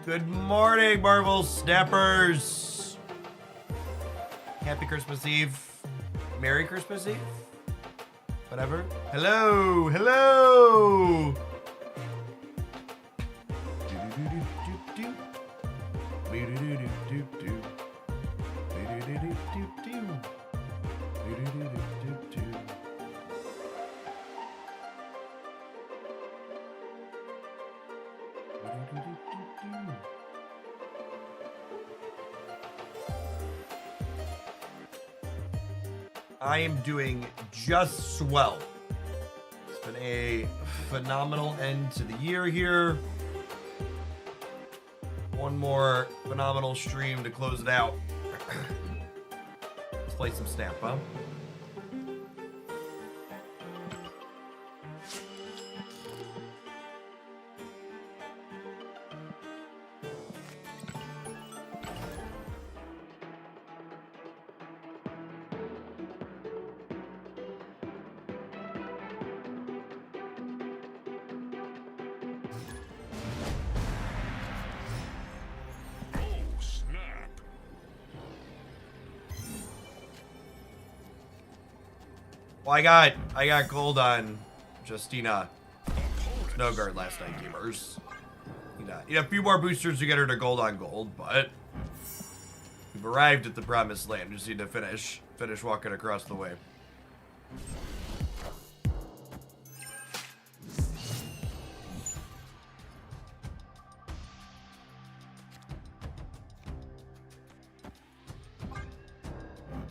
Good morning, Marvel Snappers. Happy Christmas Eve. Merry Christmas Eve. Whatever. Hello, hello. I am doing just swell. It's been a phenomenal end to the year here. One more phenomenal stream to close it out. Let's play some Snap, huh? Well, I got gold on Justina Snowguard last night, gamers. You know, a few more boosters to get her to gold on gold, but we've arrived at the promised land. Just need to finish walking across the way.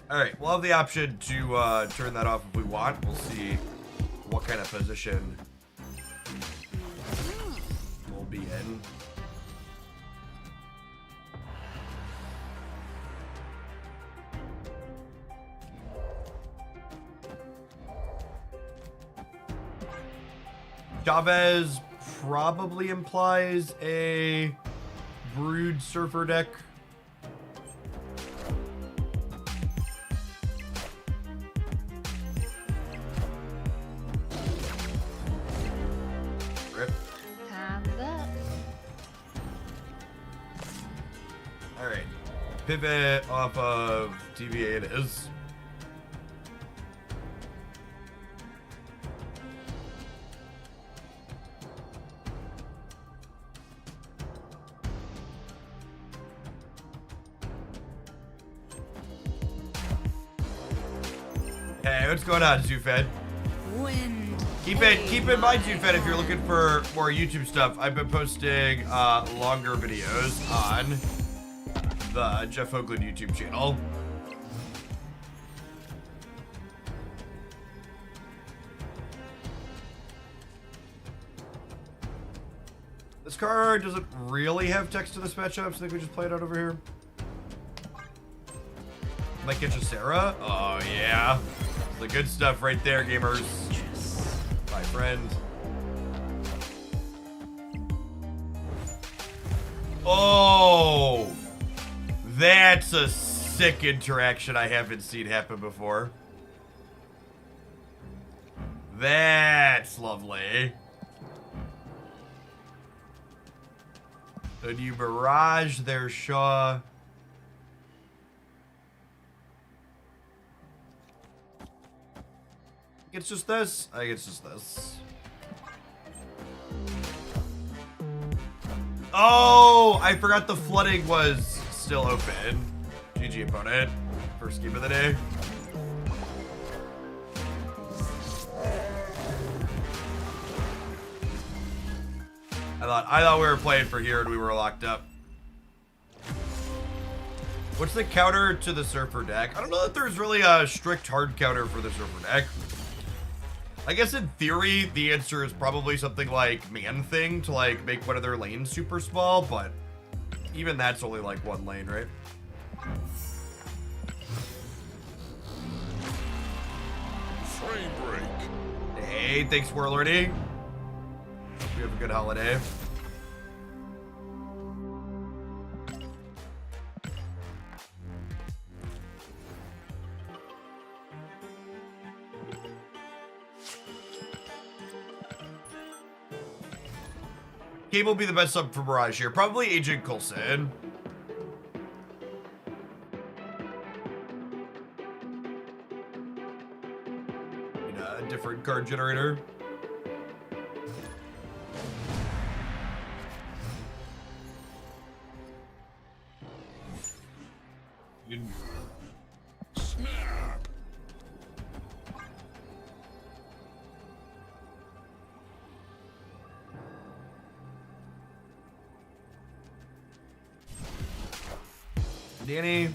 Alright, we'll have the option to turn that off if we want. We'll see what kind of position we'll be in. Chavez probably implies a Brood Surfer deck. Pivot off of TVA it is. Hey, what's going on, Zoofed? Keep in mind, Zoofed, if you're looking for more YouTube stuff, I've been posting longer videos on the Jeff Hoagland YouTube channel. This card doesn't really have text to this matchup, so I think we just play it out over here. Might get you Sarah. Oh yeah, the good stuff right there, gamers. My friend. Oh. That's a sick interaction I haven't seen happen before. That's lovely. And you barrage their Shaw. It's just this. I think it's just this. Oh, I forgot the flooding was still open. GG opponent. First game of the day. I thought we were playing for here and we were locked up. What's the counter to the Surfer deck? I don't know that there's really a strict hard counter for the Surfer deck. I guess in theory, the answer is probably something like Man Thing to like make one of their lanes super small, but even that's only like one lane, right? Frame break. Hey, thanks, Warlordy. We have a good holiday. Cable will be the best sub for Mirage here. Probably Agent Coulson. You know, a different card generator. You can... Snap. Danny.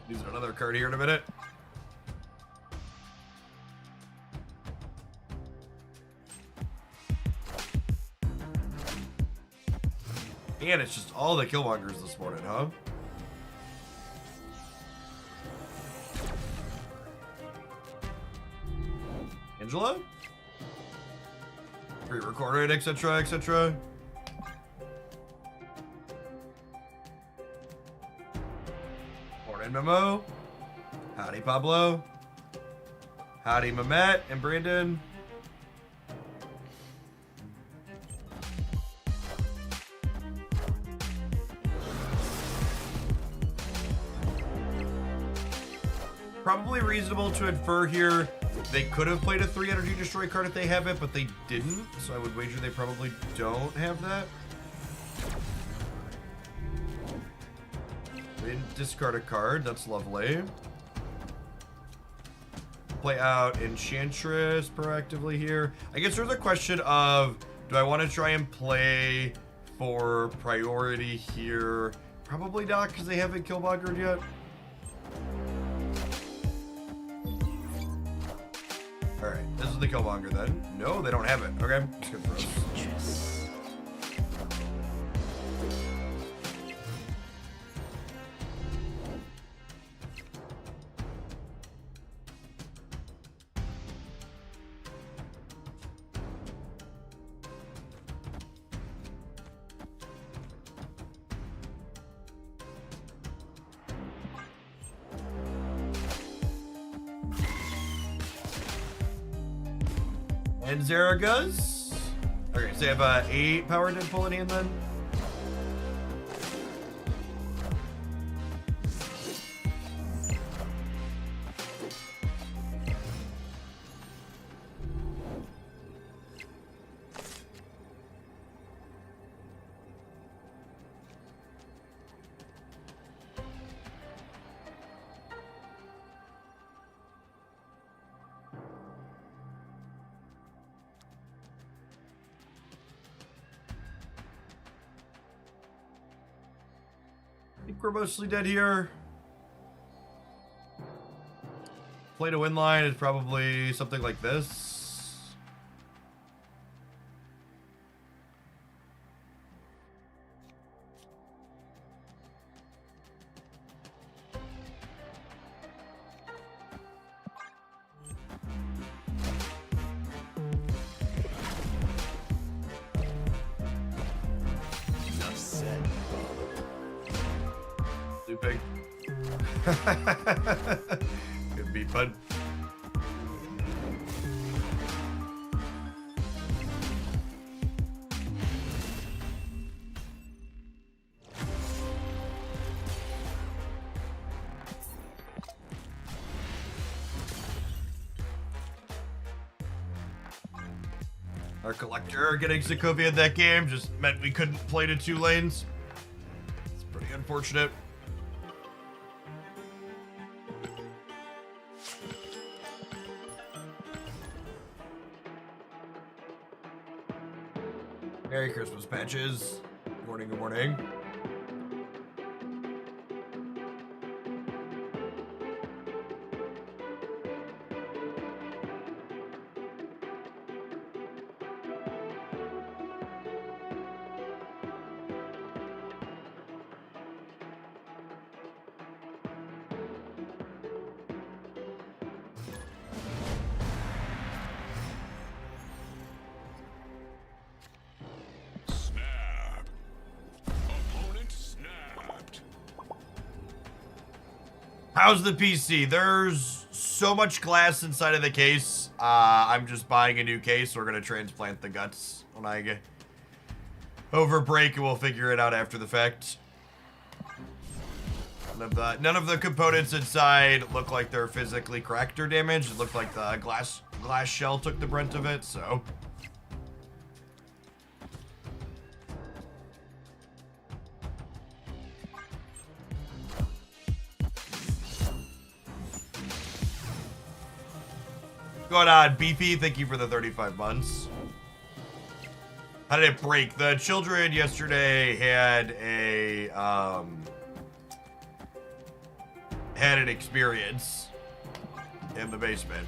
Using another card here in a minute. And it's just all the Killmongers this morning, huh? Angela? Pre-recorded, etc., etc. Morning Memo. Howdy Pablo. Howdy Mamet and Brandon. Probably reasonable to infer here they could have played a 3 energy destroy card if they have it, but they didn't, so I would wager they probably don't have that. They didn't discard a card, that's lovely. Play out Enchantress proactively here. I guess there's a question of, do I want to try and play for priority here? Probably not, because they haven't Killmongered yet. Alright, this is the Killmonger then. No, they don't have it. Okay, it's good for us. And Zaragoza. Okay, so you have 8 power Deadpool in hand then? I think we're mostly dead here. Play to win line is probably something like this. Enough said. Looping. Good beat, bud. Our collector getting Sokovia in that game just meant we couldn't play to 2 lanes. It's pretty unfortunate. Merry Christmas, Patches. Good morning, good morning. How's the PC? There's so much glass inside of the case. I'm just buying a new case. We're gonna transplant the guts when I get over break, and we'll figure it out after the fact. None of the components inside look like they're physically cracked or damaged. It looked like the glass shell took the brunt of it, so. Going on, Beefy, thank you for the 35 months. How did it break? The children yesterday had an experience in the basement.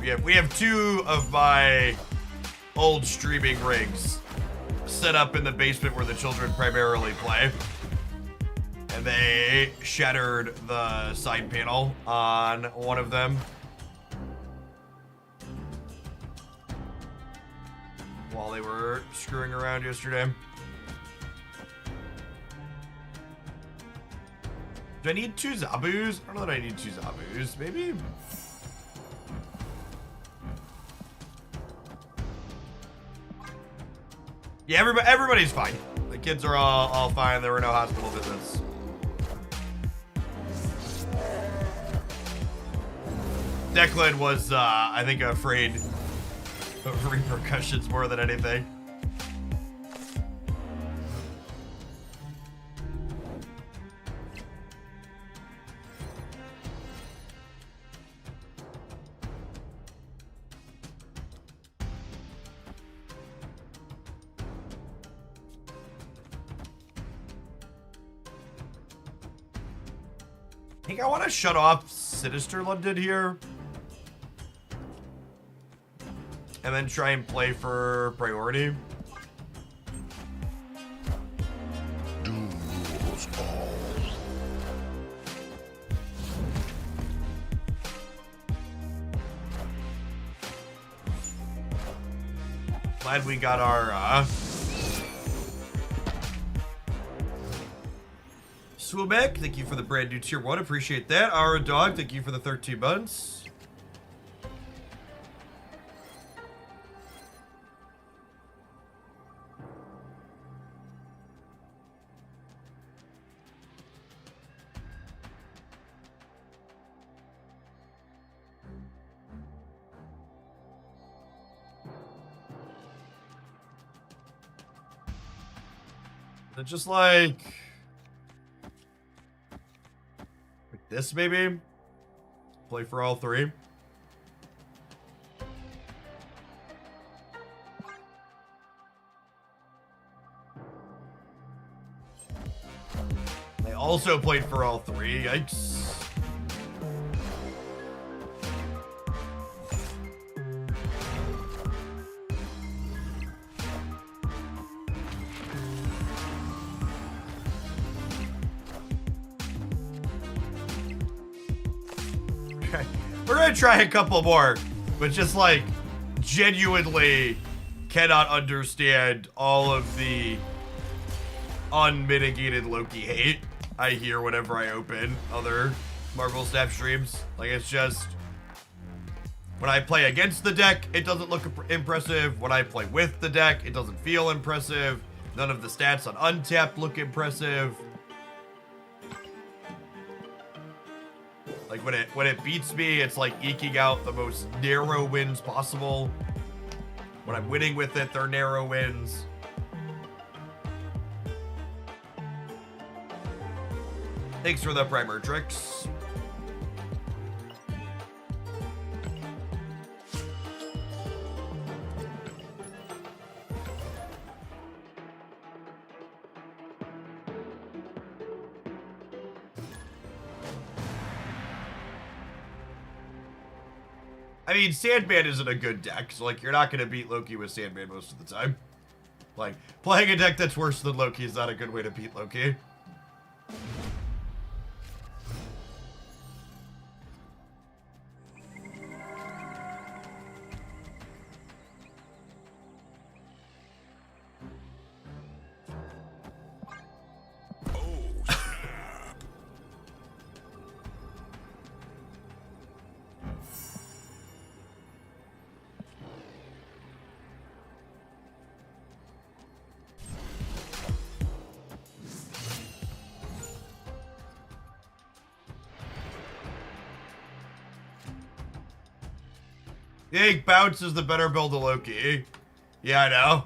We have two of my old streaming rigs set up in the basement where the children primarily play. And they shattered the side panel on one of them. While they were screwing around yesterday. Do I need 2 Zabus? I don't know that I need 2 Zabus. Maybe? Yeah, everybody's fine. The kids are all fine. There were no hospital visits. Declan was, I think, afraid of repercussions more than anything. I think I want to shut off Sinister London here. And then try and play for priority. Do yours all. Glad we got our, Swumek, thank you for the brand new tier 1. Appreciate that. Our dog, thank you for the 13 months. Just like this, maybe? Play for all 3. They also played for all 3. Yikes. We're gonna try a couple more, but just like genuinely cannot understand all of the unmitigated Loki hate I hear whenever I open other Marvel Snap streams. Like, it's just, when I play against the deck, it doesn't look impressive. When I play with the deck, it doesn't feel impressive. None of the stats on Untapped look impressive. Like, when it beats me, it's like eking out the most narrow wins possible. When I'm winning with it, they're narrow wins. Thanks for the primer tricks. I mean, Sandman isn't a good deck, so, like, you're not going to beat Loki with Sandman most of the time. Like, playing a deck that's worse than Loki is not a good way to beat Loki. You think Bounce is the better build of Loki? Yeah, I know.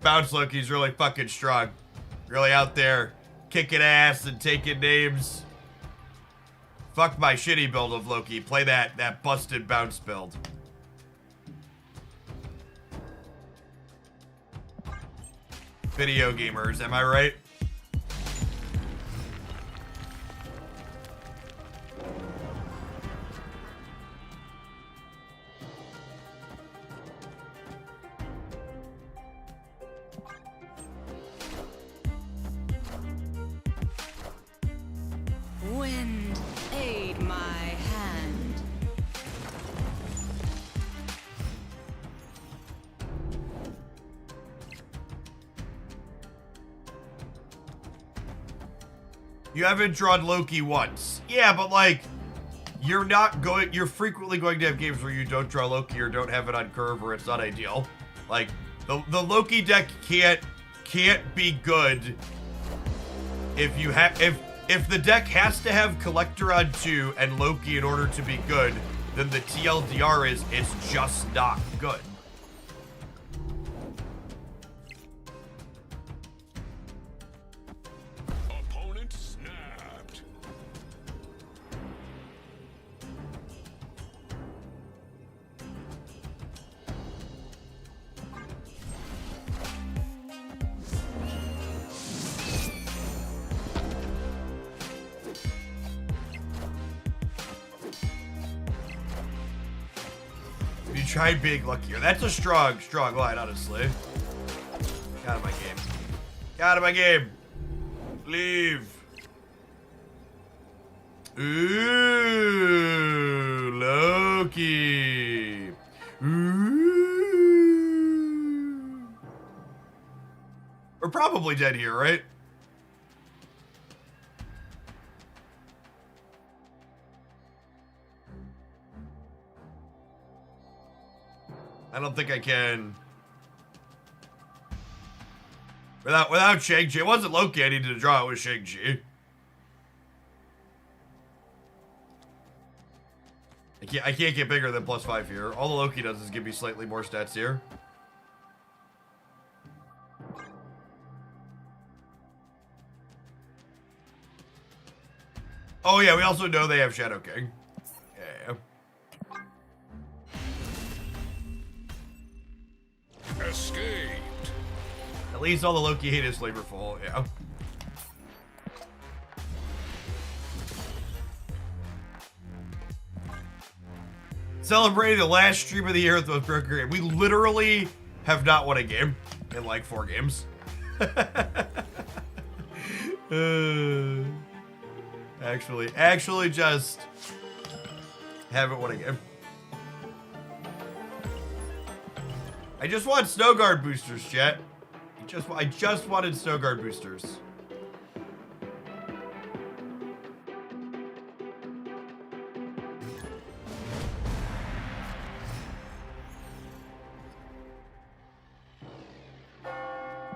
Bounce Loki's really fucking strong. Really out there kicking ass and taking names. Fuck my shitty build of Loki. Play that busted Bounce build. Video gamers, am I right? Wind, aid my hand. You haven't drawn Loki once. Yeah, but like, you're frequently going to have games where you don't draw Loki or don't have it on curve or it's not ideal. Like, the Loki deck can't be good if you have, if the deck has to have Collector on 2 and Loki in order to be good, then the TLDR is it's just not good. Opponent snapped. You try being luckier. That's a strong line, honestly. Get out of my game. Get out of my game. Leave. Ooh, Loki. Ooh. We're probably dead here, right? I don't think I can. Without Shang-Chi. It wasn't Loki I needed to draw, it was Shang-Chi. I can't get bigger than +5 here. All the Loki does is give me slightly more stats here. Oh yeah, we also know they have Shadow King. Yeah. Escaped. At least all the Loki hate is flavorful, yeah. Celebrating the last stream of the year with the most broken game. We literally have not won a game in like 4 games. Actually just haven't won a game. I just want Snowguard boosters, chat. I just wanted Snowguard boosters.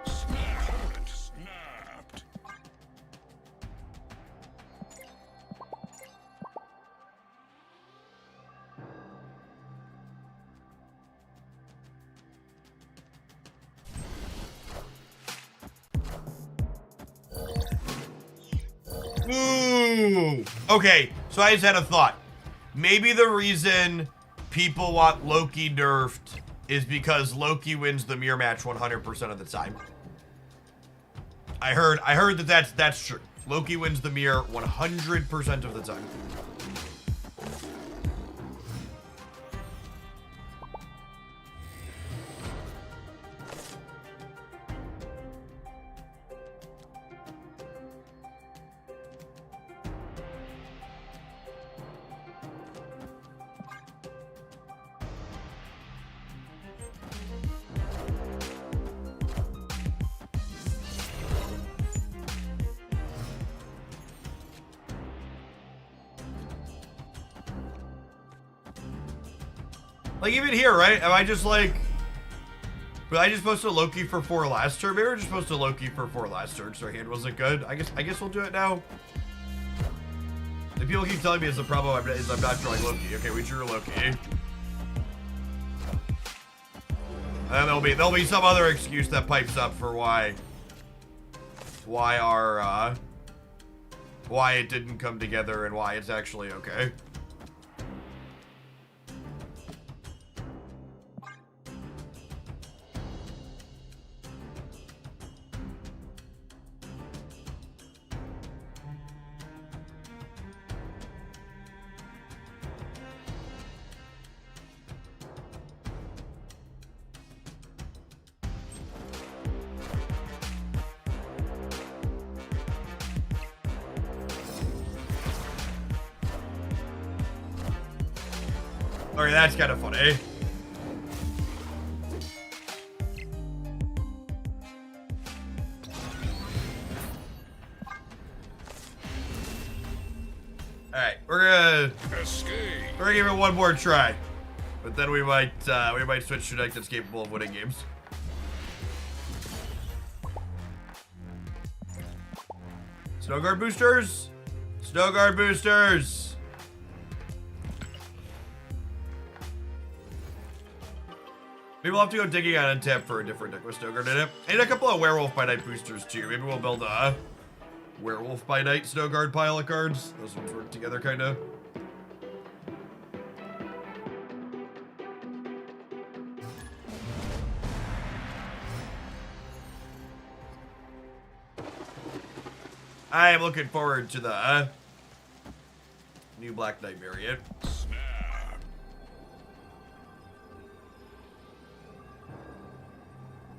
Opponent snapped. Ooh. Okay, so I just had a thought. Maybe the reason people want Loki nerfed is because Loki wins the mirror match 100% of the time. I heard that that's true. Loki wins the mirror 100% of the time. Like, even here, right? Am I just like... Was I just supposed to Loki for 4 last turn? Maybe we're just supposed to Loki for 4 last turn, so our hand wasn't good. I guess we'll do it now. The people keep telling me it's the problem I'm not drawing Loki. Okay, we drew Loki. And there'll be some other excuse that pipes up for why it didn't come together and why it's actually okay. Okay, that's kind of funny. Alright, we're gonna give it one more try. But then we might switch to a deck that's capable of winning games. Snowguard boosters! Snowguard boosters! Maybe we'll have to go digging on Untap for a different deck with Snowguard in it. And a couple of Werewolf by Night boosters too. Maybe we'll build a Werewolf by Night Snowguard pile of cards. Those ones work together kinda. I am looking forward to the new Black Knight variant.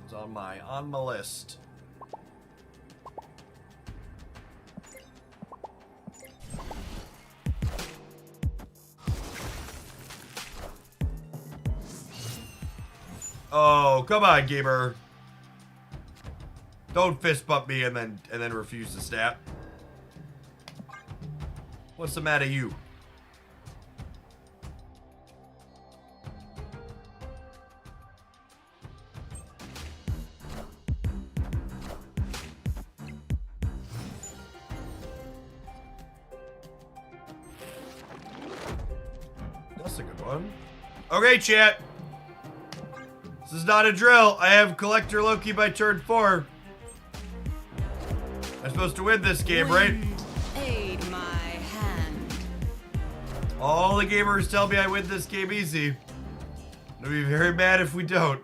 It's on my list. Oh, come on, gamer. Don't fist bump me and then refuse to snap. What's the matter, you? That's a good one. Okay, chat. This is not a drill. I have Collector Loki by turn 4. I'm supposed to win this game, right? Aid my hand. All the gamers tell me I win this game easy. I'll be very mad if we don't.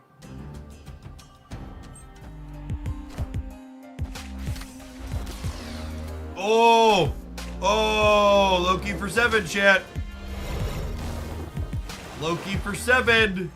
Oh! Oh! Loki for 7, chat. Loki for 7.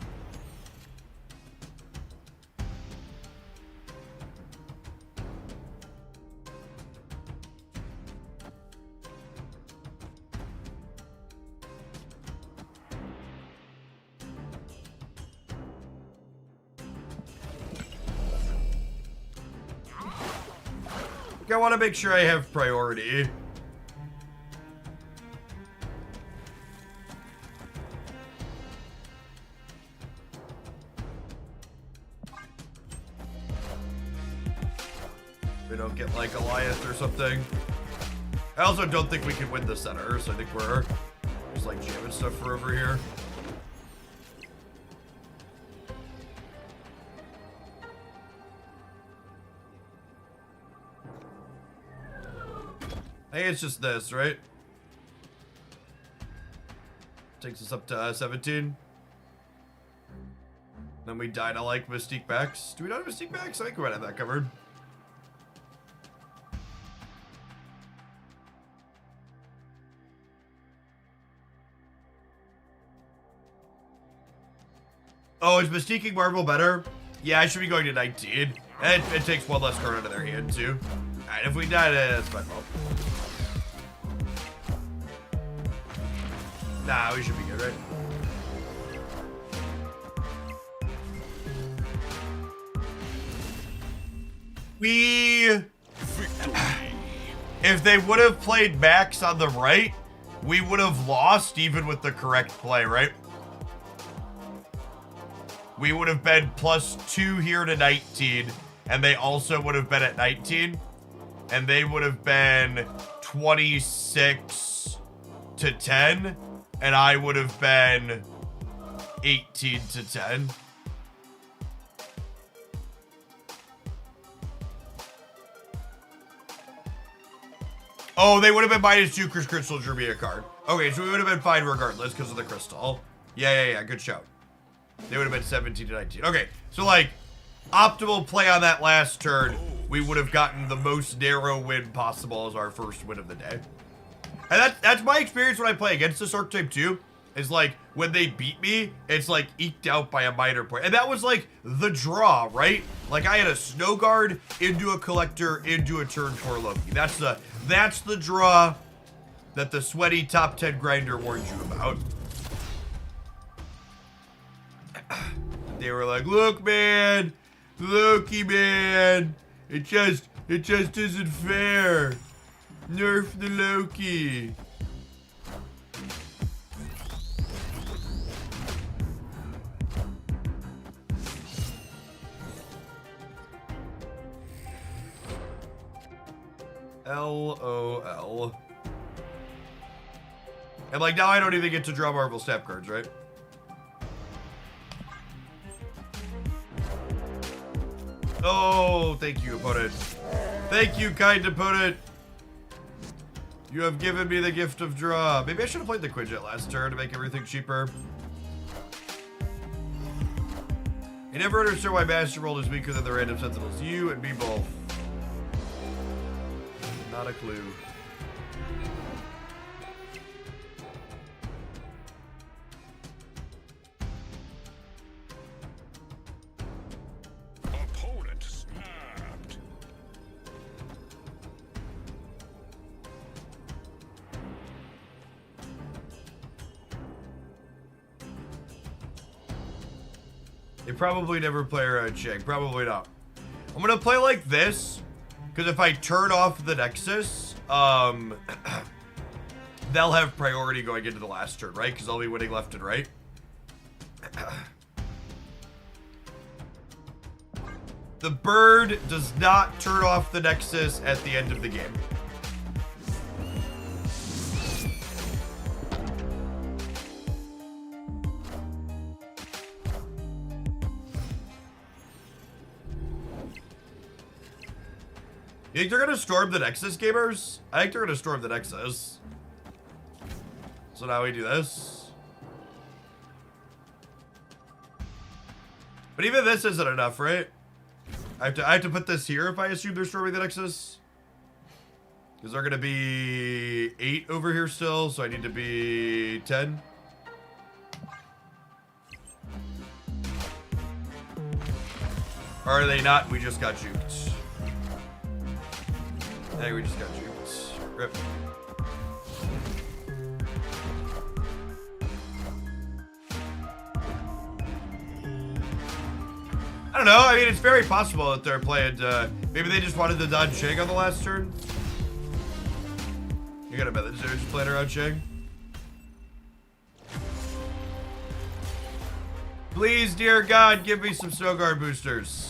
I want to make sure I have priority. We don't get like Goliath or something. I also don't think we can win the center, so I think we're just like jamming stuff for over here. I think it's just this, right? Takes us up to 17. Then we die to like Mystique Backs. Do we not have Mystique Backs? I think we might have that covered. Oh, is Mystiquing Marvel better? Yeah, I should be going to 19. And it takes one less card out of their hand, too. Alright, if we die, that's my fault. Nah, we should be good, right? If they would have played Max on the right, we would have lost even with the correct play, right? We would have been +2 here to 19, and they also would have been at 19, and they would have been 26 to 10, and I would have been 18 to 10. Oh, they would have been -2 because crystal drew me a card. Okay, so we would have been fine regardless because of the crystal. Yeah. Good shout. They would have been 17 to 19. Okay, so like optimal play on that last turn, we would have gotten the most narrow win possible as our first win of the day. And that's my experience when I play against this archetype too. Is like when they beat me, it's like eked out by a minor point. And that was like the draw, right? Like I had a Snowguard into a Collector into a turn 4 Loki. That's the draw that the sweaty top 10 grinder warned you about. They were like, look, man, Loki, man, it just isn't fair. Nerf the Loki. LOL. And like now I don't even get to draw Marvel Snap cards, right? Oh, thank you, opponent. Thank you, kind opponent. You have given me the gift of draw. Maybe I should have played the Quinjet last turn to make everything cheaper. I never understood why Master World is weaker than the random sentinels. You and me both. Not a clue. Opponent snapped. They probably never play around Shang. Probably not. I'm gonna play like this, because if I turn off the Nexus, they'll have priority going into the last turn, right? Because I'll be winning left and right. The bird does not turn off the Nexus at the end of the game. You think they're gonna storm the Nexus, gamers? I think they're gonna storm the Nexus. So now we do this. But even this isn't enough, right? I have to put this here if I assume they're storming the Nexus. Because they're gonna be 8 over here still, so I need to be 10. Or are they not? We just got juked. Hey, we just got juked. Rip. I don't know. I mean, it's very possible that they're playing. Maybe they just wanted to dodge Shang on the last turn. You gotta bet that they're just playing around Shang. Please, dear God, give me some Snowguard boosters.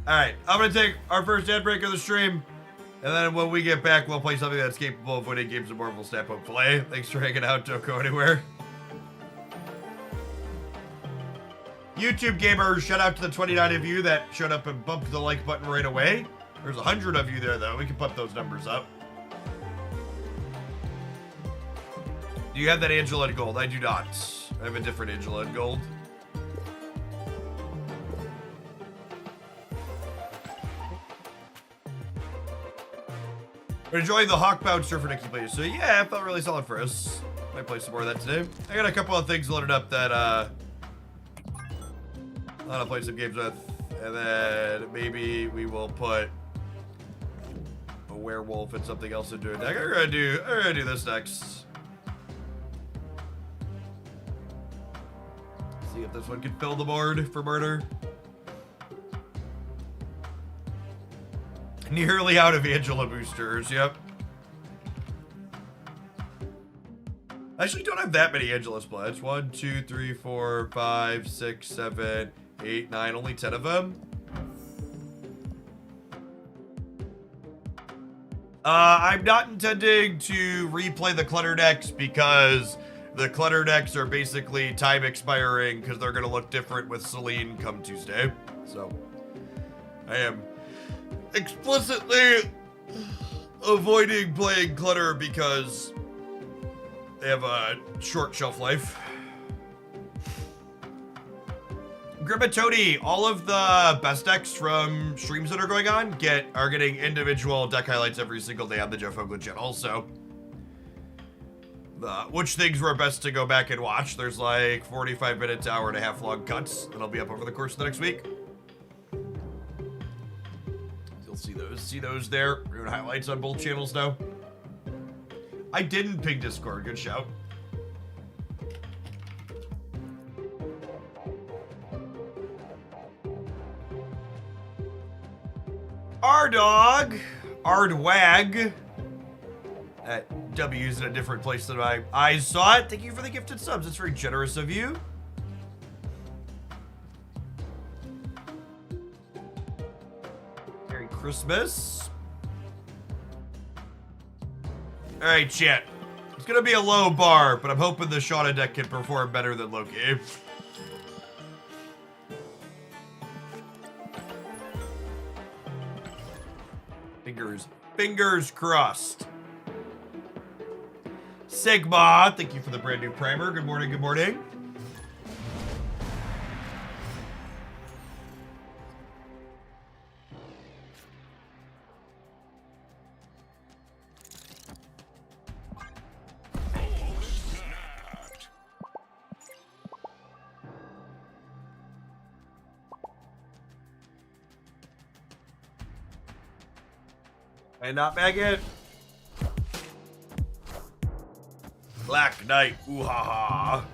Alright, I'm gonna take our first ad break of the stream, and then when we get back, we'll play something that's capable of winning games of Marvel Snap, hopefully. Thanks for hanging out, don't go anywhere. YouTube gamers, shout out to the 29 of you that showed up and bumped the like button right away. There's 100 of you there, though. We can pump those numbers up. Do you have that Angela in gold? I do not. I have a different Angela in gold. We're enjoying the Hawk Bouncer for Nikki plays. So yeah, it felt really solid for us. Might play some more of that today. I got a couple of things loaded up that I want to play some games with. And then maybe we will put a werewolf and something else into a deck. I'm gonna do this next. See if this one can fill the board for murder. Nearly out of Angela boosters, yep. I actually don't have that many Angela splats. 1, 2, 3, 4, 5, 6, 7, 8, 9. Only 10 of them. I'm not intending to replay the clutter decks because The clutter decks are basically time expiring because they're going to look different with Celine come Tuesday. So I am explicitly avoiding playing clutter because they have a short shelf life. Grimatoni, all of the best decks from streams that are going on are getting individual deck highlights every single day on the Jeff Hoagland channel, so which things were best to go back and watch. There's like 45 minute to hour and a half long cuts that'll be up over the course of the next week. You'll see those there. We're doing highlights on both channels now. I didn't ping Discord, good shout. Ardog, Ardwag. That W's in a different place than my eyes saw it. Thank you for the gifted subs. It's very generous of you. Merry Christmas. All right, chat. It's gonna be a low bar, but I'm hoping the Shauna deck can perform better than Loki. Fingers crossed. Sigma, thank you for the brand new primer. Good morning, good morning. And not Maggot. Black Knight, ooh ha ha.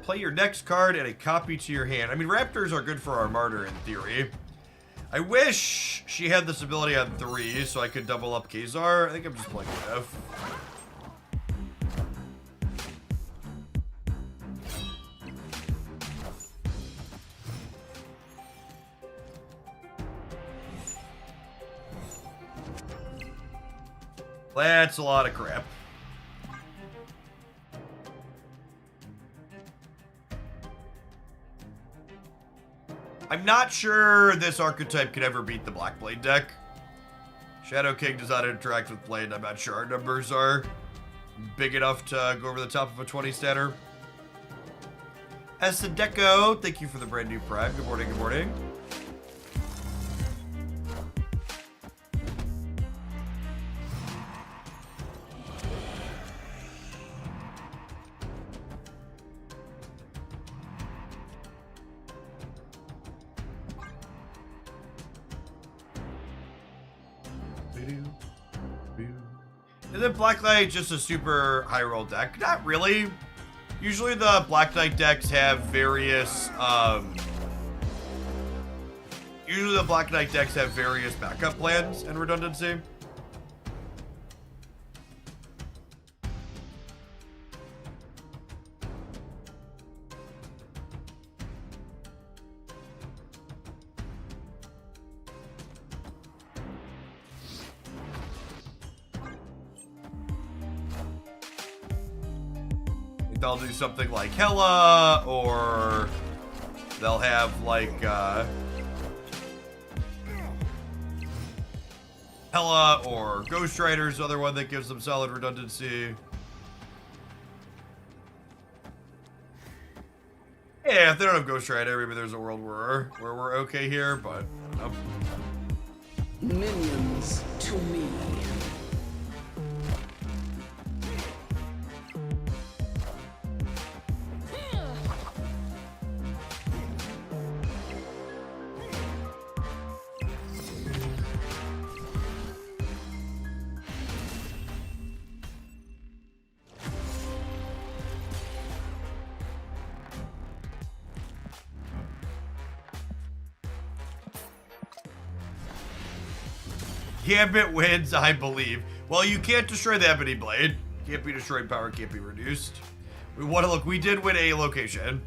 Play your next card and a copy to your hand. I mean, Raptors are good for our Martyr in theory. I wish she had this ability on 3 so I could double up Kazar. I think I'm just playing F. That's a lot of crap. I'm not sure this archetype could ever beat the Black Blade deck. Shadow King does not interact with Blade. I'm not sure our numbers are big enough to go over the top of a 20 statter. Esadeco, thank you for the brand new prime. Good morning, good morning. Isn't Black Knight just a super high roll deck? Not really. Usually the Black Knight decks have various, backup plans and redundancy. They'll do something like Hela, or they'll have like Hela or Ghost Rider's other one that gives them solid redundancy. Yeah, if they don't have Ghost Rider, maybe there's a world where we're okay here, but Minions to me. Gambit wins, I believe. Well, you can't destroy the Ebony Blade. Can't be destroyed, power can't be reduced. We want to look, we did win a location.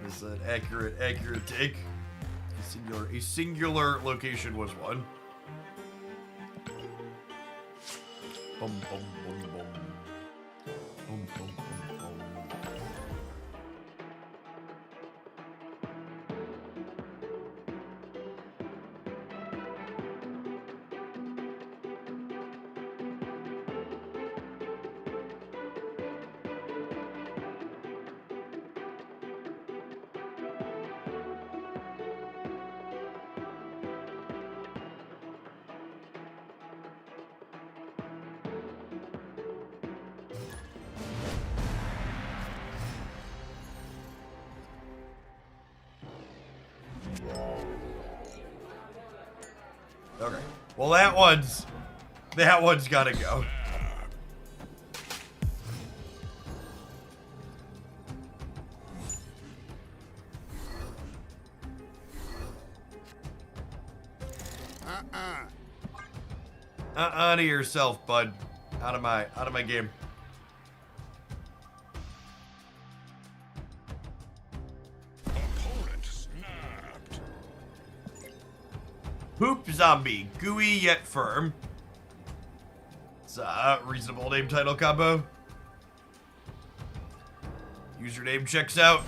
This is an accurate take. A singular location was one. Bum, bum, bum, bum. Bum, bum, bum, bum. Okay. Well, that one's gotta go. To yourself, bud. Out of my game. Opponent snapped. Poop zombie, gooey yet firm. It's a reasonable name title combo. Username checks out.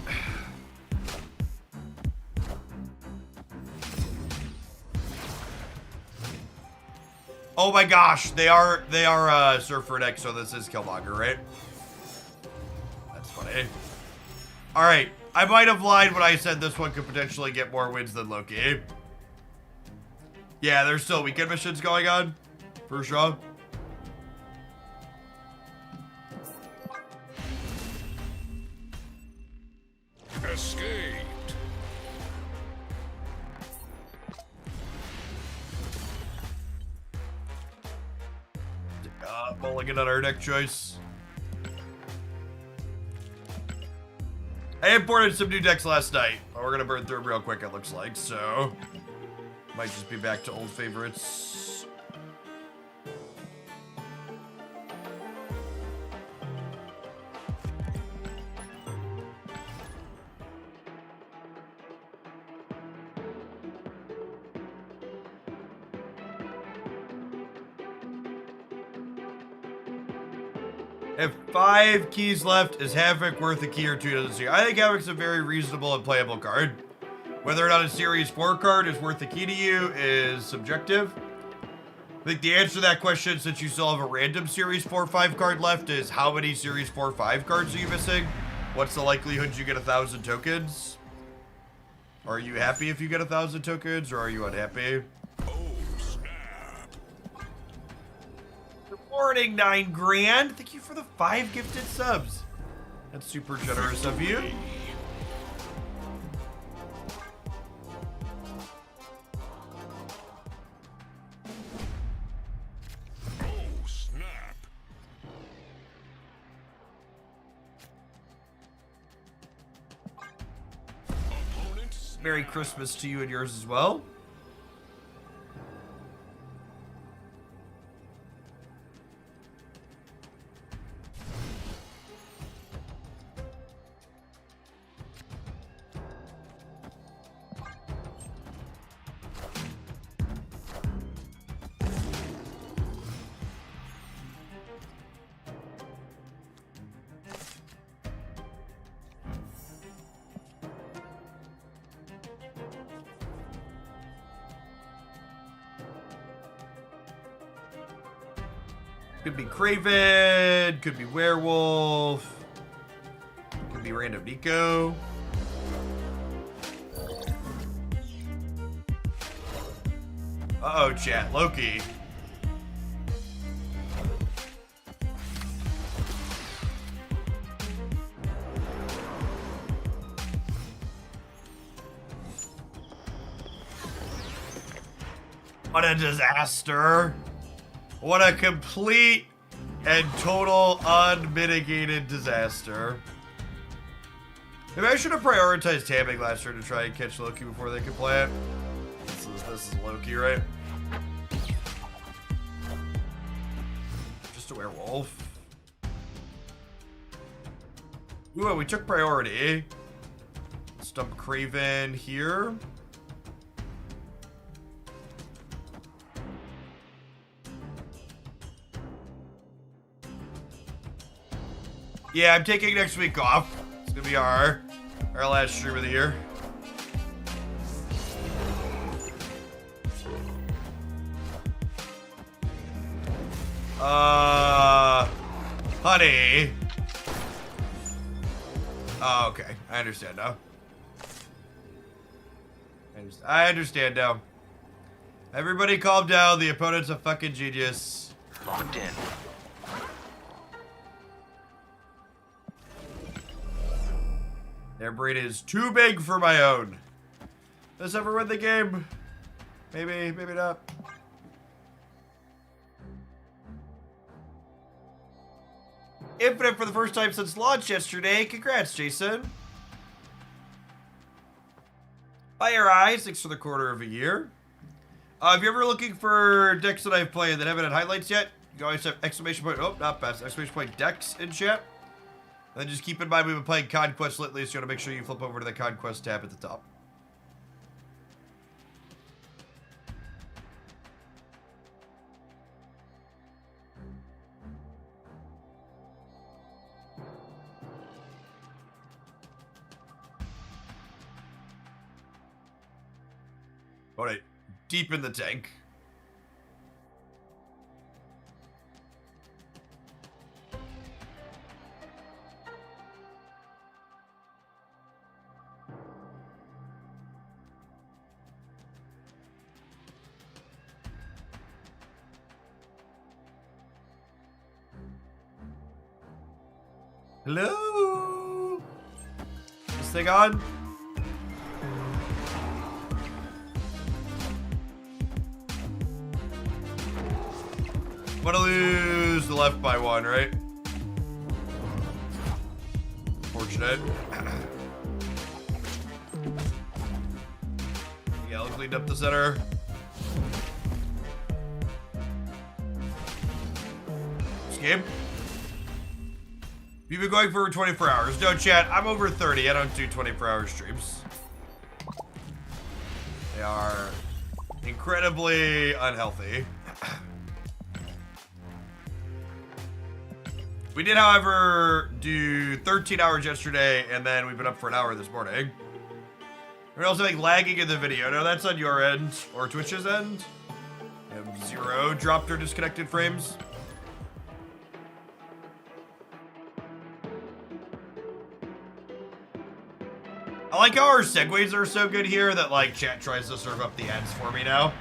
Oh my gosh, they are Surfer and X, so this is Killmonger, right? That's funny. Alright, I might have lied when I said this one could potentially get more wins than Loki. Yeah, there's still weekend missions going on, for sure. Escaped. Mulligan on our next choice. I imported some new decks last night. But we're gonna burn through them real quick, it looks like, so might just be back to old favorites. If 5 keys left, is Havoc worth a key or two to the series? I think Havoc's a very reasonable and playable card. Whether or not a Series 4 card is worth a key to you is subjective. I think the answer to that question, since you still have a random Series 4-5 card left, is how many Series 4-5 cards are you missing? What's the likelihood you get 1,000 tokens? Are you happy if you get 1,000 tokens, or are you unhappy? Morning, 9 grand. Thank you for the 5 gifted subs. That's super generous of you. Oh, snap. Opponent snapped. Merry Christmas to you and yours as well. Could be Cravin, could be Werewolf, could be random Nico. Uh-oh, chat, Loki. What a disaster. What a complete and total unmitigated disaster. Maybe I should have prioritized tabbing last turn to try and catch Loki before they could play it. This is Loki, right? Just a werewolf. Ooh, we took priority. Stump Craven here. Yeah, I'm taking next week off. It's gonna be our last stream of the year. Honey. Oh, okay. I understand now. I understand now. Everybody calm down. The opponent's a fucking genius. Locked in. Their brain is too big for my own. Does ever win the game? Maybe, maybe not. Infinite for the first time since launch yesterday. Congrats, Jason. Fire Eyes, thanks for the quarter of a year. If you're ever looking for decks that I've played that haven't had highlights yet, you can always have exclamation point, oh, not best, exclamation point decks in chat. And then just keep in mind we've been playing Conquest lately, so you want to make sure you flip over to the Conquest tab at the top. All right, deep in the tank. Hello? This thing on? Want to lose the left by one, right? Fortunate. Yeah, let's clean up the center. Skip. You've been going for 24 hours. No, chat, I'm over 30. I don't do 24-hour streams. They are incredibly unhealthy. We did, however, do 13 hours yesterday, and then we've been up for an hour this morning. We're also like lagging in the video. No, that's on your end, or Twitch's end. We have 0 dropped or disconnected frames. I like how our segues are so good here that, like, chat tries to serve up the ads for me now.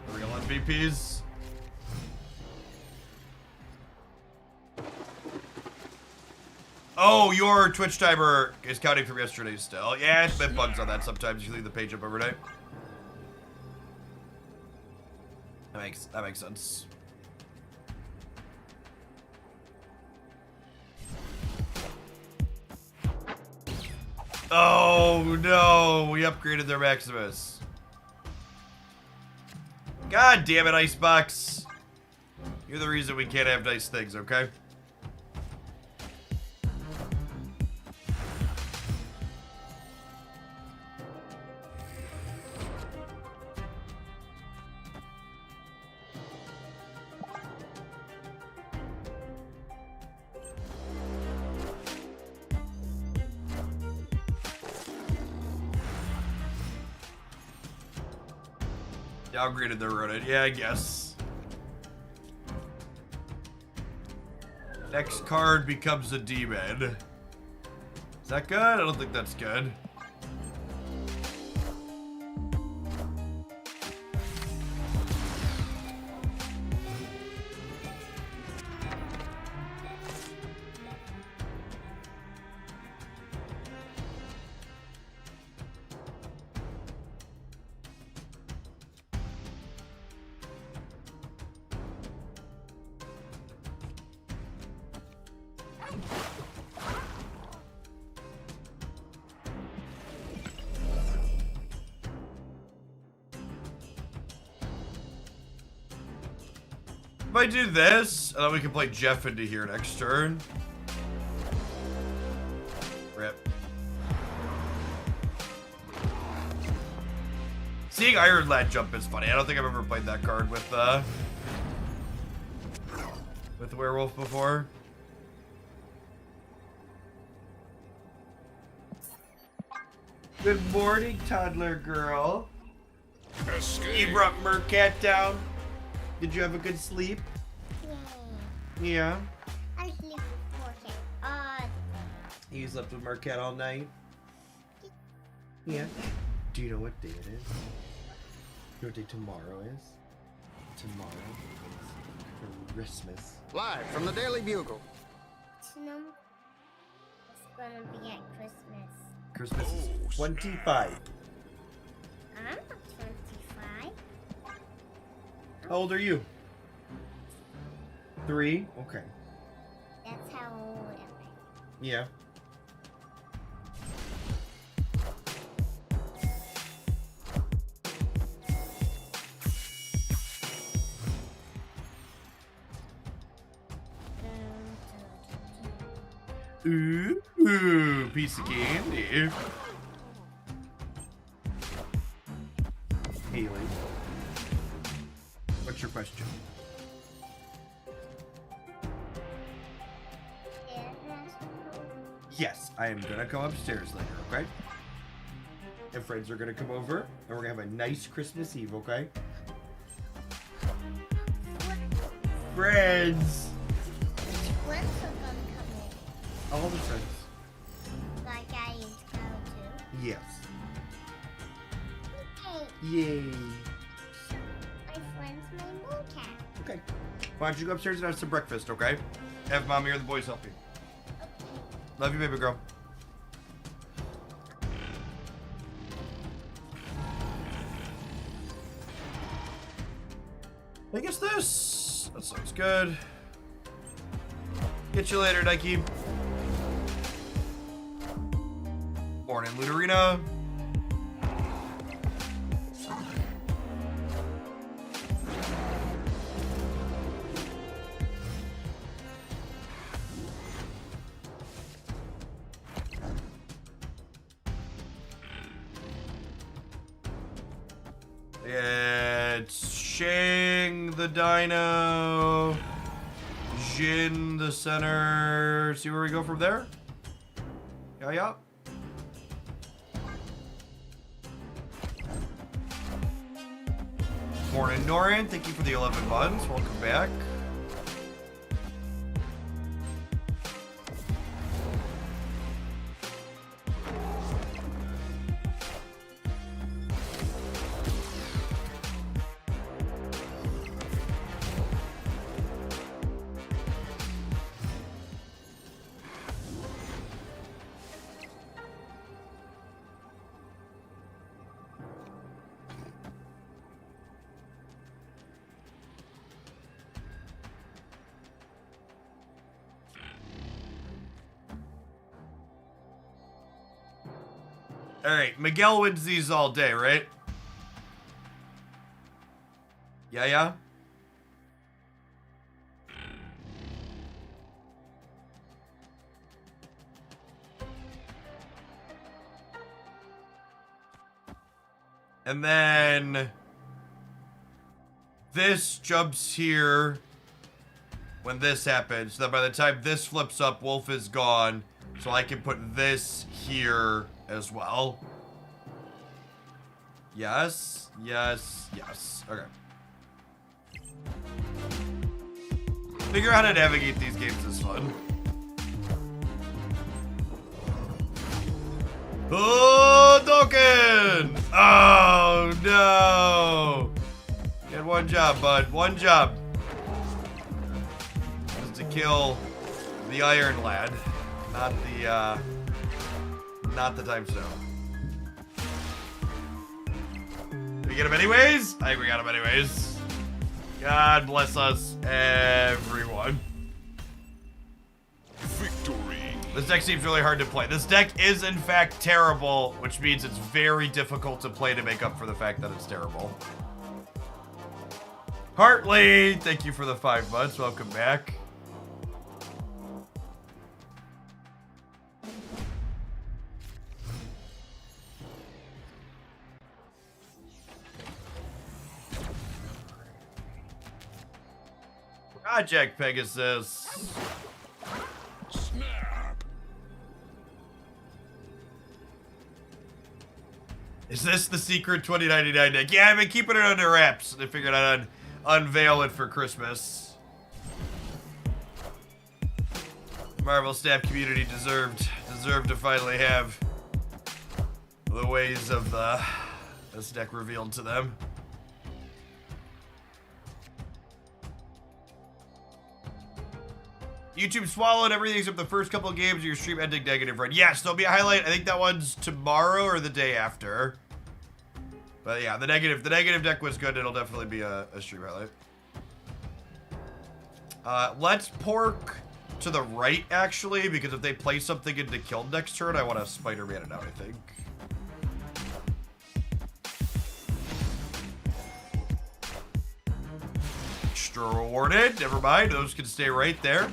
The real MVPs. Oh, your Twitch timer is counting from yesterday still. Yeah, it's been bugs on that sometimes. You leave the page up overnight. That makes sense. Oh no, we upgraded their Maximus. God damn it, Icebox. You're the reason we can't have nice things, okay? Downgraded their Ronin. Yeah, I guess. Next card becomes a demon. Is that good? I don't think that's good. If I do this, and then we can play Jeff into here next turn. Rip. Seeing Iron Lad jump is funny. I don't think I've ever played that card with Werewolf before. Good morning, toddler girl. Escape. You brought Mercat down. Did you have a good sleep? Yeah. I sleep with Mercat. You slept with Mercat all night? Yeah. Do you know what day it is? You know what day tomorrow is? Tomorrow is Christmas. Live from the Daily Bugle. Snow is gonna be at Christmas. Christmas is Oh, 25. I'm not 25. How old are you? 3? Okay. That's how old am I? Yeah. Ooh, piece of candy. Haley, what's your question? Yes, I am gonna come upstairs later, okay? And friends are gonna come over, and we're gonna have a nice Christmas Eve, okay? Friends! When's the gun coming? All the friends. Like I used to go to. Yes. Hey, Yay. my friend's my Mercat. Okay. Why don't you go upstairs and have some breakfast, okay? Have mommy or the boys help you. Love you, baby girl. I guess this. That sounds good. Get you later, Nike. Morning, Ludarina. It's Shang the Dino, Jin the center. See where we go from there? Yeah, yeah. Morning, Norin. Thank you for the 11 buttons. Welcome back. Alright, Miguel wins these all day, right? Yeah, yeah? And then this jumps here when this happens. So that by the time this flips up, Wolf is gone. So I can put this here as well. Yes, yes, yes. Okay. Figure out how to navigate these games is fun. Oh, Dokken! Oh, no! You had one job, bud. One job. Was to kill the Iron Lad. Not the time stone. Did we get him anyways? I think we got him anyways. God bless us, everyone. Victory. This deck seems really hard to play. This deck is, in fact, terrible, which means it's very difficult to play to make up for the fact that it's terrible. Hartley, thank you for the 5 months. Welcome back. Project Pegasus. Snap. Is this the secret 2099 deck? Yeah, I've been keeping it under wraps. They figured I'd unveil it for Christmas. Marvel staff community deserved to finally have the ways of this deck revealed to them. YouTube swallowed everything except the first couple of games of your stream ending negative run. Yes, there'll be a highlight. I think that one's tomorrow or the day after. But yeah, the negative deck was good. It'll definitely be a stream highlight. Let's pork to the right, actually, because if they play something into kill next turn, I want to Spider-Man it out, I think. Extra rewarded. Never mind. Those can stay right there.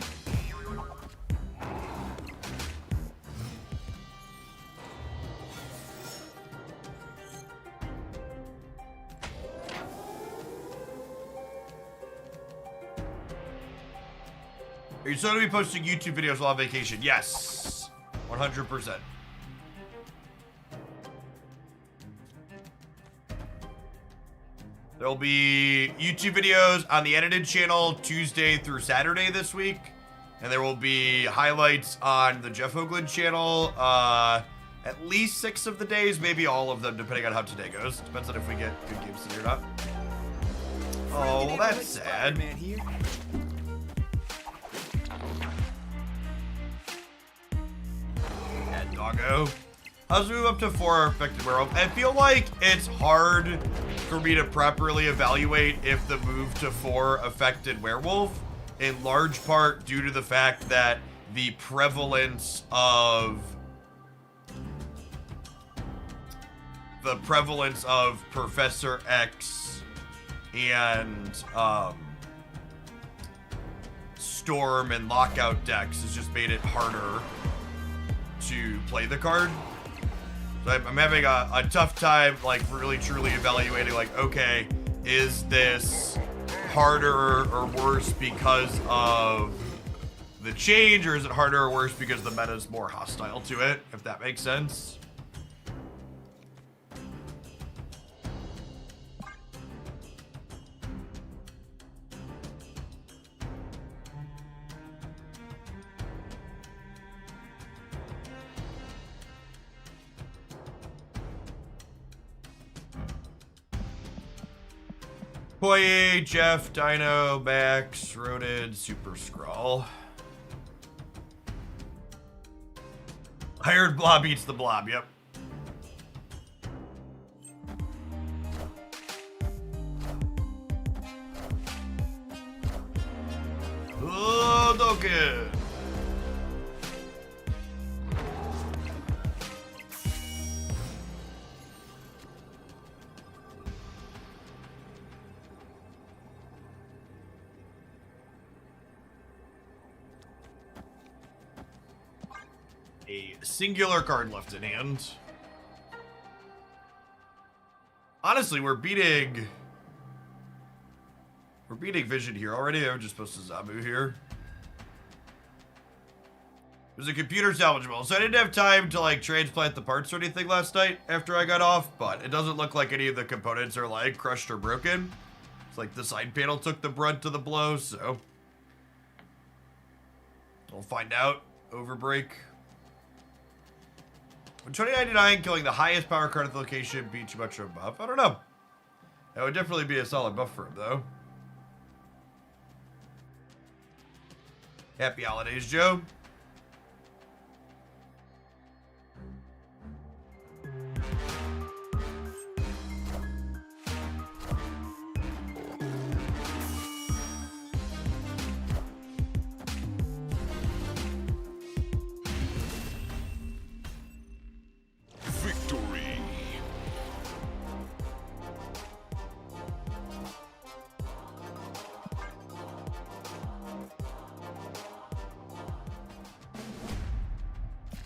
Are you still going to be posting YouTube videos while on vacation? Yes. 100%. There'll be YouTube videos on the edited channel Tuesday through Saturday this week. And there will be highlights on the Jeff Hoagland channel at least 6 of the days, maybe all of them, depending on how today goes. Depends on if we get good games today or not. Oh, well, that's sad. Doggo. Let's move up to 4 affected werewolf. I feel like it's hard for me to properly evaluate if the move to 4 affected werewolf, in large part due to the fact that the prevalence of Professor X and Storm and Lockout decks has just made it harder to play the card. So I'm having a tough time, like, really truly evaluating, like, okay, is this harder or worse because of the change, or is it harder or worse because the meta is more hostile to it, if that makes sense? Poye, Jeff, Dino, Max, Rodid, Super Skrull. Hired Blob eats the Blob, yep. Oh, Loki. A singular card left in hand. Honestly, we're beating Vision here already. I'm just supposed to Zabu here. It was a computer salvageable, so I didn't have time to, like, transplant the parts or anything last night after I got off, but it doesn't look like any of the components are, like, crushed or broken. It's like the side panel took the brunt of the blow, so we'll find out over break. When 2099 killing the highest power card at the location be too much of a buff? I don't know. That would definitely be a solid buff for him, though. Happy holidays, Joe. Victory.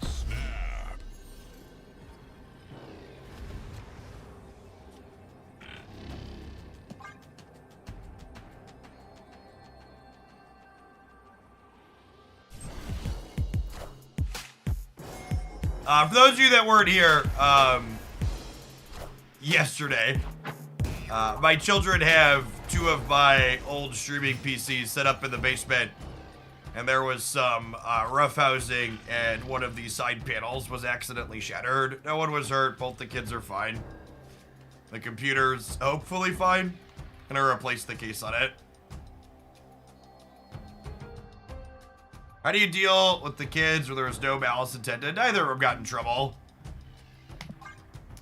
Snap. For those of you that weren't here, yesterday. My children have 2 of my old streaming PCs set up in the basement, and there was some roughhousing, and one of the side panels was accidentally shattered. No one was hurt. Both the kids are fine. The computer's hopefully fine. Gonna replace the case on it. How do you deal with the kids where there was no malice intended? Neither of them got in trouble.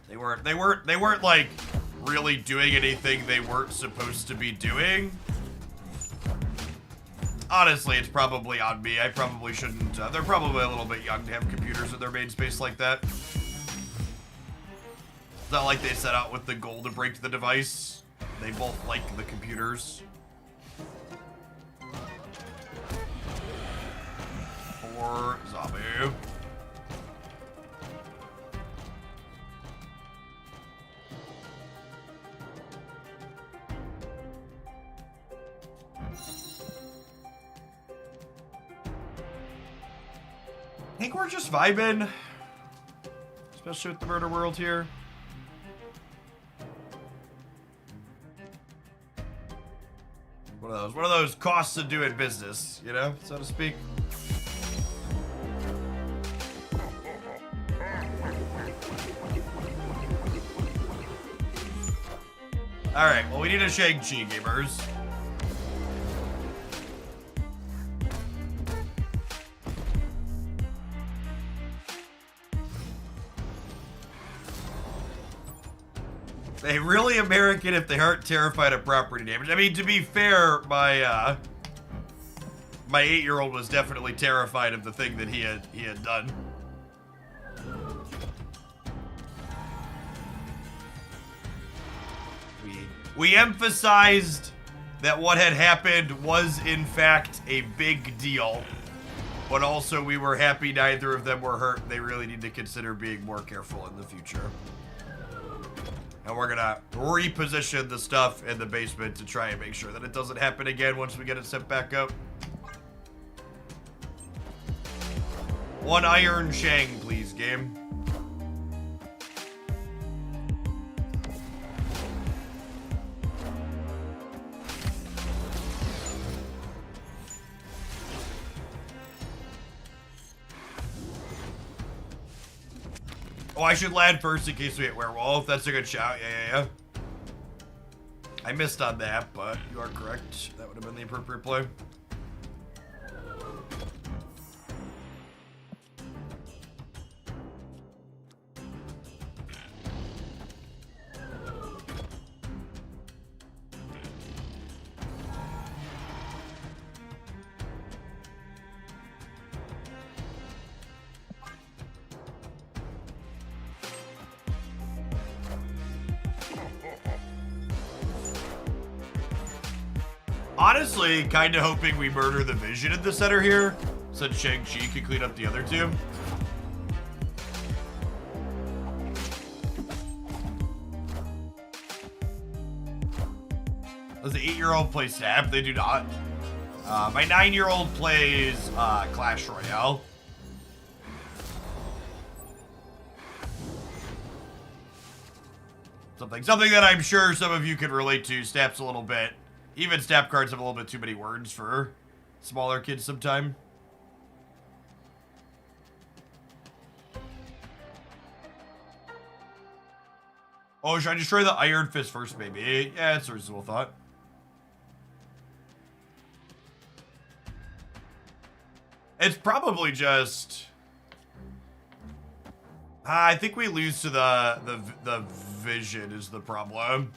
They weren't like really doing anything they weren't supposed to be doing. Honestly, it's probably on me. I probably shouldn't. They're probably a little bit young to have computers in their main space like that. It's not like they set out with the goal to break the device. They both like the computers. Poor zombie. I think we're just vibing, especially with the murder world here. One of those costs of doing business, you know, so to speak. All right, well, we need a Shang-Chi, gamers. They really American if they aren't terrified of property damage. I mean, to be fair, my 8-year-old was definitely terrified of the thing that he had done. We emphasized that what had happened was in fact a big deal, but also we were happy neither of them were hurt. They really need to consider being more careful in the future. And we're gonna reposition the stuff in the basement to try and make sure that it doesn't happen again once we get it set back up. One Iron Shang, please, game. Oh, I should land first in case we hit Werewolf. That's a good shout. Yeah. I missed on that, but you are correct. That would have been the appropriate play. Honestly, kind of hoping we murder the Vision in the center here, so that Shang-Chi can clean up the other 2. Does the 8-year-old play Snap? They do not. My 9-year-old plays Clash Royale. Something that I'm sure some of you can relate to. Snap's a little bit. Even Snap cards have a little bit too many words for smaller kids sometime. Oh, should I destroy the Iron Fist first, maybe? Yeah, it's a reasonable thought. It's probably just... I think we lose to the Vision is the problem.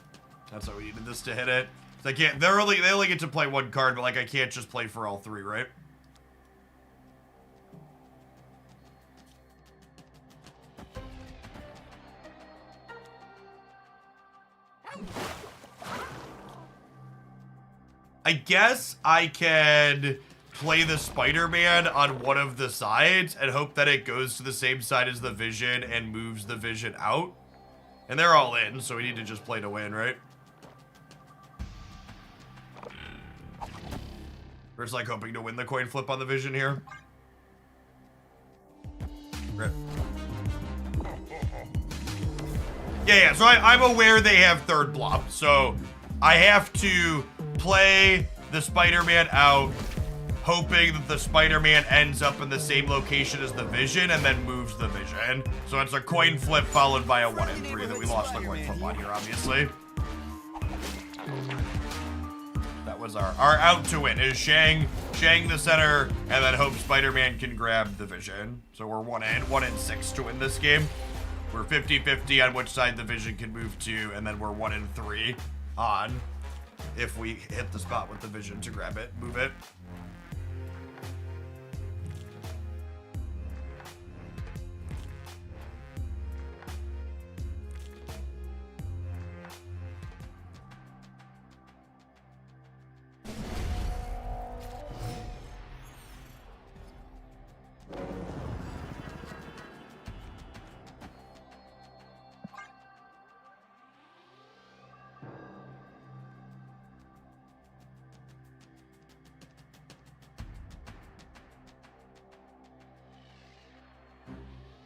That's why we needed this to hit it. They can't. They only get to play 1 card, but like I can't just play for all 3, right? I guess I can play the Spider-Man on one of the sides and hope that it goes to the same side as the Vision and moves the Vision out. And they're all in, so we need to just play to win, right? We're just like hoping to win the coin flip on the Vision here. Rip. Yeah. So I'm aware they have third Blob. So I have to play the Spider-Man out, hoping that the Spider-Man ends up in the same location as the Vision and then moves the Vision. So it's a coin flip followed by a 1 in 3 that we lost the coin flip on here, obviously. That was our out to win, is Shang the center, and then hope Spider-Man can grab the Vision. So we're 1 in 6 to win this game. We're 50-50 on which side the Vision can move to, and then we're 1 in 3 on if we hit the spot with the Vision to grab it, move it.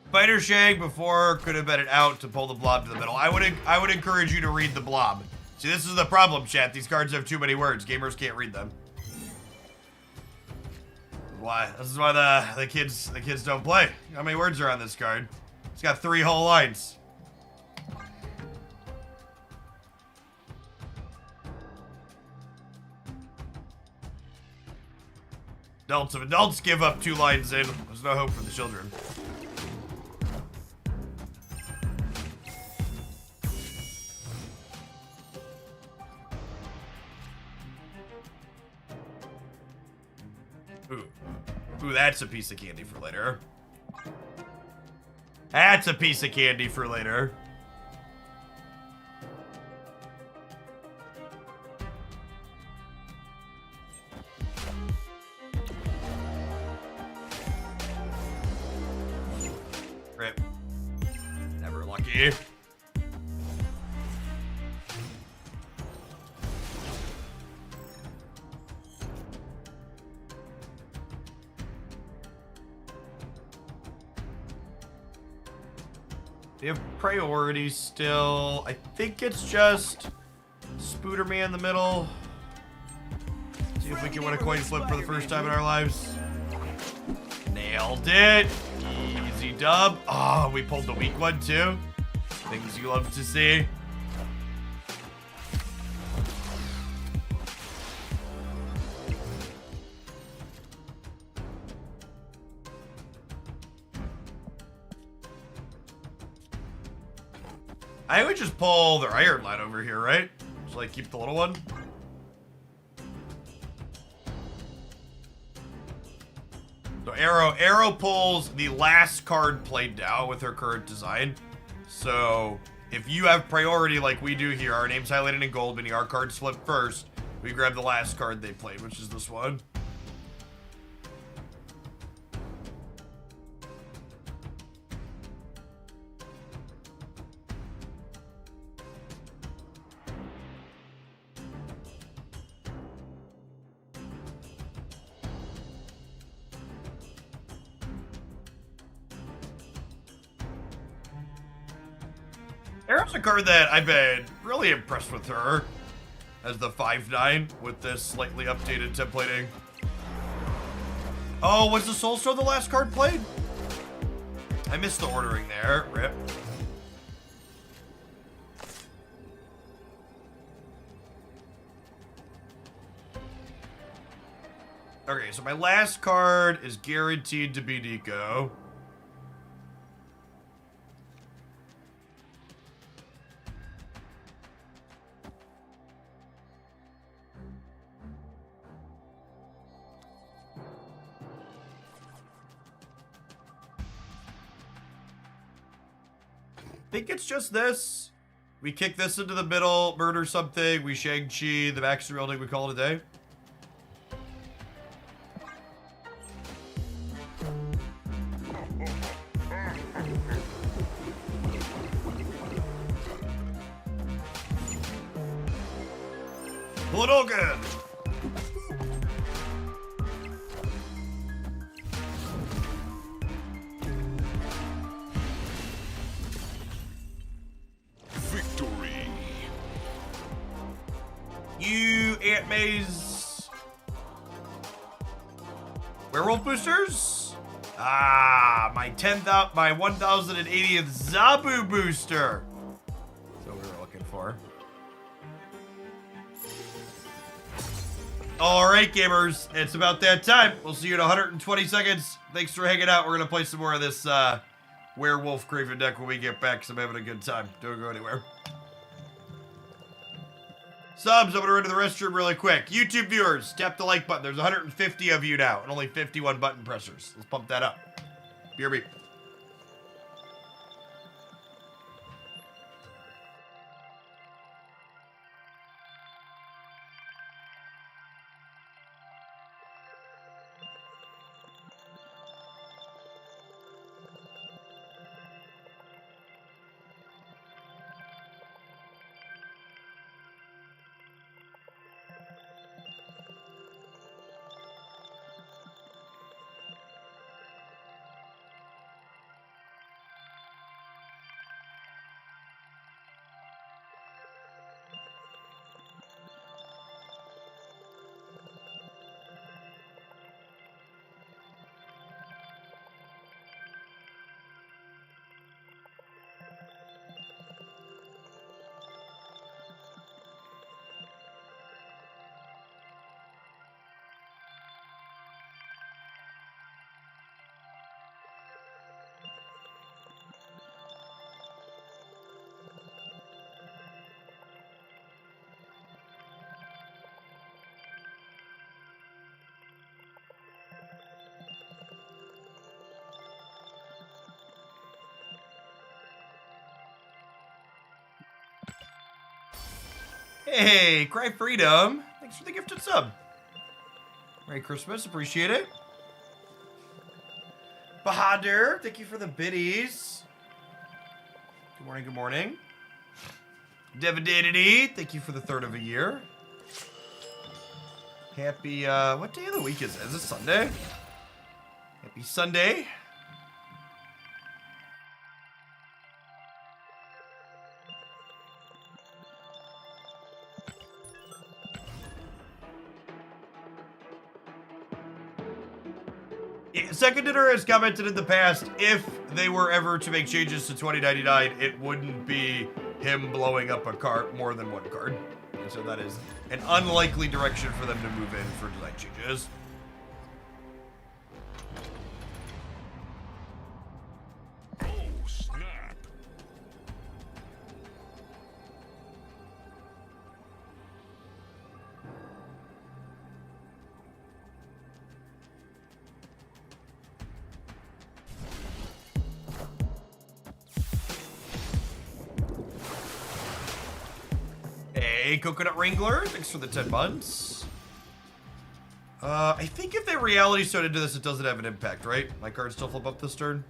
Spider Shag before could have been it out to pull the Blob to the middle. I would encourage you to read the Blob. See, this is the problem, chat. These cards have too many words. Gamers can't read them. Why? This is why the kids don't play. How many words are on this card? It's got 3 whole lines. If adults give up 2 lines in, there's no hope for the children. Ooh, that's a piece of candy for later. That's a piece of candy for later. Rip. Never lucky. We have priority still. I think it's just Spooderman in the middle. See if we can win a coin flip for the first time in our lives. Nailed it. Easy dub. Oh, we pulled the weak one too. Things you love to see. I would just pull their Iron Lad over here, right? Just like keep the little one. So Arrow pulls the last card played down with her current design. So if you have priority like we do here, our name's highlighted in gold, meaning our cards flip first, we grab the last card they played, which is this one. Arrow's a card that I've been really impressed with her as the 5/9 with this slightly updated templating. Oh, was the Soul Stone the last card played? I missed the ordering there. Rip. Okay, so my last card is guaranteed to be Nico. I think it's just this. We kick this into the middle, murder something, we Shang-Chi, the max rebuilding, we call it a day. Pull it all good. Aunt May's werewolf boosters. Ah, my 1080th Zabu booster. That's what we were looking for. All right, gamers, it's about that time. We'll see you in 120 seconds. Thanks for hanging out. We're gonna play some more of this Werewolf Cravin deck when we get back, because I'm having a good time. Don't go anywhere. Subs, I'm gonna run to the restroom really quick. YouTube viewers, tap the like button. There's 150 of you now, and only 51 button pressers. Let's pump that up. BRB. Hey, Cry Freedom. Thanks for the gifted sub. Merry Christmas, appreciate it. Bahadur, thank you for the biddies. Good morning, good morning. Devididity, thank you for the third of a year. Happy, what day of the week is it? Is it Sunday? Happy Sunday. Second Dinner has commented in the past, if they were ever to make changes to 2099, it wouldn't be him blowing up a card, more than one card. And so that is an unlikely direction for them to move in for design changes. Oh, snap. Hey, Coconut Wrangler, thanks for the 10 months. I think if they reality stone into this, it doesn't have an impact, right? My cards still flip up this turn.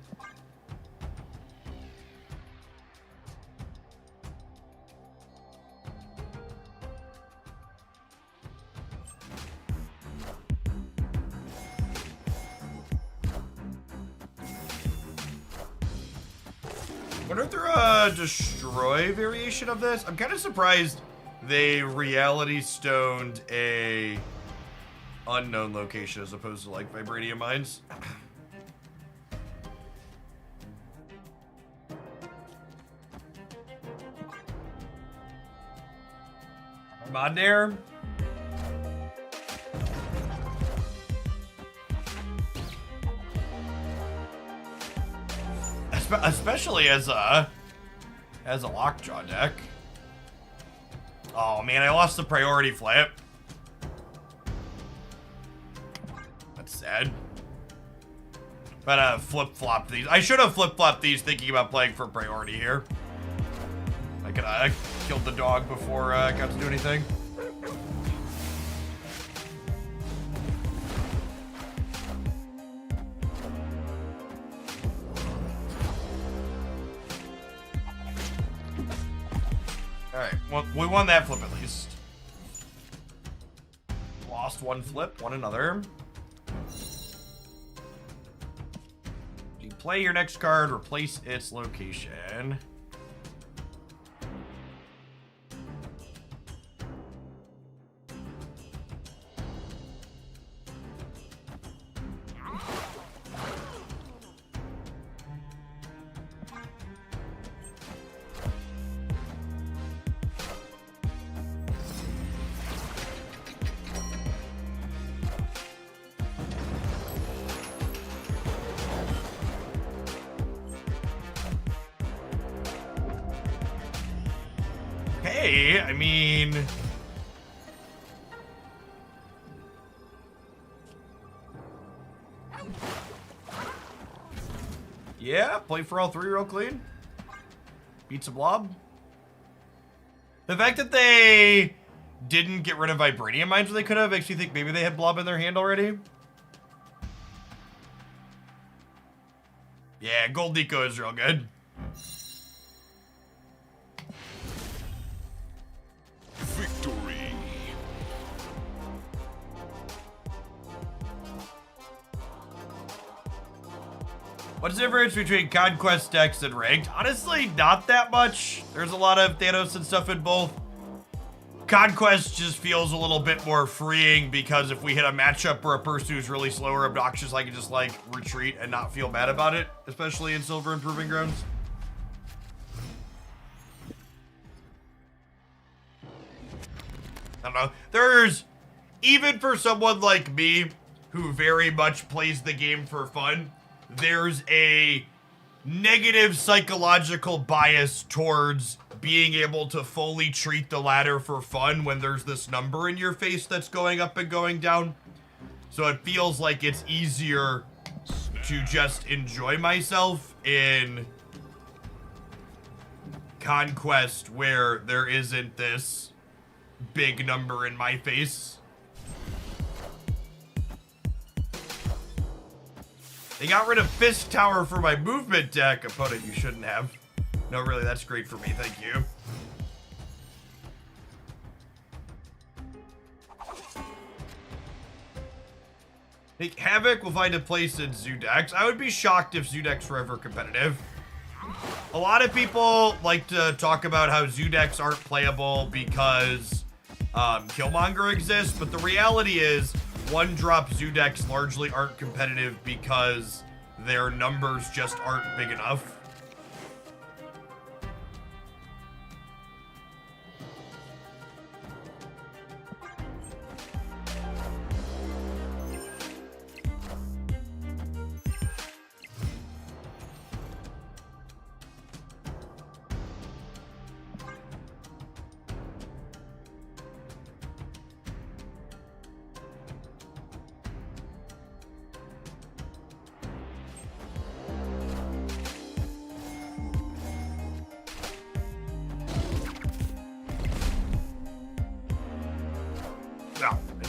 Wonder if they're a destroy variation of this? I'm kind of surprised they reality stoned a unknown location as opposed to like vibranium mines. Modnair. Especially as a lockjaw deck. Oh man, I lost the priority flip. That's sad. But flip-flop these. I should have flip-flopped these thinking about playing for priority here. I could have killed the dog before I got to do anything. Alright, well, we won that flip at least. Lost one flip, won another. You play your next card, replace its location. okay. I mean... yeah, play for all three real clean. Beat some Blob. The fact that they didn't get rid of Vibranium Mines when they could have makes me think maybe they had Blob in their hand already. Yeah, Gold Nico is real good. Victory. What's the difference between Conquest decks and Ranked? Honestly, not that much. There's a lot of Thanos and stuff in both. Conquest just feels a little bit more freeing because if we hit a matchup where a person who's really slow or obnoxious, I can just like retreat and not feel bad about it, especially in Silver and Proving Grounds. I don't know. There's, even for someone like me who very much plays the game for fun, there's a negative psychological bias towards being able to fully treat the ladder for fun when there's this number in your face that's going up and going down. So it feels like it's easier to just enjoy myself in Conquest where there isn't this big number in my face. They got rid of Fist Tower for my movement deck. Opponent, you shouldn't have. No, really, that's great for me. Thank you. I think Havoc will find a place in Zoodex. I would be shocked if Zoodex were ever competitive. A lot of people like to talk about how Zoodex aren't playable because Killmonger exists, but the reality is one-drop Zoodex largely aren't competitive because their numbers just aren't big enough.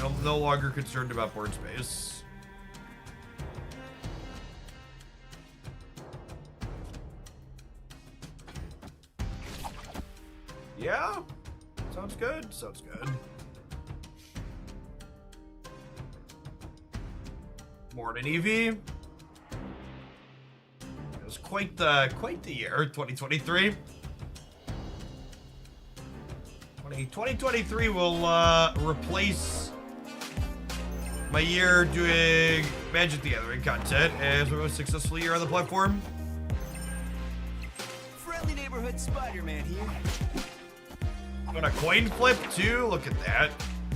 I'm no longer concerned about board space. Yeah, sounds good. Sounds good. Morning, Evie. It was quite the year, 2023. 2023 will replace my year doing Magic the Gathering content as my most successful year on the platform. Friendly neighborhood Spider-Man here. Got a coin flip too. Look at that.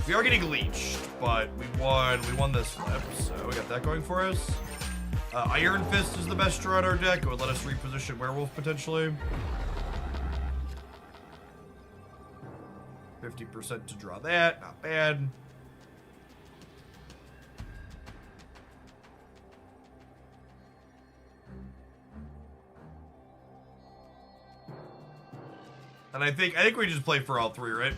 We are getting leeched, but we won this flip, so we got that going for us. Iron Fist is the best draw in our deck. It would let us reposition Werewolf potentially. 50% to draw that, not bad. And I think we just play for all three, right?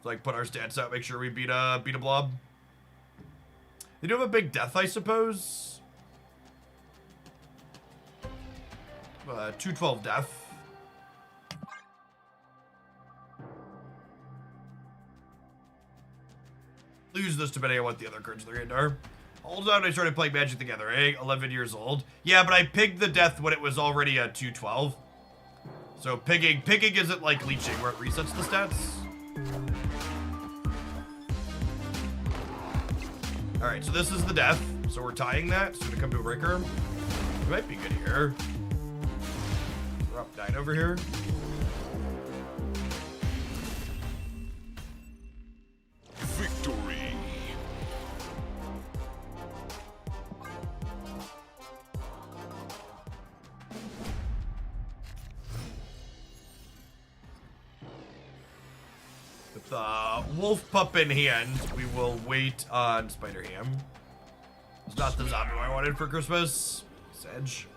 So like put our stats out, make sure we beat a Blob. They do have a big death, I suppose. 212 death. Lose this depending on what the other cards in their hand are. Hold on, I started playing Magic the Gathering, 11 years old. Yeah, but I pigged the death when it was already a 212. So pigging isn't like leeching where it resets the stats. Alright, so this is the death. So we're tying that. So to come to a breaker. We might be good here. We're up 9 over here. Victory. Wolf Pup in hand, we will wait on Spider-Ham. It's not the zombie I wanted for Christmas. Sedge.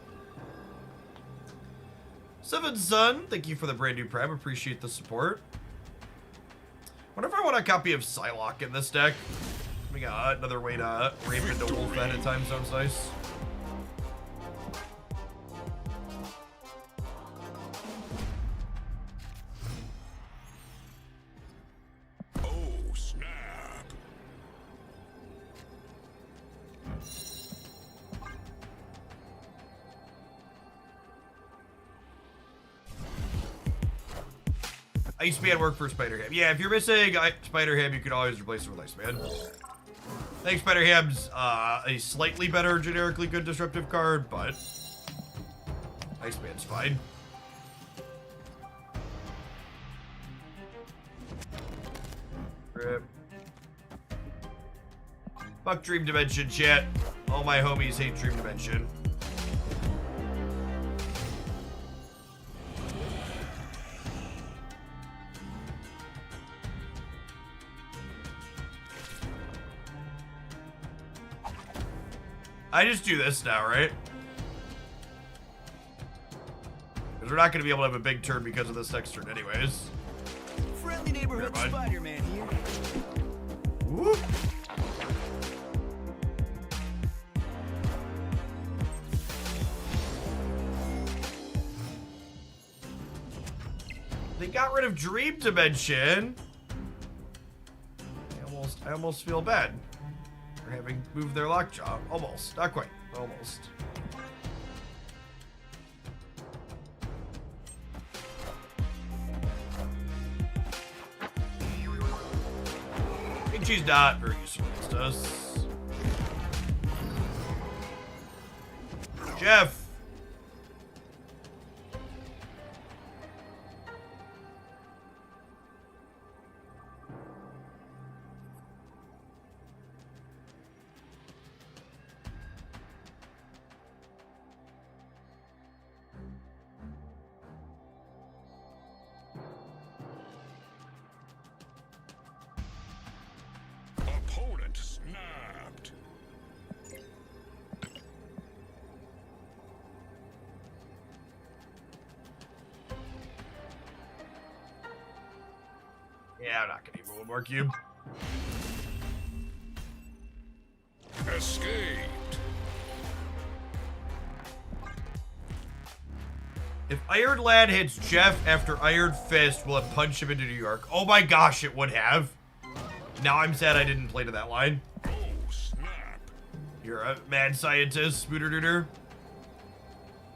Seven Sun, thank you for the brand new Prime. Appreciate the support. Wonder if I want a copy of Psylocke in this deck. We got another way to rape into Wolf at a time. Sounds nice. Oh, snap. Iceman work for Spider-Ham. Yeah, if you're missing Spider-Ham, you can always replace it with Iceman. I think Spider-Ham's a slightly better generically good disruptive card, but Iceman's fine. Rip. Fuck Dream Dimension, chat. All my homies hate Dream Dimension. I just do this now, right? Because we're not going to be able to have a big turn because of this next turn anyways. Friendly neighborhood Never mind. Spider-Man here. Whoop. They got rid of Dream Dimension. I almost feel bad for having moved their lockjaw. Almost. Not quite. Almost. I think she's not very useful against us. Jeff! Opponent snapped. Yeah, I'm not gonna even one more cube. Escaped. If Iron Lad hits Jeff after Iron Fist, will it punch him into New York? Oh my gosh, it would have. Now I'm sad I didn't play to that line. Oh, snap. You're a mad scientist, Spooterdooter.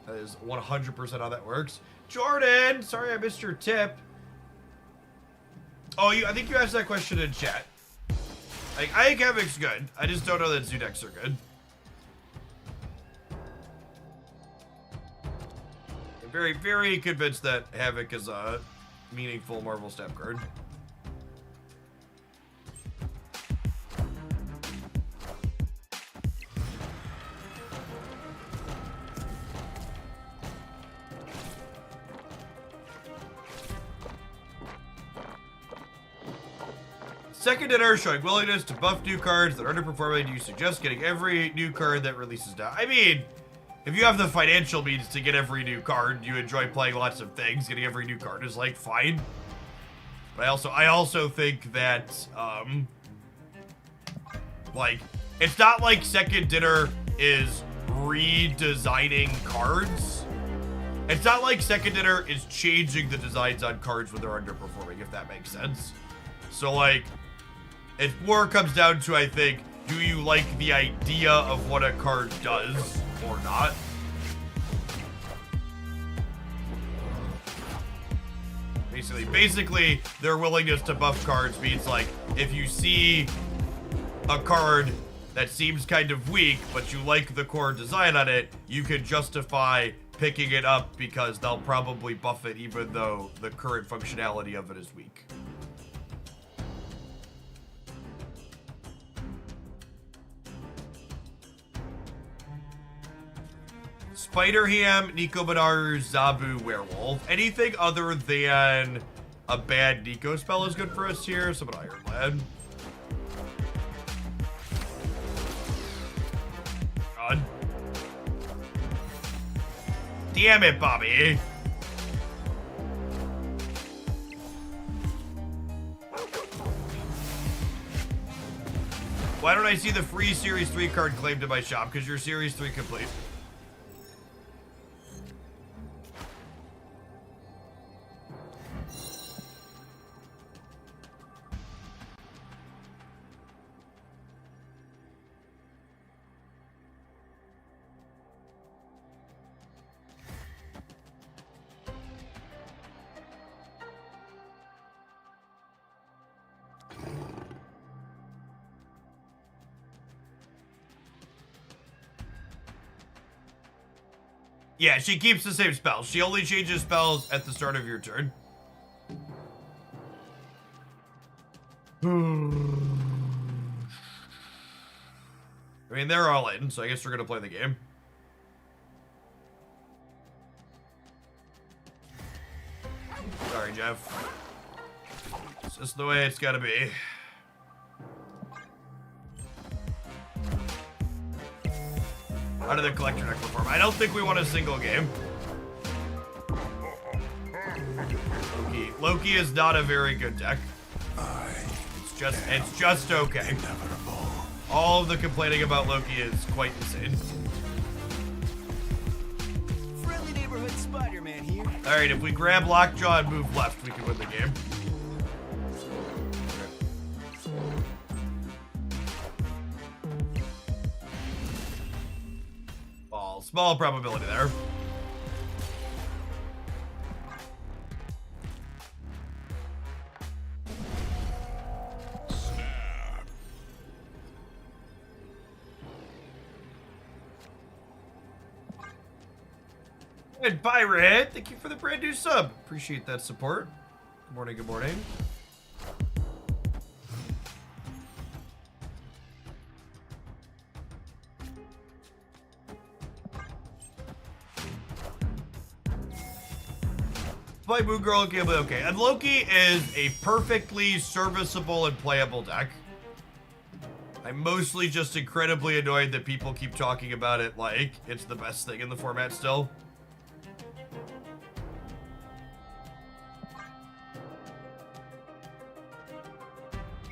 That is 100% how that works. Jordan, sorry I missed your tip. Oh, I think you asked that question in chat. Like, I think Havoc's good. I just don't know that Zoodex are good. I'm very, very convinced that Havoc is a meaningful Marvel Snap card. Second dinner showing willingness to buff new cards that are underperforming. Do you suggest getting every new card that releases now? I mean, if you have the financial means to get every new card, you enjoy playing lots of things, getting every new card is like fine. But I also think that like, it's not like Second Dinner is redesigning cards. It's not like Second Dinner is changing the designs on cards when they're underperforming, if that makes sense. So like, it more comes down to, I think, do you like the idea of what a card does or not? Basically, their willingness to buff cards means like, if you see a card that seems kind of weak, but you like the core design on it, you can justify picking it up because they'll probably buff it even though the current functionality of it is weak. Spider-Ham, Nico Bernard, Zabu, Werewolf. Anything other than a bad Nico spell is good for us here. Summon Iron Lad. God. Damn it, Bobby. Why don't I see the free Series 3 card claimed to my shop? Because you're Series 3 complete. Yeah, she keeps the same spells. She only changes spells at the start of your turn. I mean, they're all in, so I guess we're gonna play the game. Sorry, Jeff. It's just the way it's gotta be. How did the collector deck perform? I don't think we won a single game. Loki is not a very good deck. It's just okay. All of the complaining about Loki is quite insane. Friendly neighborhood Spider-Man here. All right, if we grab Lockjaw and move left, we can win the game. Small probability there. Snap. And Pirate, thank you for the brand new sub. Appreciate that support. Good morning, good morning. Play Moon Girl and Gambling, okay. And Loki is a perfectly serviceable and playable deck. I'm mostly just incredibly annoyed that people keep talking about it like it's the best thing in the format still.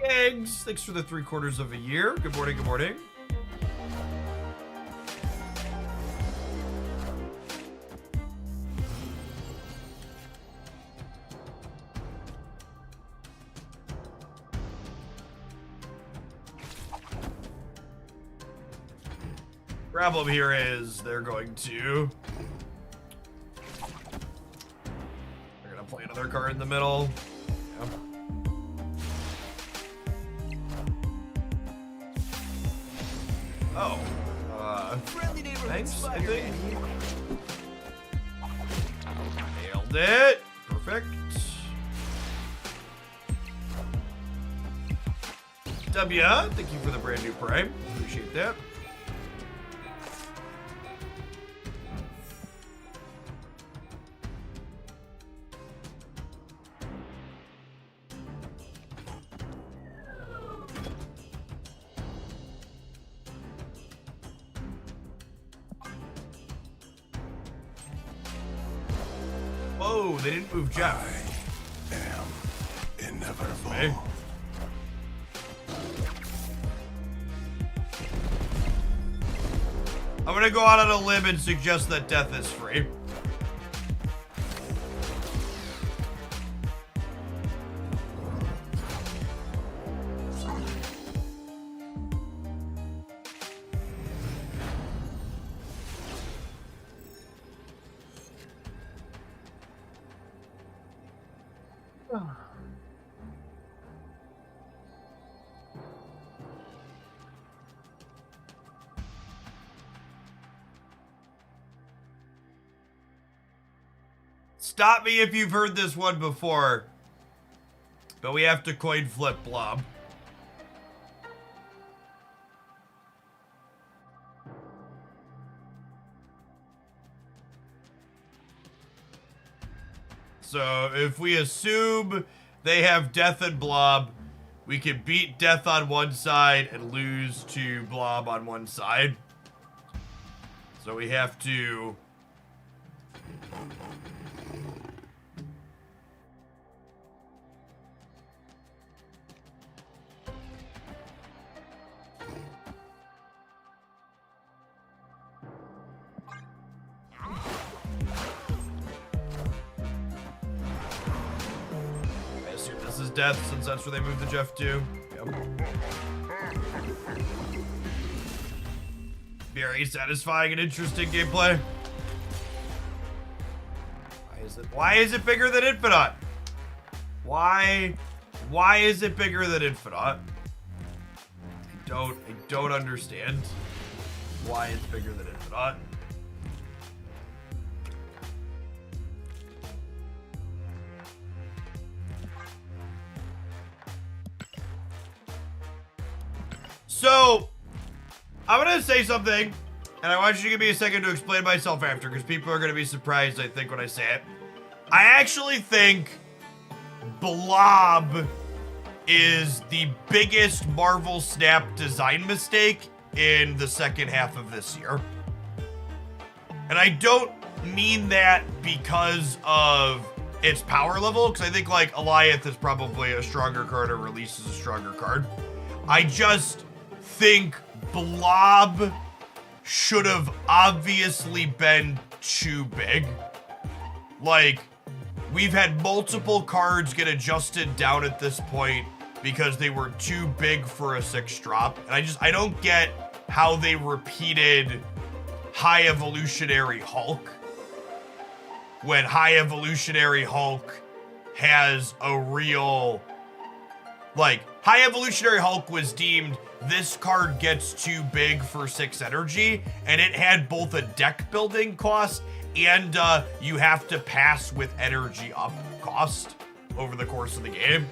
Eggs, thanks for the 3/4 of a year. Good morning, good morning. Problem here is they're going to play another card in the middle. Yeah. Oh, Friendly neighborhood thanks, I Spider-Man think. here. Nailed it. Perfect. W, thank you for the brand new Prime. Appreciate that. Whoa, they didn't move Jeff. I am inevitable. Okay. I'm gonna go out on a limb and suggest that death is free. Stop me if you've heard this one before, but we have to coin flip Blob. So if we assume they have Death and Blob, we can beat Death on one side and lose to Blob on one side. So we have to... I assume this is Death since that's where they moved the Jeff to. Yep. Very satisfying and interesting gameplay. Why is it bigger than Infinite? Why is it bigger than Infinite? I don't understand why it's bigger than Infinite. So, I'm gonna say something, and I want you to give me a second to explain myself after, because people are gonna be surprised, I think, when I say it. I actually think Blob is the biggest Marvel Snap design mistake in the second half of this year. And I don't mean that because of its power level, because I think, like, Alioth is probably a stronger card or Release is a stronger card. I just think Blob should have obviously been too big. Like, we've had multiple cards get adjusted down at this point because they were too big for a 6-drop. And I don't get how they repeated High Evolutionary Hulk when High Evolutionary Hulk has a real... Like, High Evolutionary Hulk was deemed this card gets too big for 6 energy, and it had both a deck building cost and you have to pass with energy up cost over the course of the game.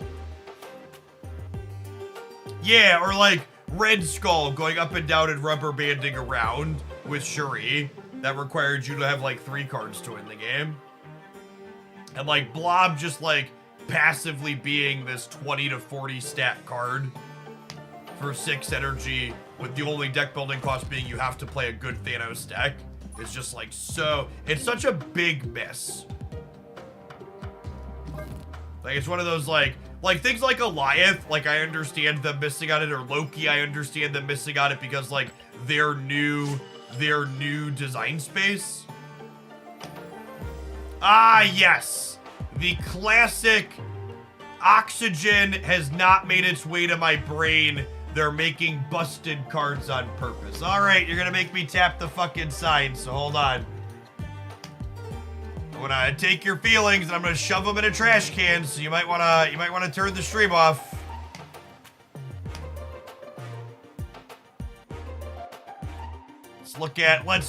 Yeah, or like Red Skull going up and down and rubber banding around with Shuri. That required you to have like 3 cards to win the game. And like Blob just like passively being this 20 to 40 stat card for 6 energy with the only deck building cost being you have to play a good Thanos deck. It's just like so, it's such a big miss. Like it's one of those like things like Alioth, like I understand them missing on it, or Loki, I understand them missing on it because like their new design space. Ah, yes. The classic oxygen has not made its way to my brain. They're making busted cards on purpose. All right, you're gonna make me tap the fucking sign, so hold on. I'm gonna take your feelings and I'm gonna shove them in a trash can, so you might wanna turn the stream off. Let's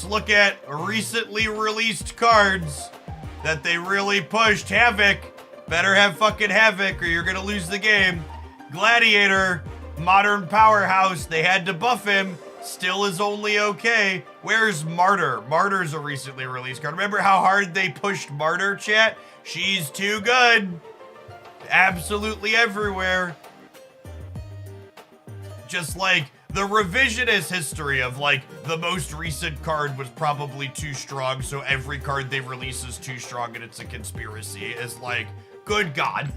look at recently released cards that they really pushed. Havoc. Better have fucking Havoc or you're gonna lose the game. Gladiator. Modern Powerhouse, they had to buff him, still is only okay. Where's Martyr? Martyr's a recently released card. Remember how hard they pushed Martyr, chat? She's too good. Absolutely everywhere. Just like the revisionist history of like the most recent card was probably too strong, so every card they release is too strong and it's a conspiracy, is like, good God.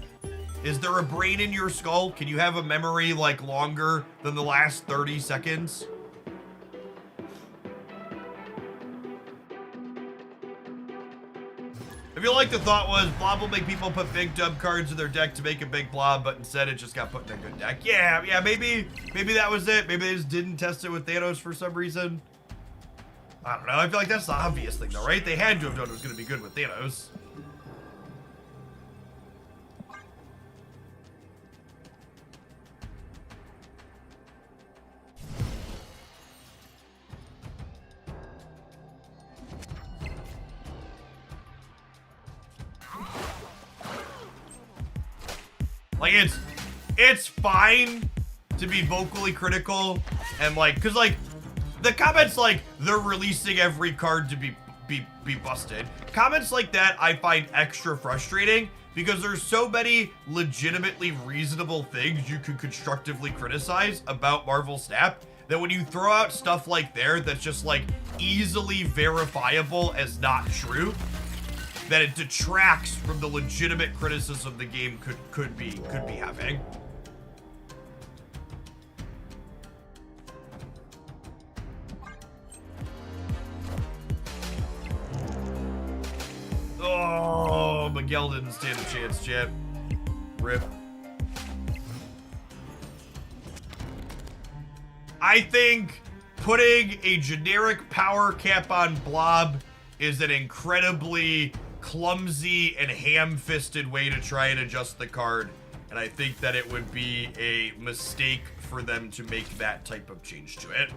Is there a brain in your skull? Can you have a memory like longer than the last 30 seconds? I feel like the thought was Blob will make people put big dub cards in their deck to make a big Blob, but instead it just got put in a good deck. Yeah, maybe that was it. Maybe they just didn't test it with Thanos for some reason. I don't know. I feel like that's the obvious thing though, right? They had to have known it was going to be good with Thanos. Like, it's fine to be vocally critical and, like, because, like, the comments, like, they're releasing every card to be be busted. Comments like that I find extra frustrating because there's so many legitimately reasonable things you could constructively criticize about Marvel Snap that when you throw out stuff like that's just like easily verifiable as not true, that it detracts from the legitimate criticism the game could be having. Oh, Miguel didn't stand a chance, chat. Rip. I think putting a generic power cap on Blob is an incredibly clumsy and ham-fisted way to try and adjust the card. And I think that it would be a mistake for them to make that type of change to it.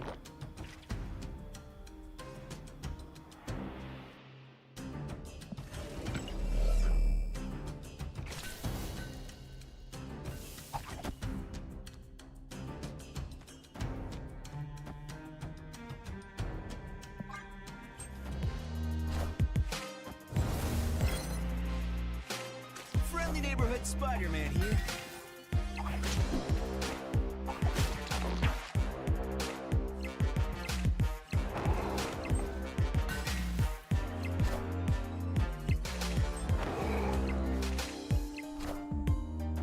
Friendly neighborhood Spider-Man here.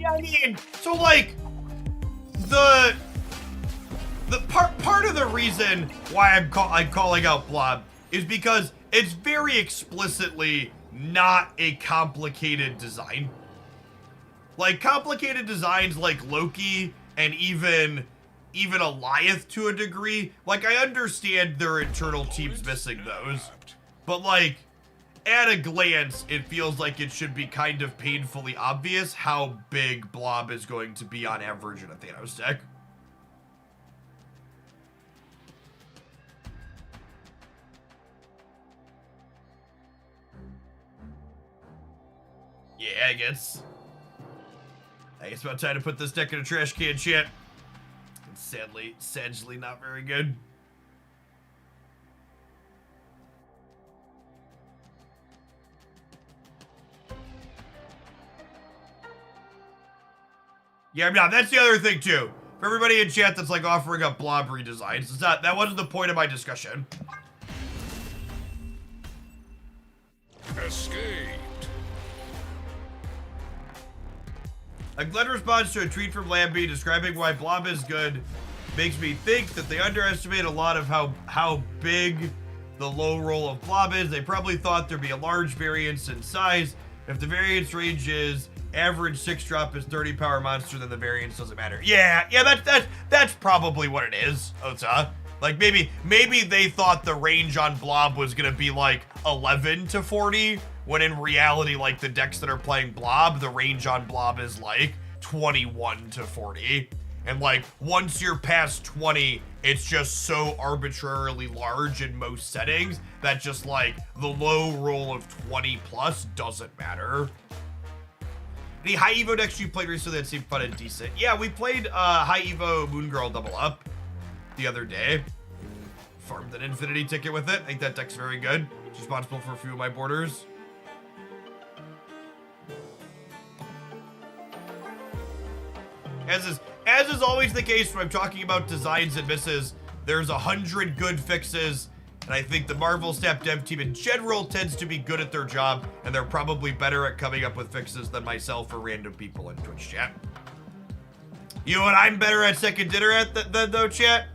Yeah, I mean, so like the part of the reason why I'm calling out Blob is because it's very explicitly not a complicated design. Like complicated designs like Loki and even Alioth to a degree, like I understand their internal teams missing those, but like at a glance, it feels like it should be kind of painfully obvious how big Blob is going to be on average in a Thanos deck. Yeah, I guess about time to put this deck in a trash can, chat. It's sadly not very good. Yeah, no, that's the other thing too. For everybody in chat that's like offering up Blob redesigns, that wasn't the point of my discussion. Escaped. A Glenn response to a tweet from Lambie describing why Blob is good makes me think that they underestimate a lot of how big the low roll of Blob is. They probably thought there'd be a large variance in size. If the variance range is average 6-drop is 30 power monster, then the variance doesn't matter. Yeah, that's probably what it is, Ota. Like maybe they thought the range on Blob was gonna be like 11 to 40, when in reality, like the decks that are playing Blob, the range on Blob is like 21 to 40. And like once you're past 20, it's just so arbitrarily large in most settings that just like the low roll of 20 plus doesn't matter. The high Evo decks you played recently that seemed fun and decent. Yeah, we played high Evo Moon Girl double up the other day. Farmed an Infinity ticket with it. I think that deck's very good. It's responsible for a few of my borders. As is always the case when I'm talking about designs and misses, there's 100 good fixes, and I think the Marvel Snap dev team in general tends to be good at their job, and they're probably better at coming up with fixes than myself or random people in Twitch chat. You know what I'm better at second dinner at than though, chat?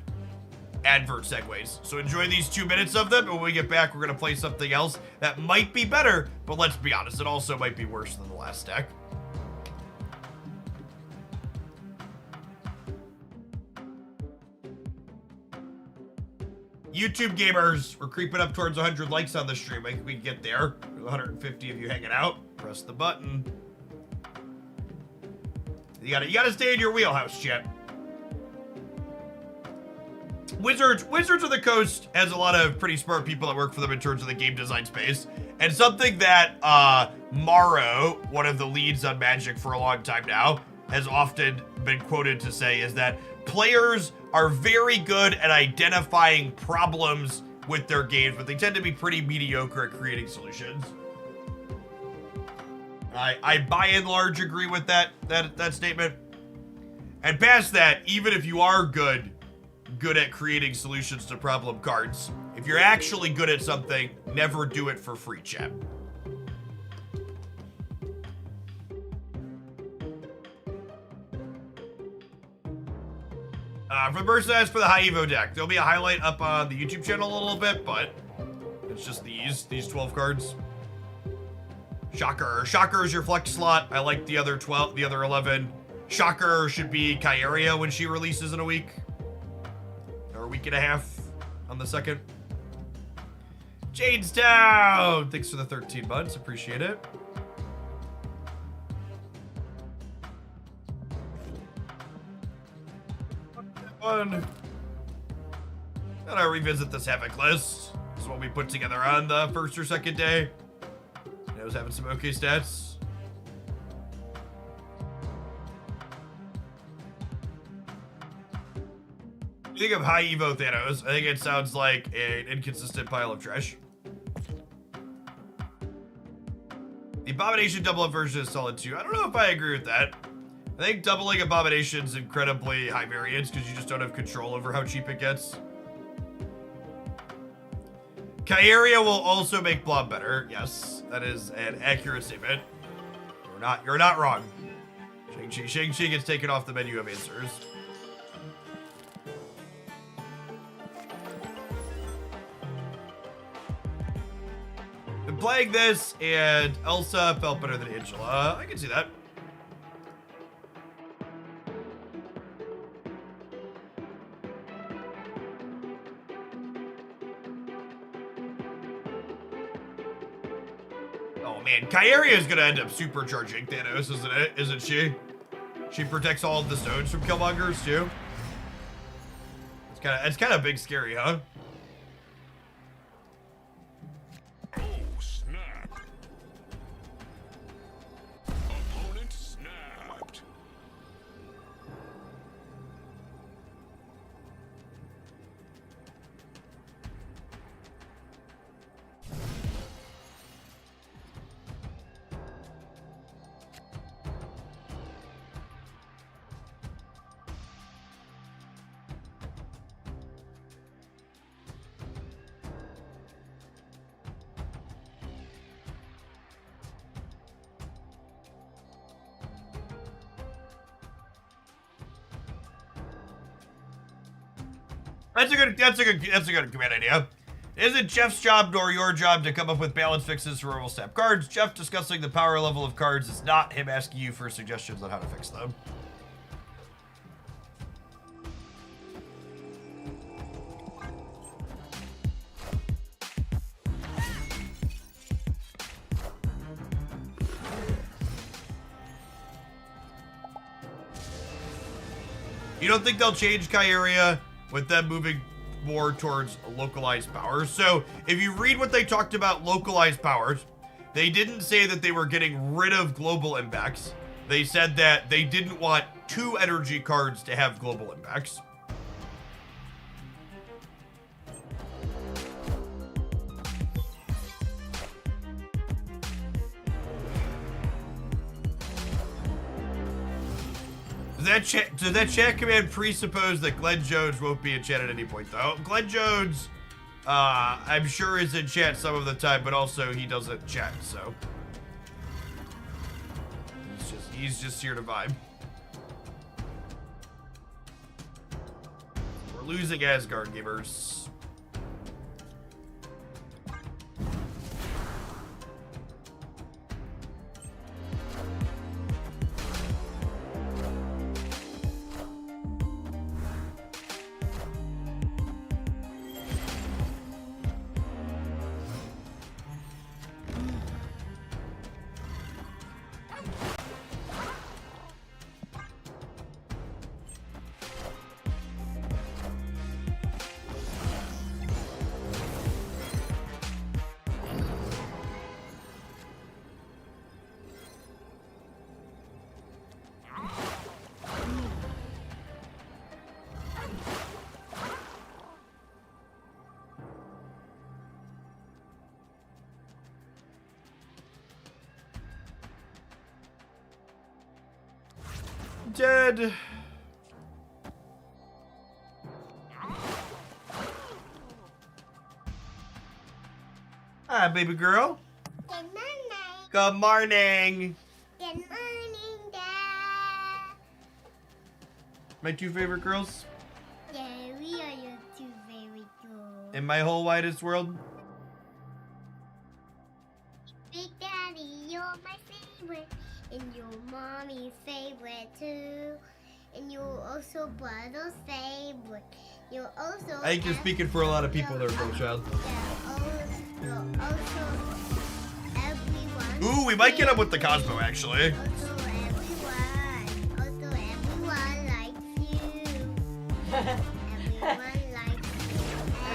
Advert segues. So enjoy these 2 minutes of them, and when we get back, we're gonna play something else that might be better, but let's be honest, it also might be worse than the last deck. YouTube gamers, we're creeping up towards 100 likes on the stream. I think we can get there. There's 150 of you hanging out. Press the button. You gotta stay in your wheelhouse, chat. Wizards of the Coast has a lot of pretty smart people that work for them in terms of the game design space. And something that Morrow, one of the leads on Magic for a long time now, has often been quoted to say is that players are very good at identifying problems with their games, but they tend to be pretty mediocre at creating solutions. I by and large agree with that statement. And past that, even if you are good at creating solutions to problem cards, if you're actually good at something, never do it for free, chat. For the person that's for the high Evo deck, there'll be a highlight up on the YouTube channel a little bit, but it's just these 12 cards. Shocker. Shocker is your flex slot. I like the other 12, the other 11. Shocker should be Kyaria when she releases in a week. Or a week and a half on the 2nd. Jadestown! Thanks for the 13 months. Appreciate it. Fun. And I revisit this Havoc list. This is what we put together on the first or second day. I was having some okay stats. You think of high Evo Thanos, I think it sounds like an inconsistent pile of trash. The Abomination double up version is solid too. I don't know if I agree with that. I think doubling Abomination's incredibly high variance because you just don't have control over how cheap it gets. Kyaria will also make Blob better. Yes, that is an accurate statement. You're not wrong. Shang-Chi gets taken off the menu of answers. Been playing this, and Elsa felt better than Angela. I can see that. Man, Kyaria is gonna end up supercharging Thanos, isn't it? Isn't she? She protects all of the stones from Killmongers too. It's kind of big scary, huh? Oh, snap. Opponent snapped. That's a good command idea. Is it Jeff's job nor your job to come up with balance fixes for removal snap cards? Jeff discussing the power level of cards is not him asking you for suggestions on how to fix them. You don't think they'll change Kyaria with them moving more towards localized powers? So if you read what they talked about localized powers, they didn't say that they were getting rid of global impacts. They said that they didn't want 2 energy cards to have global impacts. Does that chat command presuppose that Glenn Jones won't be in chat at any point, though? Glenn Jones, I'm sure is in chat some of the time, but also he doesn't chat, so he's just here to vibe. We're losing Asgard gamers. Dead. Hi, baby girl. Good morning. Good morning. Good morning, Dad. My two favorite girls Yeah, we are your two very good. in my whole widest world. Big Daddy, you're my favorite. And your mommy's favorite too. And you're also brother's favorite. You're also. I think you're speaking for a lot of people there, Gold Child. You're also everyone. Ooh, we might get up with the Cosmo, actually. Also everyone likes you.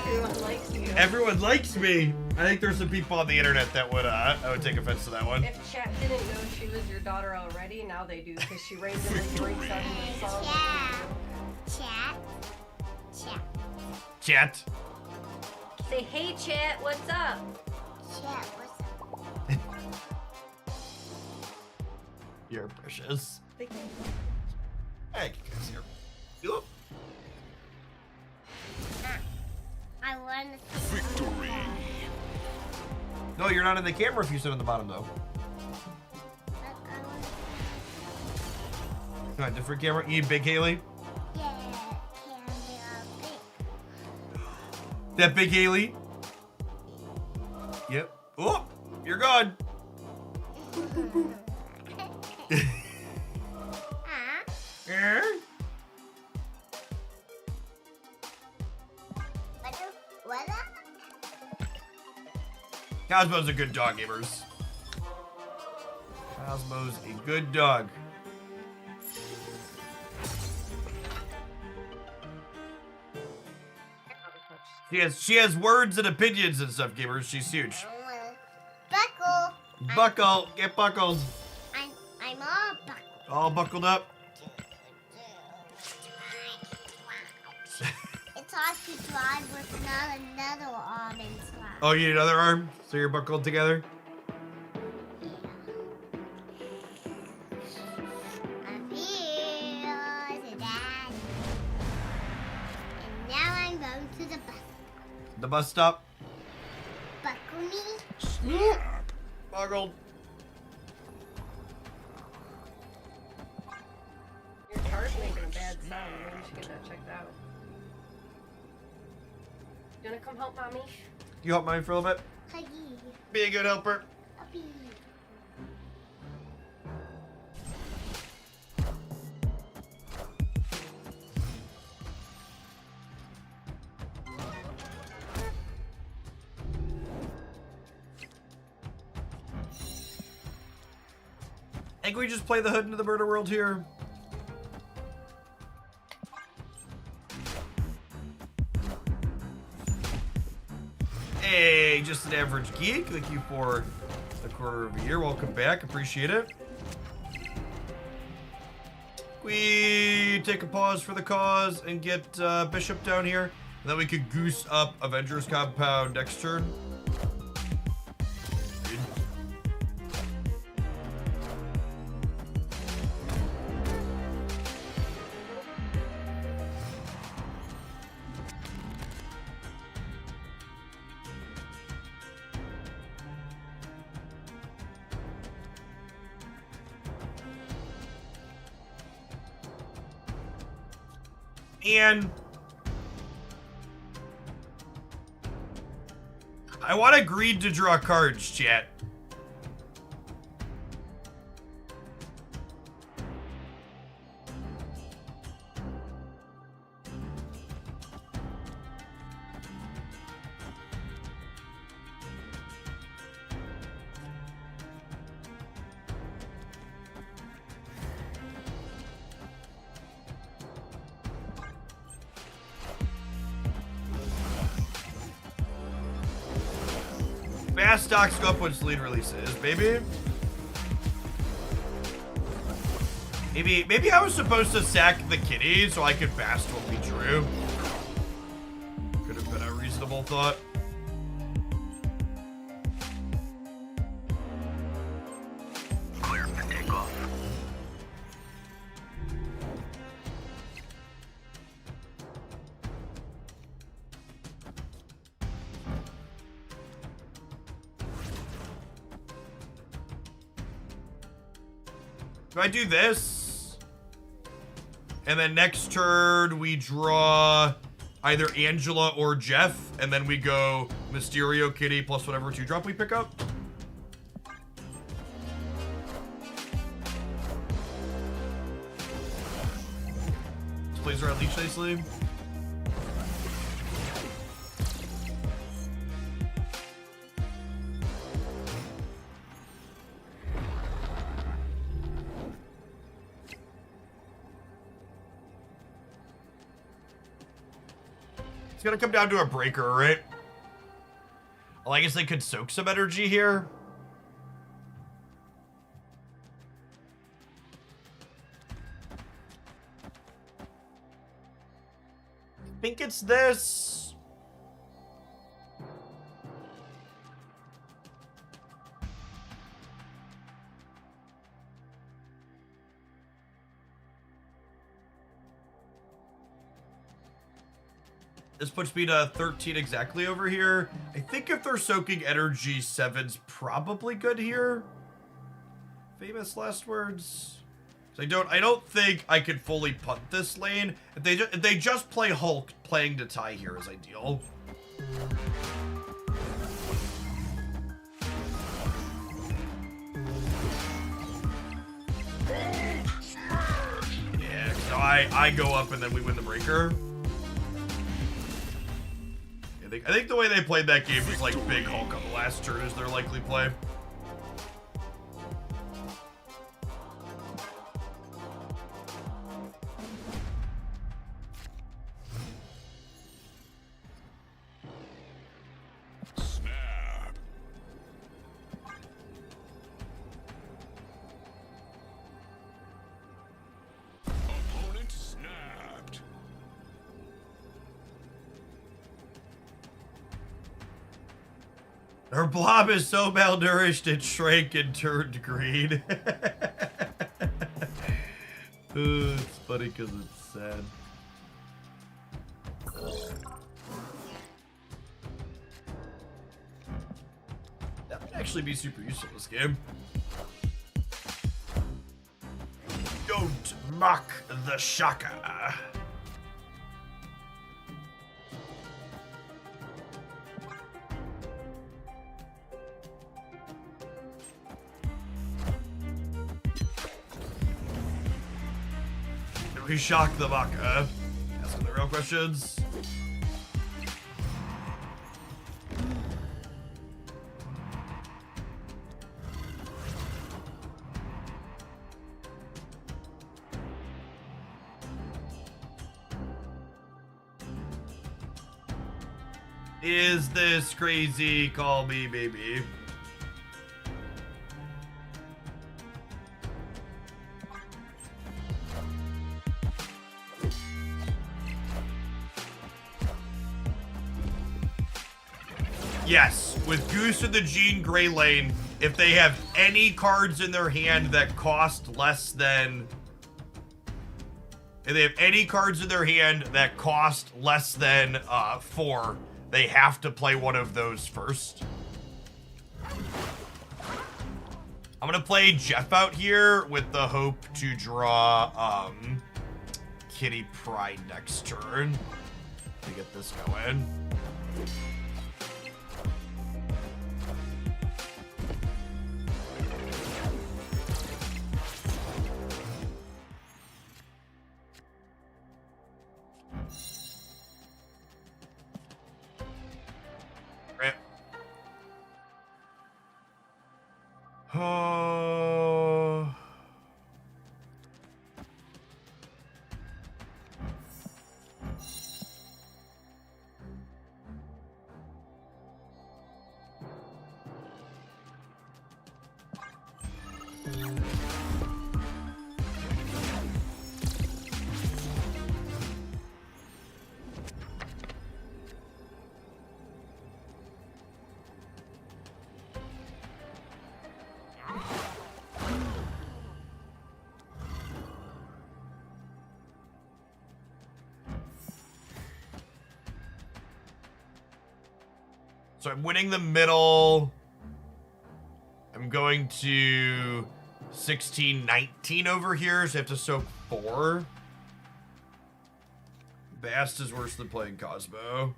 Everyone likes you. Everyone likes me. I think there's some people on the internet that would take offense to that one. If chat didn't know she was your daughter already, now they do because she randomly brings up the song. Chat. Say, hey chat, what's up? Chat, what's up? You're precious. Thank you. Hey, you guys here. Yup. I want to see. Victory. No, you're not in the camera if you sit on the bottom, though. All right, different camera. You need big Haley? Yeah, camera big. That big Haley? Yep. Oh, you're gone. Eh? What up? Cosmo's a good dog, gamers. Cosmo's a good dog. She has words and opinions and stuff, gamers. She's huge. Buckle. Buckle, get buckled. I'm all buckled. All buckled up. It's hard to drive with not another arm inside. Oh, you need another arm? So you're buckled together? I'm here to Daddy. And now I'm going to the bus. The bus stop? Buckle me. Buckled. Your car's making a bad sound. Maybe we should get that checked out. You wanna come help mommy? You help mommy for a little bit? Huggy. Be a good helper. Puppy. I think we just play the hood into the murder world here. Hey, just an average geek. Thank you for the quarter of a year. Welcome back. Appreciate it. We take a pause for the cause and get Bishop down here. And then we could goose up Avengers Compound next turn. And I want to greed to draw cards, chat. Fast stocks go up once lead releases, baby. Maybe I was supposed to sack the kitty so I could fast what we drew. Could have been a reasonable thought. Clear for takeoff. If I do this, and then next turn we draw either Angela or Jeff, and then we go Mysterio, Kitty, plus whatever 2-drop we pick up. This plays around Leech nicely. It's gonna come down to a breaker, right? Well, I guess they could soak some energy here. I think it's this. This puts me to 13 exactly over here. I think if they're soaking energy, 7's probably good here. Famous last words. So I don't think I can fully punt this lane. If they just play Hulk, playing to tie here is ideal. Yeah, so I go up and then we win the breaker. I think the way they played that game was like big Hulk on the last turn is their likely play. Snap. Opponent snapped. Her blob is so malnourished it shrank and turned green. Ooh, it's funny because it's sad. That would actually be super useful this game. Don't mock the Shaka. We shock the Maka. Asking the real questions. Is this crazy? Call me baby. Yes, with Goose in the Jean Grey lane, if they have any cards in their hand that cost less than... If they have any cards in their hand that cost less than 4, they have to play one of those first. I'm gonna play Jeff out here with the hope to draw Kitty Pride next turn to get this going. Oh. So I'm winning the middle. I'm going to 16, 19 over here, so I have to soak 4. Bast is worse than playing Cosmo.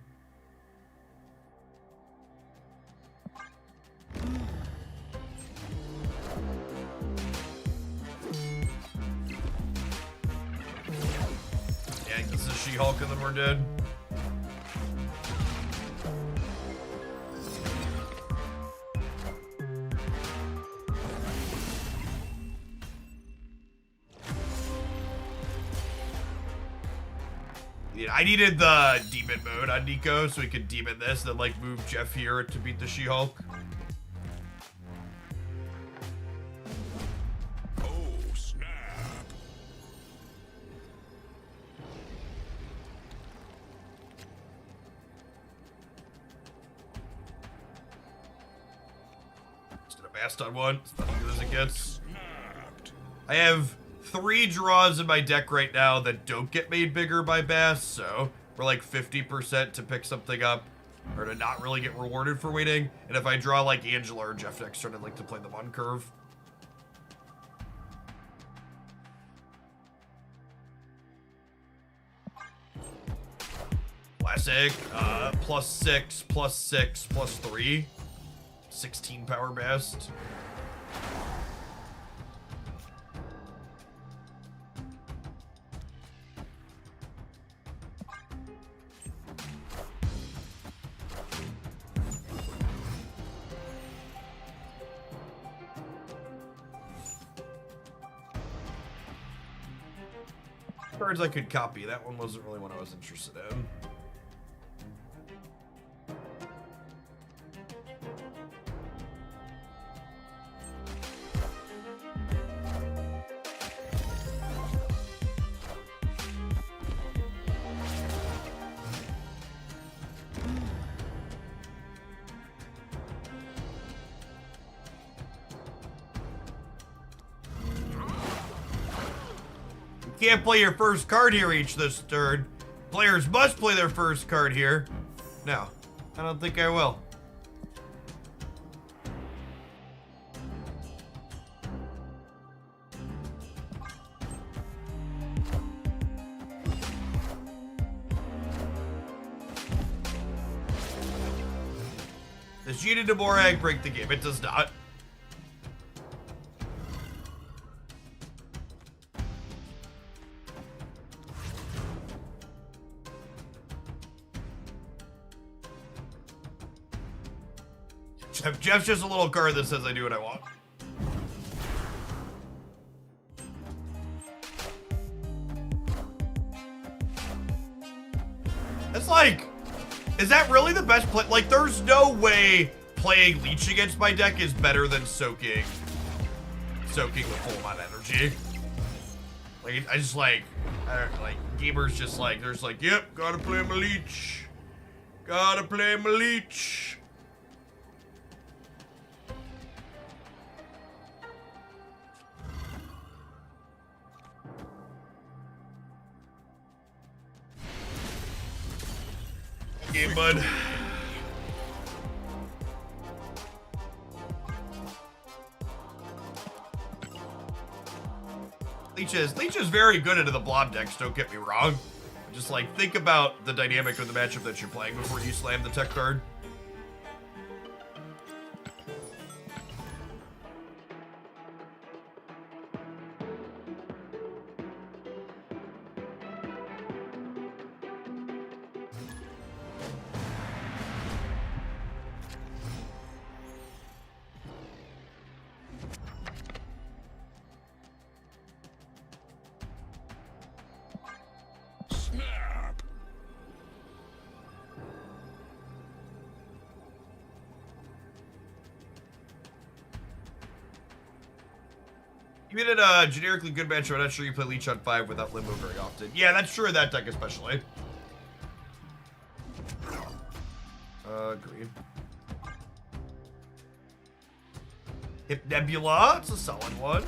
Yeah, this is She-Hulk and then we're dead. Yeah, I needed the demon mode on Nico so we could demon this, then like move Jeff here to beat the She-Hulk. Oh, snap. Instead of Bast on 1, it's not as good as it gets. Snapped. I have 3 draws in my deck right now that don't get made bigger by Bast, so we're like 50% to pick something up or to not really get rewarded for waiting. And if I draw like Angela or Jeff next turn, I'd like to play them on curve. Classic, +6, +6, +3. 16 power Bast. Cards I could copy. That one wasn't really what I was interested in. Can't play your first card here this turn. Players must play their first card here. No, I don't think I will. Does Gina Demorag break the game? It does not. Jeff's just a little card that says I do what I want. It's like, is that really the best play? Like, there's no way playing Leech against my deck is better than soaking the full amount of energy. Like, I just like, I don't like, gamers just like, there's like, yep, gotta play my Leech. Gotta play my Leech. Game, bud. Leech is very good into the Blob decks, don't get me wrong. Just like think about the dynamic of the matchup that you're playing before you slam the tech card. Snap. You made it a generically good matchup. I'm not sure you play Leech on 5 without Limbo very often. Yeah, that's true in that deck especially. Agreed. Hip Nebula, it's a solid one.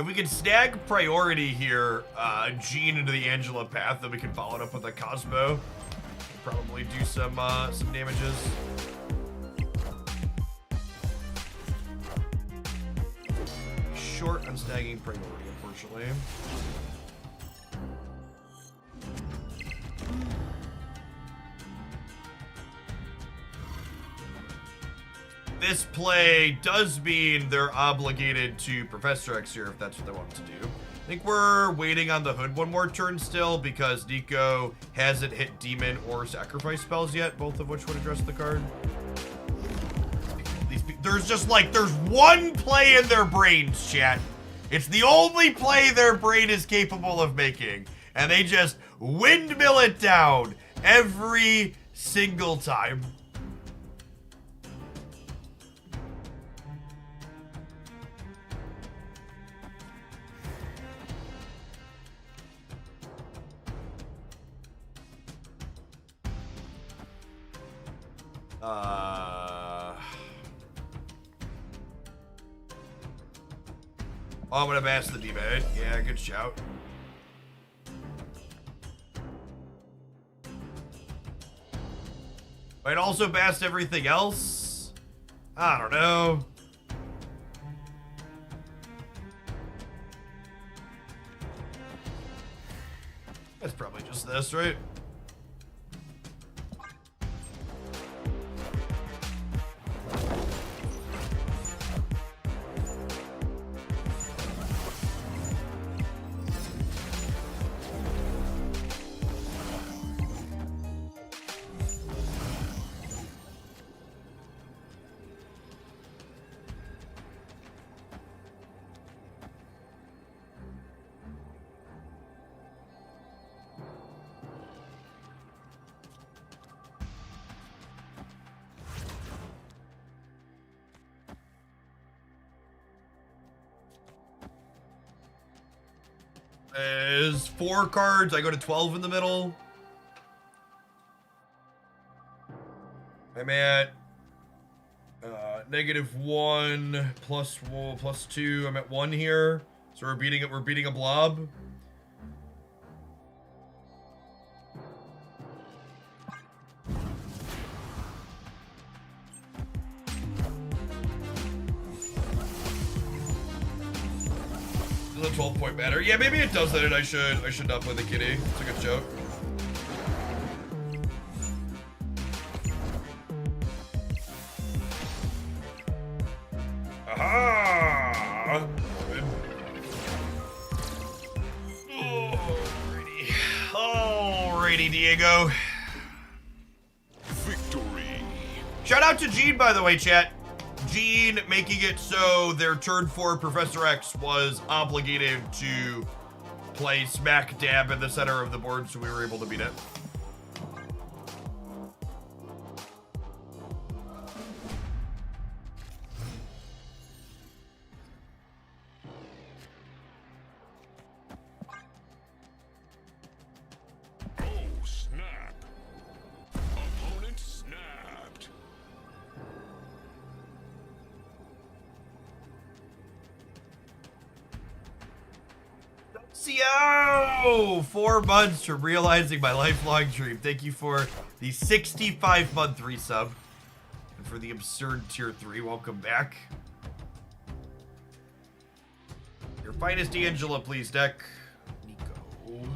If we can snag priority here, Jean into the Angela path, then we can follow it up with a Cosmo. Probably do some damages. Short on snagging priority, unfortunately. This play does mean they're obligated to Professor X here if that's what they want to do. I think we're waiting on the Hood one more turn still because Nico hasn't hit Demon or Sacrifice spells yet, both of which would address the card. There's just like, there's one play in their brains, chat. It's the only play their brain is capable of making. And they just windmill it down every single time. Oh, I'm gonna mass the D-Man. Yeah, good shout. Might also bast everything else. I don't know. That's probably just this, right? Is 4 cards. I go to 12 in the middle. I'm at -1 plus 2. I'm at 1 here. So we're beating it. We're beating a blob. The 12-point matter. Yeah, maybe it does that, and I should not play the kitty. It's a good joke. Aha! Alrighty, Diego. Victory. Shout out to Gene, by the way, chat. Gene making it so their turn 4 Professor X was obligated to play smack dab in the center of the board, so we were able to beat it. Oh, snap. Opponent snapped. CO! 4 months from realizing my lifelong dream. Thank you for the 65-month resub. And for the absurd tier 3, welcome back. Your finest Angela, please, deck. Nico.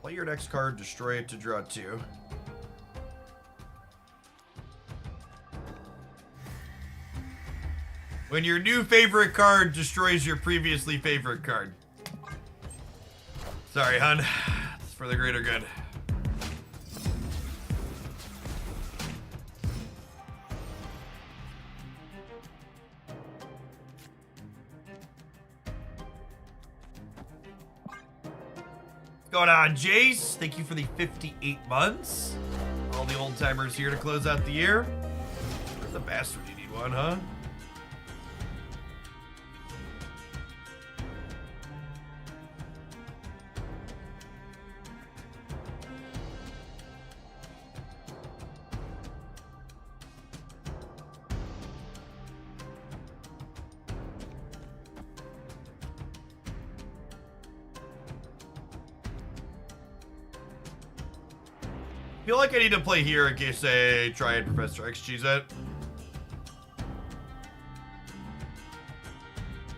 Play your next card, destroy it to draw 2. When your new favorite card destroys your previously favorite card. Sorry, hun. It's for the greater good. What's going on, Jace? Thank you for the 58 months. All the old timers here to close out the year. Where's the bastard? You need one, huh? feel like I need to play here in case they try and Professor X cheese it.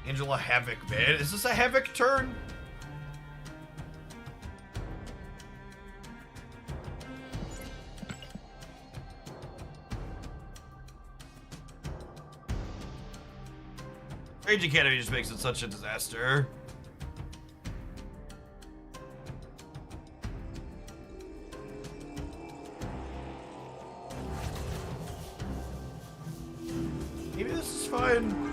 Angela Havoc, man. Is this a Havoc turn? Rage Academy just makes it such a disaster. Maybe this is fine.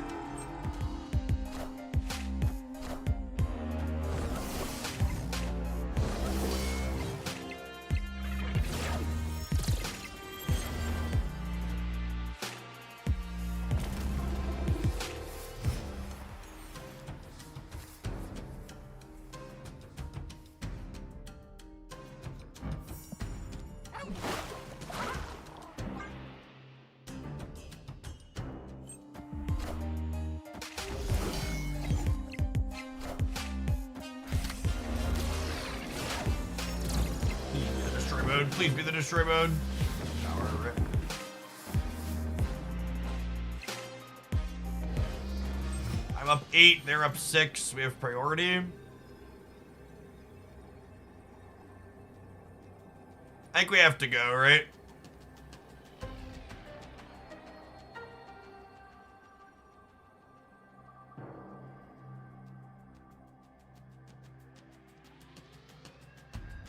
Please be the destroy mode. Power rip. I'm up 8, they're up 6. We have priority. I think we have to go, right?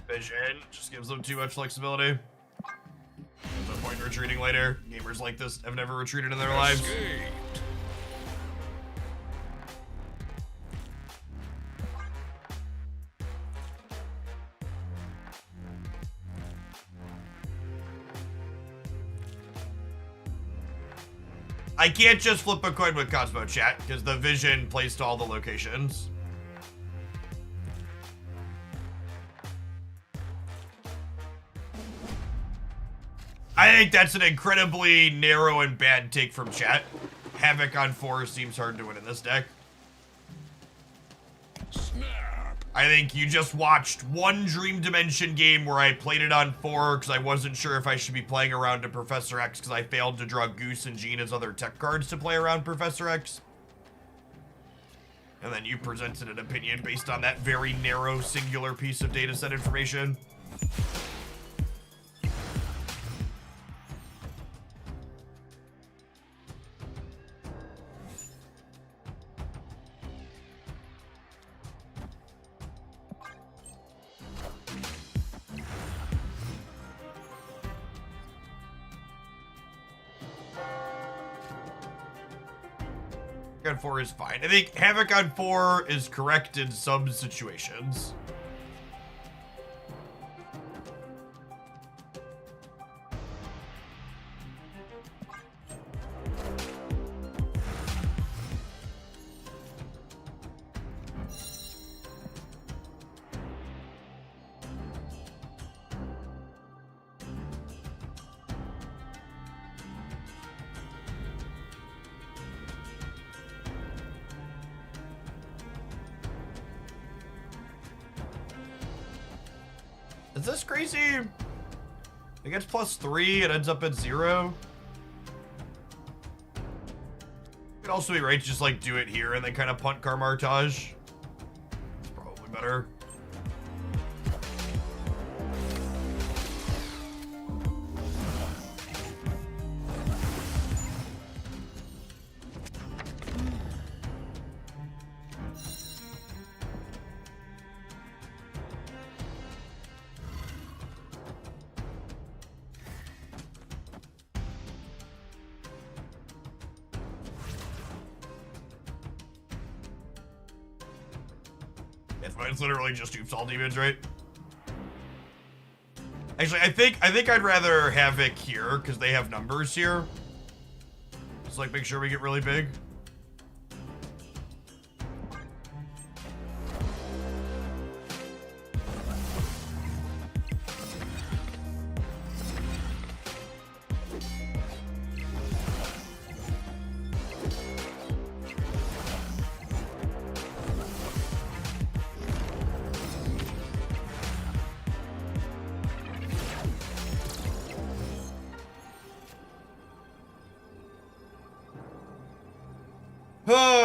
Vision just gives them too much flexibility. There's no point in retreating later. Gamers like this have never retreated in their lives. Escaped. I can't just flip a coin with Cosmo chat because the vision plays to all the locations. I think that's an incredibly narrow and bad take from chat. Havoc on 4 seems hard to win in this deck. Snap. I think you just watched one Dream Dimension game where I played it on 4 because I wasn't sure if I should be playing around to Professor X because I failed to draw Goose and Jean as other tech cards to play around Professor X. And then you presented an opinion based on that very narrow, singular piece of data set information. On 4 is fine. I think Havoc on 4 is correct in some situations. Is this crazy? It gets +3, it ends up at 0. It could also be right to just like do it here and then kind of punt Carmartage. It's probably better. It's literally just oops all demons, right? Actually, I think I'd rather Havoc here because they have numbers here. Just like make sure we get really big.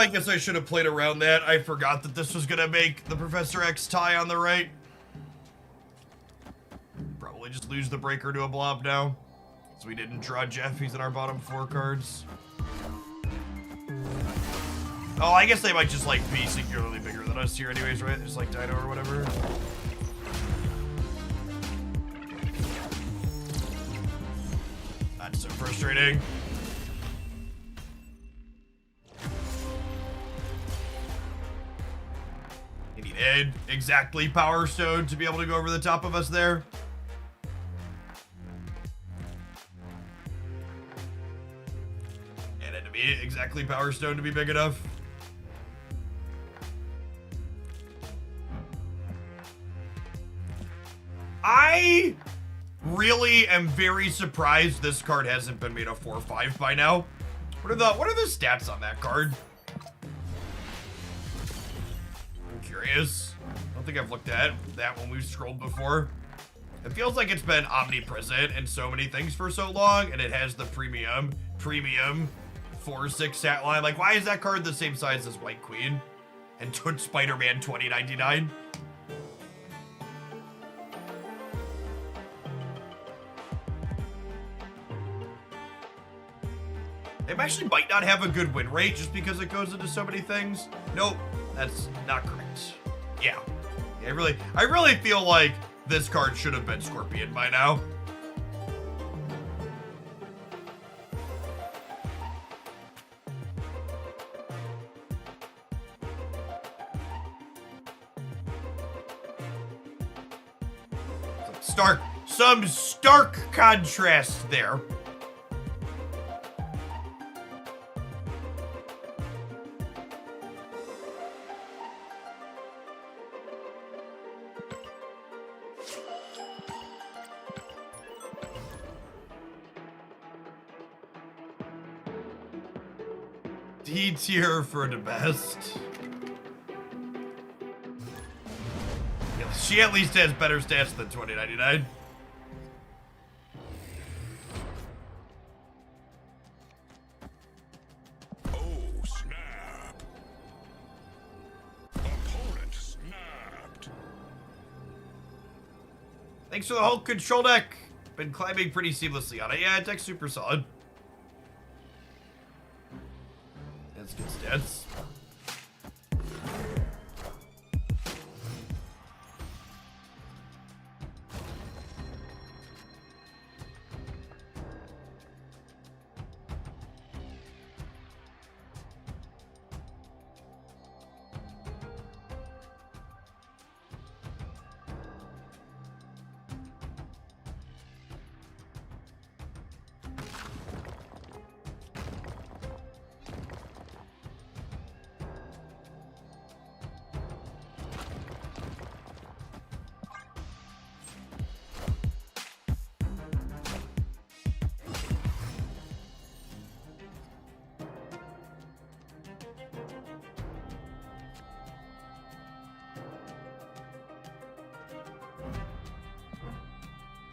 I guess I should have played around that. I forgot that this was gonna make the Professor X tie on the right. Probably just lose the breaker to a blob now. So we didn't draw Jeff, he's in our bottom 4 cards. Oh, I guess they might just like be singularly bigger than us here anyways, right? Just like Dino or whatever. That's so frustrating. You needed exactly Power Stone to be able to go over the top of us there. And enemy exactly Power Stone to be big enough. I really am very surprised this card hasn't been made a 4/5 by now. What are the stats on that card? I'm curious. I don't think I've looked at that when we've scrolled before. It feels like it's been omnipresent in so many things for so long, and it has the premium 4/6 stat line. Like, why is that card the same size as White Queen and Spider-Man 2099? It actually might not have a good win rate just because it goes into so many things. Nope, that's not correct. Yeah, I really feel like this card should have been Scorpion by now. Some stark contrast there. D tier for the best. Yeah, she at least has better stats than 2099. Oh, snap. Opponent snapped. Thanks for the whole control deck. Been climbing pretty seamlessly on it. Yeah, deck's super solid. That's good stats.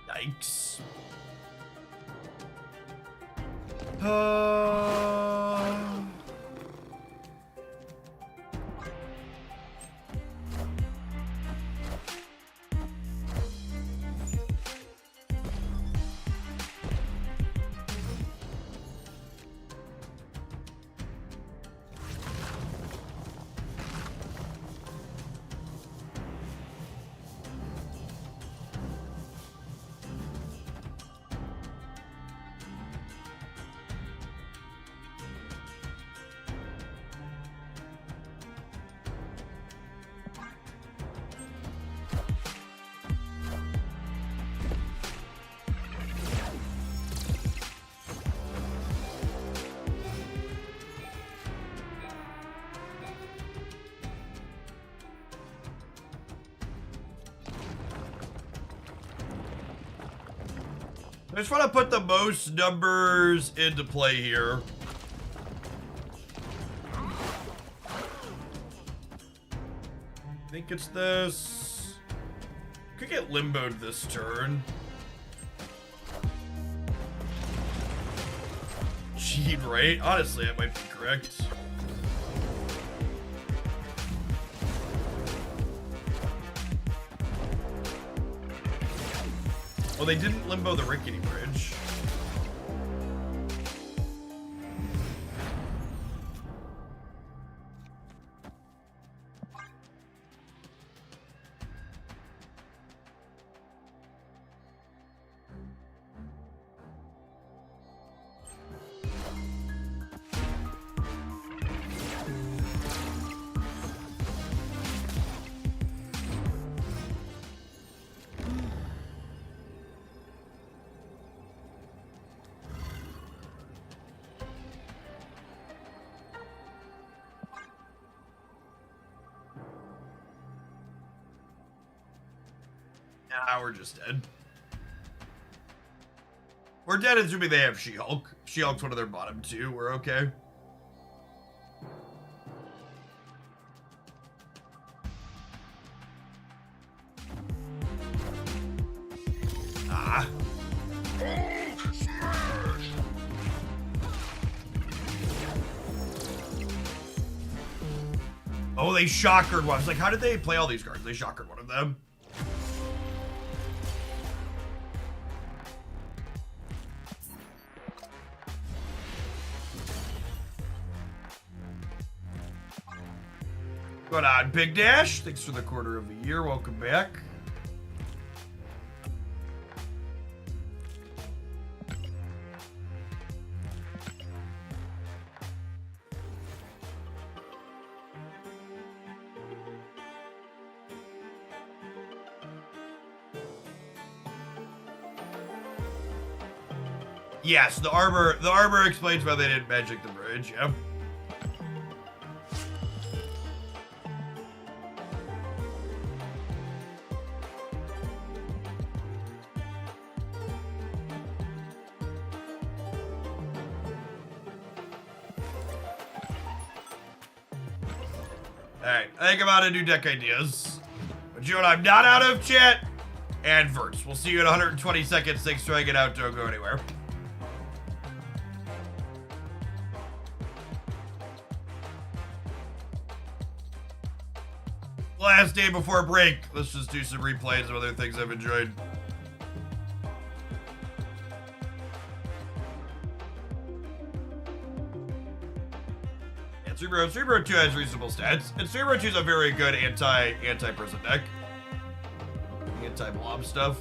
Yikes. I just want to put the most numbers into play here. I think it's this. Could get limboed this turn. Cheat, right? Honestly, it might be correct. Oh, they didn't limbo the rickety bridge. Nah, we're just dead. We're dead assuming they have She-Hulk. She-Hulk's one of their bottom two. We're okay. Ah. Oh, they shockered one. I was like, how did they play all these cards? They shockered one of them. Going on, Big Dash? Thanks for the quarter of the year. Welcome back. Yes, the armor explains why they didn't magic the bridge. Yep. Alright, I think I'm out of new deck ideas. But you know what, I'm not out of chat and verse. We'll see you in 120 seconds. Thanks for hanging out. Don't go anywhere. Last day before break. Let's just do some replays of other things I've enjoyed. Cerebro 2 has reasonable stats, and Cerebro 2 is a very good anti-person deck. Anti-blob stuff.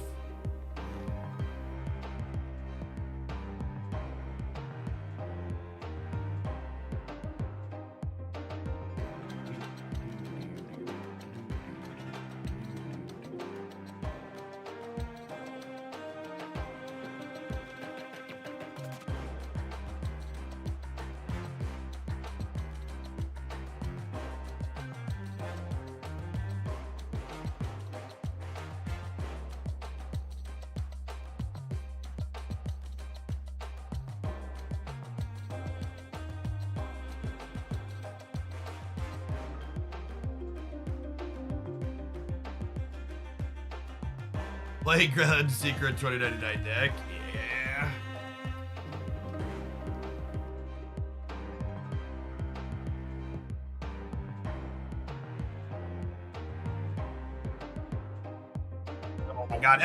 Playground Secret 2099 deck, yeah. Oh my god,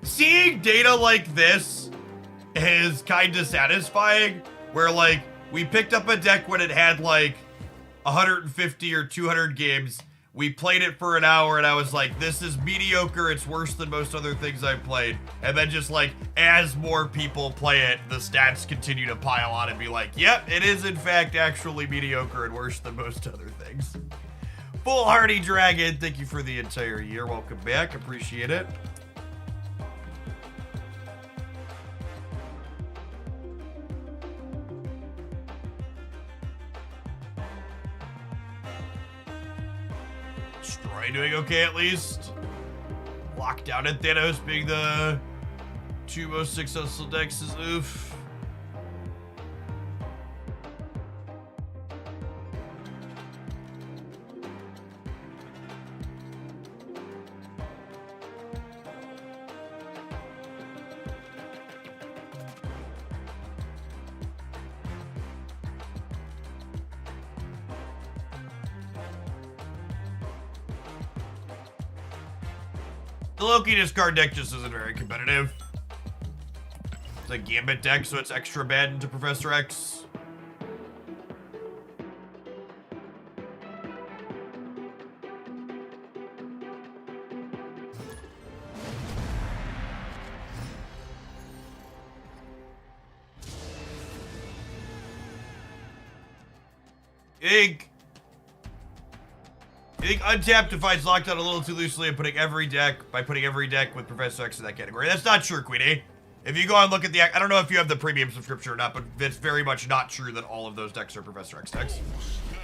seeing data like this is kind of satisfying, where like, we picked up a deck when it had like 150 or 200 games. We played it for an hour and I was like, this is mediocre, it's worse than most other things I've played. And then just like, as more people play it, the stats continue to pile on and be like, yep, it is in fact actually mediocre and worse than most other things. Foolhardy Dragon, thank you for the entire year. Welcome back, appreciate it. Destroy doing okay at least. Lockdown and Thanos being the two most successful decks is oof. The Loki discard deck just isn't very competitive. It's a Gambit deck, so it's extra bad into Professor X. I think Untapped defines Lockdown a little too loosely and putting every deck with Professor X in that category. That's not true, Queenie. If you go and look at the, I don't know if you have the premium subscription or not, but it's very much not true that all of those decks are Professor X decks.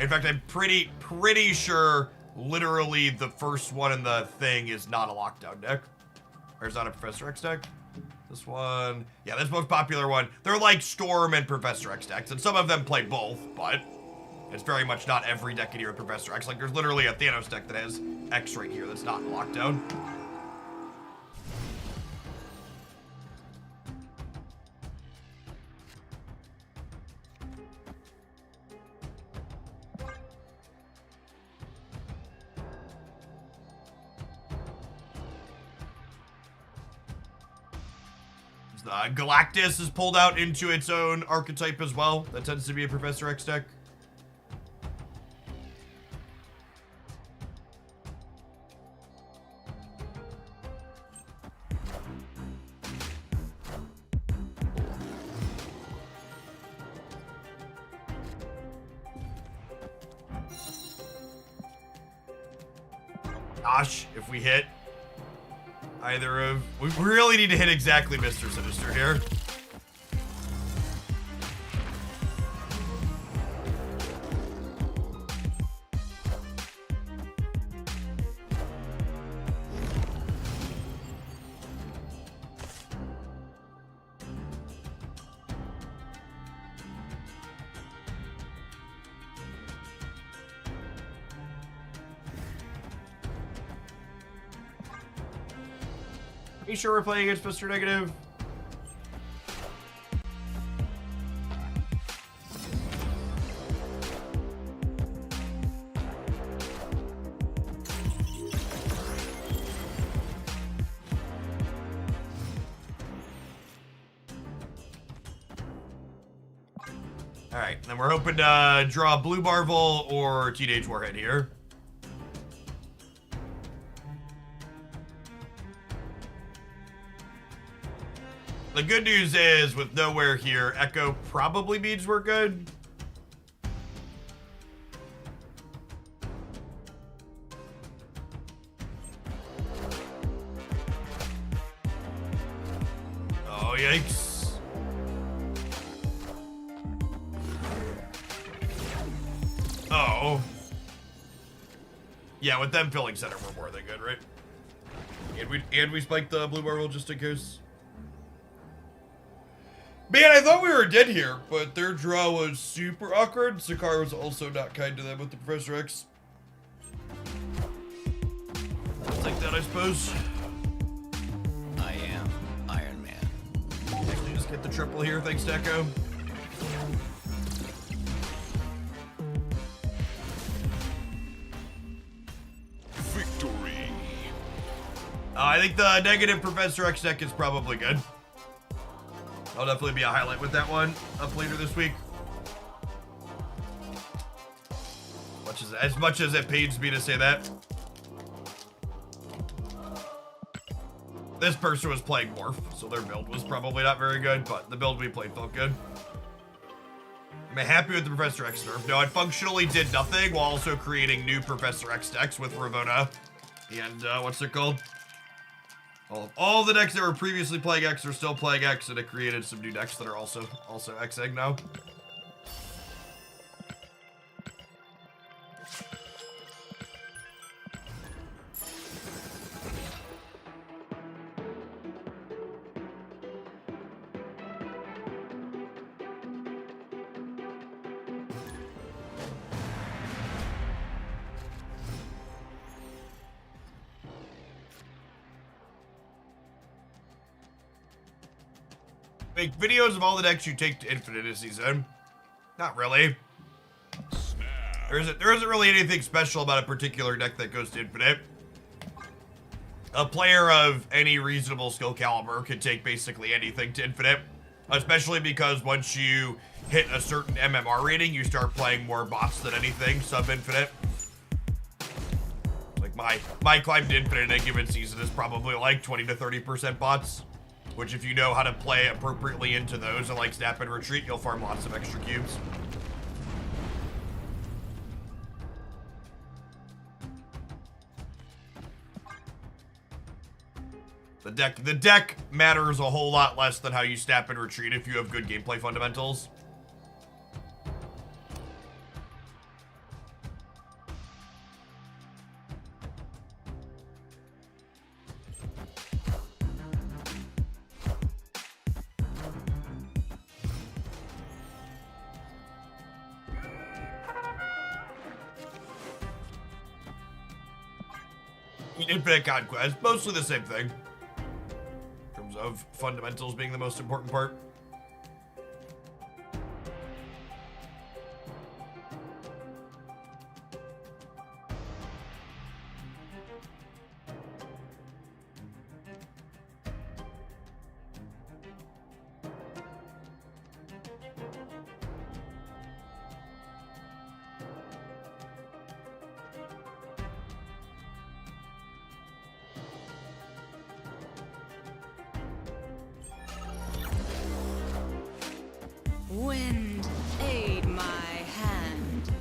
In fact, I'm pretty sure literally the first one in the thing is not a Lockdown deck. Or is not a Professor X deck. This one, yeah, this most popular one. They're like Storm and Professor X decks, and some of them play both, but it's very much not every deck in here with Professor X. Like, there's literally a Thanos deck that has X right here that's not in Lockdown. Galactus is pulled out into its own archetype as well. That tends to be a Professor X deck. Gosh, if we hit either of... We really need to hit exactly Mr. Sinister here. Are you sure we're playing against Mr. Negative? Alright, then we're hoping to draw Blue Marvel or Teenage Warhead here. The good news is, with nowhere here, Echo probably means we're good. Oh, yikes. Oh. Yeah, with them filling center, we're more than good, right? And we spiked the Blue Marvel just in case. Man, I thought we were dead here, but their draw was super awkward. Sakar was also not kind to them with the Professor X. I'll take that, I suppose. I am Iron Man. Actually, just get the triple here, thanks to Echo. Victory. I think the negative Professor X deck is probably good. I'll definitely be a highlight with that one up later this week. As much as it pains me to say that. This person was playing Morph, so their build was probably not very good, but the build we played felt good. I'm happy with the Professor X nerf. No, it functionally did nothing while also creating new Professor X decks with Ravona and what's it called? All the decks that were previously playing X are still playing X, and it created some new decks that are also X-Egg now. Make videos of all the decks you take to Infinite this season. Not really. There isn't really anything special about a particular deck that goes to Infinite. a player of any reasonable skill caliber can take basically anything to infinite, especially because once you hit a certain MMR rating, you start playing more bots than anything sub-infinite. Like my climb to infinite in a given season is probably like 20 to 30% bots, which if you know how to play appropriately into those and like snap and retreat, you'll farm lots of extra cubes. The deck matters a whole lot less than how you snap and retreat if you have good gameplay fundamentals. Infinite Conquest, mostly the same thing. In terms of fundamentals being the most important part. Wind, aid my hand.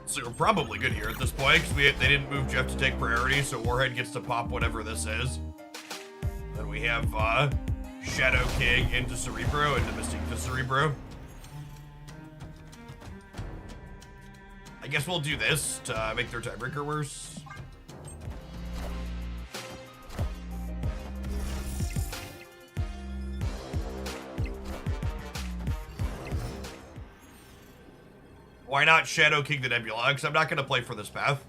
So we're probably good here at this point, because they didn't move Jeff to take priority, so Warhead gets to pop whatever this is. Then we have Shadow King into Cerebro, into Mystique to Cerebro. I guess we'll do this to make their tiebreaker worse. Why not Shadow King the Nebula? Because I'm not going to play for this path.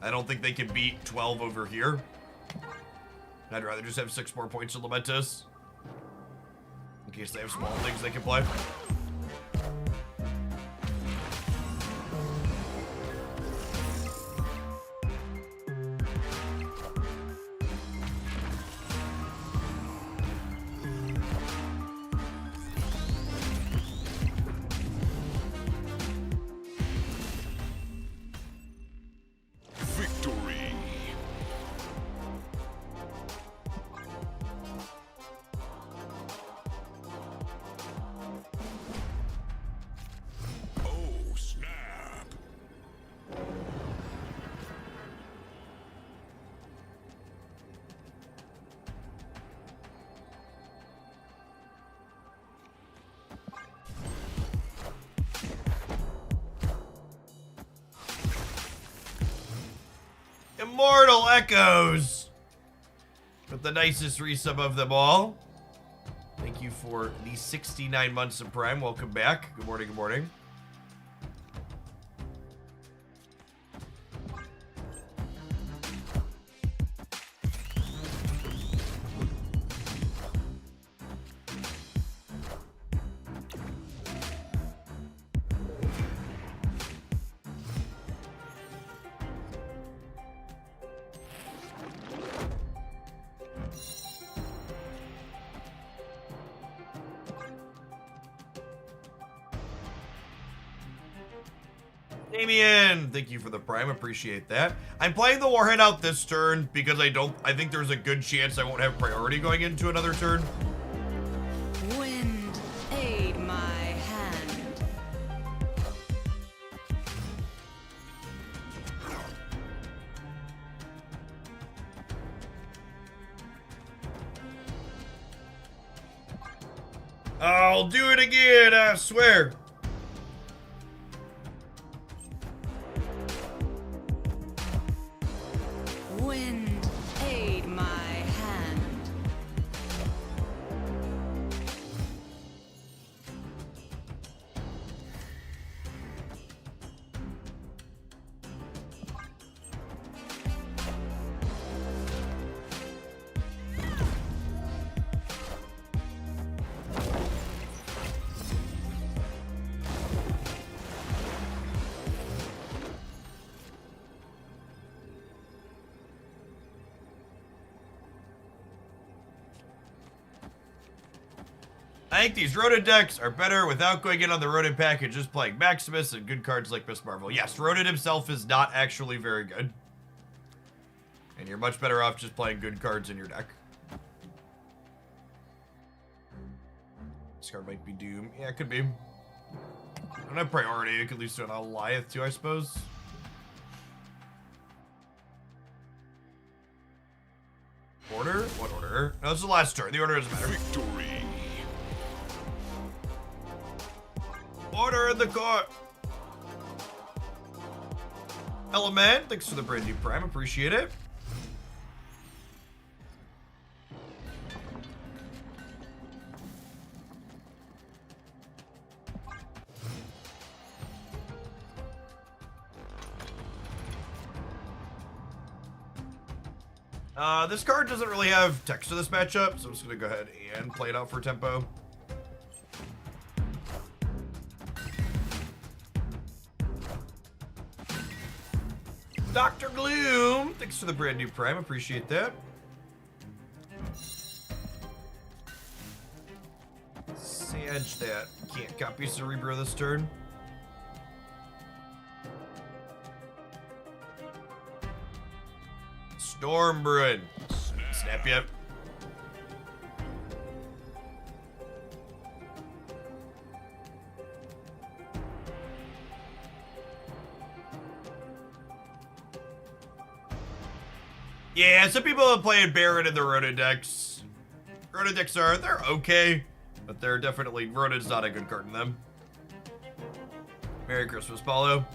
I don't think they can beat 12 over here. I'd rather just have 6 more points to Lamentus. In case they have small things they can play. Victory. Oh, snap. Immortal Echoes! With the nicest resub of them all. Thank you for the 69 months of Prime. Welcome back. Good morning, good morning. Damien, thank you for the Prime. Appreciate that. I'm playing the Warhead out this turn because I think there's a good chance I won't have priority going into another turn. Wind, aid my hand. I'll do it again, I swear. Wind, aid my hand. I think these Ronin decks are better without going in on the Ronin package, just playing Maximus and good cards like Miss Marvel. Yes, Ronin himself is not actually very good. And you're much better off just playing good cards in your deck. This card might be Doom. Yeah, it could be. I don't have priority. It could lead to an Goliath too, I suppose. Order? What order? No, this is the last turn. The order doesn't matter. Victory. Order in the court. Element, thanks for the brand new Prime. Appreciate it. This card doesn't really have text to this matchup, so I'm just gonna go ahead and play it out for tempo. Dr. Gloom, thanks for the brand new Prime, appreciate that. Sage that. Can't copy Cerebro this turn. Storm Bruin. Snap yet. Yeah, some people have played Baron in the Ronin decks. Ronin decks they're okay, but they're definitely, Ronin's not a good card in them. Merry Christmas, Paulo.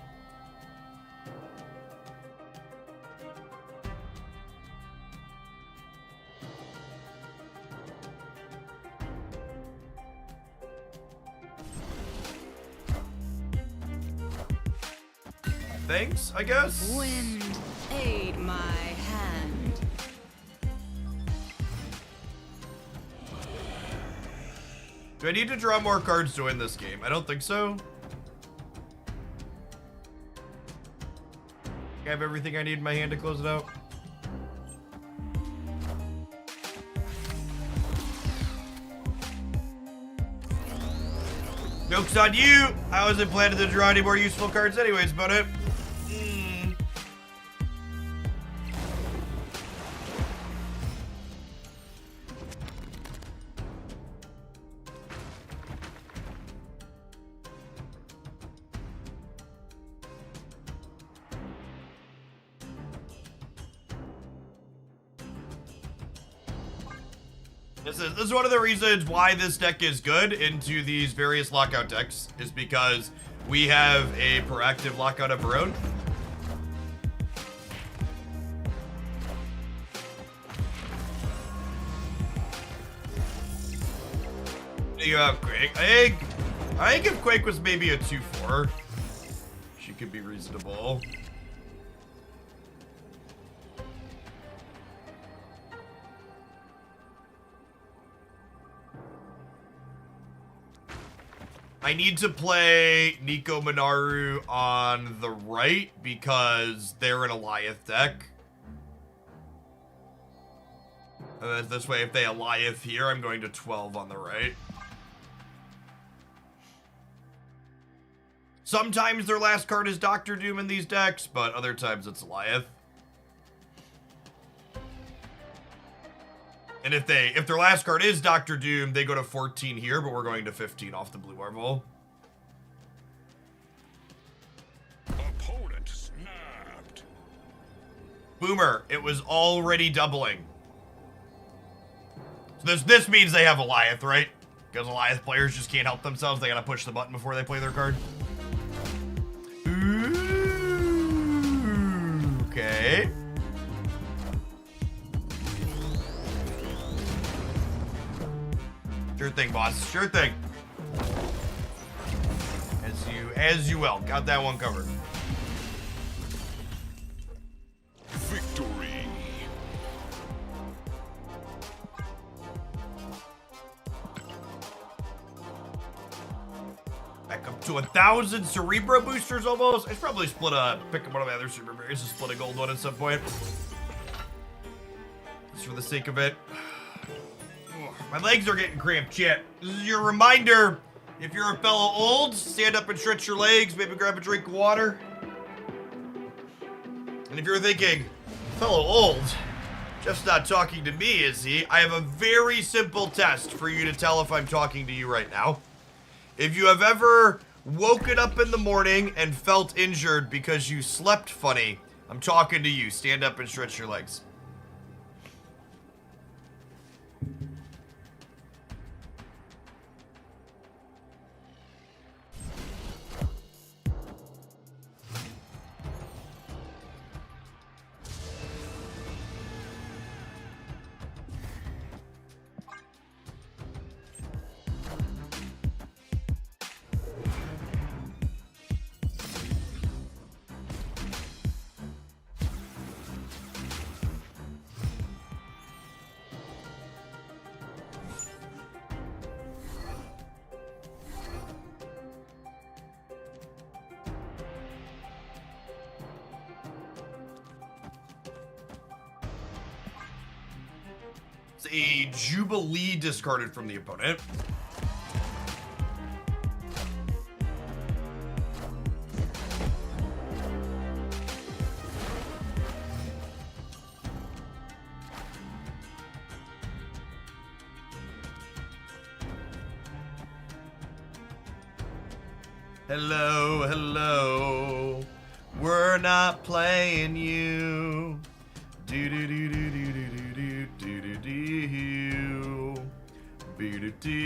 Thanks, I guess. Wind, aid my hand. Do I need to draw more cards to win this game? I don't think so. I have everything I need in my hand to close it out. Joke's on you! I wasn't planning to draw any more useful cards anyways, but it. This is one of the reasons why this deck is good into these various lockout decks, is because we have a proactive lockout of our own. You have Quake. I think if Quake was maybe a 2/4, she could be reasonable. I need to play Nico Minaru on the right because they're an Alioth deck. And then this way, if they Alioth here, I'm going to 12 on the right. Sometimes their last card is Doctor Doom in these decks, but other times it's Alioth. And if their last card is Doctor Doom, they go to 14 here, but we're going to 15 off the Blue Marvel. Opponent snapped. Boomer, it was already doubling. So this means they have Alioth, right? Because Alioth players just can't help themselves. They gotta push the button before they play their card. Ooh, okay. Sure thing, boss. Sure thing. As you will. Got that one covered. Victory. Back up to 1,000 Cerebro boosters almost. I should probably pick up one of my other Super Berries and split a gold one at some point. Just for the sake of it. My legs are getting cramped, chat. This is your reminder. If you're a fellow old, stand up and stretch your legs. Maybe grab a drink of water. And if you're thinking, fellow old, Jeff's not talking to me, is he? I have a very simple test for you to tell if I'm talking to you right now. If you have ever woken up in the morning and felt injured because you slept funny, I'm talking to you. Stand up and stretch your legs. A Jubilee discarded from the opponent. Hello, hello. We're not playing you. Do do do do do do do do do do do do do.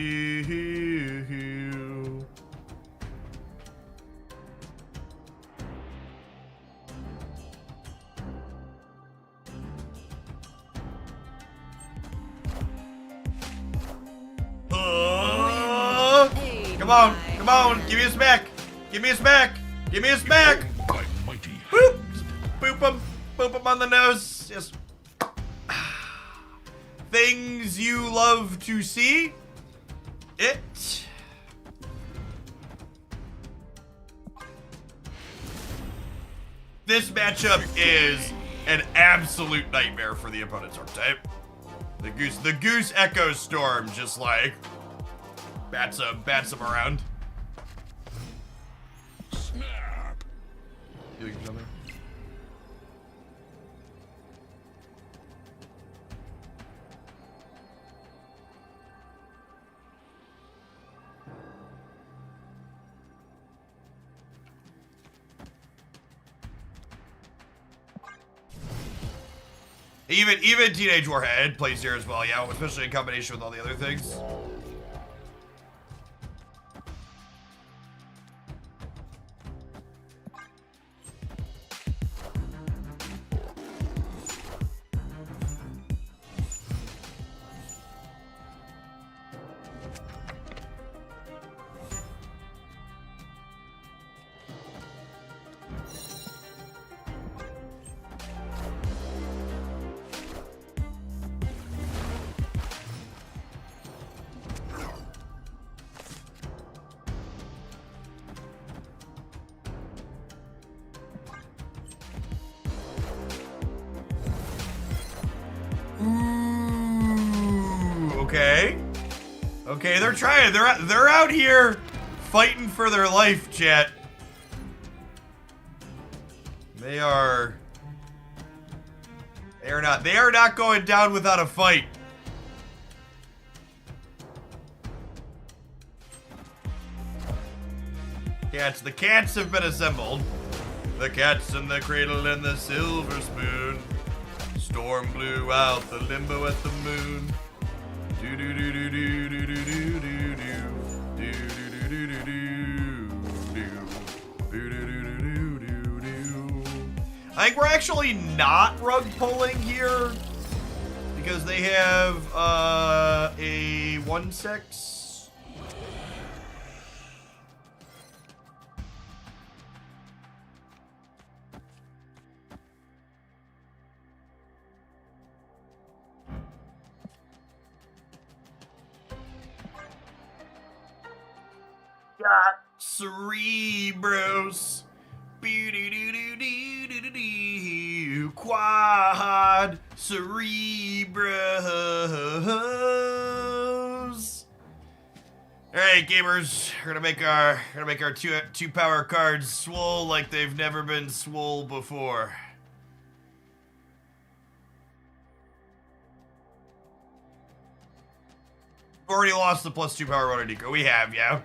Come on, come on, give me a smack. Give me a smack. Give me a smack. My mighty Boop. Boop him. Boop him on the nose. Yes. Things you love to see. It. This matchup is an absolute nightmare for the opponent's archetype. The goose echo storm just like bats him around. snap. You think something? Even Teenage Warhead plays here as well, yeah, especially in combination with all the other things. Okay, they're trying. They're out here fighting for their life, chat. They are not going down without a fight. The cats have been assembled. The cats in the cradle and the silver spoon. Storm blew out the limbo at the moon. Do do do do do do do do do do do do do do do. I think we're actually not rug pulling here because they have a 1/6. Got Cerebros. Quad Cerebros. All right, gamers, we're gonna make our two power cards swole like they've never been swole before. Already lost the +2 power on Nico. We have, yeah.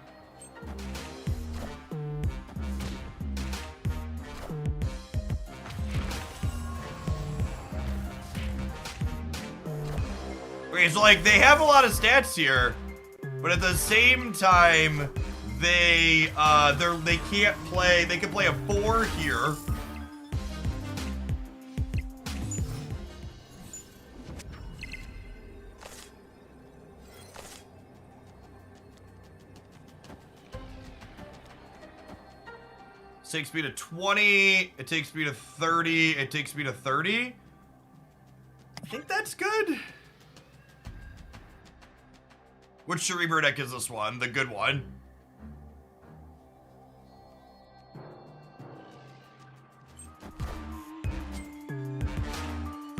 Okay, so like they have a lot of stats here, but at the same time, they can't play. They can play a 4 here. Takes me to 20, it takes me to 30, it takes me to 30. I think that's good. Which Cerebro deck is this one? The good one.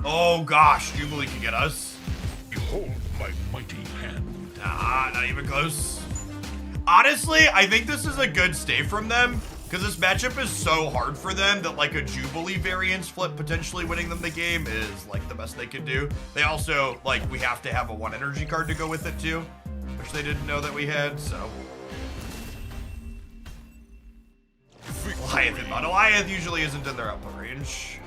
Oh gosh, Jubilee can get us. Behold my mighty hand. Nah, not even close. Honestly, I think this is a good stay from them. Because this matchup is so hard for them that like a Jubilee variance flip potentially winning them the game is like the best they can do. They also, like, we have to have a 1 energy card to go with it too, which they didn't know that we had, so. Goliath and Goliath usually isn't in their output range.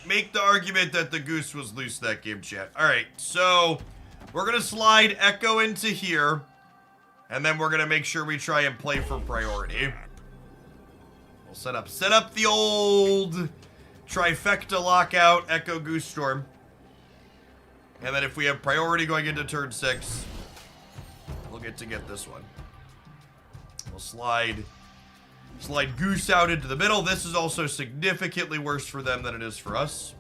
Make the argument that the goose was loose that game, chat. All right, so we're gonna slide Echo into here, and then we're gonna make sure we try and play for priority. We'll set up the old trifecta lockout, Echo Goose Storm, and then if we have priority going into turn 6, we'll get this one. We'll slide Goose out into the middle. This is also significantly worse for them than it is for us.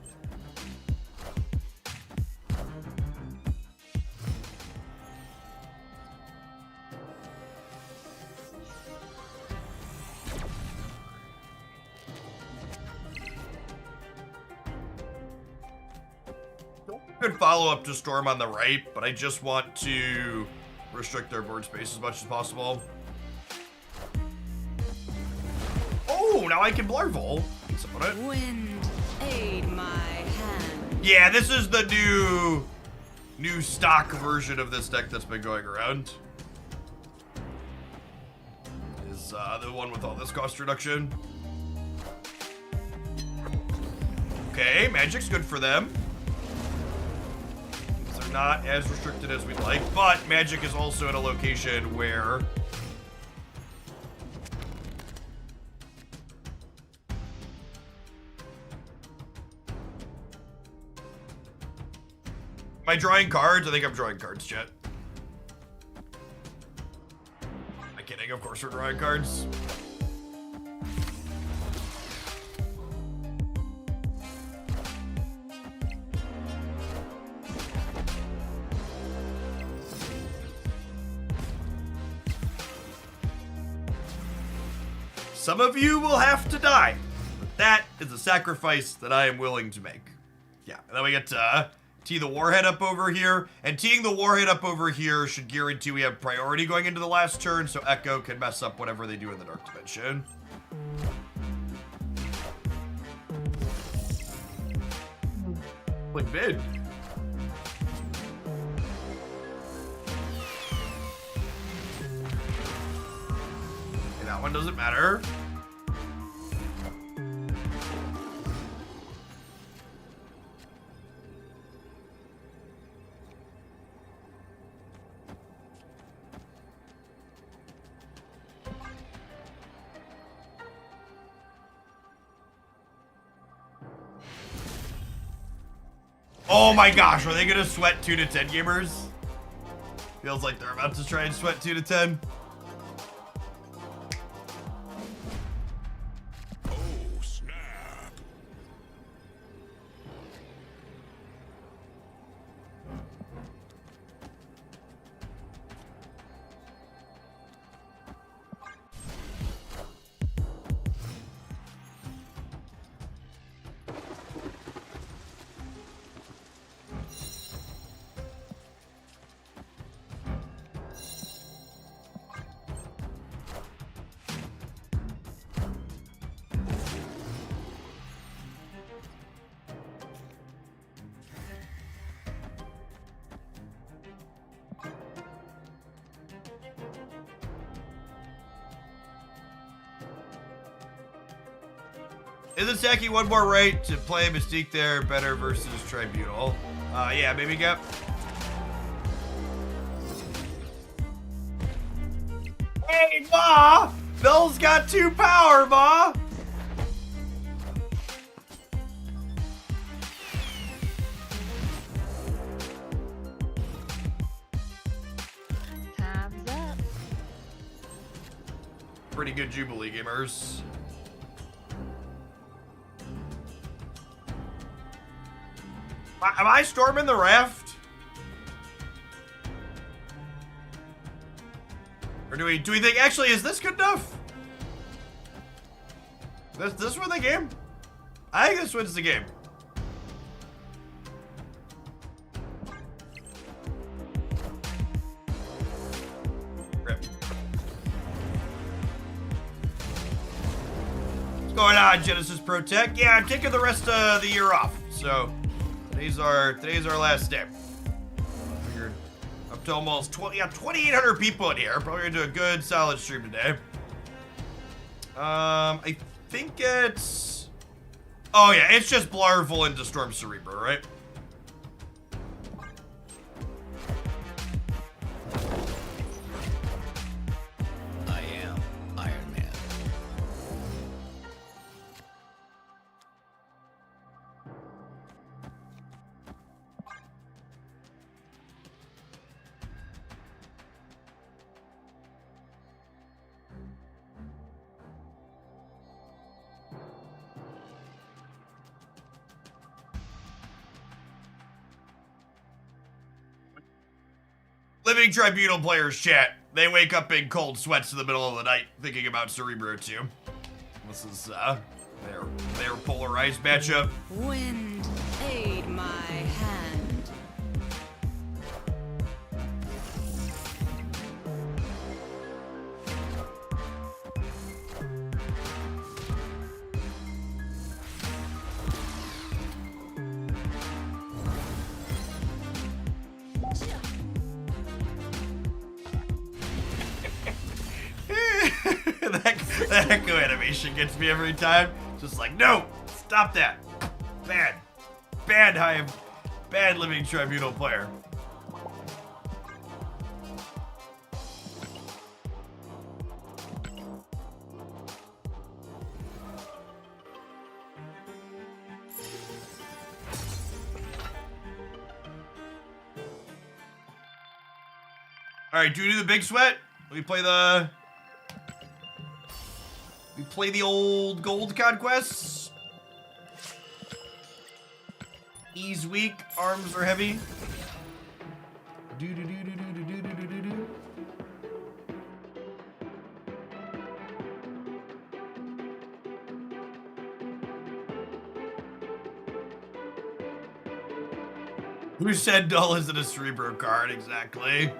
Good follow-up to Storm on the right, but I just want to restrict their board space as much as possible. Oh, now I can Blarvel. Wind, aid my hand. Yeah, this is the new stock version of this deck that's been going around. Is the one with all this cost reduction. Okay, Magic's good for them. They're not as restricted as we'd like, but Magic is also in a location where am I drawing cards? I think I'm drawing cards, chat. Am I kidding? Of course we're drawing cards. Some of you will have to die. But that is a sacrifice that I am willing to make. Yeah, and then we get to tee the Warhead up over here, and teeing the Warhead up over here should guarantee we have priority going into the last turn, so Echo can mess up whatever they do in the Dark Dimension. Like bid. Okay, that one doesn't matter. Oh my gosh, are they gonna sweat 2 to 10 gamers? Feels like they're about to try and sweat 2 to 10. Oh, snap. Isn't Saki one more right to play Mystique there better versus Tribunal? Yeah, maybe Gap. Hey, Ma! Bell's got 2 power, Ma! Time's up. Pretty good Jubilee gamers. Am I storming the raft? Or do we think actually is this good enough? This win the game? I think this wins the game. Rip. What's going on, Genesis Pro Tech? Yeah, I'm taking the rest of the year off, so today's our last day. Figured up to almost 2,800 people in here. Probably gonna do a good solid stream today. I think it's, oh yeah, it's just Blarvel into Storm Cerebro, right? I am Iron Man. Living Tribunal players chat. They wake up in cold sweats in the middle of the night thinking about Cerebro 2. This is their polarized matchup. Wind, aid my hand. that echo animation gets me every time. Just like, no, stop that. Bad Living Tribunal player. All right, do we do the big sweat? We play the old gold conquests. E's weak, arms are heavy. Do. Who said Dull isn't a Cerebro card? Exactly.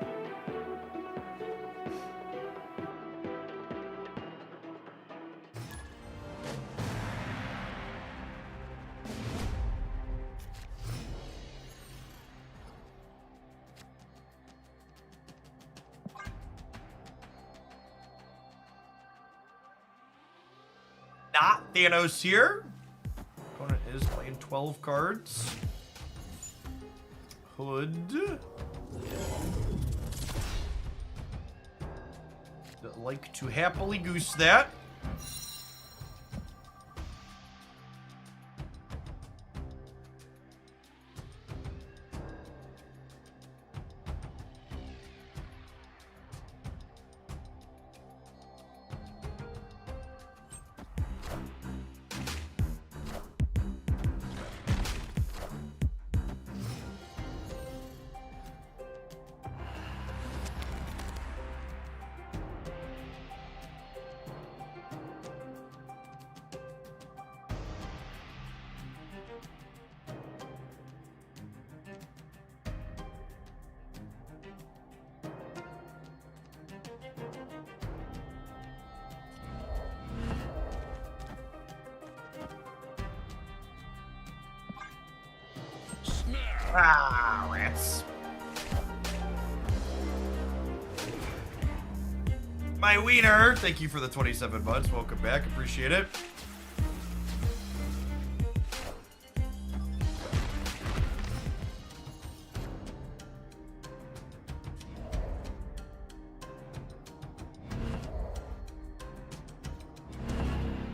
Not Thanos here. Opponent is playing 12 cards. Hood. Like to happily goose that. Ah, rats. My wiener, thank you for the 27 months. Welcome back, appreciate it.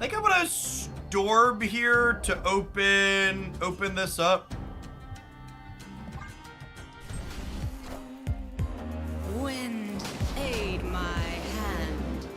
think I'm gonna storm here to open this up. Wind, aid my hand.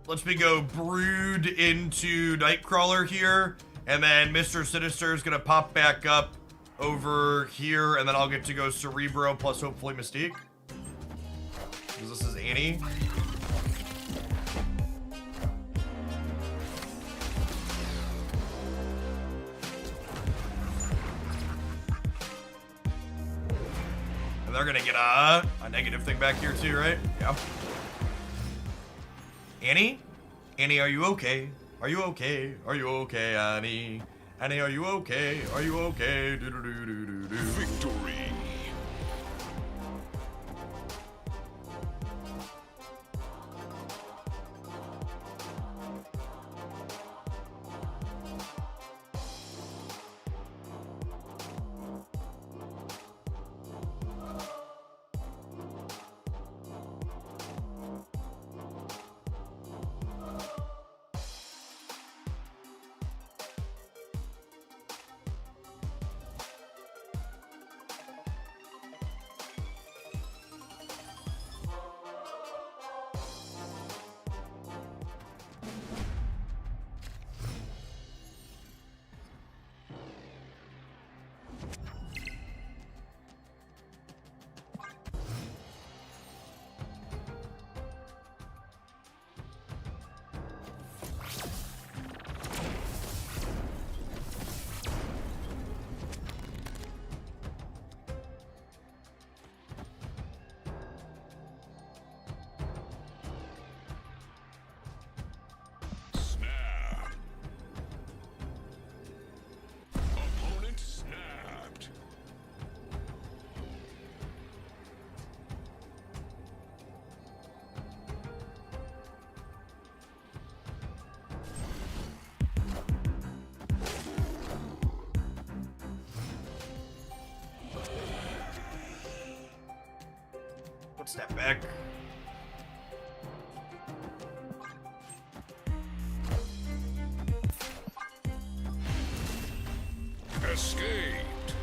Let's me go Brood into Nightcrawler here, and then Mr. Sinister is gonna pop back up over here, and then I'll get to go Cerebro plus hopefully Mystique. Because this is Annie. And they're gonna get a negative thing back here too, right? Yeah. Annie? Annie, are you okay? Are you okay? Are you okay, Annie? Annie, are you okay? Are you okay? Do do do do do do. Victory. Snap. Opponent snapped. Let's step back. Escaped.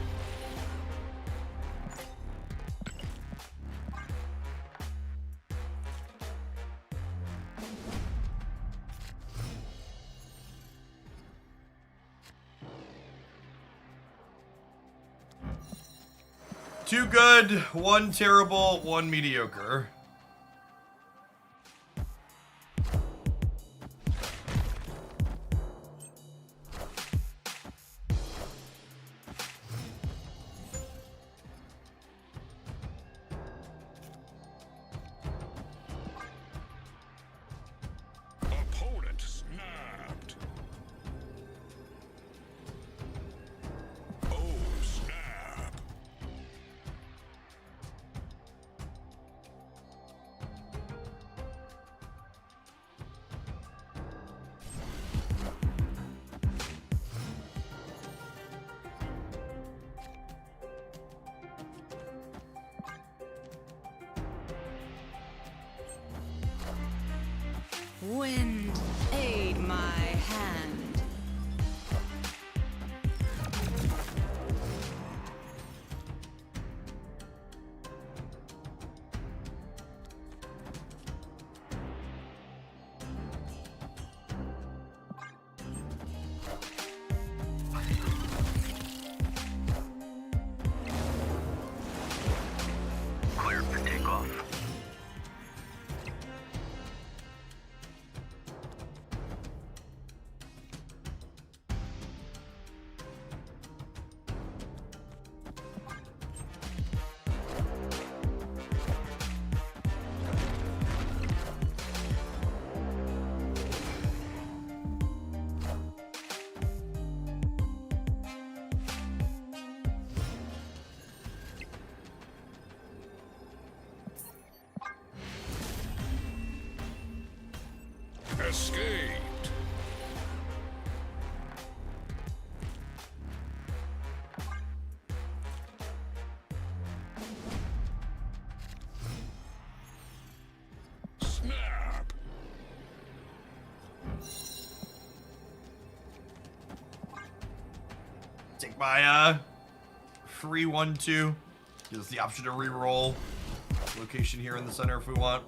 Two good, one terrible, one mediocre. Opponent snapped. Oh, snap. Wind, aid my hand. Cleared for takeoff. Escaped. take my free 1-2. Gives us the option to re-roll location here in the center if we want.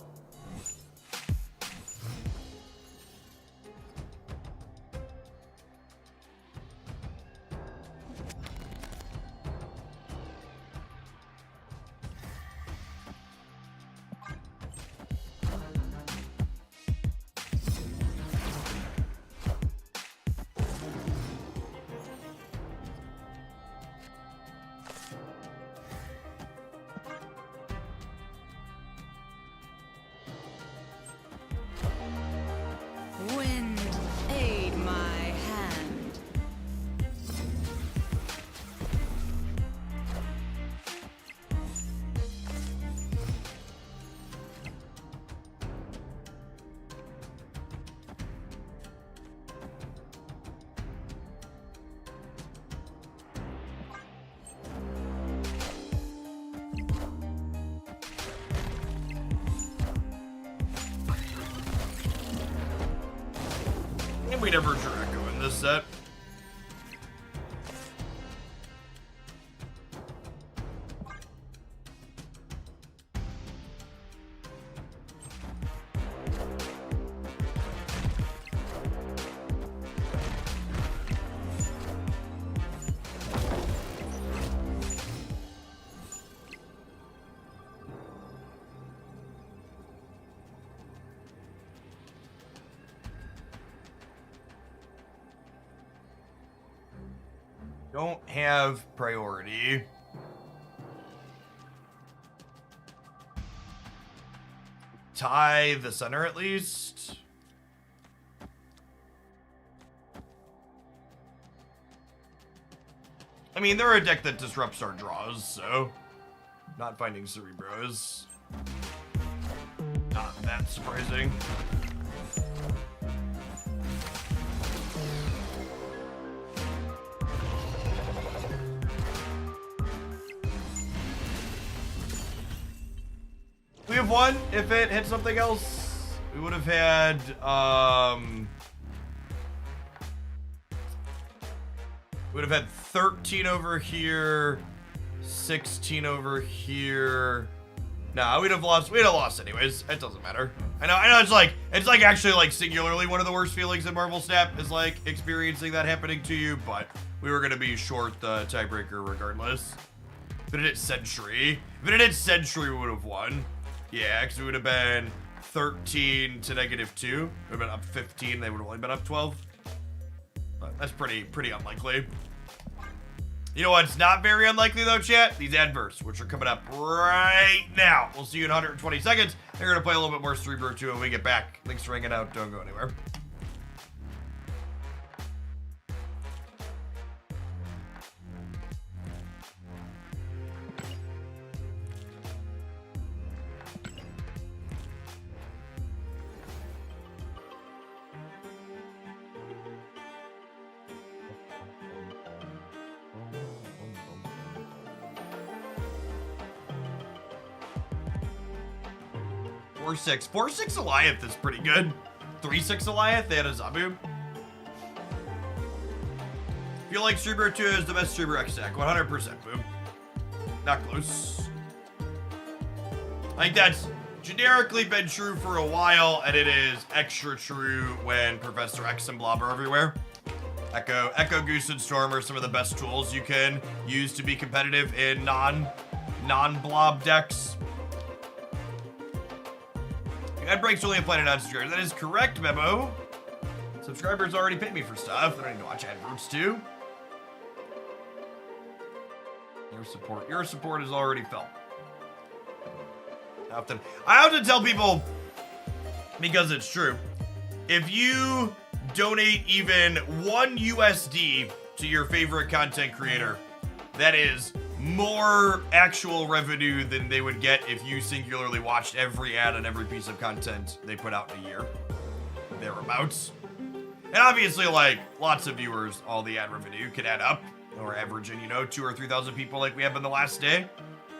Wind, aid my hand. And we never drew Echo in this set. Don't have priority. Tie the center at least. I mean, they're a deck that disrupts our draws, so not finding Cerebro is not that surprising. We have won if it hit something else. We would have had, we would have had 13 over here, 16 over here. Nah, we'd have lost anyways. It doesn't matter. I know it's like actually like singularly one of the worst feelings in Marvel Snap is like experiencing that happening to you, but we were gonna be short the tiebreaker regardless. If it hit Sentry, we would have won. Yeah, because we would have been 13 to -2. We would have been up 15. They would have only been up 12. But that's pretty unlikely. You know what's not very unlikely though, chat? These adverse, which are coming up right now. We'll see you in 120 seconds. They're gonna play a little bit more Cerebro 2 when we get back. Thanks for hanging out. Don't go anywhere. Four-6 Alliath is pretty good. 3-6 Alliath, they had a Zabu. Feel like Cerebro 2 is the best Cerebro X deck. 100%, boom. Not close. I think that's generically been true for a while, and it is extra true when Professor X and Blob are everywhere. Echo, Goose, and Storm are some of the best tools you can use to be competitive in non-Blob decks. Ad breaks only applied to non-subscribers. That is correct, Memo. Subscribers already pay me for stuff. They don't need to watch ad routes too. Your support is already felt. I often tell people, because it's true, if you donate even $1 USD to your favorite content creator, that is more actual revenue than they would get if you singularly watched every ad on every piece of content they put out in a year. Thereabouts. And obviously, like, lots of viewers, all the ad revenue can add up. Or averaging, 2,000 or 3,000 people like we have in the last day.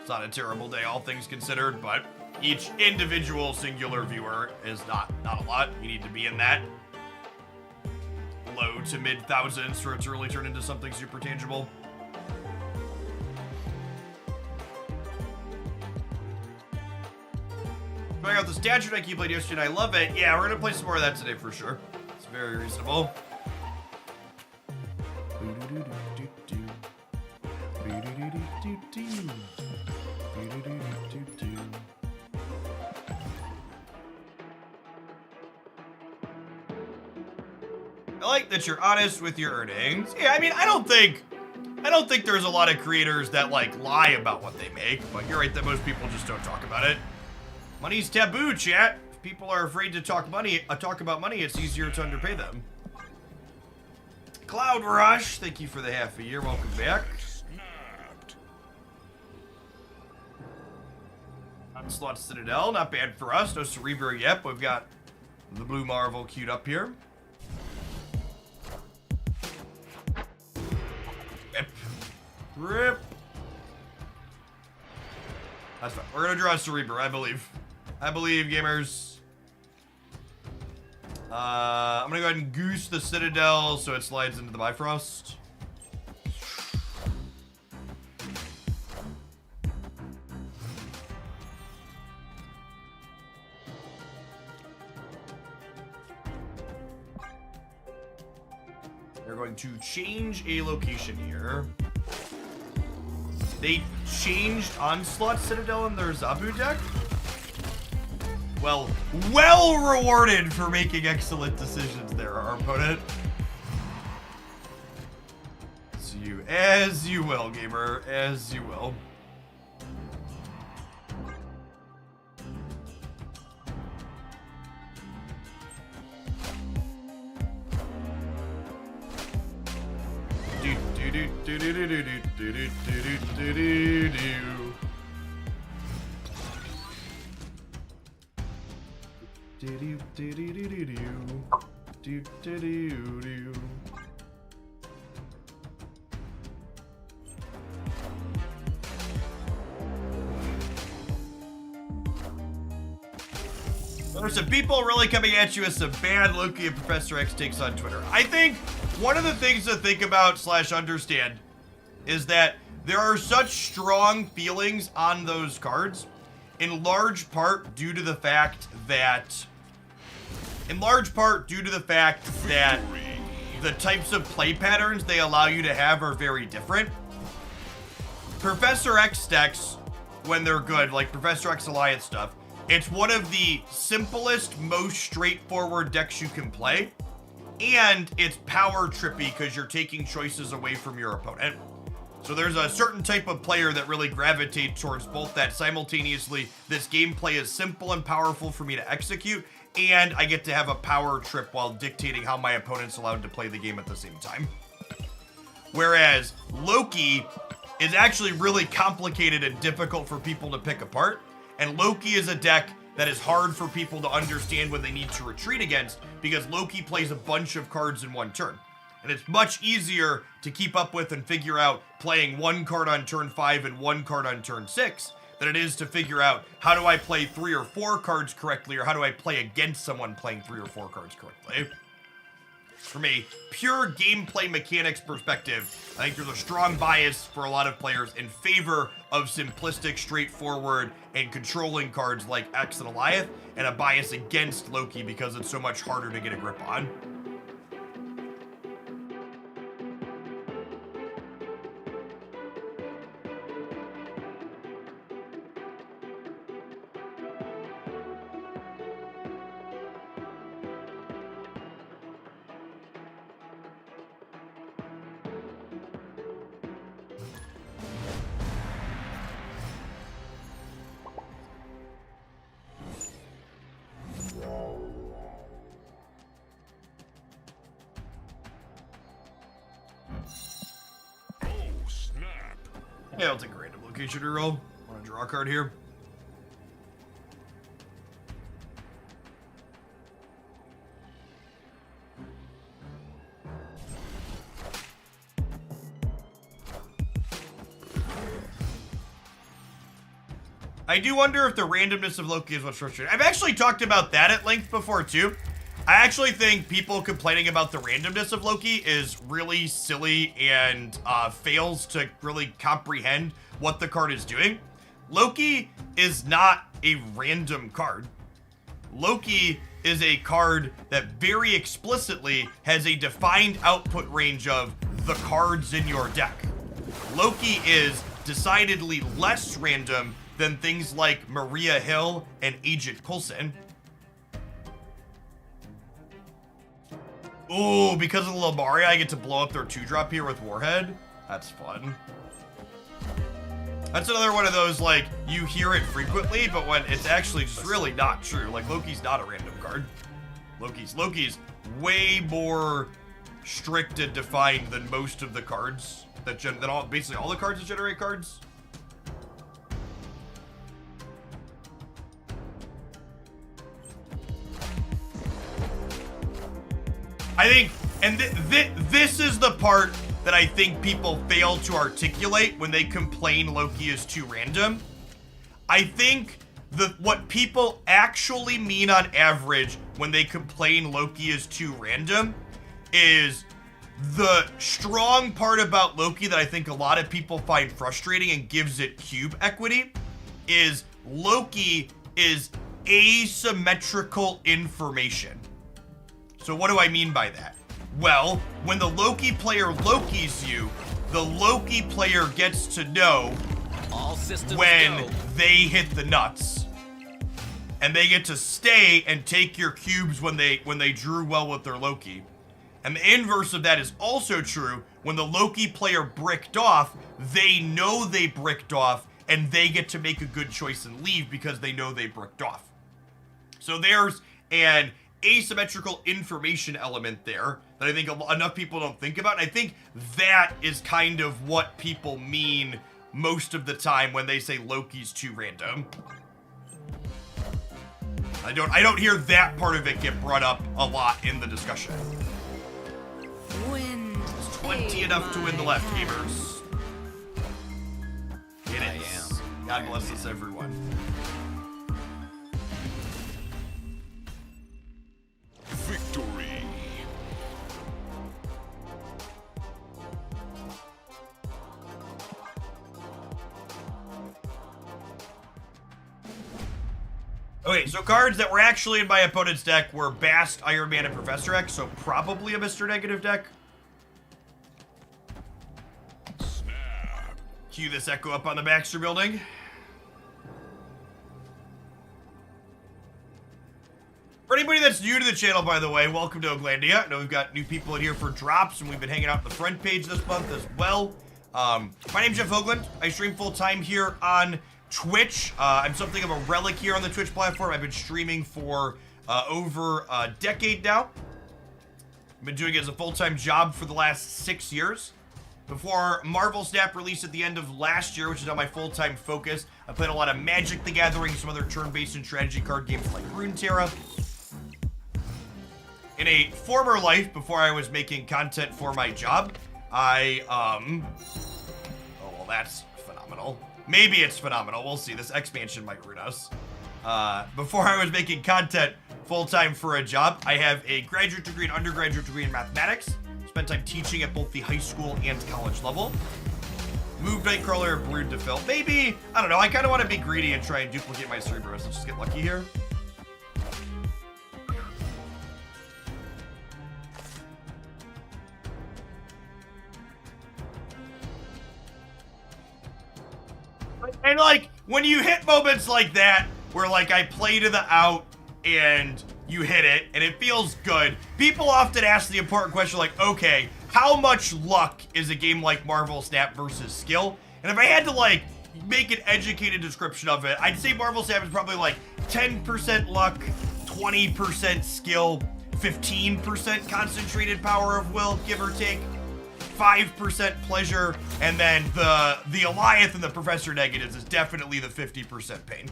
It's not a terrible day, all things considered, but each individual singular viewer is not a lot. You need to be in that low to mid thousands for it to really turn into something super tangible. Trying out the statue deck you played yesterday. I love it. Yeah, we're gonna play some more of that today for sure. It's very reasonable. I like that you're honest with your earnings. Yeah, I mean, I don't think there's a lot of creators that like lie about what they make, but you're right that most people just don't talk about it. Money's taboo, chat. If people are afraid to talk about money, it's easier to underpay them. Cloud Rush, thank you for the half a year. Welcome back. Snapped. Onslaught Citadel, not bad for us. No Cerebro yet, but we've got the Blue Marvel queued up here. Rip. Rip. That's fine. We're gonna draw Cerebro, I believe. I believe, gamers. I'm gonna go ahead and goose the Citadel so it slides into the Bifrost. They're going to change a location here. They changed Onslaught Citadel in their Zabu deck? Well rewarded for making excellent decisions there, our opponent. As you will, gamer, as you will. There's some people really coming at you with some bad Loki and Professor X takes on Twitter. I think one of the things to think about / understand is that there are such strong feelings on those cards, in large part due to the fact that the types of play patterns they allow you to have are very different. Professor X decks, when they're good, like Professor X Alliance stuff, it's one of the simplest, most straightforward decks you can play, and it's power trippy because you're taking choices away from your opponent. So there's a certain type of player that really gravitates towards both that simultaneously. This gameplay is simple and powerful for me to execute, and I get to have a power trip while dictating how my opponent's allowed to play the game at the same time. Whereas Loki is actually really complicated and difficult for people to pick apart, and Loki is a deck that is hard for people to understand when they need to retreat against, because Loki plays a bunch of cards in one turn. And it's much easier to keep up with and figure out playing one card on turn 5 and one card on turn 6 than it is to figure out how do I play 3 or 4 cards correctly, or how do I play against someone playing 3 or 4 cards correctly. From a pure gameplay mechanics perspective, I think there's a strong bias for a lot of players in favor of simplistic, straightforward, and controlling cards like X and Alioth, and a bias against Loki because it's so much harder to get a grip on. Yeah, I'll take a random location to roll. Want to draw a card here? I do wonder if the randomness of Loki is what's frustrating. I've actually talked about that at length before, too. I actually think people complaining about the randomness of Loki is really silly and fails to really comprehend what the card is doing. Loki is not a random card. Loki is a card that very explicitly has a defined output range of the cards in your deck. Loki is decidedly less random than things like Maria Hill and Agent Coulson. Ooh, because of the Lomari, I get to blow up their 2-drop here with Warhead. That's fun. That's another one of those, like, you hear it frequently, but when it's actually just really not true. Like, Loki's not a random card. Loki's way more strict and defined than most of the cards basically all the cards that generate cards. I think, and this is the part that I think people fail to articulate when they complain Loki is too random. I think what people actually mean on average when they complain Loki is too random is the strong part about Loki that I think a lot of people find frustrating and gives it cube equity is Loki is asymmetrical information. So what do I mean by that? Well, when the Loki player Lokis you, the Loki player gets to know All systems when go. they hit the nuts. And they get to stay and take your cubes when they drew well with their Loki. And the inverse of that is also true. When the Loki player bricked off, they know they bricked off and they get to make a good choice and leave because they know they bricked off. So there's an asymmetrical information element there that I think enough people don't think about. And I think that is kind of what people mean most of the time when they say Loki's too random. I don't hear that part of it get brought up a lot in the discussion. Wind. It's 20 aid enough to win the my left, hand. gamers. It I is. am God Iron bless Man. us, everyone. Victory. Okay, so cards that were actually in my opponent's deck were Bast, Iron Man, and Professor X, so probably a Mr. Negative deck. Snap. Cue this echo up on the Baxter building. For anybody that's new to the channel, by the way, welcome to Oglandia. I know we've got new people in here for drops, and we've been hanging out on the front page this month as well. My name's Jeff Hoagland. I stream full-time here on Twitch. I'm something of a relic here on the Twitch platform. I've been streaming for over a decade now. I've been doing it as a full-time job for the last 6 years. Before Marvel Snap released at the end of last year, which is now my full-time focus, I played a lot of Magic the Gathering, some other turn-based and strategy card games like Runeterra. In a former life, before I was making content for my job, oh, well, that's phenomenal. Maybe it's phenomenal. We'll see. This expansion might ruin us. Before I was making content full-time for a job, I have a graduate degree and undergraduate degree in mathematics. Spent time teaching at both the high school and college level. Moved Nightcrawler and Brood to fill. Maybe, I don't know, I kind of want to be greedy and try and duplicate my Cerebros. Let's just get lucky here. And like, when you hit moments like that, where like I play to the out and you hit it and it feels good, people often ask the important question like, okay, how much luck is a game like Marvel Snap versus skill? And if I had to like make an educated description of it, I'd say Marvel Snap is probably like 10% luck, 20% skill, 15% concentrated power of will, give or take. 5% pleasure, and then the Alliance and the Professor Negatives is definitely the 50% pain.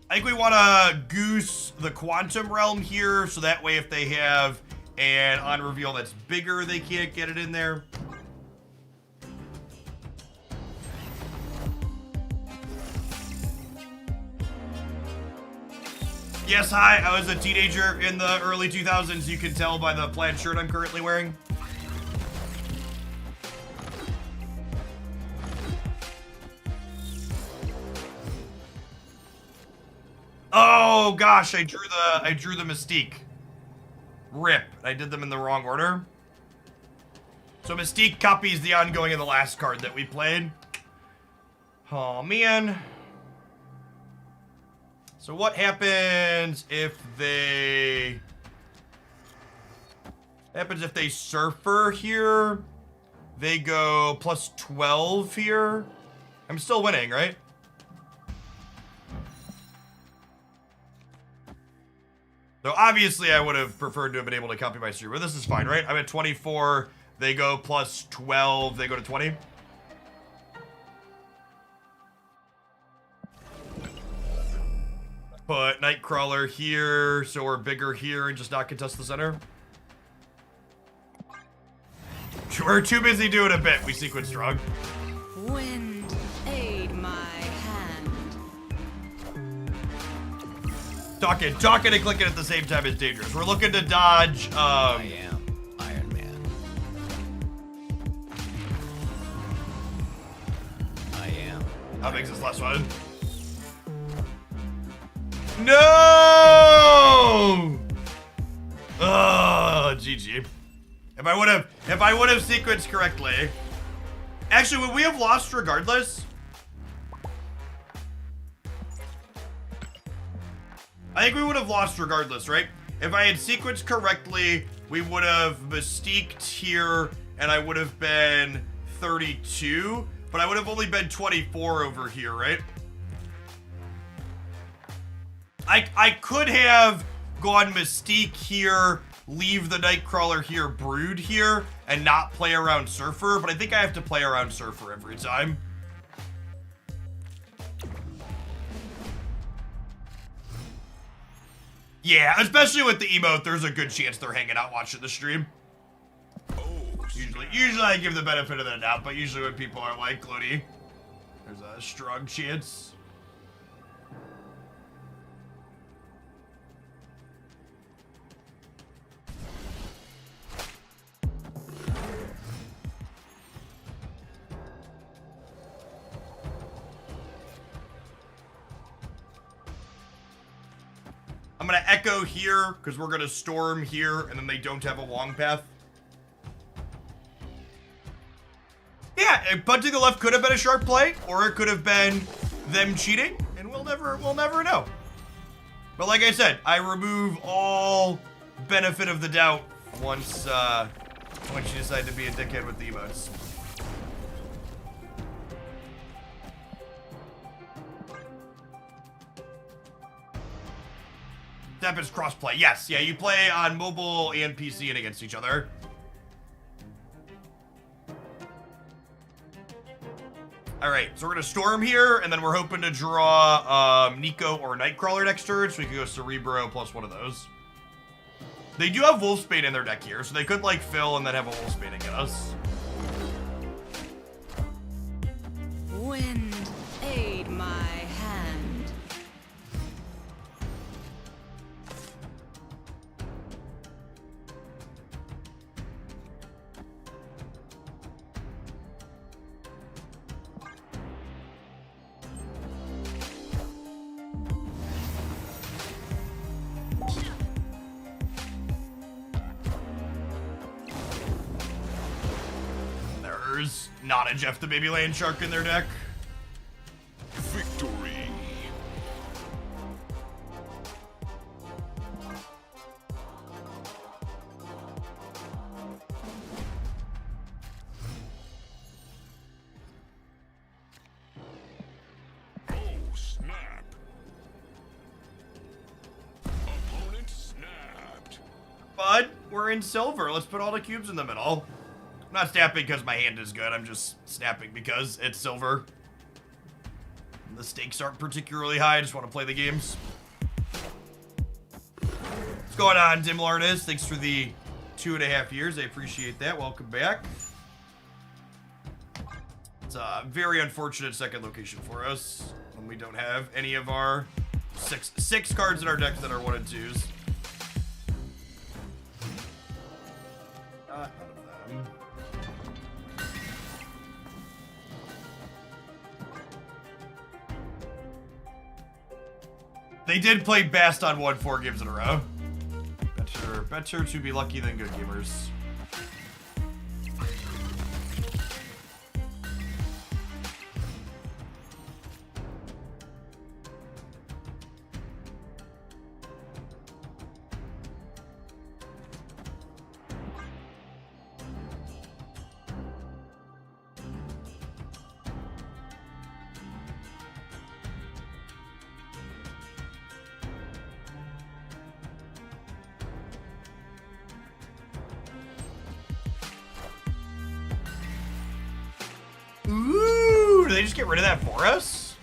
I think we want to goose the Quantum Realm here, so that way if they have an on-reveal that's bigger, they can't get it in there. Yes, hi, I was a teenager in the early 2000s. You can tell by the plaid shirt I'm currently wearing. Oh gosh, I drew the Mystique. Rip. I did them in the wrong order. So Mystique copies the ongoing of the last card that we played. Oh man. So what happens if they surfer here? They go plus 12 here. I'm still winning, right? So obviously I would have preferred to have been able to copy my stream, but this is fine, right? I'm at 24. They go plus 12. They go to 20. Put Nightcrawler here, so we're bigger here and just not contest the center. We're too busy doing a bit. We sequence strong. Wind, aid my hand. Talking and clicking at the same time is dangerous. We're looking to dodge. I am Iron Man. I am. How big is this last one? No! Oh, GG. If I would have sequenced correctly. Actually, would we have lost regardless? I think we would have lost regardless, right? If I had sequenced correctly, we would have Mystiqued here, and I would have been 32, but I would have only been 24 over here, right? I could have gone Mystique here, leave the Nightcrawler here, Brood here, and not play around Surfer, but I think I have to play around Surfer every time. Yeah, especially with the emote, there's a good chance they're hanging out watching the stream. Usually I give the benefit of the doubt, but usually when people are like Glody, there's a strong chance. I'm gonna echo here, because we're gonna storm here, and then they don't have a long path. Yeah, punting the left could have been a sharp play, or it could have been them cheating, and we'll never know. But like I said, I remove all benefit of the doubt once you decide to be a dickhead with the emotes. Step is crossplay. Yes, yeah, you play on mobile and PC and against each other. Alright, so we're gonna storm here, and then we're hoping to draw Nico or Nightcrawler next turn, so we can go Cerebro plus one of those. They do have Wolfsbane in their deck here, so they could like fill and then have a Wolfsbane and get us. Wind, aid my hand. There's not a Jeff the Baby Land Shark in their deck. Victory. Oh, snap. Opponent snapped. But we're in silver. Let's put all the cubes in the middle. I'm not snapping because my hand is good. I'm just snapping because it's silver. The stakes aren't particularly high. I just want to play the games. What's going on, Dim Artist? Thanks for the 2.5 years. I appreciate that. Welcome back. It's a very unfortunate second location for us when we don't have any of our six cards in our decks that are 1 and 2s. None of them. They did play Bast on 1 4 games in a row. Better to be lucky than good gamers. Ooh, do they just get rid of that for us?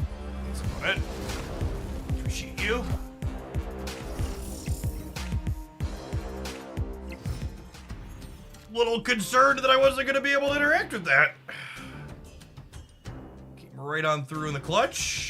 Thanks about it. Appreciate you. Little concerned that I wasn't going to be able to interact with that. Came right on through in the clutch.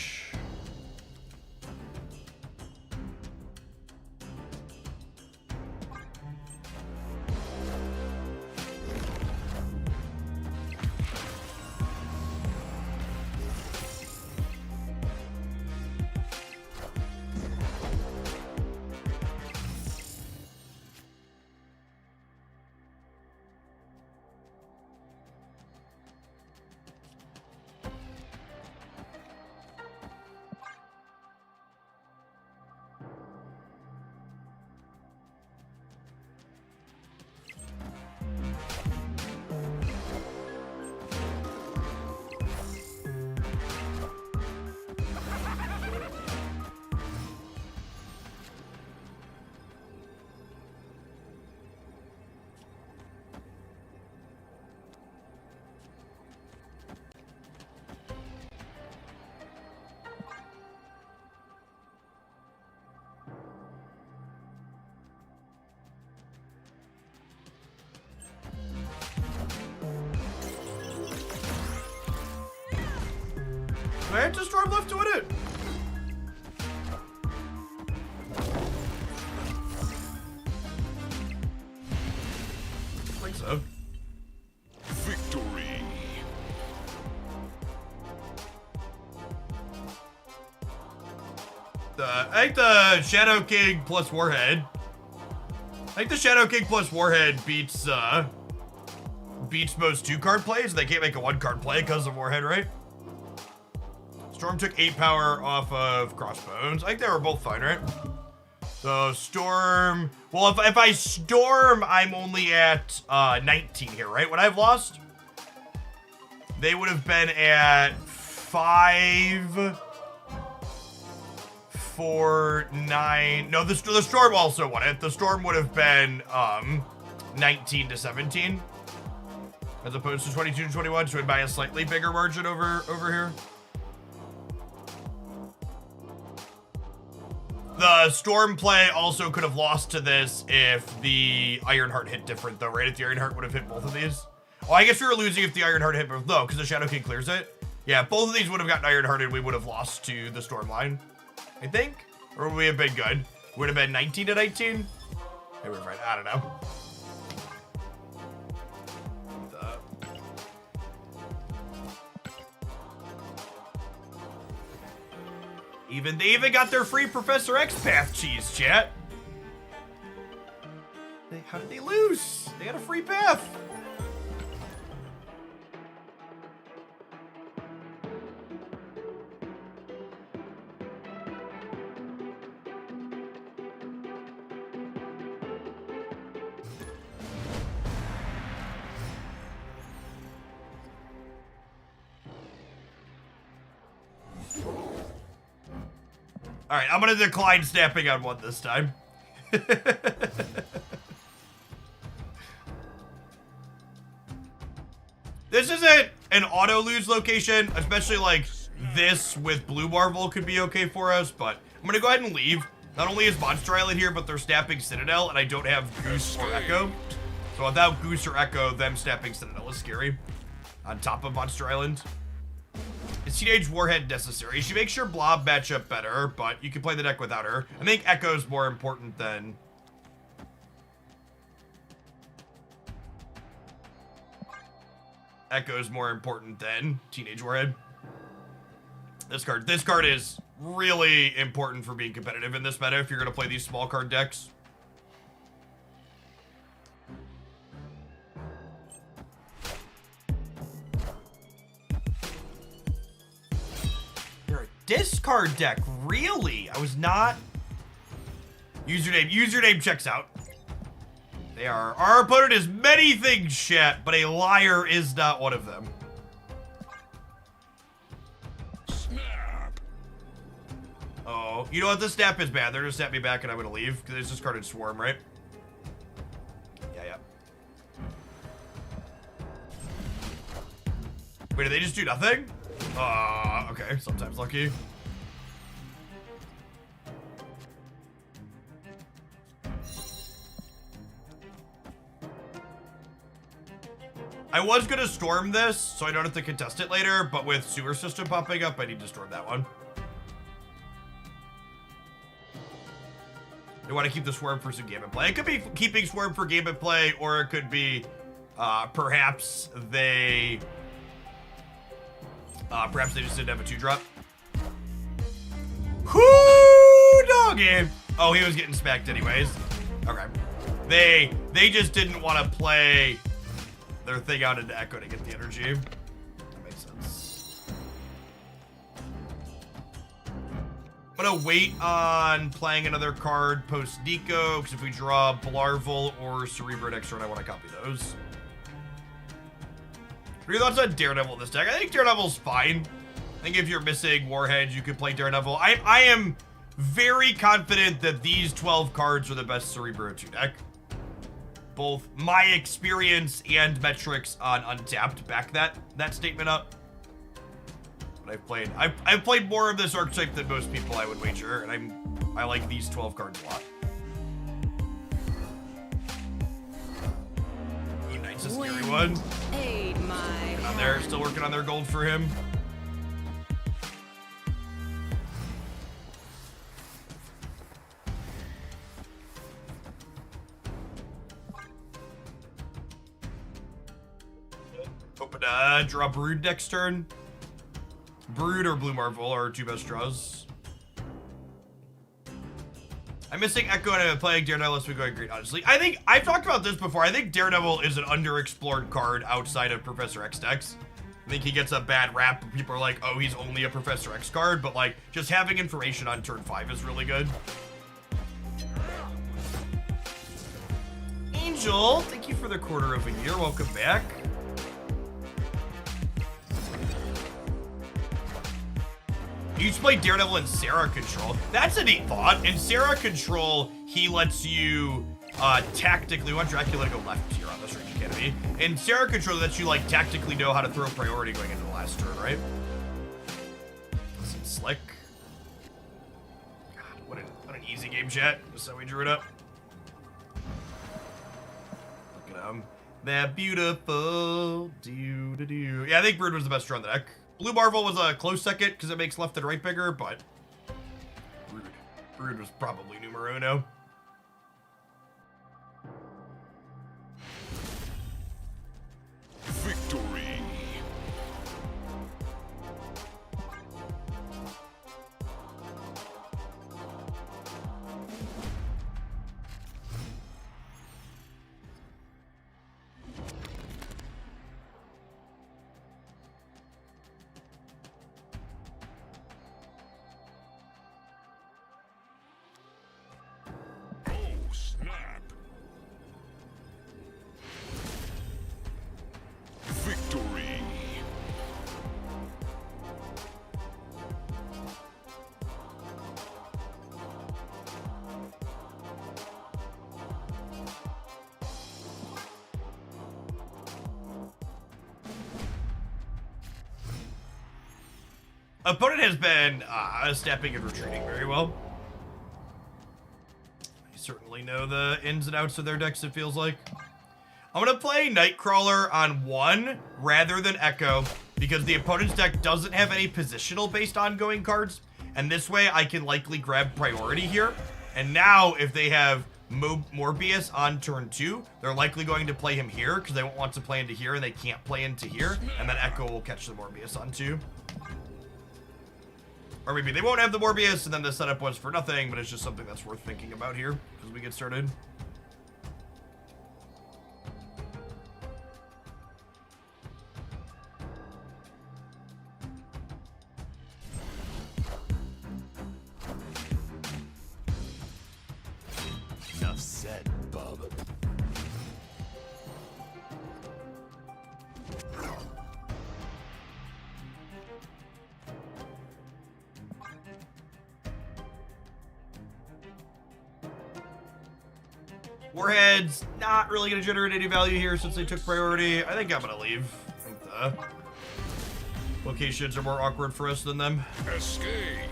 Do I have to storm left to win it? I think so. Victory. I think the Shadow King plus Warhead. I think the Shadow King plus Warhead beats most 2-card plays. They can't make a 1-card play because of Warhead, right? Storm took 8 power off of Crossbones. I think they were both fine, right? So Storm. Well, if I Storm, I'm only at 19 here, right? What I've lost, they would have been at 5, 4, 9. No, the Storm also won it. The Storm would have been 19 to 17, as opposed to 22 to 21. So it'd by a slightly bigger margin over here. The Storm play also could have lost to this if the Ironheart hit different, though, right? If the Ironheart would have hit both of these. Oh, I guess we were losing if the Ironheart hit both. No, because the Shadow King clears it. Yeah, both of these would have gotten Ironhearted. We would have lost to the Storm line, I think. Or would we have been good? Would have been 19 to 19? Maybe we're right. I don't know. They even got their free Professor X path cheese, chat. How did they lose? They got a free path. All right, I'm gonna decline snapping on one this time. This isn't an auto lose location, especially like this with Blue Marvel could be okay for us, but I'm gonna go ahead and leave. Not only is Monster Island here, but they're snapping Citadel, and I don't have Goose or Echo. So without Goose or Echo, them snapping Citadel is scary. On top of Monster Island. Is Teenage Warhead necessary? She makes your Blob match up better, but you can play the deck without her. I think Echo's more important than... Echo's more important than Teenage Warhead. This card is really important for being competitive in this meta if you're going to play these small card decks. They're a discard deck, really? I was not... Username checks out. They are... Our opponent is many things, chat, but a liar is not one of them. Snap. Oh, you know what? This snap is bad. They're gonna snap me back and I'm gonna leave because it's discarded Swarm, right? Yeah. Wait, did they just do nothing? Okay. Sometimes lucky. I was gonna storm this, so I don't have to contest it later, but with sewer system popping up, I need to storm that one. I want to keep the Swarm for some game and play. It could be keeping Swarm for game and play, or it could be perhaps they just didn't have a 2-drop. Whoo, doggy! Oh, he was getting smacked anyways. Okay. They just didn't want to play their thing out into Echo to get the energy. That makes sense. I'm gonna wait on playing another card post Nico, because if we draw Blarvel or Cerebro next turn, I want to copy those. What are your thoughts on Daredevil in this deck? I think Daredevil's fine. I think if you're missing Warheads, you could play Daredevil. I am very confident that these 12 cards are the best Cerebro 2 deck. Both my experience and metrics on Untapped back that statement up. But I've played more of this archetype than most people, I would wager, and I like these 12 cards a lot. Ooh, Knight's a scary one. Aid my Working on there, still working on their gold for him. Hoping to draw Brood next turn. Brood or Blue Marvel are our two best draws. I'm missing Echo and I'm playing Daredevil. Let's be going great, honestly. I think, I've talked about this before. I think Daredevil is an underexplored card outside of Professor X decks. I think he gets a bad rap. People are like, oh, he's only a Professor X card. But like, just having information on turn 5 is really good. Angel, thank you for the quarter of a year. Welcome back. You just play Daredevil and Sarah Control. That's a neat thought. In Sarah Control, he lets you tactically... We want Dracula to go left here on the Strange Academy. In Sarah Control, lets you like tactically know how to throw priority going into the last turn, right? Some slick. God, what an easy game, chat. That's how we drew it up. Look at him. That beautiful do-do-do. Yeah, I think Brood was the best draw on the deck. Blue Marvel was a close second because it makes left and right bigger, but Brood was probably numero uno. Victory. Oh, snap. Victory. Opponent has been stepping and retreating very well. I certainly know the ins and outs of their decks, it feels like. I'm going to play Nightcrawler on 1 rather than Echo because the opponent's deck doesn't have any positional-based ongoing cards, and this way I can likely grab priority here. And now, if they have Morbius on turn 2, they're likely going to play him here because they won't want to play into here and they can't play into here, and then Echo will catch the Morbius on 2. Or maybe they won't have the Morbius, and then the setup was for nothing, but it's just something that's worth thinking about here as we get started. Enough said, bub. Warhead's not really going to generate any value here since they took priority. I think I'm going to leave. I think the locations are more awkward for us than them. Escaped.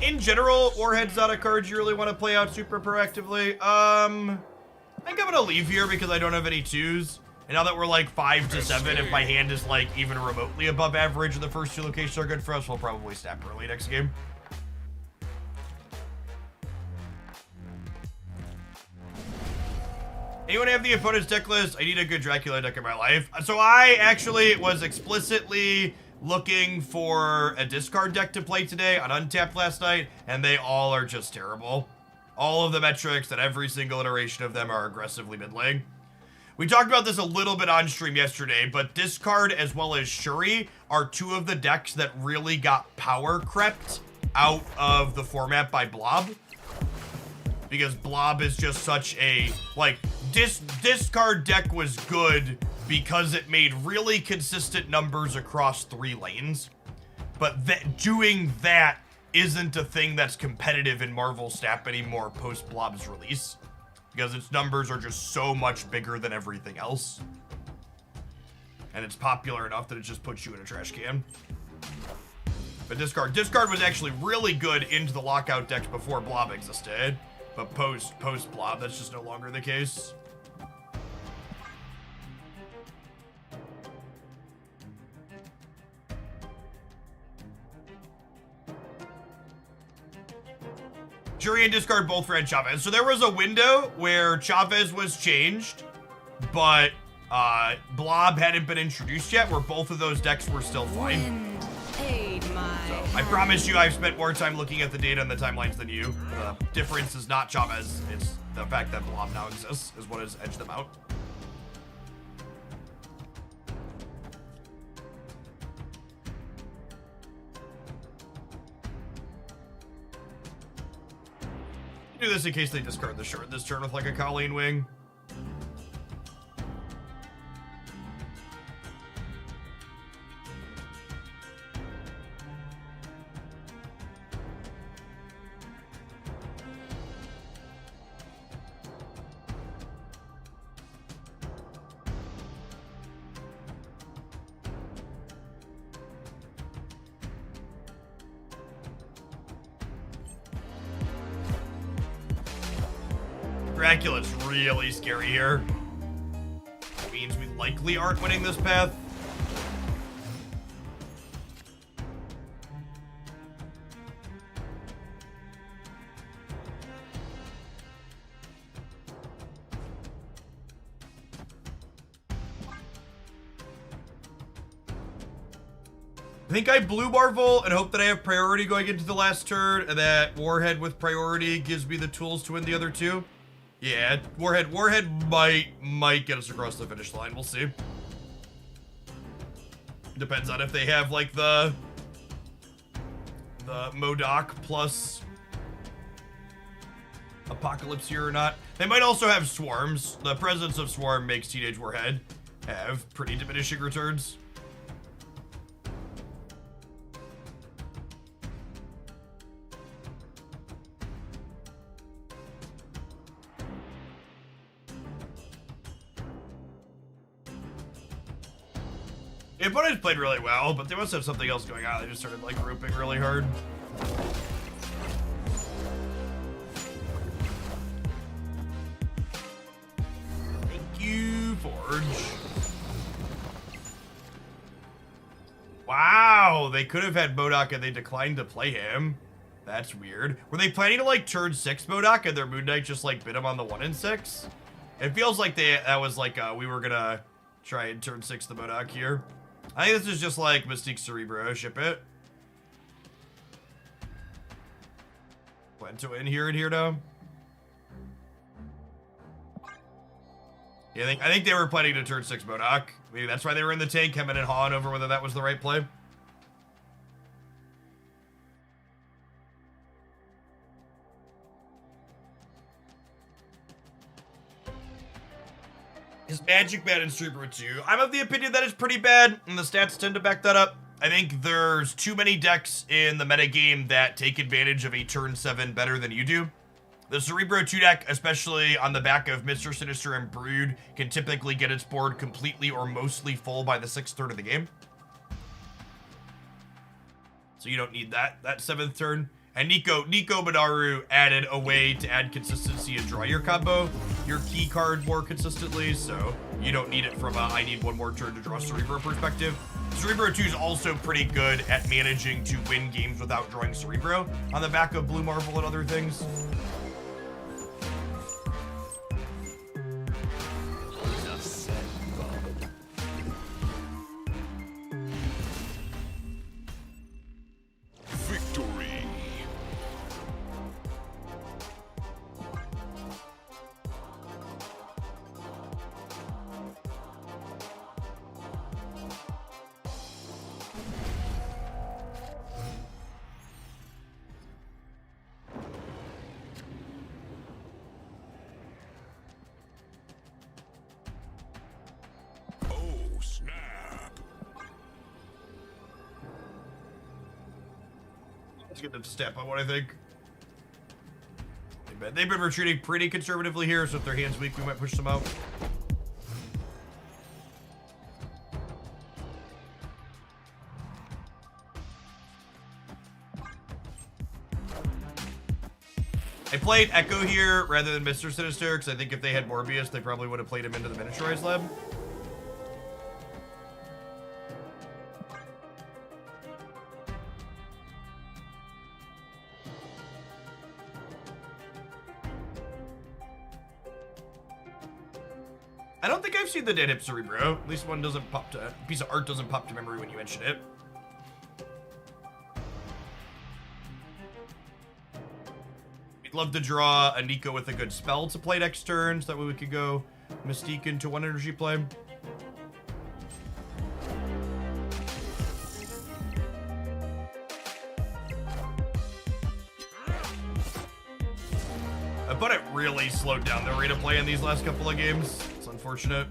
In general, Warhead's not a card you really want to play out super proactively. I think I'm gonna leave here because I don't have any 2s. And now that we're like 5 to 7, if my hand is like even remotely above average and the first 2 locations are good for us, we'll probably snap early next game. Anyone have the opponent's deck list? I need a good Dracula deck in my life. So I actually was explicitly looking for a discard deck to play today on Untapped last night, and they all are just terrible. All of the metrics and every single iteration of them are aggressively mid-lane. We talked about this a little bit on stream yesterday, but Discard as well as Shuri are 2 of the decks that really got power crept out of the format by Blob. Because Blob is just such a, like, Discard deck was good because it made really consistent numbers across 3 lanes. But doing that isn't a thing that's competitive in Marvel Snap anymore post Blob's release. Because its numbers are just so much bigger than everything else. And it's popular enough that it just puts you in a trash can. But Discard was actually really good into the lockout decks before Blob existed. But post Blob, that's just no longer the case. Jury and Discard both ran Chavez. So there was a window where Chavez was changed, but Blob hadn't been introduced yet, where both of those decks were still fine. So I promise you I've spent more time looking at the data and the timelines than you. The difference is not Chavez, it's the fact that Blob now exists is what has edged them out. Do this in case they discard the short this turn with like a Colleen Wing. Dracula's really scary here. That means we likely aren't winning this path. I think I blue Marvel and hope that I have priority going into the last turn, and that Warhead with priority gives me the tools to win the other 2. Yeah, Warhead might get us across the finish line. We'll see. Depends on if they have like the MODOK plus Apocalypse here or not. They might also have Swarms. The presence of Swarm makes Teenage Warhead have pretty diminishing returns. The opponents played really well, but they must have something else going on. They just started like grouping really hard. they could have had MODOK and they declined to play him. That's weird. Were they planning to like turn 6 MODOK and their Moon Knight just like bit him on the 1 and 6? It feels like that was like we were gonna try and turn 6 the MODOK here. I think this is just like Mystique Cerebro, ship it. Went to win here and here now. Yeah, I think they were planning to turn 6 MODOK. Maybe that's why they were in the tank, hemming and hawing over whether that was the right play. Is Magic bad in Cerebro 2? I'm of the opinion that it's pretty bad, and the stats tend to back that up. I think there's too many decks in the metagame that take advantage of a turn 7 better than you do. The Cerebro 2 deck, especially on the back of Mr. Sinister and Brood, can typically get its board completely or mostly full by the 6th turn of the game. So you don't need that 7th turn. And Nico Minaru added a way to add consistency and draw your combo, your key card more consistently, so you don't need it from a I need one more turn to draw Cerebro perspective. Cerebro 2 is also pretty good at managing to win games without drawing Cerebro on the back of Blue Marvel and other things. Enough said, Bob. Victory. Oh, snap. Let's get them to step on what I think. They've been retreating pretty conservatively here, so if their hand's weak, we might push them out. I played Echo here rather than Mr. Sinister, because I think if they had Morbius, they probably would have played him into the Miniaturized Lab. I don't think I've seen the Dead Hip Cerebro. At least one doesn't pop to, a piece of art doesn't pop to memory when you mention it. We'd love to draw a Nico with a good spell to play next turn, so that way we could go Mystique into 1 energy play. But it really slowed down the rate of play in these last couple of games. It's unfortunate.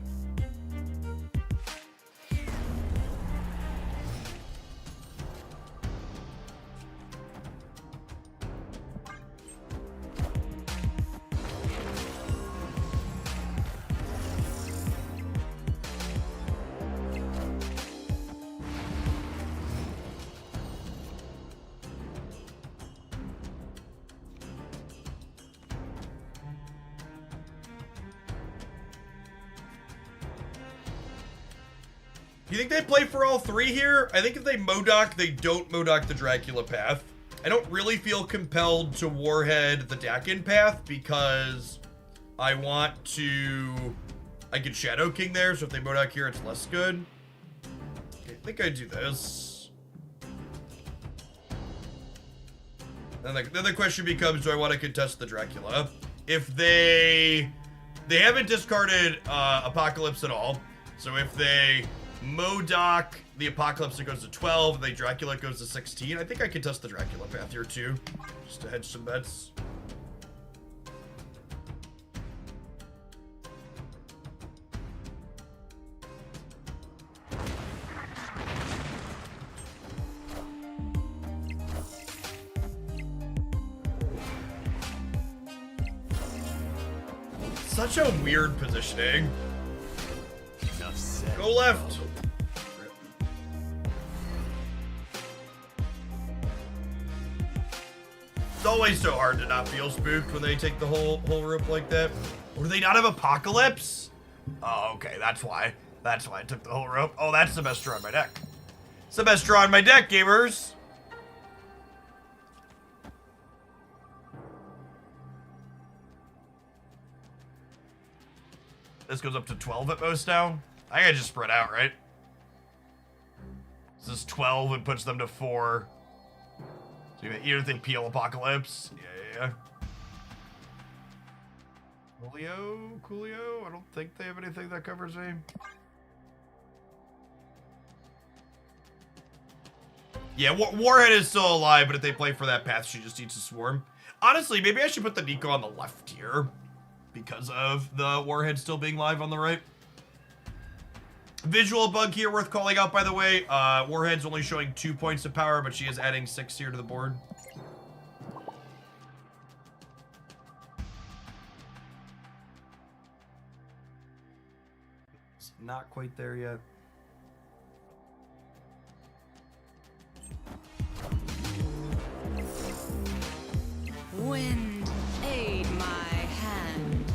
Do you think they play for all 3 here? I think if they MODOK, they don't MODOK the Dracula path. I don't really feel compelled to Warhead the Dakin path because I want to... I get Shadow King there, so if they MODOK here, it's less good. Okay, I think I do this. Then the question becomes, do I want to contest the Dracula? If they haven't discarded Apocalypse at all, so if they MODOK the Apocalypse, it goes to 12, and the Dracula goes to 16. I think I can test the Dracula path here too, just to hedge some bets. Such a weird positioning. Enough said. Go left. It's always so hard to not feel spooked when they take the whole rope like that. Or do they not have Apocalypse? Oh, okay, that's why. That's why I took the whole rope. Oh, that's the best draw on my deck. It's the best draw in my deck, gamers. This goes up to 12 at most now. I gotta just spread out, right? This is 12 and puts them to 4. So you don't think Peel Apocalypse? Yeah. Coolio? I don't think they have anything that covers me. Yeah, Warhead is still alive, but if they play for that path, she just needs to swarm. Honestly, maybe I should put the Nico on the left here because of the Warhead still being live on the right. Visual bug here worth calling out, by the way. Warhead's only showing 2 points of power, but she is adding 6 here to the board. It's not quite there yet. Wind, aid my hand.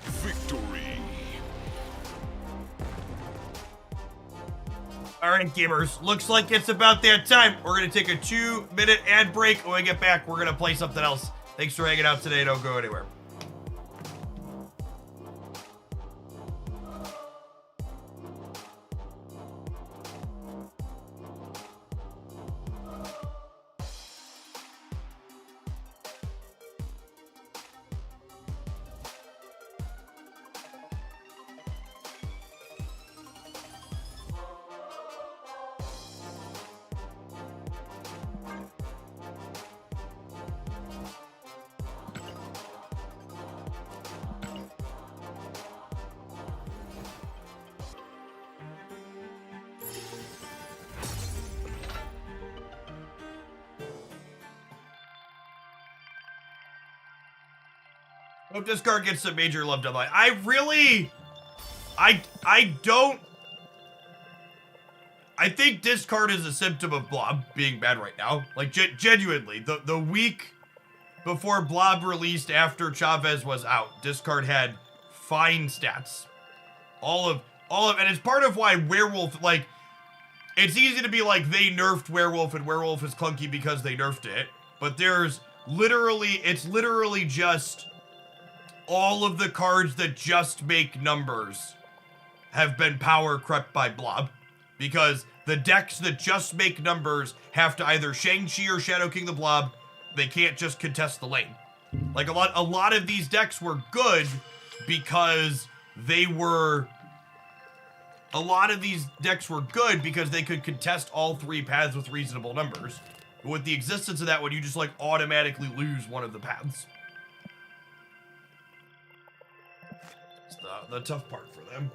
Victory. Alright, gamers. Looks like it's about that time. We're going to take a 2-minute ad break. When we get back, we're going to play something else. Thanks for hanging out today. Don't go anywhere. Hope this card gets some major love deadline. I think this card is a symptom of Blob being bad right now. Like, genuinely, the week before Blob released after Chavez was out, this card had fine stats. All of, and it's part of why Werewolf, like, it's easy to be like, they nerfed Werewolf and Werewolf is clunky because they nerfed it. But it's literally just all of the cards that just make numbers have been power crept by Blob. Because the decks that just make numbers have to either Shang-Chi or Shadow King the Blob. They can't just contest the lane. Like, a lot of these decks were good because they were... A lot of these decks were good because they could contest all 3 paths with reasonable numbers. But with the existence of that one, you just, like, automatically lose one of the paths. It's the tough part for them.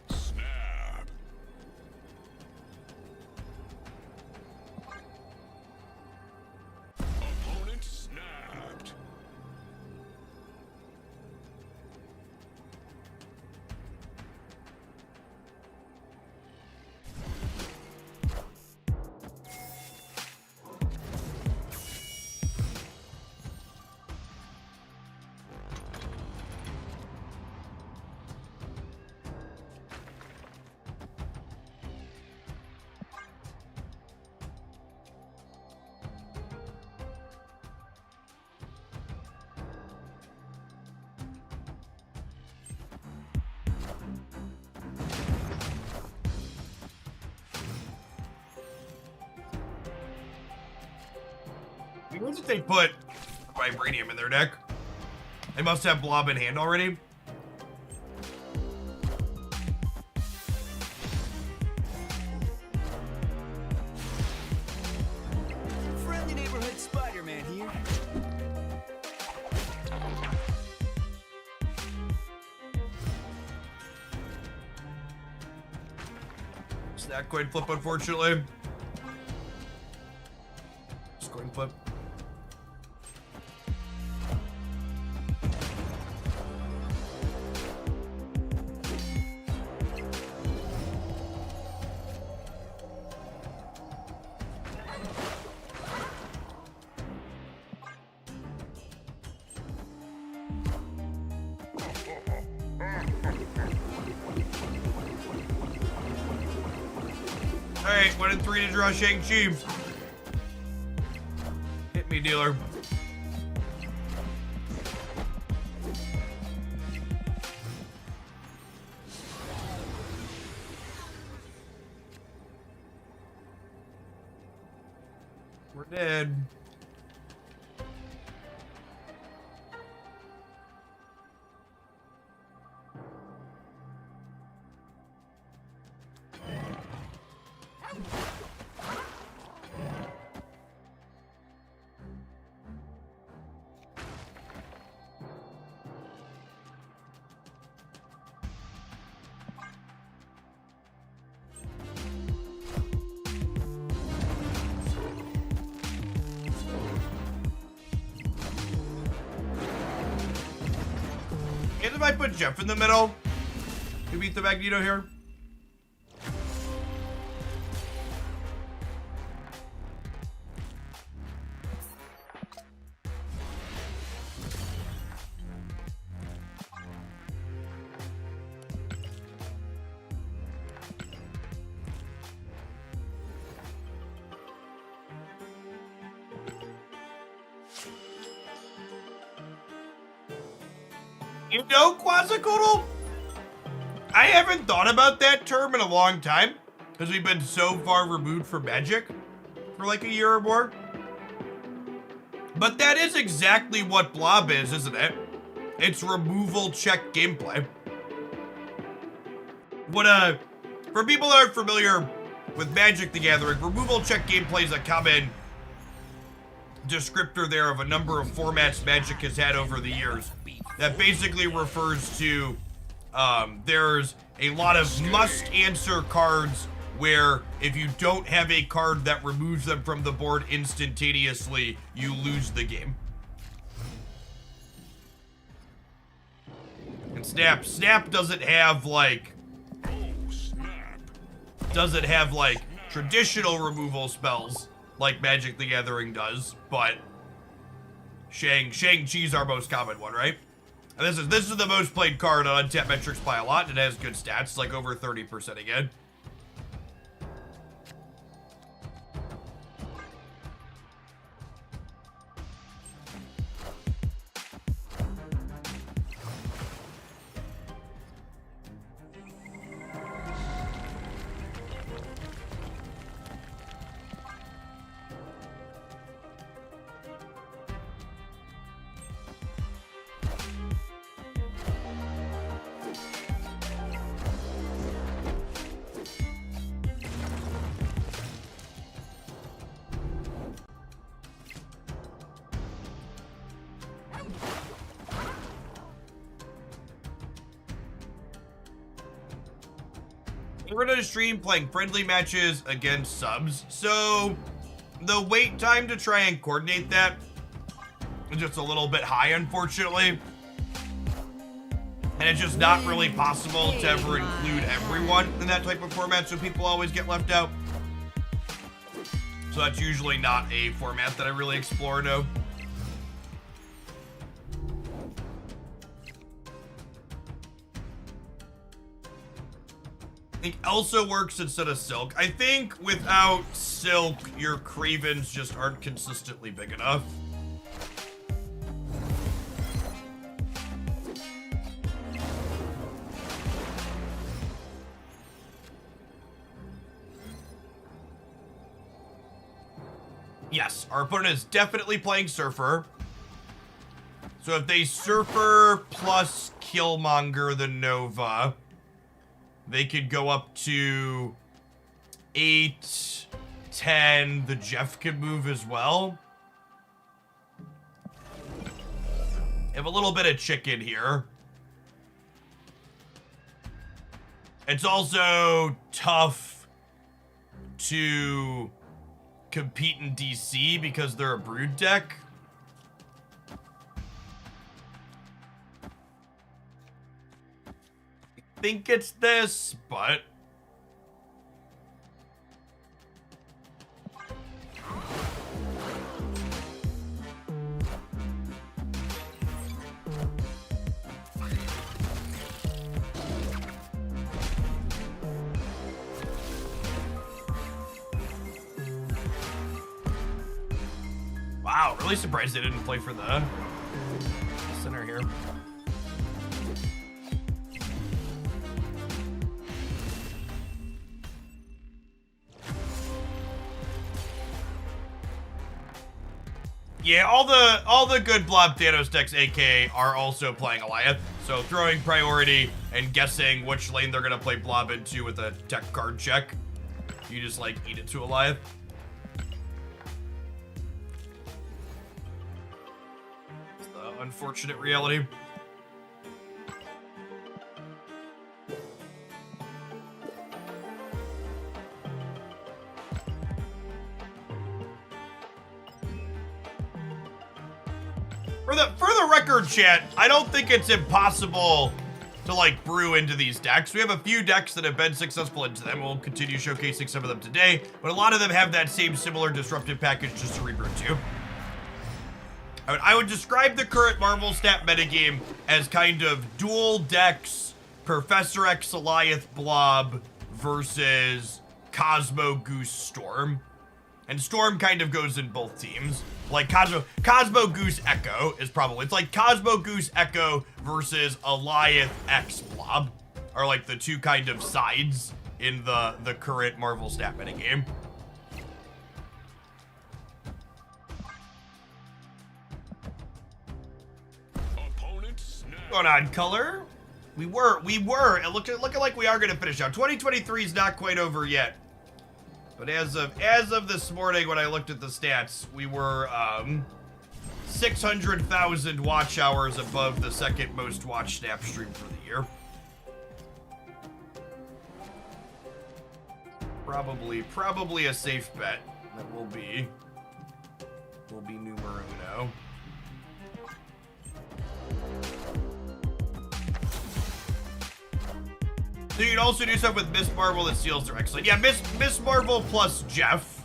Snap. Opponent snapped. What did they put Vibranium in their deck? They must have Blob in hand already. It's that coin flip, unfortunately. It's coin flip. Alright, 1 and 3 to draw Shang-Chi. Hit me, dealer. We're dead. If I put Jeff in the middle, you beat the Magneto here. You know, Quasicoodle? I haven't thought about that term in a long time because we've been so far removed from Magic for like a year or more. But that is exactly what Blob is, isn't it? It's removal check gameplay. What for people that aren't familiar with Magic the Gathering, removal check gameplay is a common descriptor there of a number of formats Magic has had over the years. That basically refers to there's a lot of must-answer cards where if you don't have a card that removes them from the board instantaneously, you lose the game. And Snap doesn't have like traditional removal spells like Magic the Gathering does, but Shang-Chi's our most common one, right? And this is the most played card on Untap Metrics by a lot, and it has good stats, like over 30% again. We're gonna stream playing friendly matches against subs, so the wait time to try and coordinate that is just a little bit high, unfortunately. And it's just not really possible to ever include everyone in that type of format, so people always get left out. So that's usually not a format that I really explore, no. I think Elsa works instead of Silk. I think without Silk, your Cravens just aren't consistently big enough. Yes, our opponent is definitely playing Surfer. So if they Surfer plus Killmonger the Nova, they could go up to 8, 10. The Jeff could move as well. Have a little bit of chicken here. It's also tough to compete in DC because they're a brood deck. I think it's this, but wow, really surprised they didn't play for the center here. Yeah, all the good Blob Thanos decks AK are also playing Goliath, so throwing priority and guessing which lane they're gonna play Blob into with a tech card check. You just like eat it to Goliath. It's the unfortunate reality. For the record, chat, I don't think it's impossible to like brew into these decks. We have a few decks that have been successful into them. We'll continue showcasing some of them today, but a lot of them have that same similar disruptive package just to rebrew to. I would describe the current Marvel stat metagame as kind of dual decks, Professor X Goliath Blob versus Cosmo Goose Storm. And Storm kind of goes in both teams. Like Cosmo Goose Echo is probably, it's like Cosmo Goose Echo versus Goliath X Blob are like the two kind of sides in the current Marvel stat metagame. Opponent snap. Going on, color. We were, it looking like we are gonna finish out. 2023 is not quite over yet. But as of this morning, when I looked at the stats, we were 600,000 watch hours above the second most watched snap stream for the year. Probably a safe bet that will be numero uno. So you can also do stuff with Miss Marvel that steals their excellent. Yeah, Miss Marvel plus Jeff.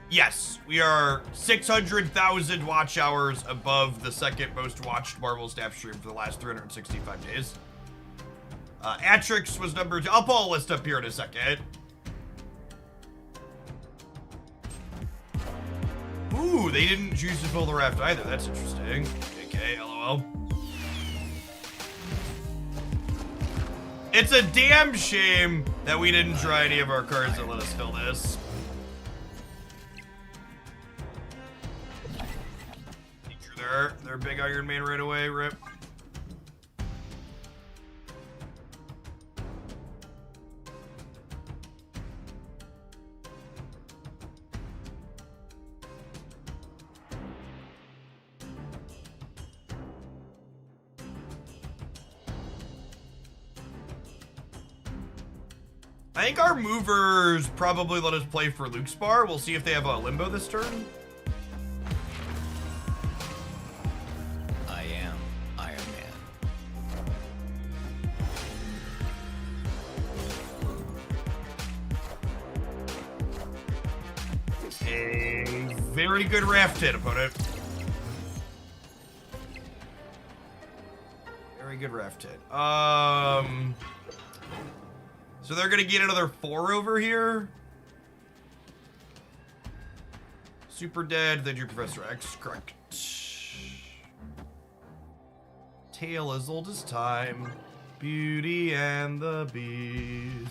Yes, we are 600,000 watch hours above the second most watched Marvel staff stream for the last 365 days. Atrix was number 2. I'll pull a list up here in a second. Ooh, they didn't choose to fill the raft either. That's interesting. Okay, LOL. It's a damn shame that we didn't try any of our cards that let us fill this. They're big Iron Man right away, rip. I think our movers probably let us play for Luke's bar. We'll see if they have a limbo this turn. I am Iron Man. A very good raft hit, opponent. Very good raft hit. So they're gonna get another 4 over here. Super dead, they drew Professor X, correct. Tale as old as time. Beauty and the Beast.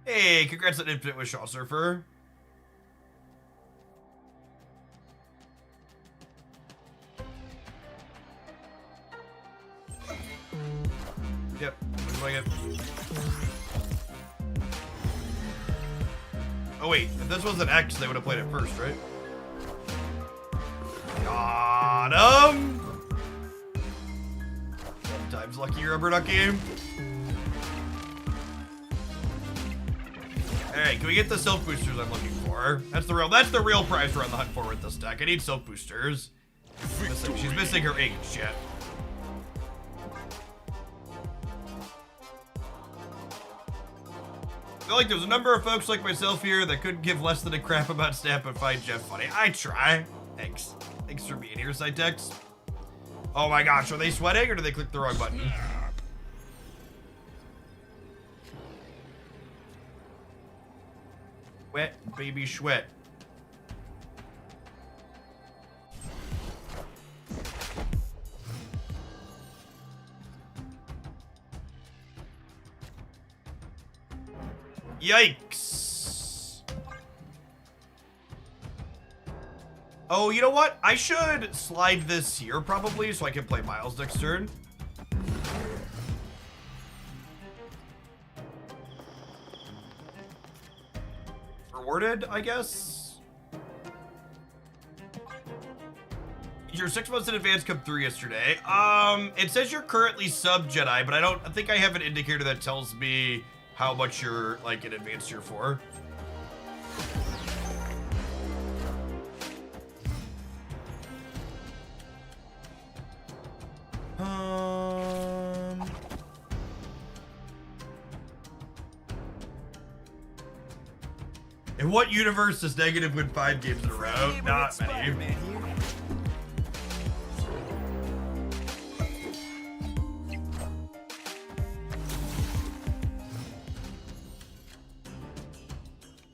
Hey, congrats on Infinite with Shaw Surfer. Yep, looks like it. Oh wait, if this was an X, they would have played it first, right? Got him. Sometimes lucky, rubber ducky. Alright, can we get the silk boosters I'm looking for? That's the real prize we're on the hunt for with this deck. I need silk boosters. She's missing her ink, chat. I feel like there's a number of folks like myself here that couldn't give less than a crap about Snap but find Jeff funny. I try. Thanks. Thanks for being here, Cytex. Oh my gosh, are they sweating or did they click the wrong button? Wet baby schwet. Yikes. Oh, you know what? I should slide this here probably so I can play Miles next turn. Rewarded, I guess. Your 6 months in advance come through yesterday. It says you're currently sub Jedi, but I think I have an indicator that tells me how much you're like in advance you're for. In what universe does negative win 5 games in a row? Not many.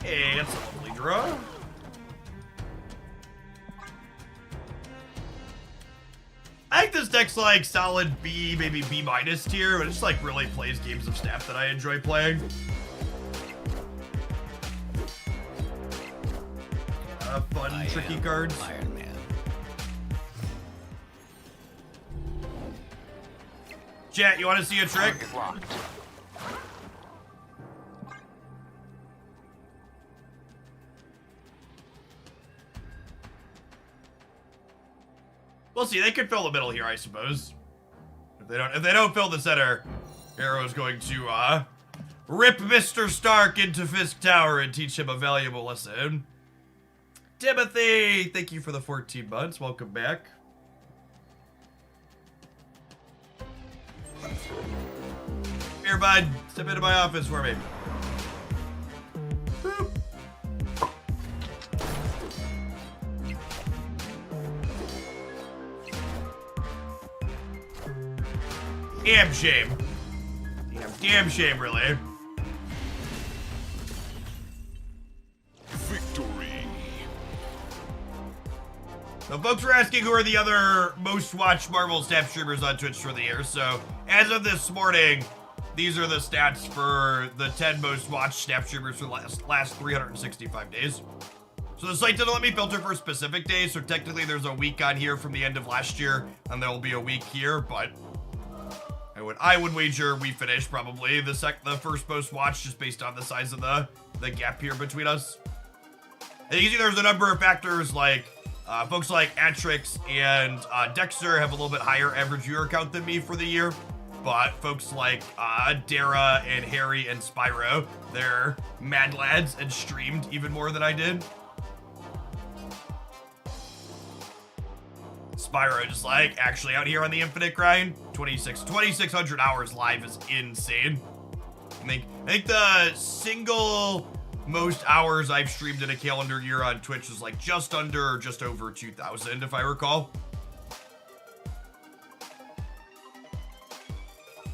Hey, that's a lovely draw. I think this deck's like solid B, maybe B minus tier, but it just like really plays games of Snap that I enjoy playing. Fun, tricky cards. Iron Man. Chat, you want to see a trick? We'll see. They could fill the middle here, I suppose. If they don't fill the center, Arrow's going to rip Mr. Stark into Fisk Tower and teach him a valuable lesson. Timothy, thank you for the 14 months. Welcome back. Here, bud. Step into my office for me. Boop. Damn shame. Damn shame, really. So folks were asking who are the other most watched Marvel Snap streamers on Twitch for the year. So as of this morning, these are the stats for the 10 most watched Snap streamers for the last 365 days. So the site doesn't let me filter for specific days. So technically there's a week on here from the end of last year and there'll be a week here, but I would wager we finish probably the first most watched just based on the size of the gap here between us. And you can see there's a number of factors like folks like Atrix and Dexter have a little bit higher average viewer count than me for the year, but folks like Dara and Harry and Spyro, they're mad lads and streamed even more than I did. Spyro just like actually out here on the infinite grind, 2,600 hours live is insane. I think the single most hours I've streamed in a calendar year on Twitch is like just under or just over 2,000 if I recall.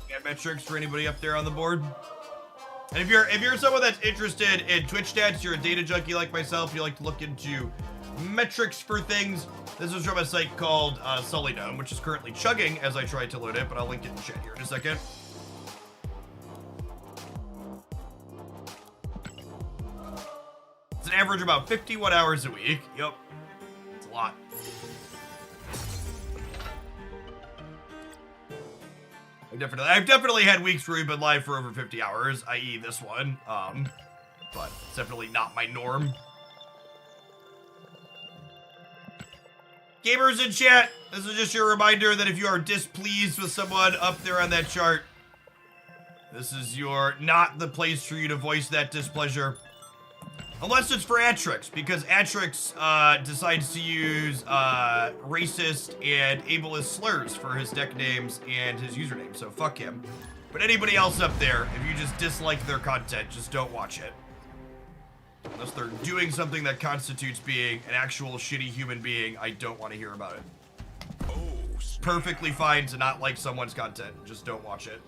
Got metrics for anybody up there on the board? And if you're someone that's interested in Twitch stats, you're a data junkie like myself, you like to look into metrics for things, this is from a site called Sully Dome, which is currently chugging as I try to load it, but I'll link it in chat here in a second. It's an average of about 51 hours a week. Yep. It's a lot. I've definitely had weeks where we've been live for over 50 hours, i.e. this one. But it's definitely not my norm. Gamers in chat, this is just your reminder that if you are displeased with someone up there on that chart, this is not the place for you to voice that displeasure. Unless it's for Atrix, because Atrix decides to use racist and ableist slurs for his deck names and his username, so fuck him. But anybody else up there, if you just dislike their content, just don't watch it. Unless they're doing something that constitutes being an actual shitty human being, I don't want to hear about it. Oh, Perfectly fine to not like someone's content, just don't watch it.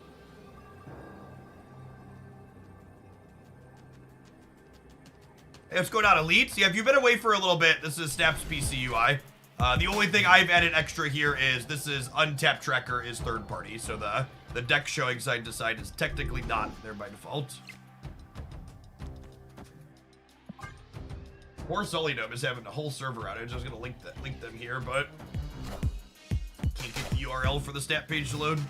Hey, what's going on, Elites? Yeah, if you've been away for a little bit, this is Snap's PC UI. The only thing I've added extra here is this is Untapped Tracker is third party, so the deck showing side to side is technically not there by default. Poor Solidome is having a whole server outage. I was gonna link them here, but can't get the URL for the stat page to load.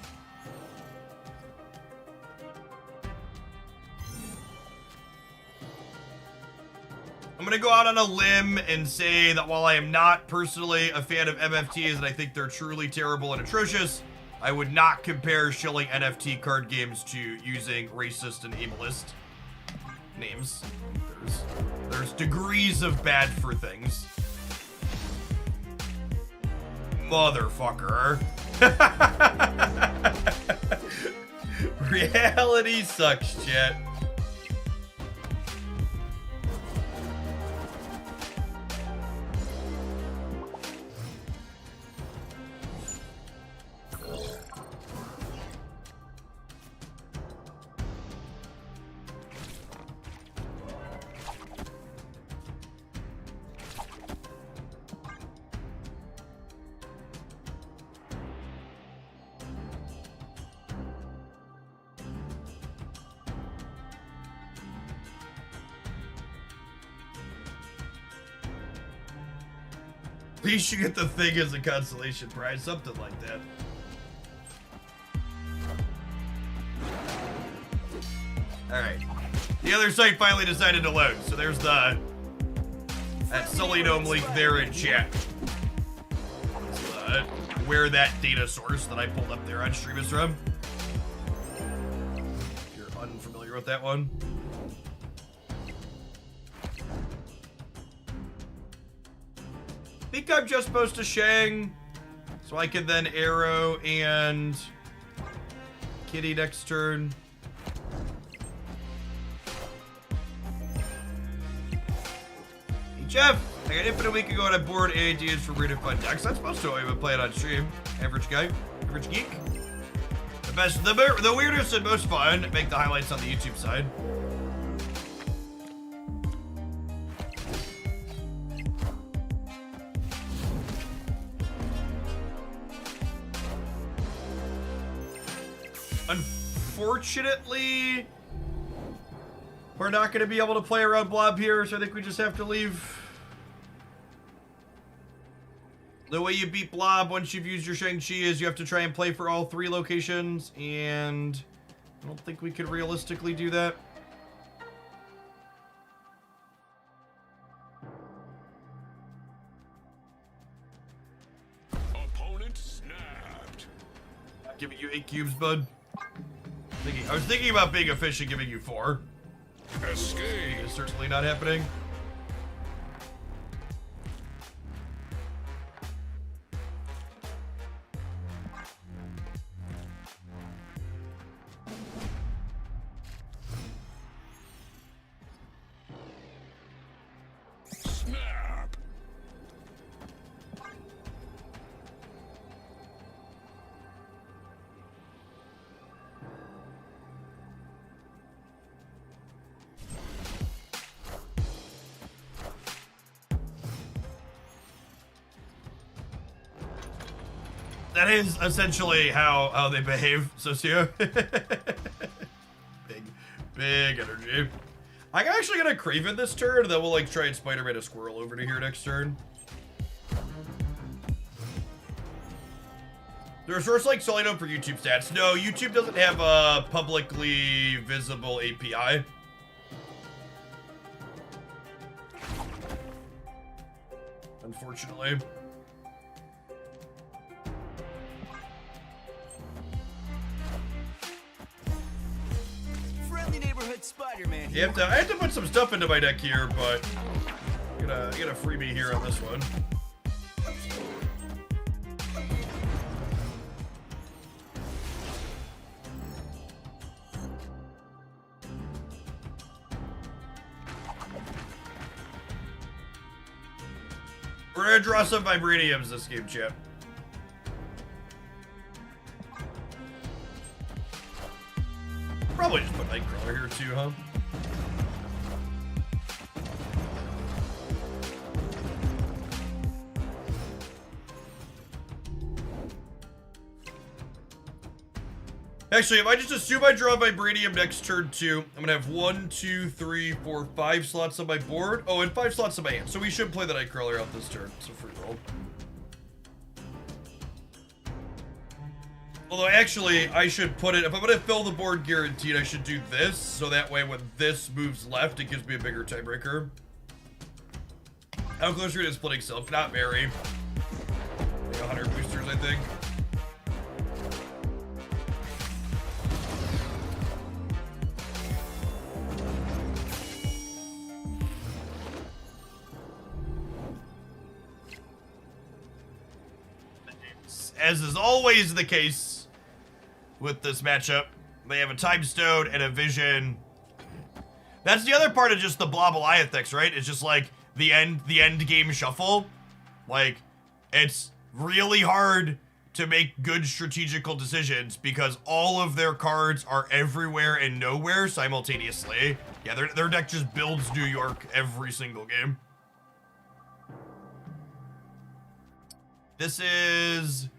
I'm gonna go out on a limb and say that while I am not personally a fan of MFTs and I think they're truly terrible and atrocious, I would not compare shilling NFT card games to using racist and ableist names. There's degrees of bad for things. Motherfucker. Reality sucks, chat. At least you get the thing as a consolation prize, something like that. Alright. The other site finally decided to load, so there's that Solidome link there in chat. Where that data source that I pulled up there on stream is from. If you're unfamiliar with that one. I think I'm just supposed to Shang, so I can then Arrow and Kitty next turn. Hey Jeff, I got Infinite a week ago and I bored ideas for weird and fun decks. That's supposed to have been playing on stream. Average guy, average geek. The weirdest and most fun make the highlights on the YouTube side. Unfortunately, we're not going to be able to play around Blob here, so I think we just have to leave. The way you beat Blob once you've used your Shang-Chi is you have to try and play for all 3 locations, and I don't think we could realistically do that. opponent snapped. Giving you 8 cubes, bud. I was thinking about being a fish and giving you 4. Escape. It's certainly not happening. Snap. That is essentially how they behave, Socio. big energy. I'm actually gonna Cravin this turn, and then we'll like try and Spider-Man a squirrel over to here next turn. There's source like Solidome for YouTube stats. No, YouTube doesn't have a publicly visible API. Unfortunately. I have to put some stuff into my deck here, but I got a freebie here on this one. We're gonna draw some Vibraniums this game, chat. Probably just put Nightcrawler here too, huh? Actually, if I just assume I draw Vibranium next turn 2, I'm gonna have 1, 2, 3, 4, 5 slots on my board. Oh, and 5 slots in my hand. So we should play the Nightcrawler out this turn. It's a free roll. Although, actually, I should put it... If I'm gonna fill the board guaranteed, I should do this. So that way, when this moves left, it gives me a bigger tiebreaker. How close are you to splitting Silk? Not very. Like 100 boosters, I think. As is always the case with this matchup, they have a Time Stone and a Vision. That's the other part of just the Blob Goliath, right? It's just like the end game shuffle. Like, it's really hard to make good strategical decisions because all of their cards are everywhere and nowhere simultaneously. Yeah, their deck just builds New York every single game. This is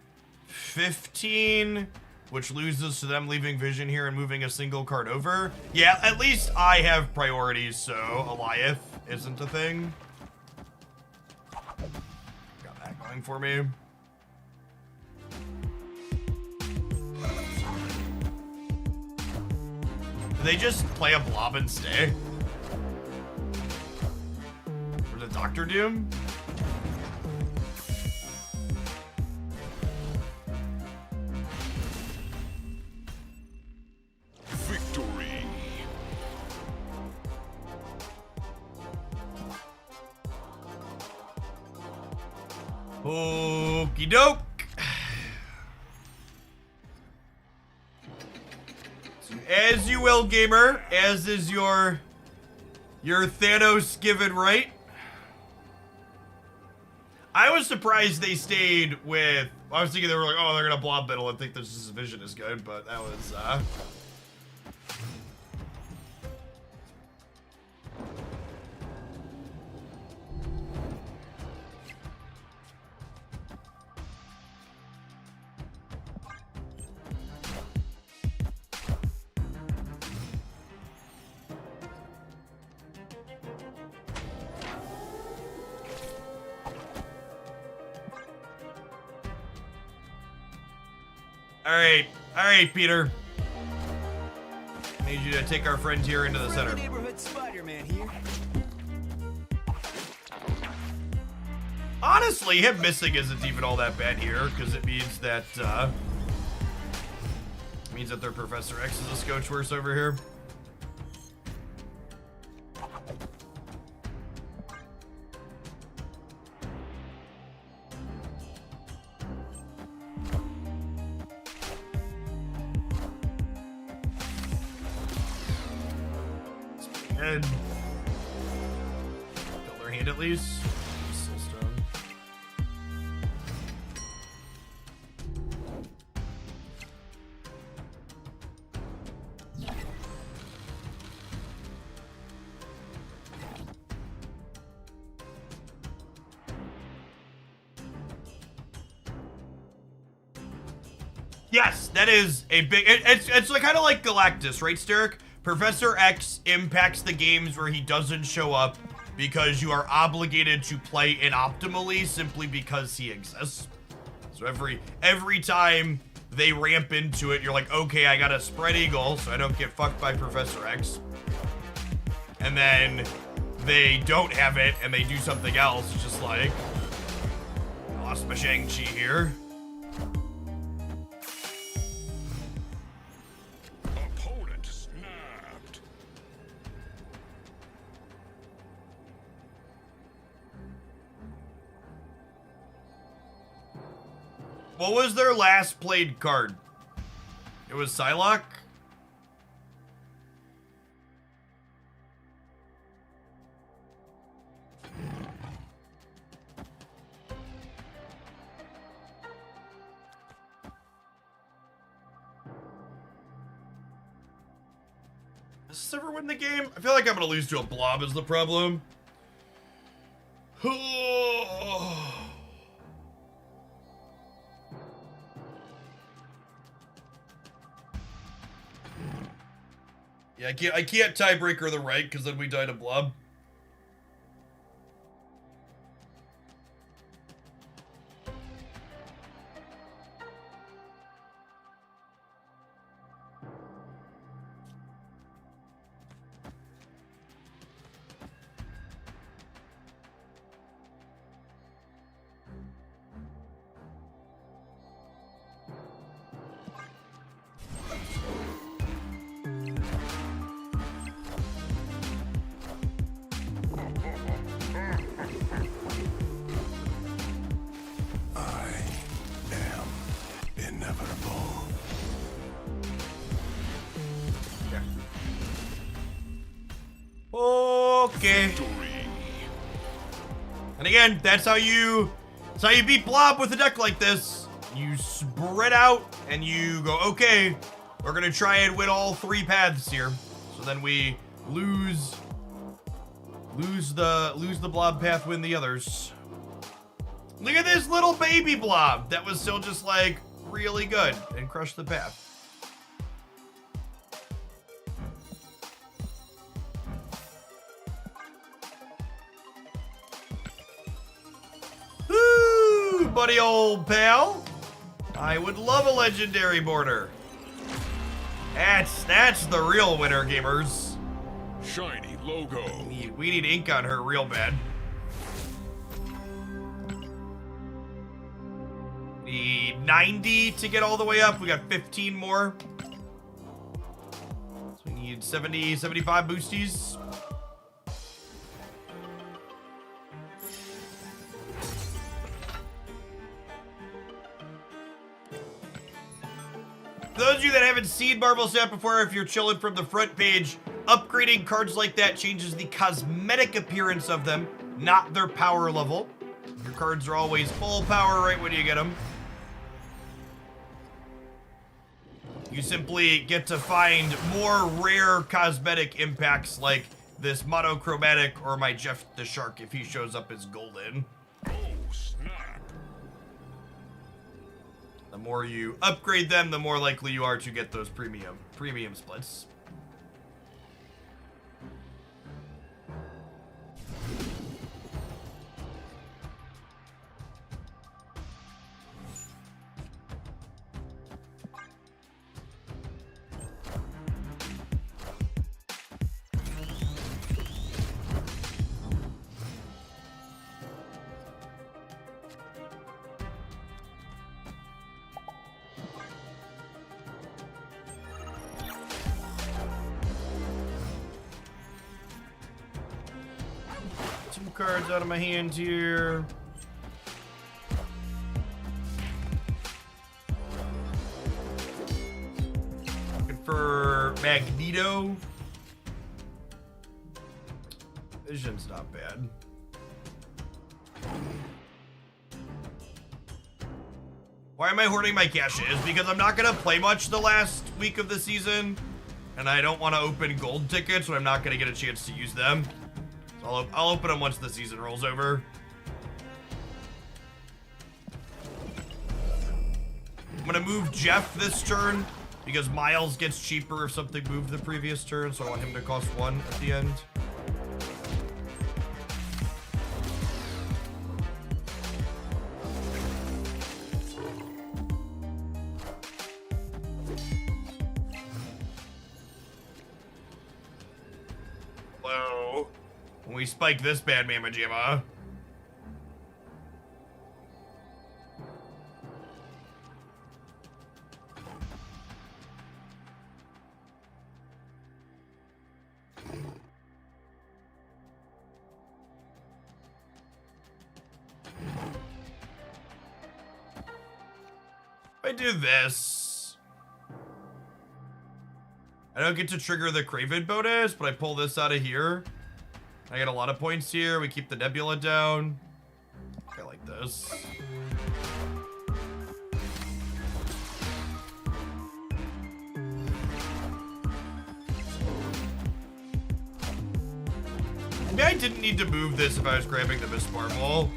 15, which loses to them leaving Vision here and moving a single card over. Yeah, at least I have priorities, so Goliath isn't a thing. Got that going for me. Do they just play a Blob and stay? Or the Doctor Doom? Victory. Okie doke. As you will, gamer, as is your Thanos given right. I was surprised they stayed with. I was thinking they were like, oh, they're gonna Blob Middle and think this Vision is good, but that was All right, Peter. I need you to take our friend here into the center. Neighborhood Spider-Man here. Honestly, him missing isn't even all that bad here, because it means that their Professor X is a scotch worse over here. Good. Kill their hand at least. Still strong. Yes, that is a big. It's like, kind of like Galactus, right, Steric? Professor X impacts the games where he doesn't show up because you are obligated to play it optimally simply because he exists. So every time they ramp into it, you're like, okay, I gotta spread eagle so I don't get fucked by Professor X. And then they don't have it and they do something else. It's just like, lost my Shang-Chi here. What was their last played card? It was Psylocke? Does this ever win the game? I feel like I'm gonna lose to a Blob is the problem. Yeah, I can't tiebreaker the right because then we die to Blob. Okay. And again, that's how you beat Blob with a deck like this. You spread out and you go, okay, we're gonna try and win all 3 paths here. So then we lose the Blob path, win the others. Look at this little baby Blob that was still just like really good and crushed the path. Buddy old pal. I would love a legendary border. That's the real winner, gamers. Shiny logo. We need ink on her real bad. Need 90 to get all the way up. We got 15 more. So we need 70, 75 boosties. For those of you that haven't seen Marvel Snap before, if you're chilling from the front page, upgrading cards like that changes the cosmetic appearance of them, not their power level. Your cards are always full power right when you get them. You simply get to find more rare cosmetic impacts like this monochromatic or my Jeff the Shark if he shows up as golden. Oh, snap. The more you upgrade them, the more likely you are to get those premium splits. Cards out of my hand here. Looking for Magneto. Vision's not bad. Why am I hoarding my caches? Because I'm not gonna play much the last week of the season, and I don't want to open gold tickets when I'm not gonna get a chance to use them. I'll open them once the season rolls over. I'm gonna move Jeff this turn because Miles gets cheaper if something moved the previous turn, so I want him to cost 1 at the end. Hello. When we spike this bad Mamma Jamma. I do this, I don't get to trigger the Cravin bonus, but I pull this out of here. I get a lot of points here. We keep the Nebula down. I like this. Maybe I didn't need to move this if I was grabbing the Miss Marvel.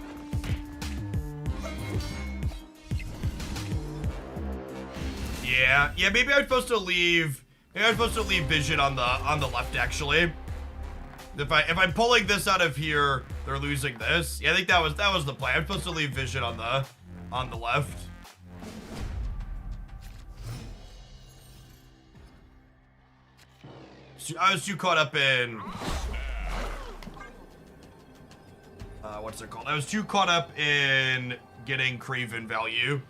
Yeah, maybe I'm supposed to leave. Maybe I'm supposed to leave Vision on the left actually. If I'm pulling this out of here, they're losing this. Yeah, I think that was the plan. I'm supposed to leave Vision on the left. So I was too caught up in what's it called? I was too caught up in getting Craven value.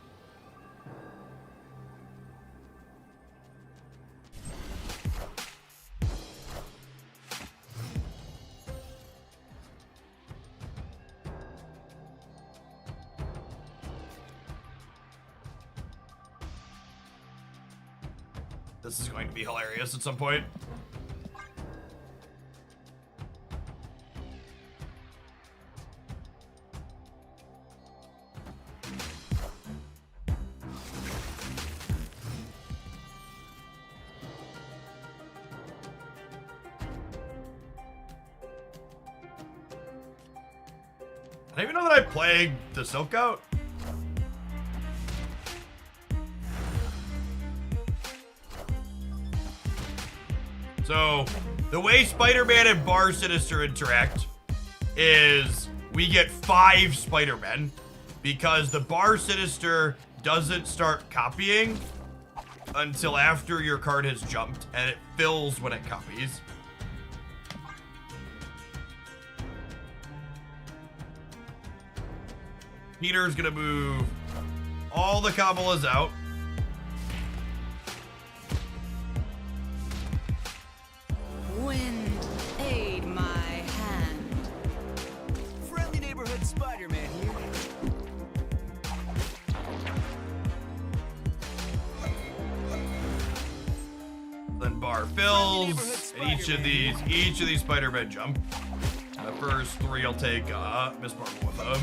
This is going to be hilarious at some point. I don't even know that I played the Silk Out. So, the way Spider-Man and Bar Sinister interact is we get 5 Spider-Men because the Bar Sinister doesn't start copying until after your card has jumped, and it fills when it copies. Peter's gonna move all the Kabalas out. Wind, aid my hand. Friendly neighborhood Spider-Man here. Then Bar fills, and each of these Spider-Men jump. The first 3 will take Miss Marvel with them.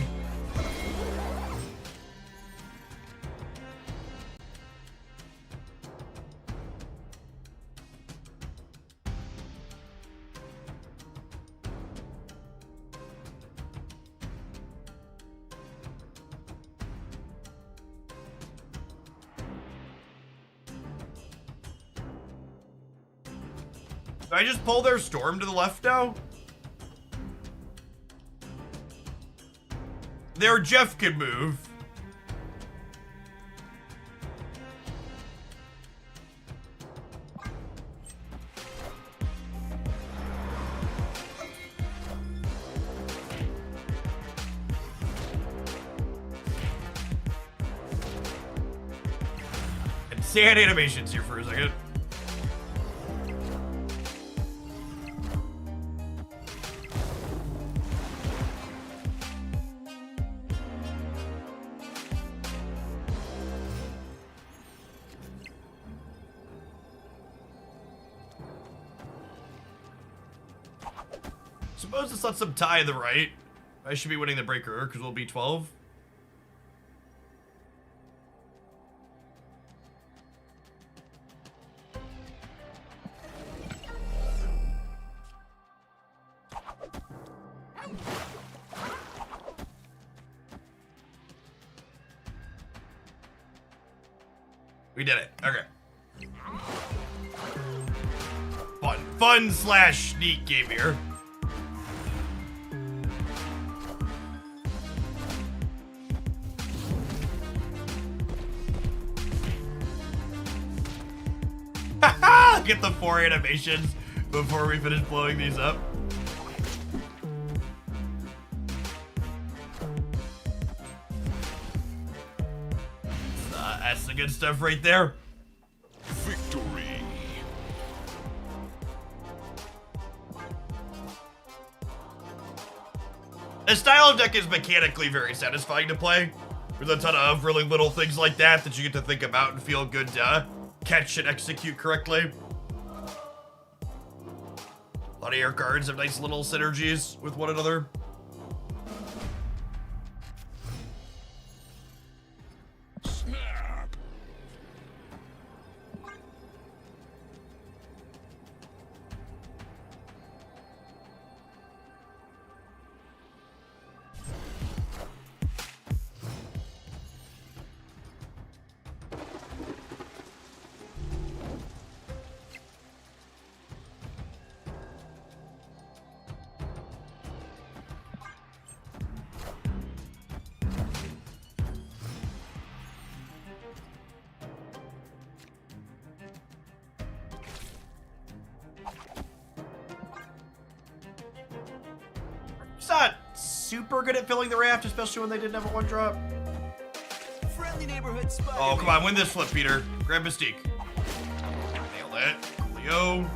Do I just pull their Storm to the left now? Their Jeff can move. And sand animations here for a second. Suppose this lets them tie the right. I should be winning the breaker because we'll be 12. We did it. Okay. Fun slash sneak game here. Get the 4 animations before we finish blowing these up. That's the good stuff right there. Victory. The style of deck is mechanically very satisfying to play. There's a ton of really little things like that that you get to think about and feel good to catch and execute correctly. A lot of your cards have nice little synergies with one another. Snap. It's not super good at filling the raft, especially when they didn't have a 1-drop. Friendly neighborhood Spider-Man. Oh, come on, win this flip, Peter. Grab Mystique. Nailed it. Leo.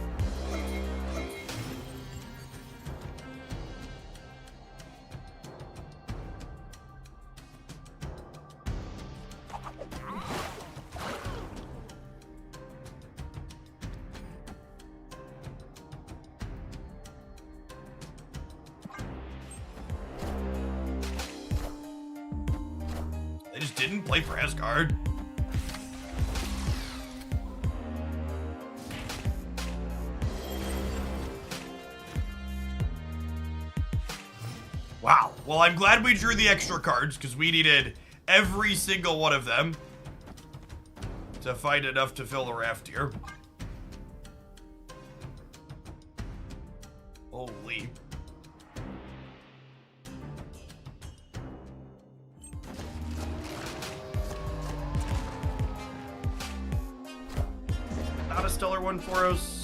They just didn't play for Asgard. Wow. Well, I'm glad we drew the extra cards because we needed every single one of them to find enough to fill the raft here. Holy. Not a stellar one for us.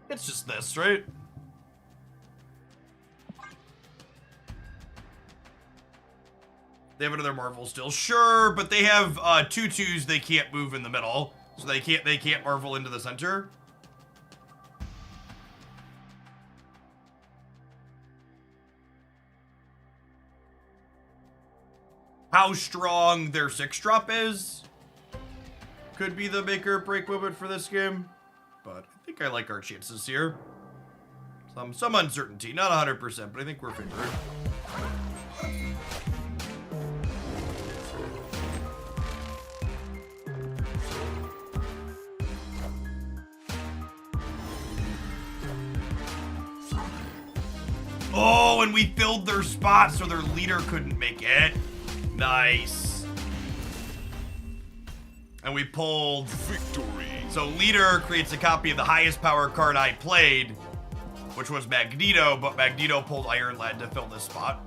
It's just this, right? They have another Marvel still, sure, but they have 2/2s they can't move in the middle, so they can't Marvel into the center. How strong their 6-drop is could be the make or break moment for this game, but I think I like our chances here. Some uncertainty, not 100%, but I think we're favored. Oh, and we filled their spot so their leader couldn't make it. Nice. And we pulled Victory. So leader creates a copy of the highest power card I played, which was Magneto, but Magneto pulled Iron Lad to fill this spot.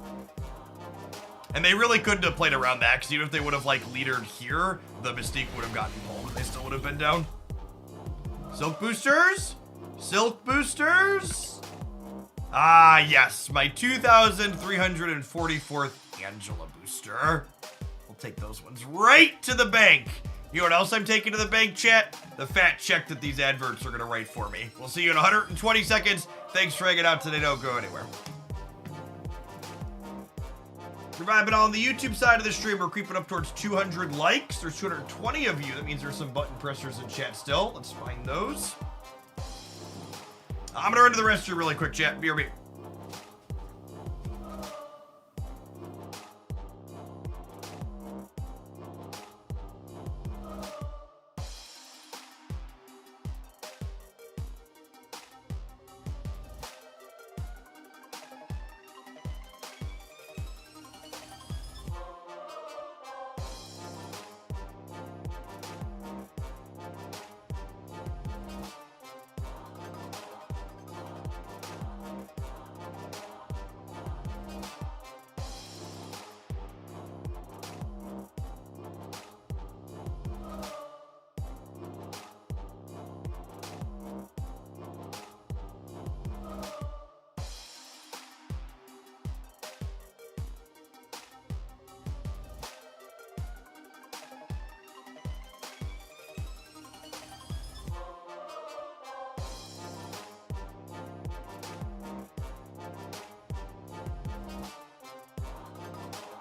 And they really couldn't have played around that, because even if they would have like leadered here, the Mystique would have gotten pulled. They still would have been down. Silk boosters? Silk boosters? Ah, yes, my 2,344th Angela booster. We'll take those ones right to the bank. You know what else I'm taking to the bank, chat? The fat check that these adverts are gonna write for me. We'll see you in 120 seconds. Thanks for hanging out today. Don't go anywhere. We're vibing on the YouTube side of the stream. We're creeping up towards 200 likes. There's 220 of you. That means there's some button pressers in chat still. Let's find those. I'm gonna run to the restroom really quick, chat. BRB.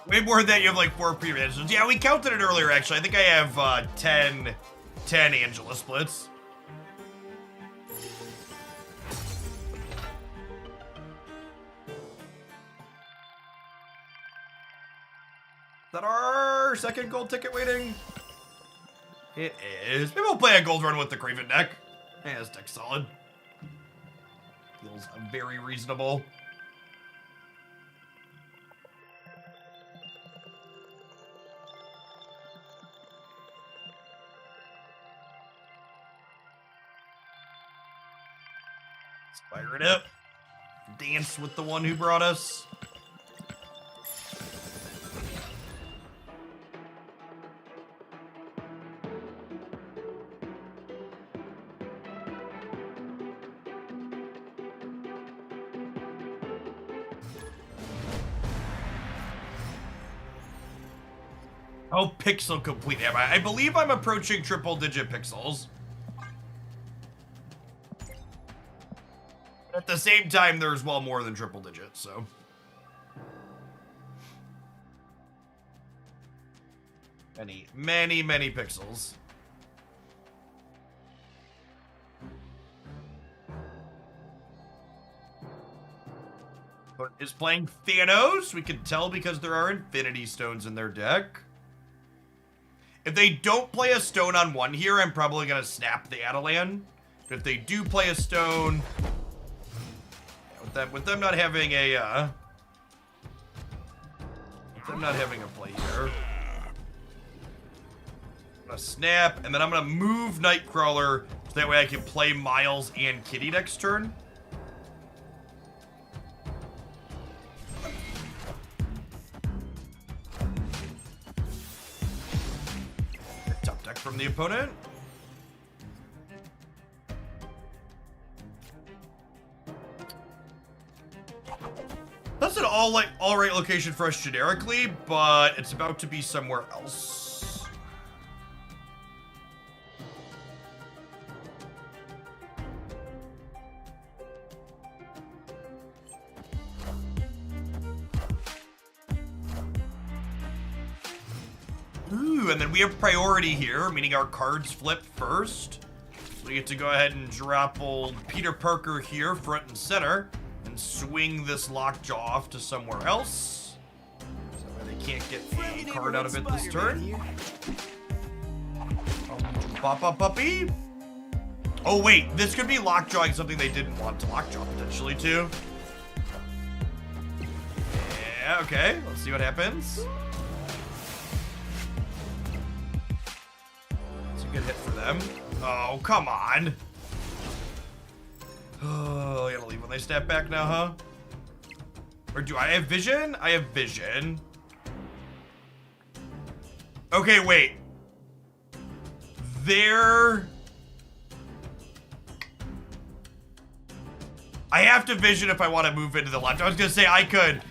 Way more than that, you have like 4 pre-advantages. Yeah, we counted it earlier, actually. I think I have 10 Angela splits. Is that our second gold ticket waiting? It is. Maybe we'll play a gold run with the Cravin deck. Yeah, this deck's solid. Feels very reasonable. Fire it up. Dance with the one who brought us. Oh, pixel complete. I believe I'm approaching triple-digit pixels. At the same time, there's well more than triple digits, so. Many pixels. Is playing Thanos. We can tell because there are Infinity Stones in their deck. If they don't play a stone on one here, I'm probably going to snap the Atalan. But if they do play a stone... With them not having a, play here. I'm gonna snap, and then I'm gonna move Nightcrawler, so that way I can play Miles and Kitty next turn. Top deck from the opponent. That's an all right location for us generically, but it's about to be somewhere else. Ooh, and then we have priority here, meaning our cards flip first. So we get to go ahead and drop old Peter Parker here, front and center. And swing this lockjaw off to somewhere else. So they can't get a card out of it this turn. Puppy. Oh wait, this could be lockjawing something they didn't want to lockjaw potentially too. Yeah, okay, let's see what happens. It's a good hit for them. Oh, come on. Oh, I gotta leave when they step back now, huh? Or do I have vision? I have vision. Okay, wait. There... I have to vision if I want to move into the left. I was gonna say I could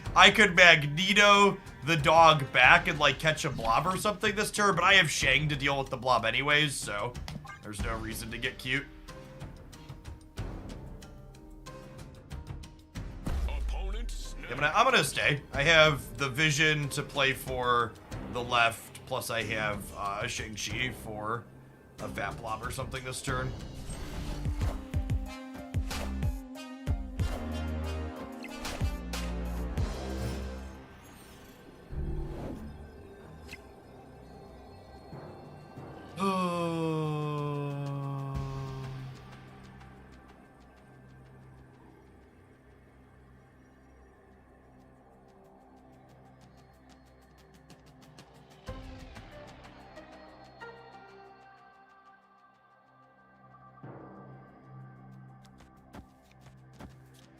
Magneto the dog back and like catch a blob or something this turn, but I have Shang to deal with the blob anyways, so there's no reason to get cute. I'm gonna stay. I have the vision to play for the left, plus I have Shang-Chi for a fat blob or something this turn.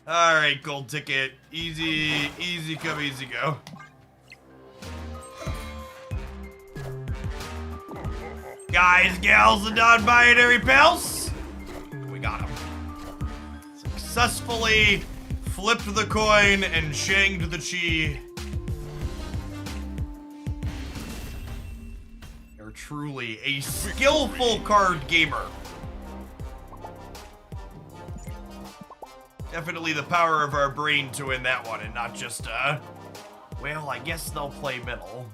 All right, gold ticket. Easy come, easy go. Guys, gals, and non-binary pals. We got him. Successfully flipped the coin and shanged the chi. You're truly a skillful card gamer. Definitely the power of our brain to win that one, and not just Well, I guess they'll play middle.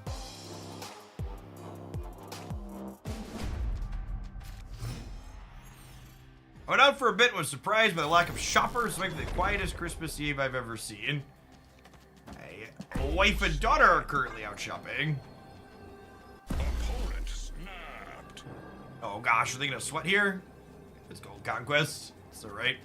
I went out for a bit, was surprised by the lack of shoppers. Maybe the quietest Christmas Eve I've ever seen. A wife and daughter are currently out shopping. Opponent snapped. Oh gosh, are they gonna sweat here? Let's go Conquest. It's alright.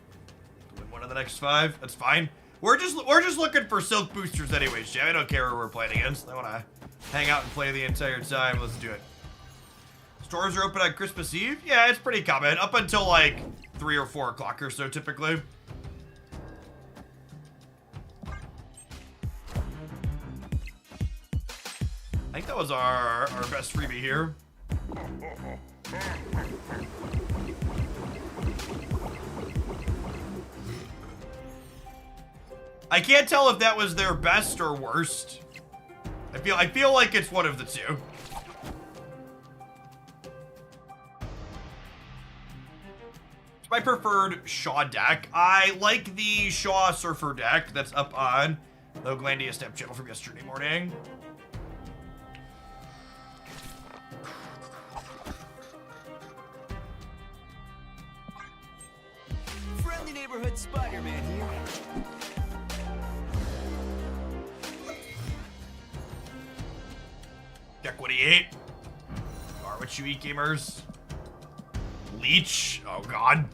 Win one of the next 5. That's fine. We're just looking for silk boosters anyways, Jay. I don't care who we're playing against. I wanna hang out and play the entire time. Let's do it. Stores are open on Christmas Eve? Yeah, it's pretty common. Up until like 3 or 4 o'clock or so typically. I think that was our best freebie here. I can't tell if that was their best or worst. I feel like it's one of the two. It's my preferred Shaw deck. I like the Shaw Surfer deck that's up on the Glandia Step channel from yesterday morning. Friendly neighborhood Spider-Man here. Deck 28. Are what you eat, gamers. Leech. Oh god.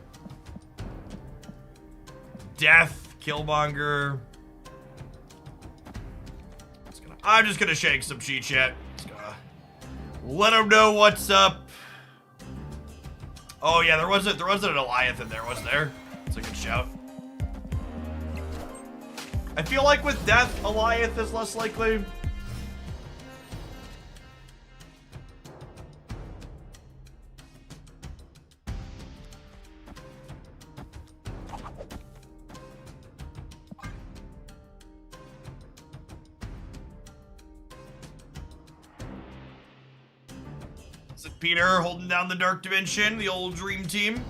Death. Killmonger. I'm just gonna shake some cheat chat. Just gonna let them know what's up. Oh yeah, there wasn't an Goliath in there, was there? That's a good shout. I feel like with Death, Goliath is less likely. Is it Peter holding down the Dark Dimension, the old Dream Team?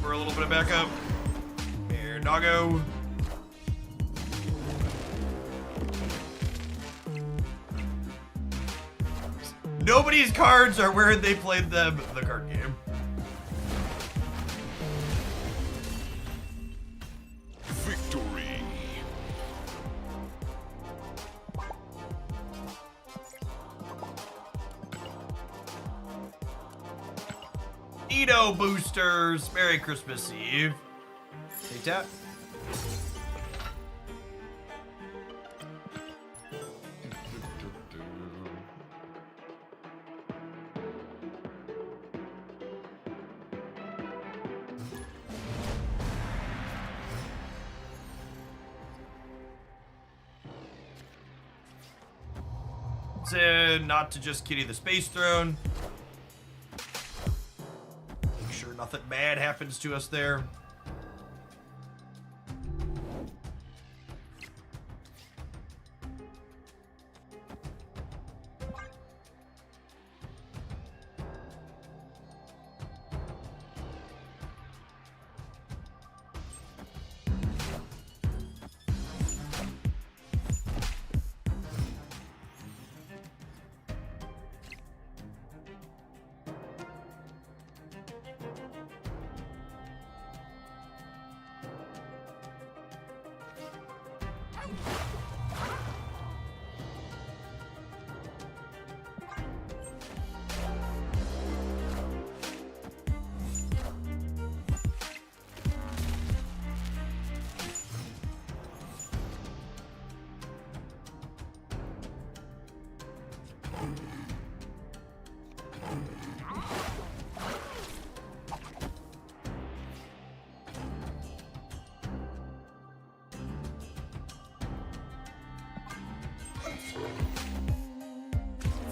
For a little bit of backup. Here, doggo. Nobody's cards are where they played them the card game. Victory. Edo boosters. Merry Christmas Eve. Take that. Not to just kitty the Space Throne. Make sure nothing bad happens to us there.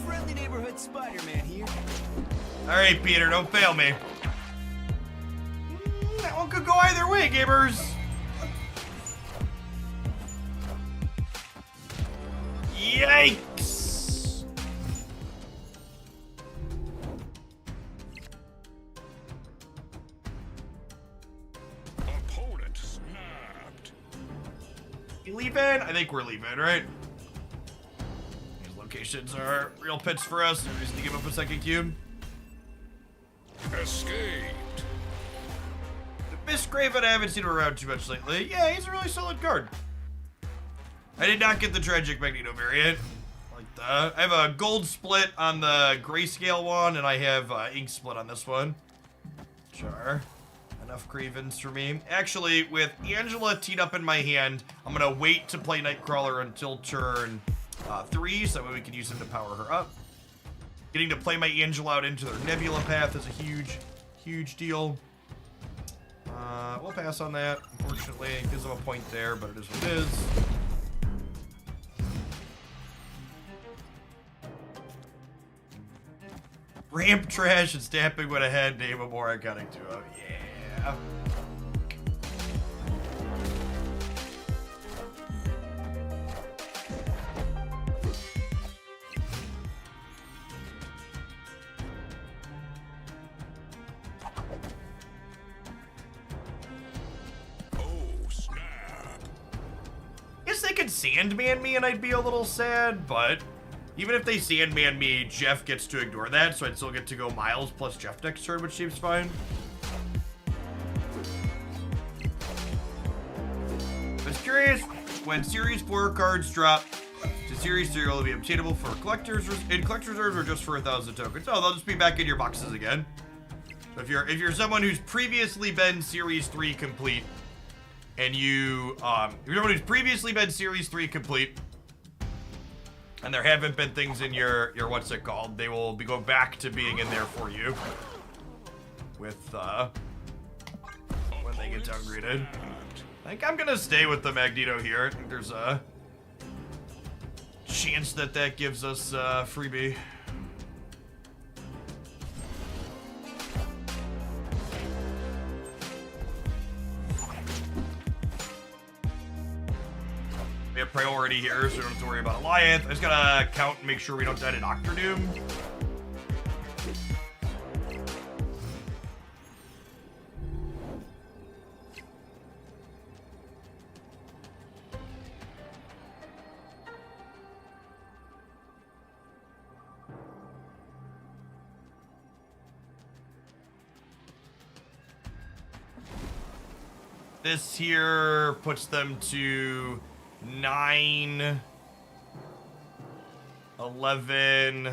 Friendly neighborhood Spider-Man here. All right, Peter, don't fail me. That one could go go either way, gamers. Yikes. Opponent snapped. You leaving? I think we're leaving, right? These locations are real pits for us. No reason to give up a second cube. Escaped. Miss Cravin, I haven't seen him around too much lately. Yeah, he's a really solid card. I did not get the Tragic Magneto variant. Like that. I have a gold split on the grayscale one, and I have ink split on this one. Sure. Enough Cravens for me. Actually, with Angela teed up in my hand, I'm going to wait to play Nightcrawler until turn 3, so that way we can use him to power her up. Getting to play my Angela out into their Nebula path is a huge, huge deal. We'll pass on that. Unfortunately, it gives them a point there, but it is what it is. Ramp trash and stamping when ahead, name a more iconic duo. Yeah. Guess they could Sandman me and I'd be a little sad, but even if they Sandman me, Jeff gets to ignore that, so I'd still get to go Miles plus Jeff next turn, which seems fine. I was curious, when Series 4 cards drop to Series 3, will be obtainable for collectors in collector's reserves or just for 1,000 tokens? Oh, they'll just be back in your boxes again. So if you're someone who's previously been Series 3 complete, and if you're someone who's previously been Series 3 complete, and there haven't been things in your what's it called, they will go back to being in there for you with when they get downgraded. I think I'm gonna stay with the Magneto here. I think there's a chance that gives us freebie. We have priority here, so we don't have to worry about Alliance. I just gotta count and make sure we don't die to Doctor Doom. This here puts them to 9, 11.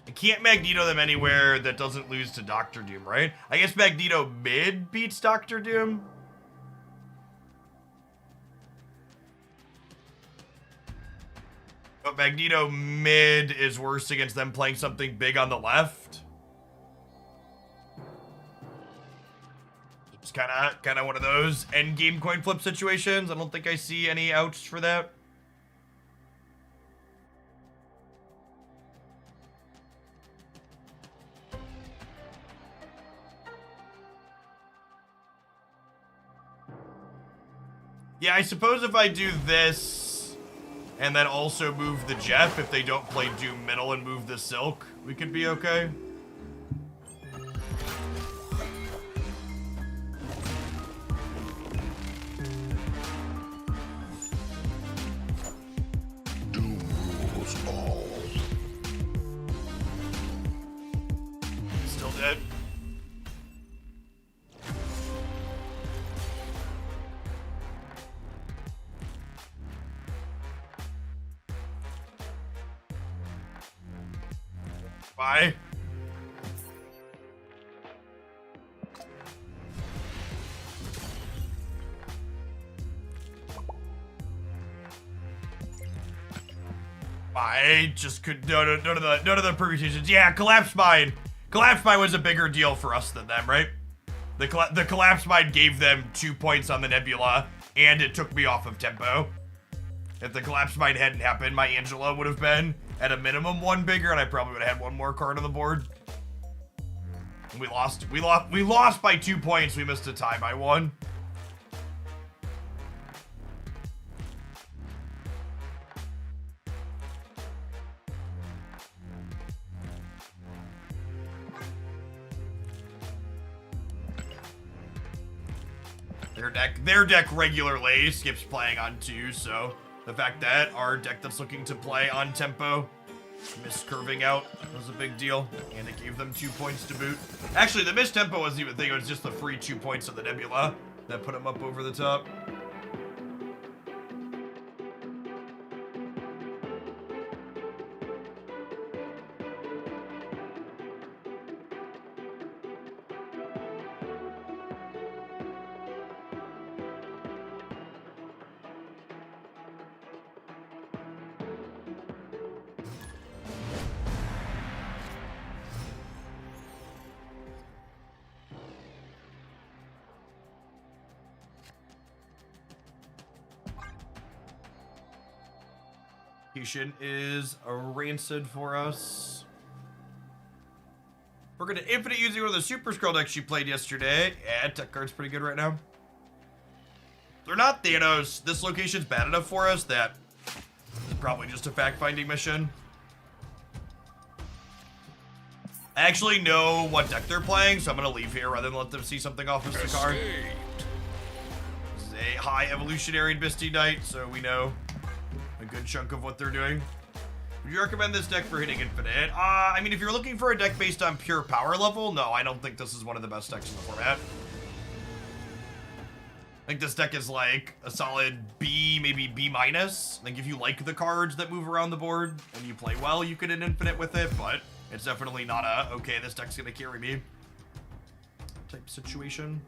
I can't Magneto them anywhere that doesn't lose to Doctor Doom, right? I guess Magneto mid beats Doctor Doom. But Magneto mid is worse against them playing something big on the left. It's kind of one of those end game coin flip situations. I don't think I see any outs for that. Yeah, I suppose if I do this and then also move the Jeff, if they don't play Doom middle and move the Silk, we could be okay. Doom rules all. Still dead. Bye. I just could none of the permutations. Yeah, Collapse Mine. Collapse Mine was a bigger deal for us than them, right? The Collapse Mine gave them 2 points on the Nebula, and it took me off of tempo. If the collapse mine hadn't happened, my Angela would have been at a minimum one bigger, and I probably would have had one more card on the board. We lost by 2 points. We missed a tie by 1. Their deck regularly skips playing on 2, so the fact that our deck that's looking to play on tempo missed curving out was a big deal, and it gave them 2 points to boot. Actually, the missed tempo wasn't even a thing, it was just the free 2 points of the Nebula that put them up over the top. Is a rancid for us. We're gonna infinite using one of the super scroll decks she played yesterday. Yeah, tech card's pretty good right now. They're not Thanos. This location's bad enough for us that it's probably just a fact-finding mission. I actually know what deck they're playing, so I'm gonna leave here rather than let them see something off of the card. This is a high evolutionary Misty Knight, so we know a good chunk of what they're doing. Would you recommend this deck for hitting infinite? I mean, if you're looking for a deck based on pure power level, no, I don't think this is one of the best decks in the format. I think this deck is like a solid B, maybe B-. I think if you like the cards that move around the board and you play well, you could hit infinite with it, but it's definitely not a, okay, this deck's gonna carry me type situation.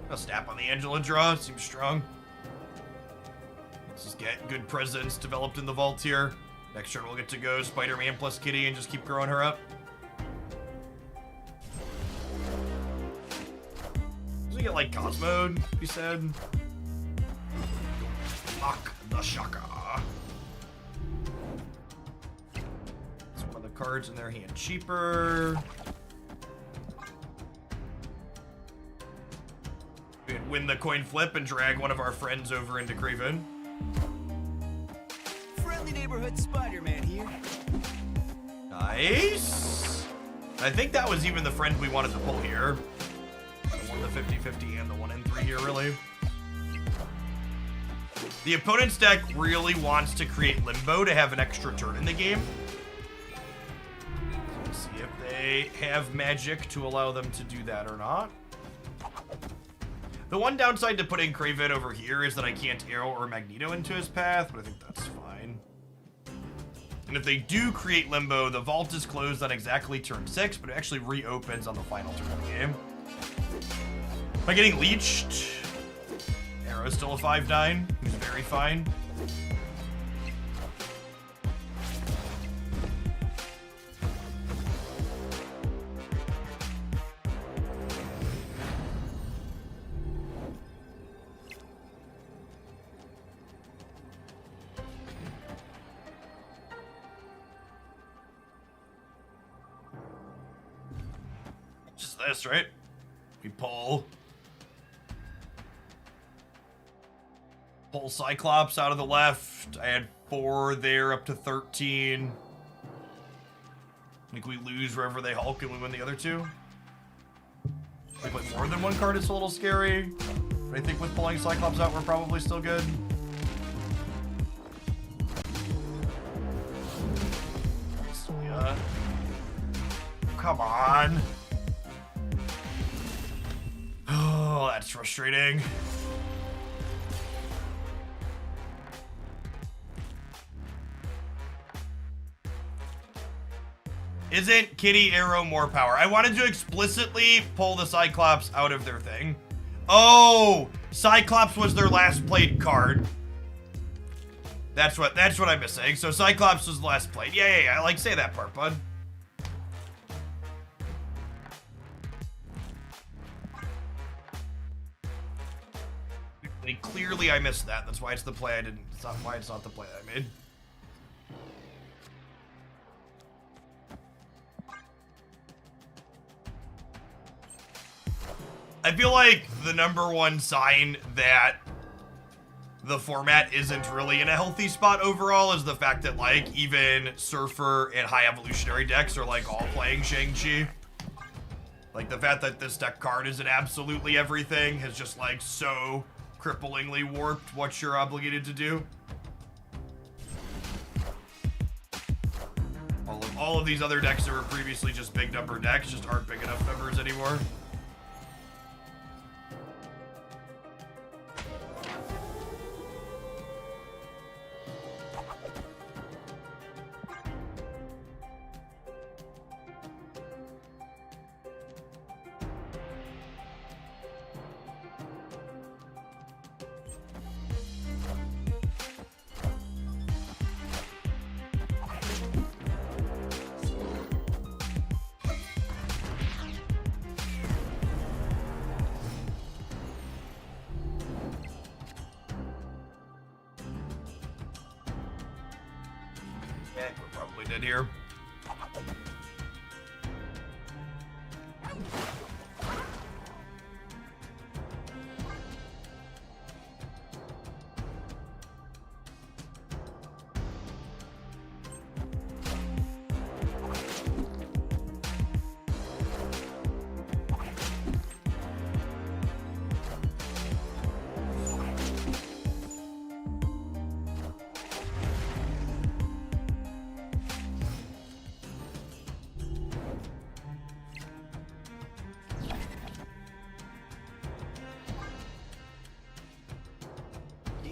A snap on the Angela draw seems strong. Let's just get good presence developed in the vault here. Next turn we'll get to go Spider-Man plus Kitty and just keep growing her up. Does we get like Cosmo, he said? Lock the Shaka. It's one of the cards in their hand cheaper. We could win the coin flip and drag one of our friends over into Cravin. Friendly neighborhood Spider-Man here. Nice. I think that was even the friend we wanted to pull here. The one in the 50-50 and the one in 3 here, really. The opponent's deck really wants to create Limbo to have an extra turn in the game. So let's see if they have magic to allow them to do that or not. The one downside to putting Cravin over here is that I can't Arrow or Magneto into his path, but I think that's fine. And if they do create Limbo, the vault is closed on exactly turn 6, but it actually reopens on the final turn of the game. By getting leeched, Arrow's still a 5/9, who's very fine. Just this, right? We pull Cyclops out of the left. I had 4 there, up to 13. I think we lose wherever they Hulk and we win the other 2. If we put more than one card, it's a little scary. But I think with pulling Cyclops out, we're probably still good. Come on. Oh, that's frustrating. Isn't Kitty Arrow more power? I wanted to explicitly pull the Cyclops out of their thing. Oh, Cyclops was their last played card. That's what I'm missing. So Cyclops was the last played. Yeah. Like, say that part, bud. Clearly, I missed that. That's why it's the play I didn't. It's not why it's not the play I made. I feel like the #1 sign that the format isn't really in a healthy spot overall is the fact that, like, even Surfer and High Evolutionary decks are, like, all playing Shang-Chi. Like, the fact that this deck card is in absolutely everything has just, like, so cripplingly warped what you're obligated to do. All of these other decks that were previously just big number decks just aren't big enough numbers anymore. We're probably dead here.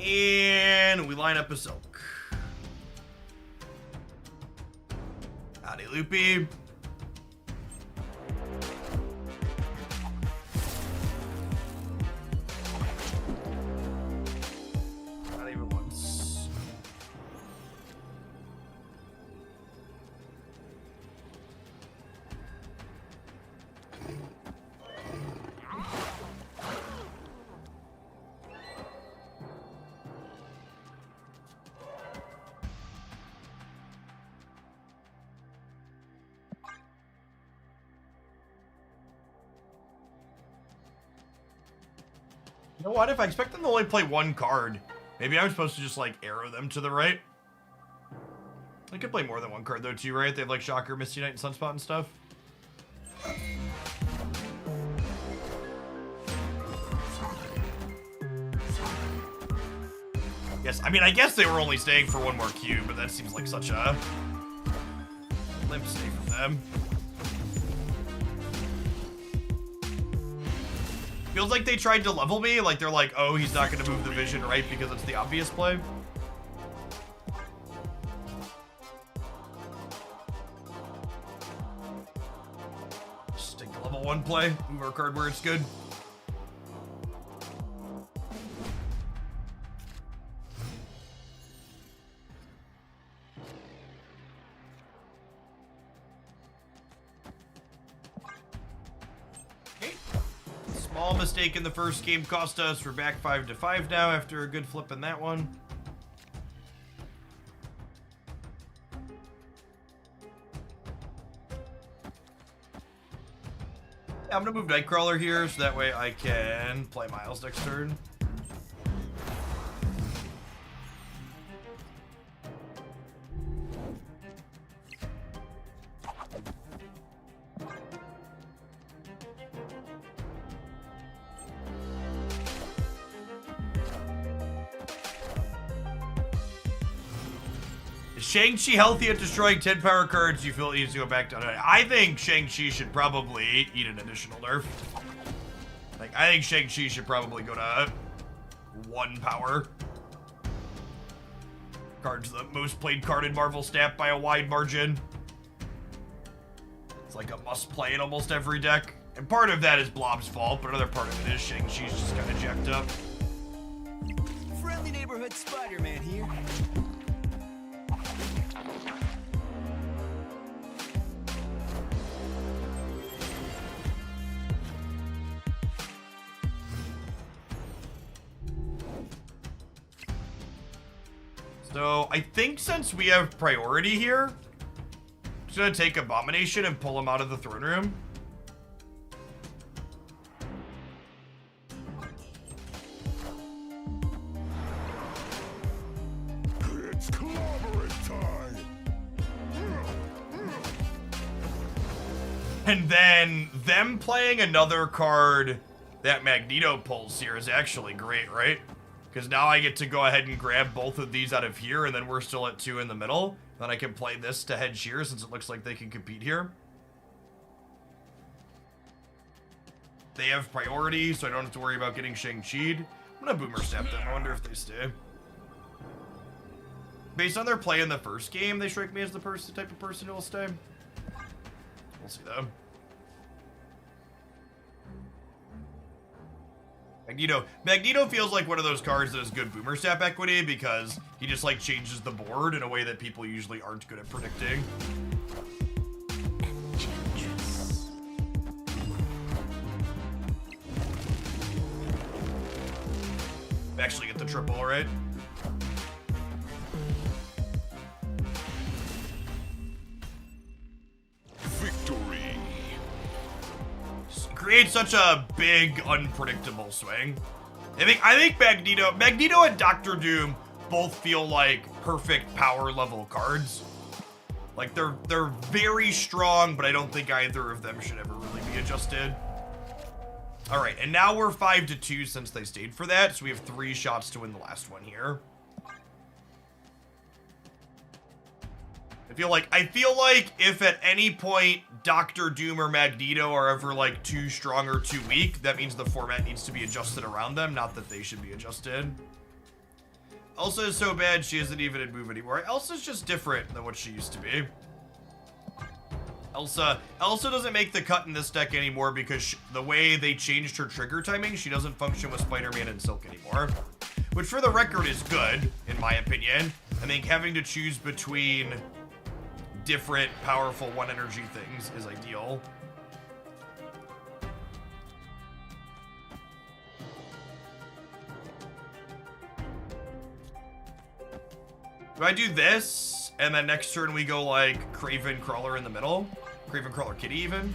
And we line up a Silk. Howdy, Loopy. Not even once. You know what? If I expect them to only play one card, maybe I'm supposed to just, like, arrow them to the right. They could play more than one card, though, too, right? They have, like, Shocker, Misty Knight, and Sunspot and stuff. Yes, I mean, I guess they were only staying for one more cube, but that seems like such a limp stay from them. Feels like they tried to level me, like they're like, oh, he's not gonna move the vision right because it's the obvious play. Just take the level 1 play, move our card where it's good. Small mistake in the first game cost us. We're back 5-5 now after a good flip in that one. Yeah, I'm gonna move Nightcrawler here so that way I can play Miles next turn. Shang-Chi healthy at destroying 10 power cards, you feel it needs to go back down. I think Shang-Chi should probably eat an additional nerf. Like, I think Shang-Chi should probably go to 1 power. Card's the most played card in Marvel stat by a wide margin. It's like a must-play in almost every deck. And part of that is Blob's fault, but another part of it is Shang-Chi's just kind of jacked up. Friendly neighborhood Spider-Man here. So, I think since we have priority here, I'm just gonna take Abomination and pull him out of the throne room. It's clobbering time. And then them playing another card that Magneto pulls here is actually great, right? Because now I get to go ahead and grab both of these out of here, and then we're still at 2 in the middle. Then I can play this to hedge here, since it looks like they can compete here. They have priority, so I don't have to worry about getting Shang-Chi'd. I'm gonna Boomer Step them. I wonder if they stay. Based on their play in the first game, they strike me as the type of person who will stay. We'll see, though. Magneto feels like one of those cards that has good Boomer Step equity because he just, like, changes the board in a way that people usually aren't good at predicting. Actually get the triple, right? Victory. Creates such a big, unpredictable swing. I think Magneto and Doctor Doom both feel like perfect power level cards. Like they're very strong, but I don't think either of them should ever really be adjusted. All right, and now we're 5-2 since they stayed for that, so we have 3 shots to win the last one here. I feel like if at any point Doctor Doom or Magneto are ever like too strong or too weak, that means the format needs to be adjusted around them, not that they should be adjusted. Elsa is so bad she isn't even in move anymore. Elsa's just different than what she used to be. Elsa doesn't make the cut in this deck anymore because the way they changed her trigger timing, she doesn't function with Spider-Man and Silk anymore. Which for the record is good, in my opinion. I think having to choose between different powerful 1 energy things is ideal. Do I do this, and then next turn we go like Craven Crawler in the middle? Craven Crawler Kitty even?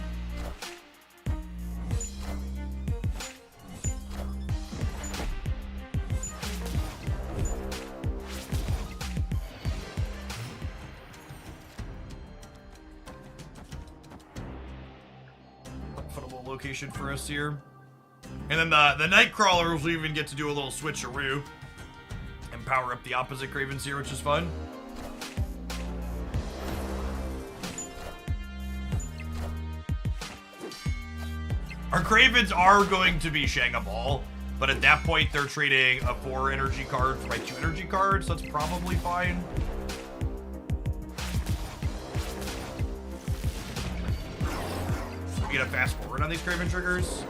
Comfortable location for us here. And then the Nightcrawlers will even get to do a little switcheroo and power up the opposite Cravens here, which is fun. Our Cravens are going to be Shangaball, but at that point they're trading a 4 energy card for my 2 energy cards, so that's probably fine. We get a fast forward on these Craven triggers.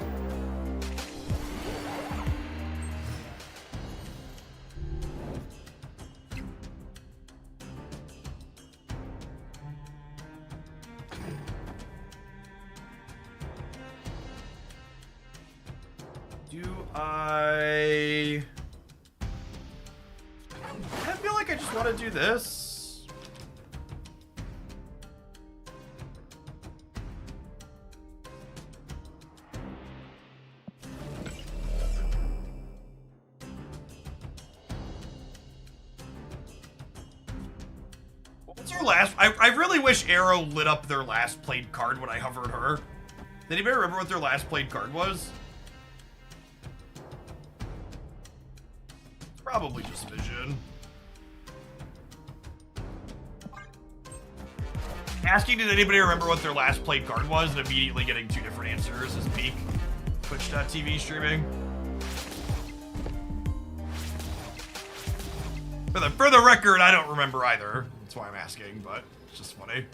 I feel like I just want to do this. What's our last? I really wish Arrow lit up their last played card when I hovered her. Did anybody remember what their last played card was? Probably just Vision. Asking did anybody remember what their last played card was and immediately getting 2 different answers is peak Twitch.tv streaming. For the record, I don't remember either. That's why I'm asking, but it's just funny.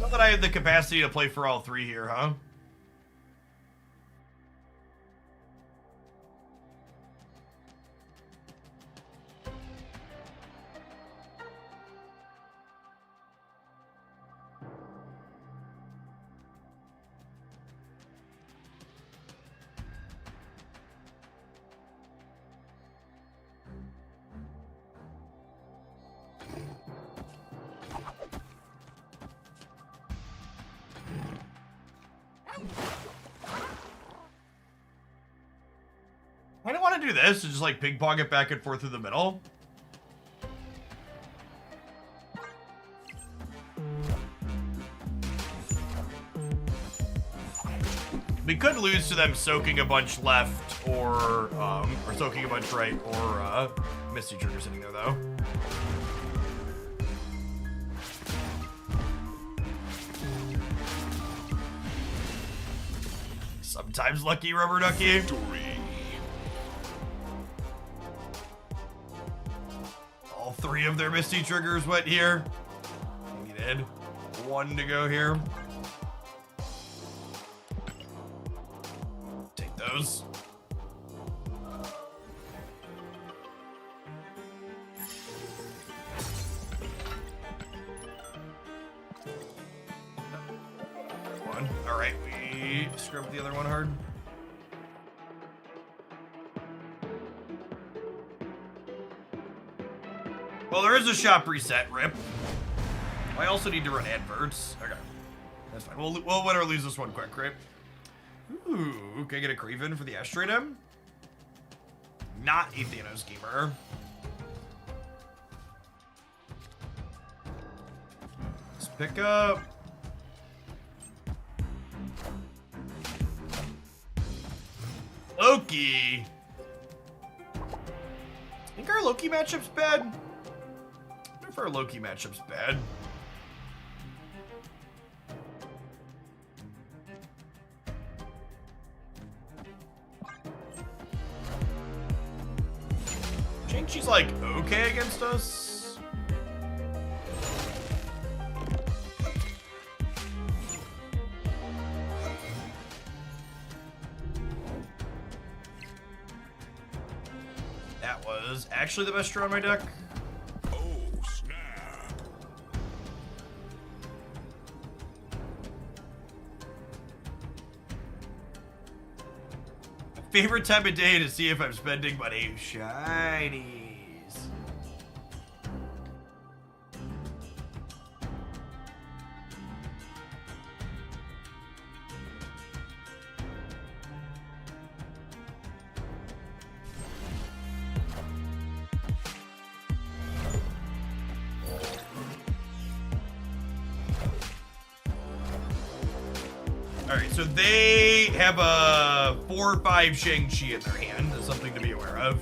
Not that I have the capacity to play for all three here, huh? I don't want to do this and just like ping pong it back and forth through the middle. We could lose to them soaking a bunch left or soaking a bunch right or Misty Trigger sitting there though. Sometimes lucky, rubber ducky. All three of their Misty Triggers went here. Needed one to go here. Take those. One. All right, we scrub the other one hard. Well, there is a shop reset, rip. I also need to run adverts. Okay, that's fine. We'll win or lose this one quick, right? Ooh, can I get a Cravin for the Asteroid M? Not a Thanos gamer. Let's pick up. Loki. I think our Loki matchup's bad. I wonder if our Loki matchup's bad. I think she's like okay against us. That was actually the best draw on my deck. Oh, snap. Favorite time of day to see if I'm spending money. Shinies. Alright, so they have a 4 or 5 Shang-Chi in their hand. That's something to be aware of.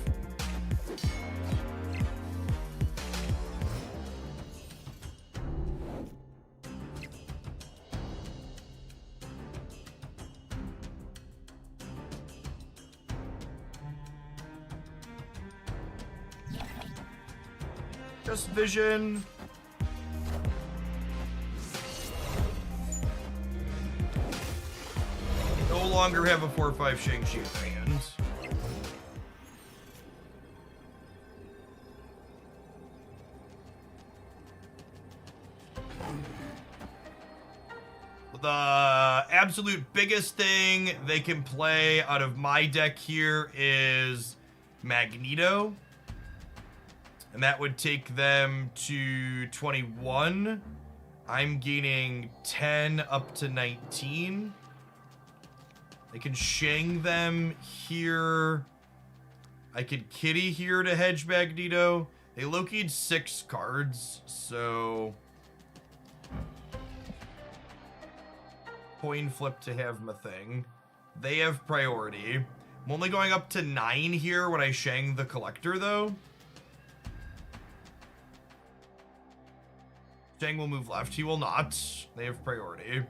Just vision. No longer have a 4 or 5 Shang-Chi in their hands. The absolute biggest thing they can play out of my deck here is Magneto. And that would take them to 21. I'm gaining 10 up to 19. I can Shang them here. I could Kitty here to hedge Magneto. They Loki'd 6 cards, so... Coin flip to have my thing. They have priority. I'm only going up to 9 here when I Shang the Collector, though. Shang will move left. He will not. They have priority.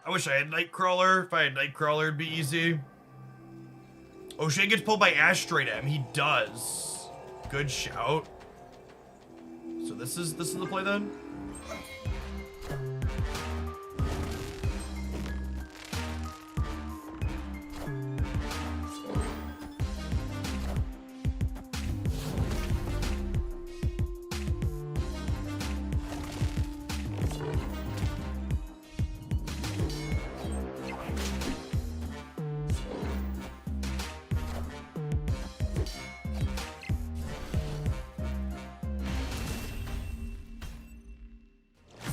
I wish I had Nightcrawler. If I had Nightcrawler, it'd be easy. O'Shea gets pulled by Asteroid M. He does. Good shout. So this is the play then?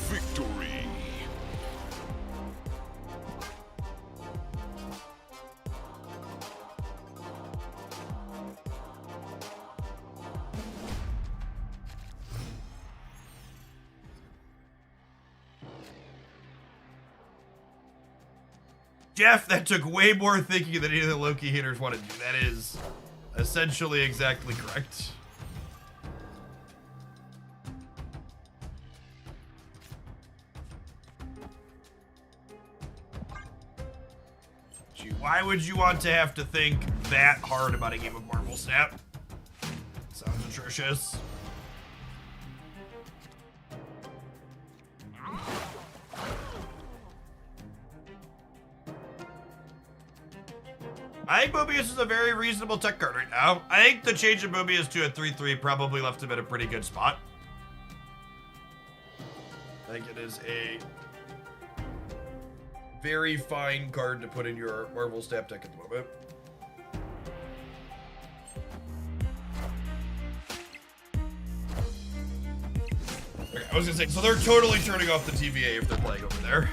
Victory. Jeff, that took way more thinking than any of the Loki haters want to do. That is essentially exactly correct. Gee, why would you want to have to think that hard about a game of Marvel Snap? Sounds atrocious. I think Mobius is a very reasonable tech card right now. I think the change of Mobius to a 3/3 probably left him in a pretty good spot. I think it is a very fine card to put in your Marvel Snap deck at the moment. Okay, I was gonna say, so they're totally turning off the TVA if they're playing over there.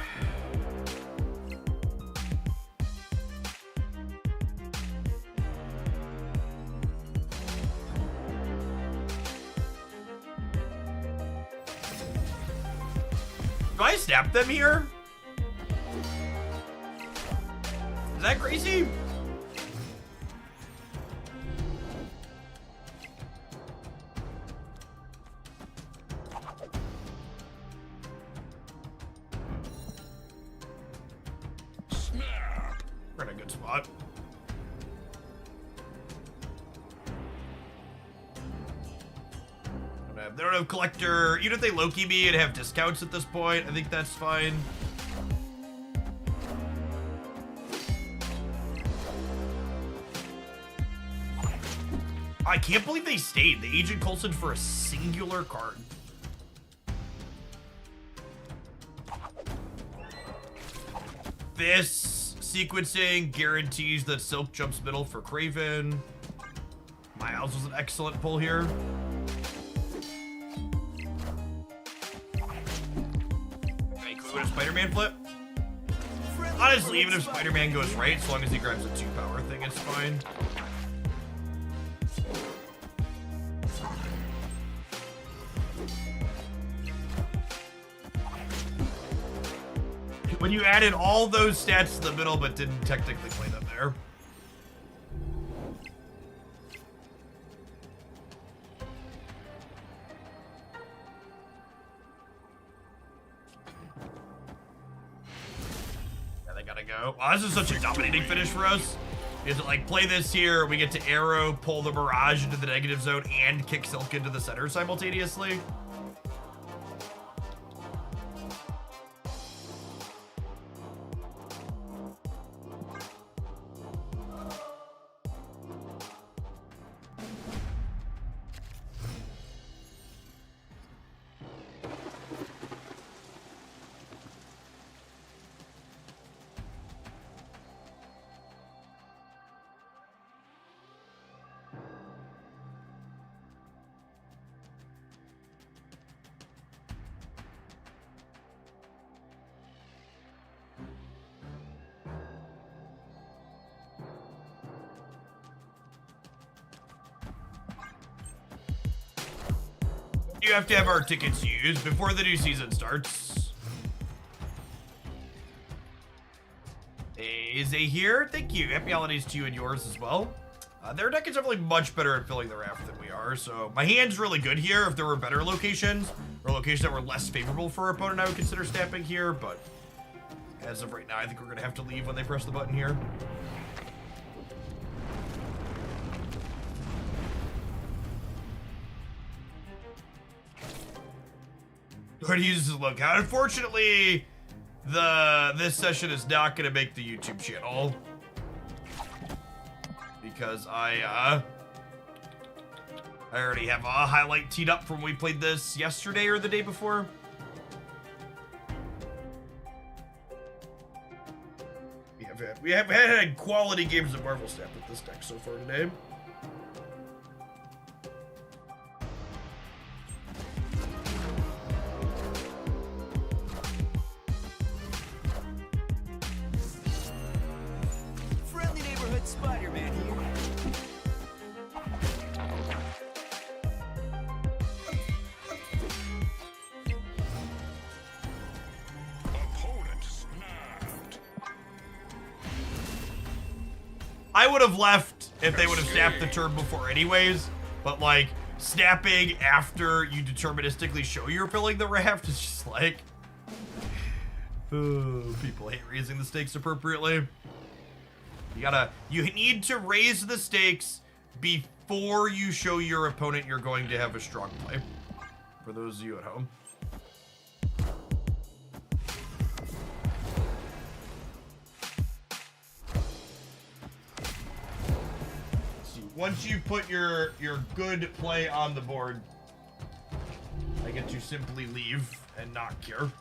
Do I snap them here? Is that crazy? Snap. We're in a good spot. They don't have Collector. Even if they Loki me and have discounts at this point, I think that's fine. I can't believe they stayed. The Agent Coulson for a singular card. This sequencing guarantees that Silk jumps middle for Cravin. Miles was an excellent pull here. A Spider-Man flip? Honestly, even if Spider-Man goes right, as long as he grabs a 2-power thing, it's fine. When you added all those stats to the middle but didn't technically play them there. Go. Wow, this is such a dominating finish for us. Is it like play this here, we get to arrow, pull the Mirage into the negative zone, and kick Silk into the center simultaneously? You have to have our tickets used before the new season starts. Is a here? Thank you. Happy holidays to you and yours as well. Their deck is definitely much better at filling the raft than we are, so my hand's really good here. If there were better locations, or locations that were less favorable for our opponent, I would consider snapping here, but as of right now, I think we're gonna have to leave when they press the button here. But he uses look out. Unfortunately, this session is not gonna make the YouTube channel because I already have a highlight teed up from when we played this yesterday or the day before. We have had quality games of Marvel Snap with this deck so far today. Friendly neighborhood Spider-Man here. Opponent snapped. I would have left if they would have snapped the turn before anyways, but like snapping after you deterministically show you're filling the raft is just like, people hate raising the stakes appropriately. You need to raise the stakes before you show your opponent you're going to have a strong play. For those of you at home. Once you put your good play on the board, I get to simply leave and not care.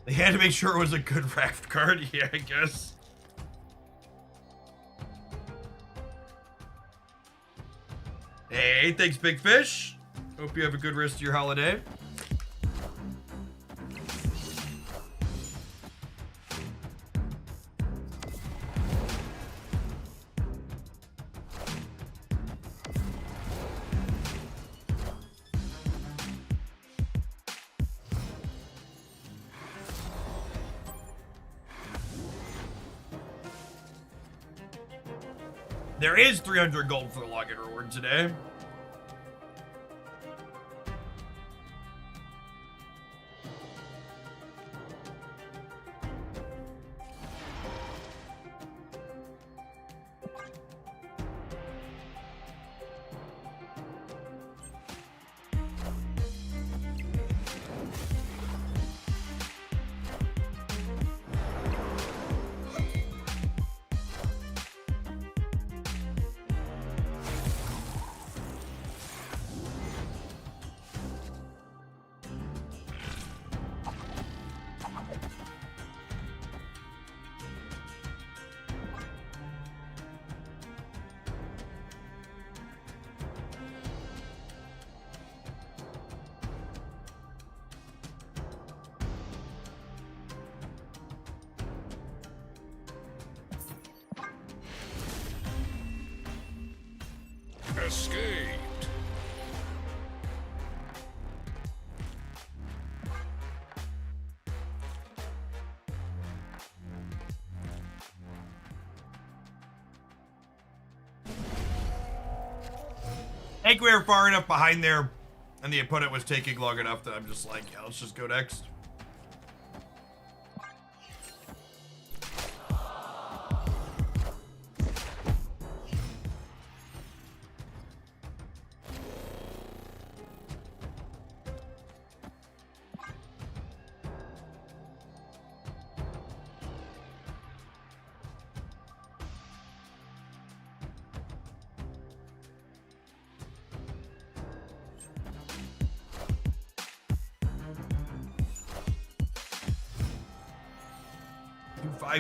They had to make sure it was a good raft card, yeah, I guess. Hey, thanks, Big Fish. Hope you have a good rest of your holiday. There is 300 gold for the login reward today. Escaped. I think we were far enough behind there, and the opponent was taking long enough that I'm just like, yeah, let's just go next.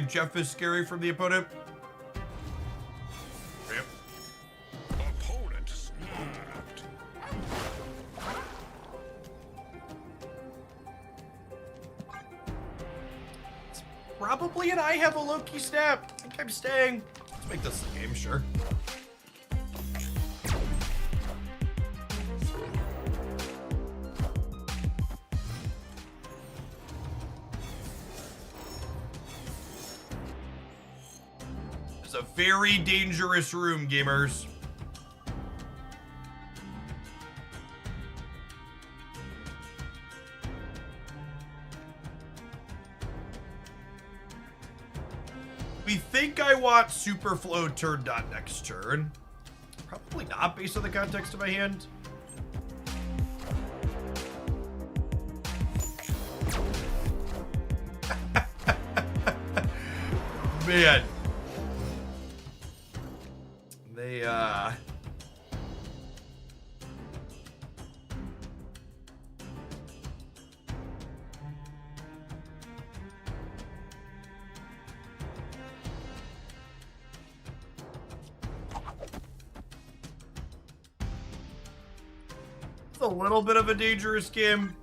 Jeff is scary from the opponent. Yep. Opponent snapped. It's probably an I have a Loki snap. I think I'm staying. Let's make this the game, sure. A very dangerous room, gamers. We think I want Superflow turned on next turn. Probably not based on the context of my hand. Man. They, it's a little bit of a dangerous game.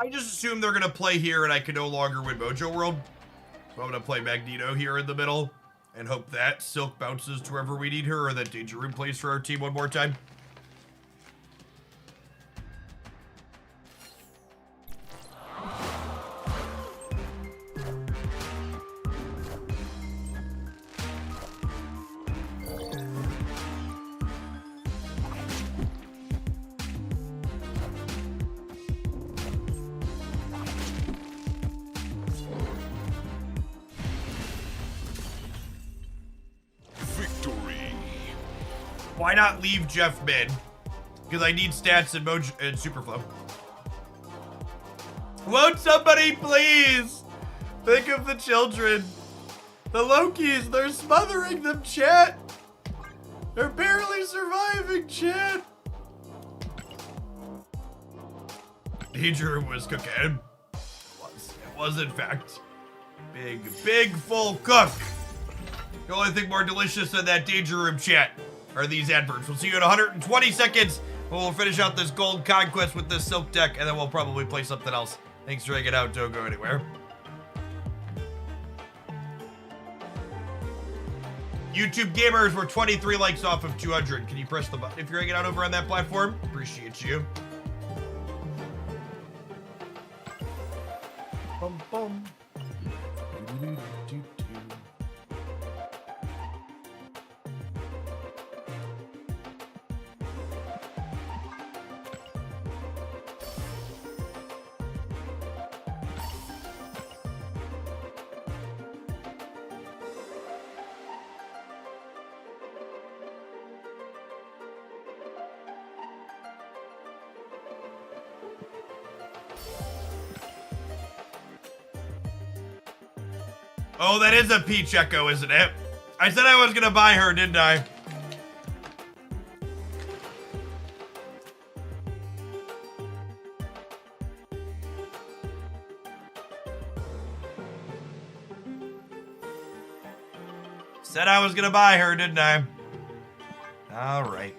I just assume they're gonna play here and I can no longer win Mojo World. So I'm gonna play Magneto here in the middle and hope that Silk bounces to wherever we need her or that Danger Room plays for our team one more time. Why not leave Jeff mid? Because I need stats and Mojo and Superflow. Won't somebody please think of the children? The Lokis, they're smothering them, chat. They're barely surviving, chat. Danger Room was cooking. It was in fact. Big full cook. The only thing more delicious than that Danger Room chat are these adverts. We'll see you in 120 seconds. We'll finish out this gold conquest with this silk deck, and then we'll probably play something else. Thanks for hanging out. Don't go anywhere. YouTube gamers, we're 23 likes off of 200. Can you press the button if you're hanging out over on that platform? Appreciate you. Bum, bum. Oh, that is a Peach Echo, isn't it? I said I was gonna buy her, didn't I? Said I was gonna buy her, didn't I? All right.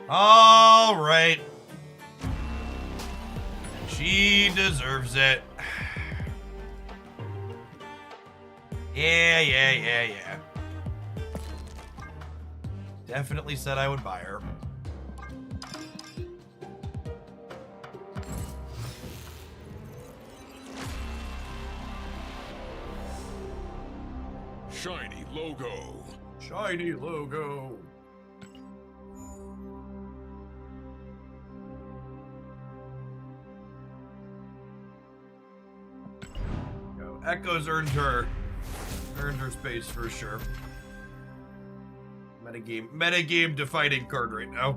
All right. She deserves it. Yeah. Definitely said I would buy her. Shiny logo. Shiny logo. Yo, Echo's earned her space for sure. Metagame defining card right now.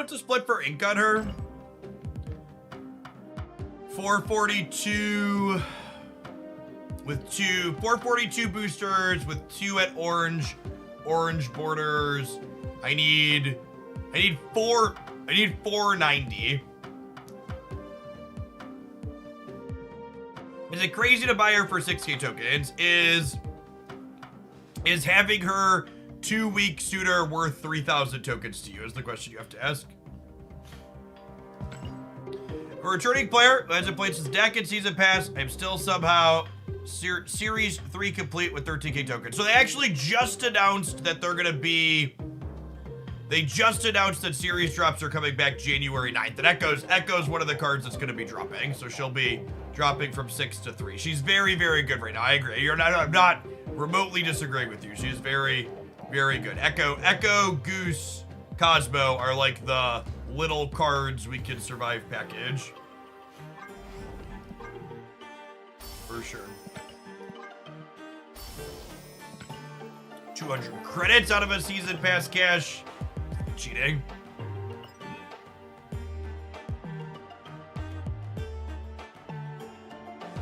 have to split for ink on her? 442 with 442 boosters with 2 at orange borders. I need 490. Is it crazy to buy her for 6k tokens? Is having her 2-week suitor worth 3,000 tokens to you is the question you have to ask. A returning player who hasn't played since deck and season pass, I'm still somehow series 3 complete with 13k tokens. So they actually just announced that they're gonna be. They just announced that series drops are coming back January 9th. And Echo's one of the cards that's gonna be dropping. So she'll be dropping from 6 to 3. She's very, very good right now. I agree. I'm not remotely disagreeing with you. She's very, very good. Echo, Goose, Cosmo are like the little cards we can survive package. For sure. 200 credits out of a season pass cash. Cheating.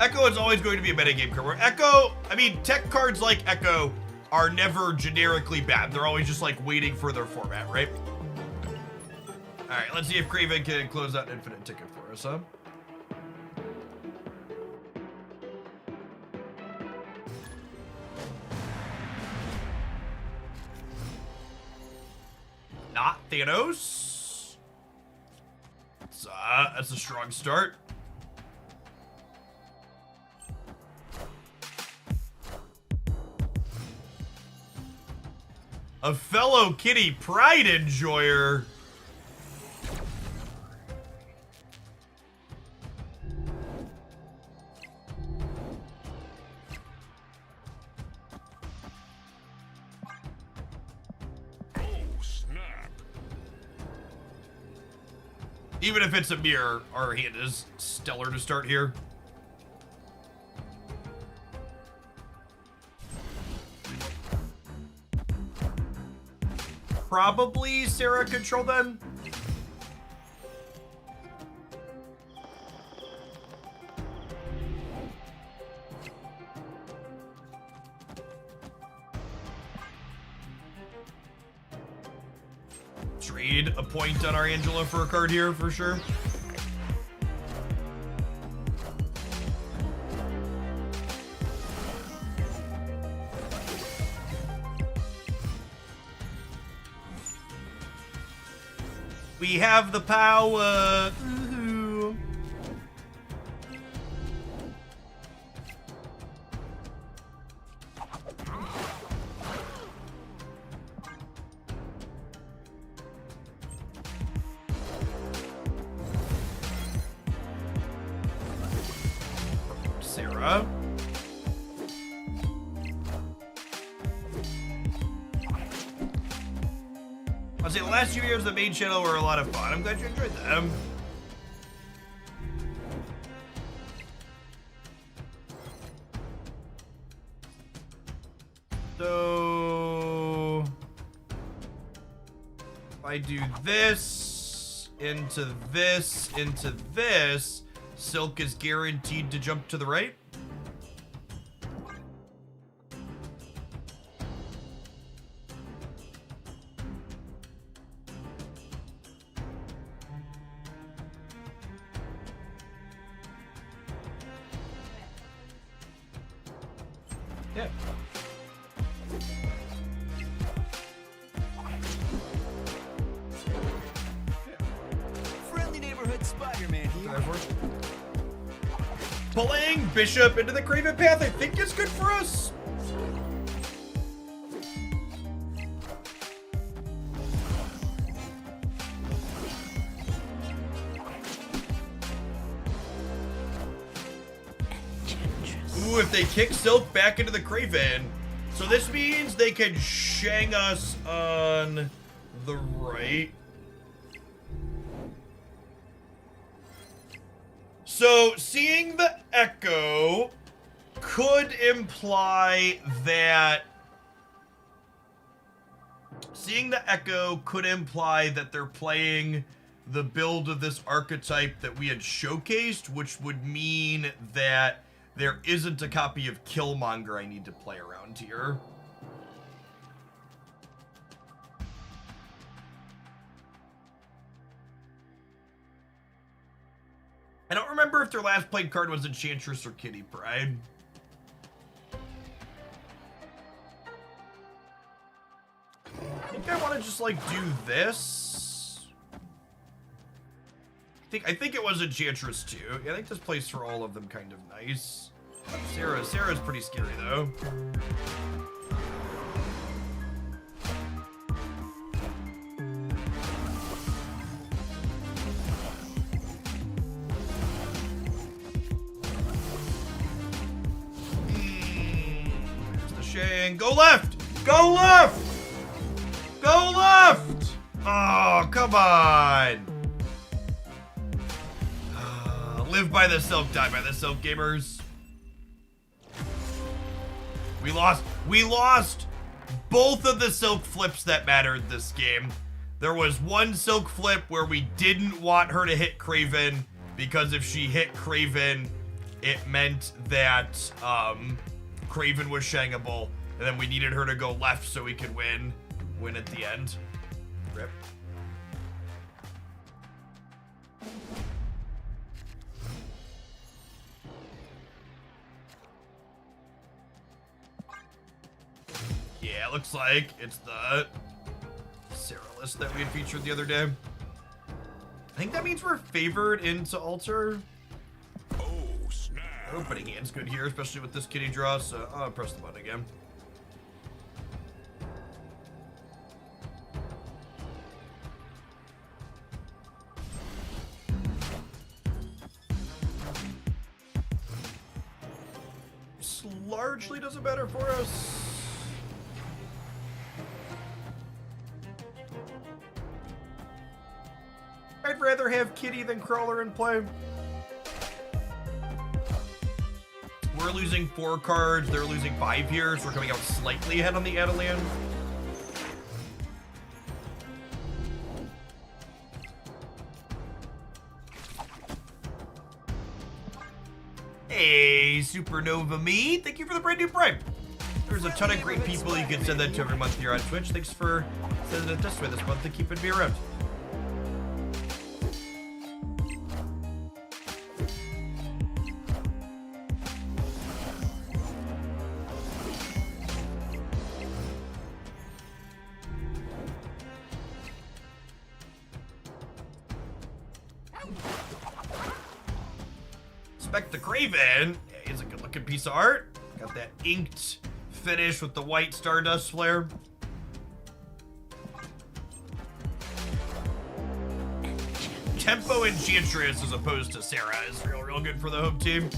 Echo is always going to be a metagame card. Echo, I mean, tech cards like Echo are never generically bad. They're always just like waiting for their format, right? All right, let's see if Cravin can close out an infinite ticket for us, huh? Not Thanos. That's a strong start. A fellow Kitty Pride enjoyer. Even if it's a mirror, our hand is stellar to start here. Probably Sarah control then. Trade a point on our Angela for a card here for sure. We have the power. Ooh. Sarah. I'll say the last few years of the main channel were a lot of fun. I'm glad you enjoyed them. So if I do this into this into this, Silk is guaranteed to jump to the right. Yeah. Friendly neighborhood Spider-Man here. Pulling Bishop into the Craven path, I think is good for us. Ooh, if they kick Silk back into the Craven. So this means they can shang us on the right. So seeing the Echo could imply that seeing the Echo could imply that they're playing the build of this archetype that we had showcased, which would mean that there isn't a copy of Killmonger I need to play around here. I don't remember if their last played card was Enchantress or Kitty Pryde. I think I want to just, like, do this. I think it was Enchantress too. Yeah, I think this plays for all of them kind of nice. Sarah's pretty scary though. There's the Shane. Go left! Go left! Go left! Oh, come on! Live by the silk, die by the silk, gamers. We lost both of the silk flips that mattered this game. There was one silk flip where we didn't want her to hit Cravin, because if she hit Cravin, it meant that Cravin was shangable, and then we needed her to go left so we could win at the end. Rip. Yeah, it looks like it's the Sarah list that we had featured the other day. I think that means we're favored into altar. Oh, snap. Opening hand's good here, especially with this kitty draw, so I'll press the button again. This largely doesn't matter for us. I'd rather have Kitty than Crawler in play. We're losing 4 cards, they're losing 5 here, so we're coming out slightly ahead on the Adelan. Hey, Supernova Me, thank you for the brand new Prime. There's a ton of great people you can send that to every month here on Twitch. Thanks for sending it this way this month and keeping me around. Spec the Cravin. Yeah, he's a good looking piece of art. Got that inked finish with the white Stardust flare. Tempo Enchantress as opposed to Sarah is real good for the home team.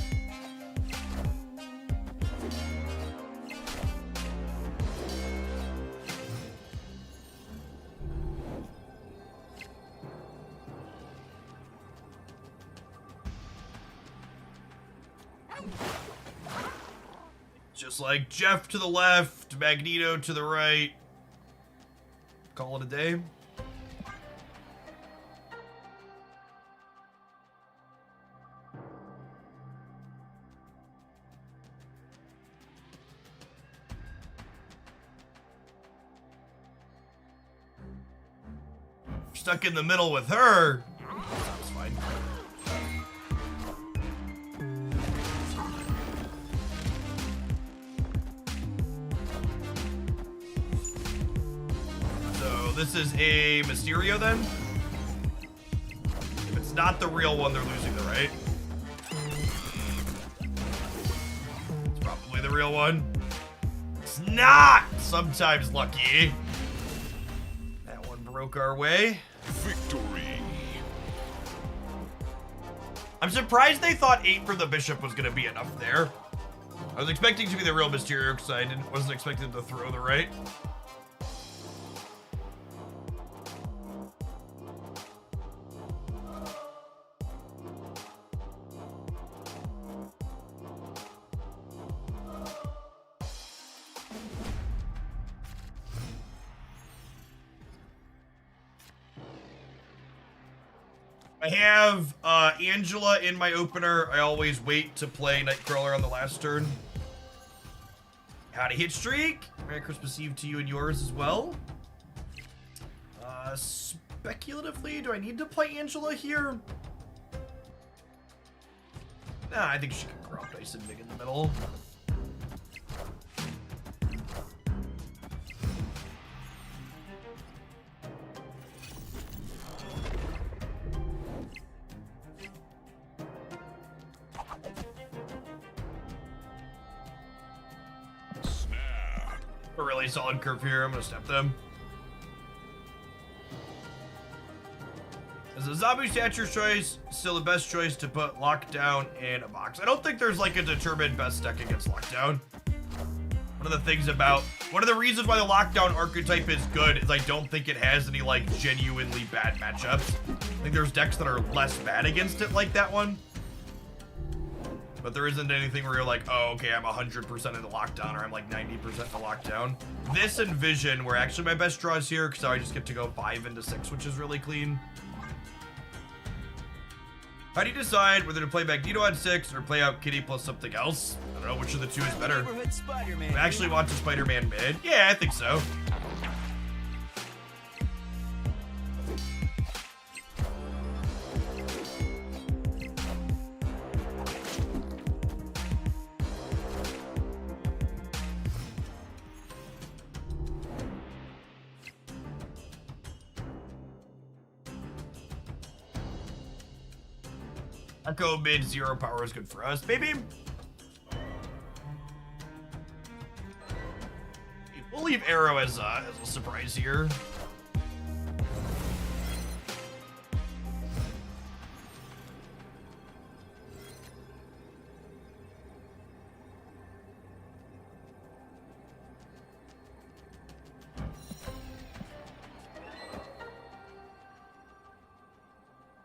Just like Jeff to the left, Magneto to the right. Call it a day. Stuck in the middle with her. That's fine. This is a Mysterio then? If it's not the real one, they're losing the right. It's probably the real one. It's not! Sometimes lucky. That one broke our way. Victory. I'm surprised they thought 8 for the Bishop was going to be enough there. I was expecting to be the real Mysterio because I wasn't expecting to throw the right. I have Angela in my opener. I always wait to play Nightcrawler on the last turn. Howdy, hit streak. Merry Christmas Eve to you and yours as well. Speculatively, do I need to play Angela here? Nah, I think she can grow up nice and big in the middle. A really solid curve here. I'm gonna step them. As a zombie stature choice, still the best choice to put Lockdown in a box. I don't think there's like a determined best deck against Lockdown. One of the reasons why the Lockdown archetype is good is I don't think it has any like genuinely bad matchups. I think there's decks that are less bad against it like that one. But there isn't anything where you're like, oh, okay, I'm 100% in the Lockdown, or I'm like 90% in the Lockdown. This and Vision were actually my best draws here, because I just get to go 5 into 6, which is really clean. How do you decide whether to play Magneto on 6 or play out Kitty plus something else? I don't know, which of the two is better. Neighborhood Spider-Man. I actually want to Spider-Man mid. Yeah, I think so. Echo mid 0 power is good for us, baby. We'll leave Arrow as a surprise here.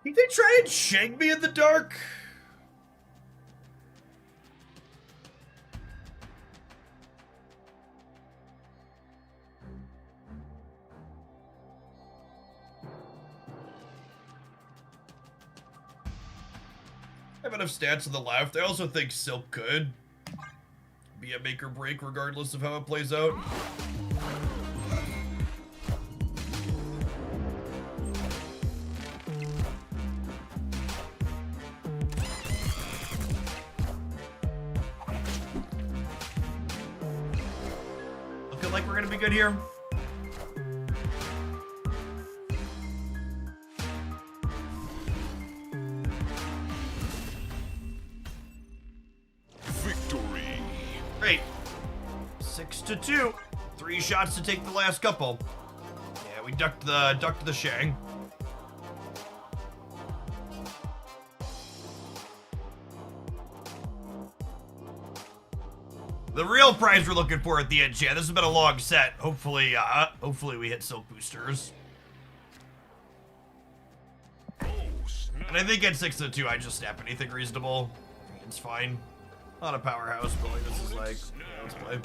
Think they try and shake me in the dark? I have enough stats on the left. I also think Silk could be a make or break regardless of how it plays out. Looking like we're gonna be good here. Victory. Great. 6-2. 3 shots to take the last couple. Yeah, we ducked the Shang. The real prize we're looking for at the end, chat. This has been a long set. Hopefully we hit Silk boosters. Oh, snap. And I think at 6-2, I just snap anything reasonable. It's fine. Not a powerhouse, but like this is like, yeah, let's play.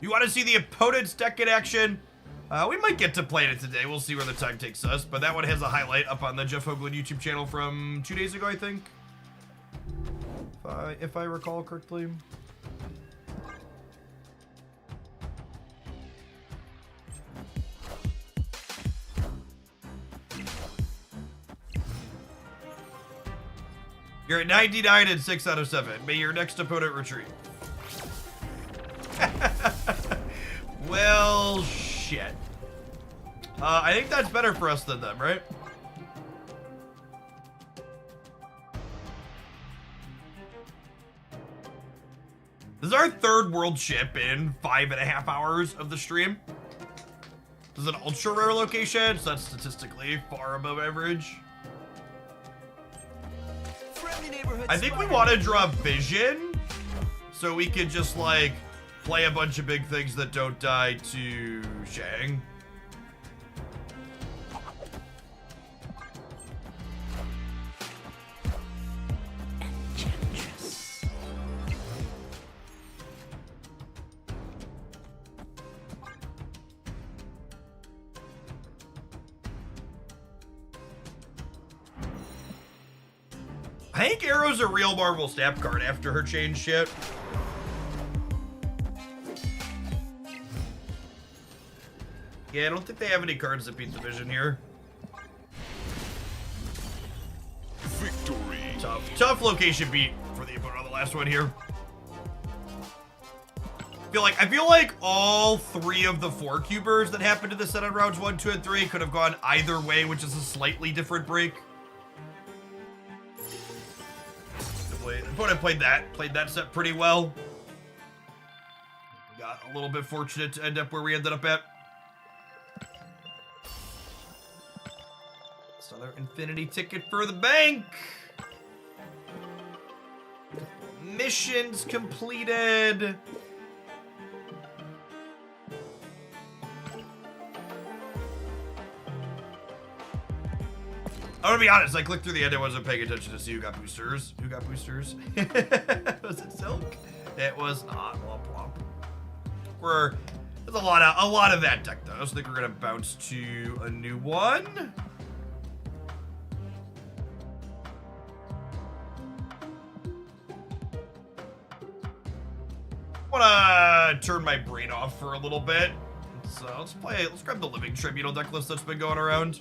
You want to see the opponent's deck in action? We might get to playing it today. We'll see where the time takes us. But that one has a highlight up on the Jeff Hoagland YouTube channel from 2 days ago, I think. If I recall correctly. You're at 99 and 6 out of 7. May your next opponent retreat. Well, shit. I think that's better for us than them, right? This is our 3rd world ship in 5.5 hours of the stream. This is an ultra rare location, so that's statistically far above average. Friendly neighborhood I think we Spider-Man. want to draw Vision, so we could just like play a bunch of big things that don't die to Shang. I think Arrow's a real Marvel Snap card after her change shit. Yeah, I don't think they have any cards that beat the Vision here. Victory. Tough location beat for the opponent on the last one here. I feel like all 3 of the 4 cubers that happened to the set on rounds 1, 2, and 3 could have gone either way, which is a slightly different break. The opponent played that set pretty well. Got a little bit fortunate to end up where we ended up at. It's another infinity ticket for the bank. Missions completed. I'm gonna be honest, I clicked through the end, I wasn't paying attention to see who got boosters. Who got boosters? Was it Silk? It was not. Womp womp. There's a lot of that deck though, so I think we're gonna bounce to a new one. I wanna turn my brain off for a little bit. So let's grab the Living Tribunal deck list that's been going around.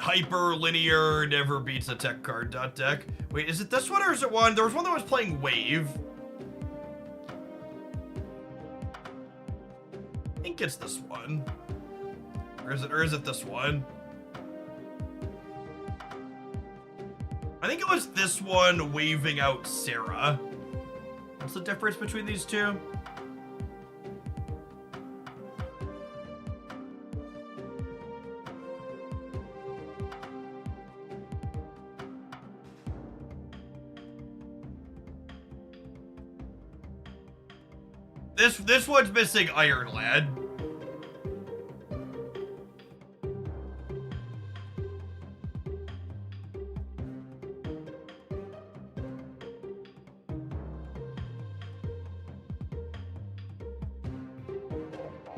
Hyper linear never beats a tech card deck. Wait, is it this one or is it one? There was one that was playing Wave. I think it's this one. Or is it this one? I think it was this one waving out Sarah. What's the difference between these two? This one's missing Iron Lad.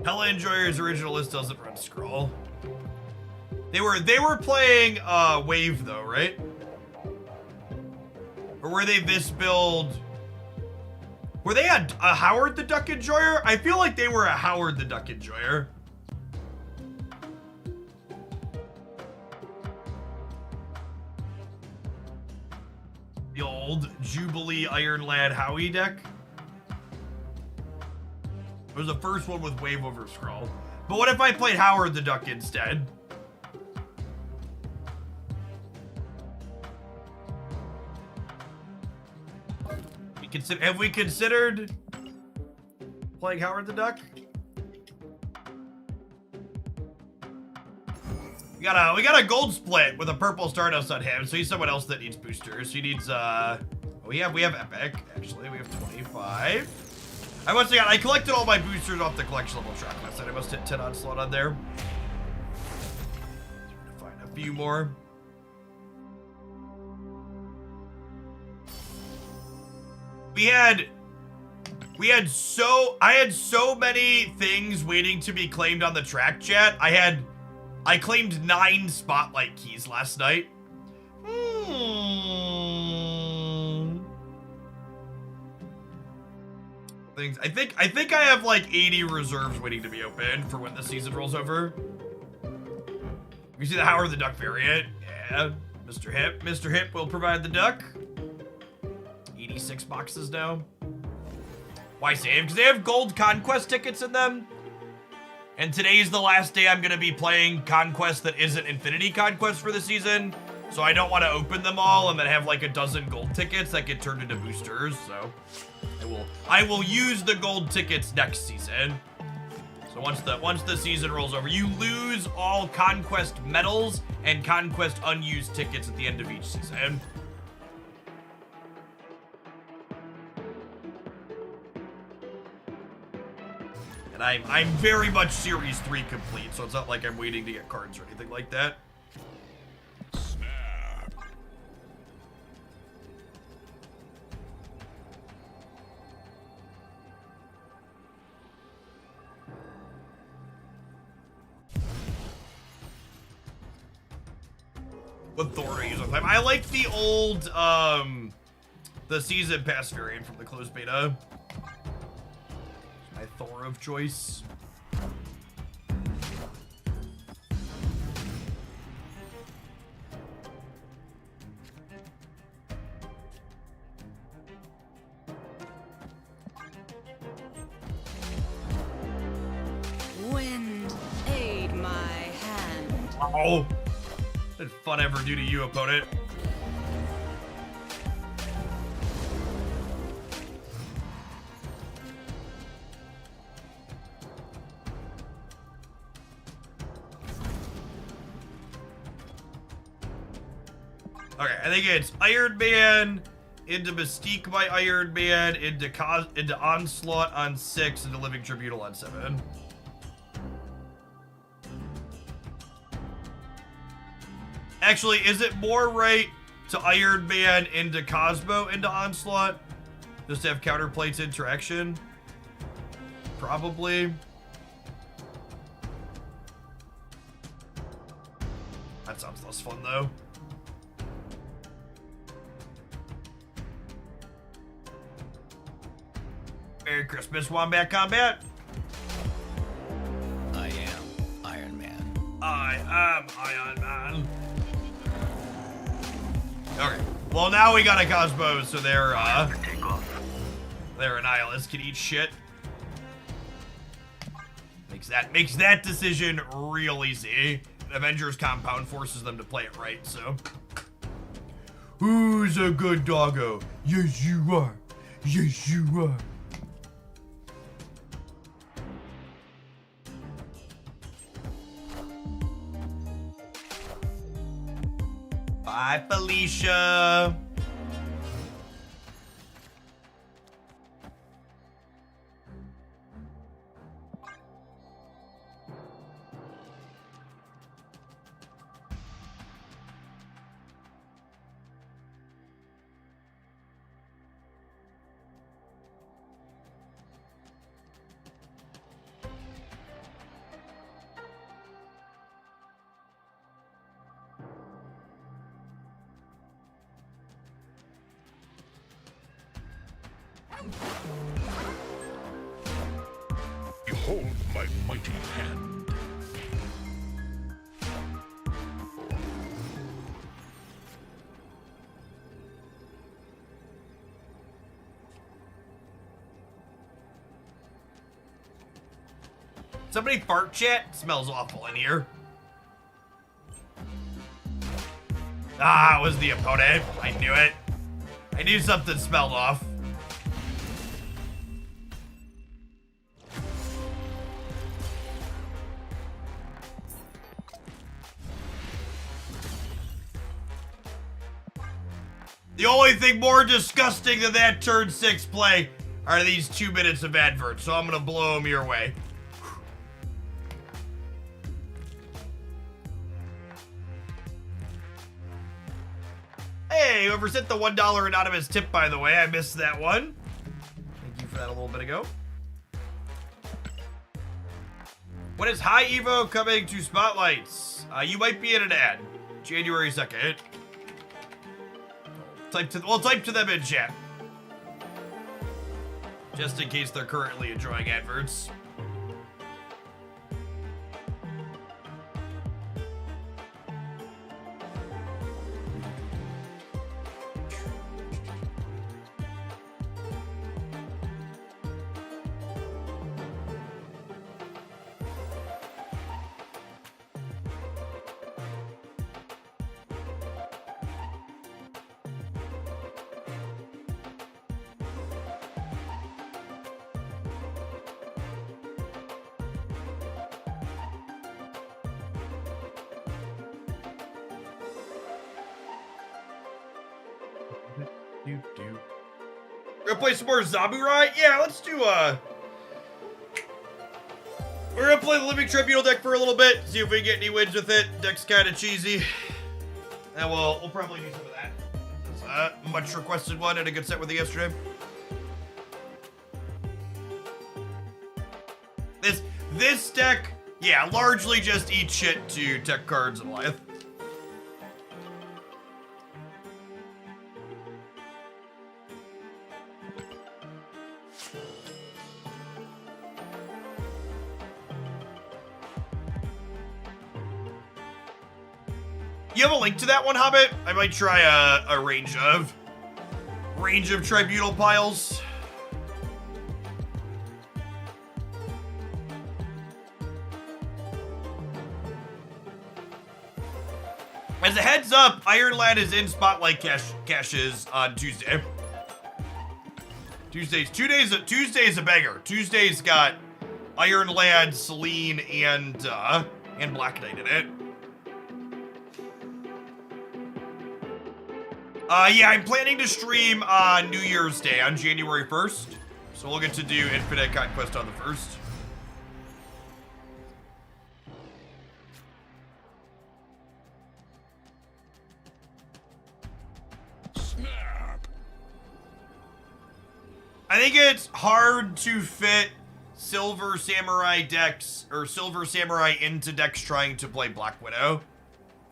Hella Enjoyer's original list doesn't run scroll. They were playing Wave though, right? Or were they this build? Were they a Howard the Duck Enjoyer? I feel like they were a Howard the Duck Enjoyer. The old Jubilee Iron Lad Howie deck. It was the first one with Wave over Scroll. But what if I played Howard the Duck instead? Have we considered playing Howard the Duck? We got a gold split with a purple Stardust on him, so he's someone else that needs boosters. He needs we have Epic, actually. We have 25. I collected all my boosters off the collection level track last night. I must hit 10 onslaught on there. Find a few more. I had so many things waiting to be claimed on the track chat. I claimed 9 spotlight keys last night. I think I have like 80 reserves waiting to be opened for when the season rolls over. You see the Howard the Duck variant? Yeah, Mr. Hip will provide the duck. 86 boxes now. Why save? Because they have gold Conquest tickets in them. And today's the last day I'm going to be playing Conquest that isn't Infinity Conquest for the season. So I don't want to open them all and then have like a dozen gold tickets that get turned into boosters. So I will use the gold tickets next season. So once the season rolls over, you lose all Conquest medals and Conquest unused tickets at the end of each season. And I'm very much Series 3 complete, so it's not like I'm waiting to get cards or anything like that. Snap. authorities with him. I like the old, the season pass variant from the closed beta. My Thor of choice. Wind, aid my hand. Oh, did fun ever do to you, opponent? Okay, I think it's Iron Man into Mystique by Iron Man into Onslaught on 6 into Living Tribunal on 7. Actually, is it more right to Iron Man into Cosmo into Onslaught? Just to have counterplates interaction? Probably. That sounds less fun though. Merry Christmas, Wombat Combat. I am Iron Man. I am Iron Man. Okay. Well, now we got a Cosmo, so they're Annihilus can eat shit. Makes that decision real easy. Avengers Compound forces them to play it right, so. Who's a good doggo? Yes, you are. Yes, you are. Bye, Felicia. Behold my mighty hand. Somebody fart chat? Smells awful in here. Ah, it was the opponent. I knew it. I knew something smelled off. The only thing more disgusting than that turn 6 play are these 2 minutes of adverts, so I'm gonna blow them your way. Hey, whoever sent the $1 anonymous tip, by the way, I missed that one. Thank you for that a little bit ago. When is High Evo coming to Spotlights? You might be in an ad. January 2nd. Type to them in chat. Just in case they're currently enjoying adverts. We're gonna play some more Zombie Riot? Yeah, let's do we're gonna play the Living Tribunal deck for a little bit, see if we can get any wins with it. Deck's kinda cheesy. And we'll probably do some of that. It's a much requested one and a good set with it yesterday. This deck, yeah, largely just eat shit to tech cards and Lieth. You have a link to that one, Hobbit? I might try a range of Tribunal piles. As a heads up, Iron Lad is in Spotlight caches on Tuesday. Tuesday's a banger. Tuesday's got Iron Lad, Celine, and Black Knight in it. Yeah, I'm planning to stream on New Year's Day on January 1st. So we'll get to do Infinite Conquest on the 1st. Snap. I think it's hard to fit Silver Samurai decks, or Silver Samurai into decks trying to play Black Widow,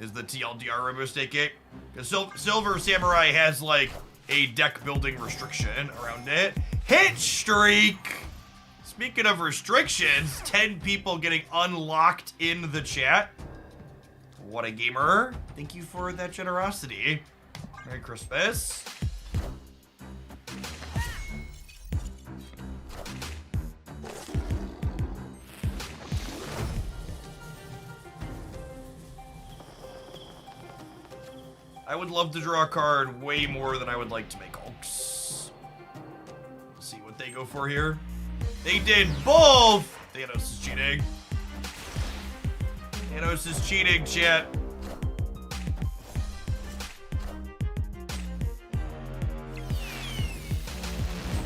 is the TLDR mistake it. Because Silver Samurai has, like, a deck building restriction around it. Hit streak! Speaking of restrictions, 10 people getting unlocked in the chat. What a gamer. Thank you for that generosity. Merry Christmas. I would love to draw a card way more than I would like to make Hulks. Let's see what they go for here. They did both! Thanos is cheating. Thanos is cheating, chat.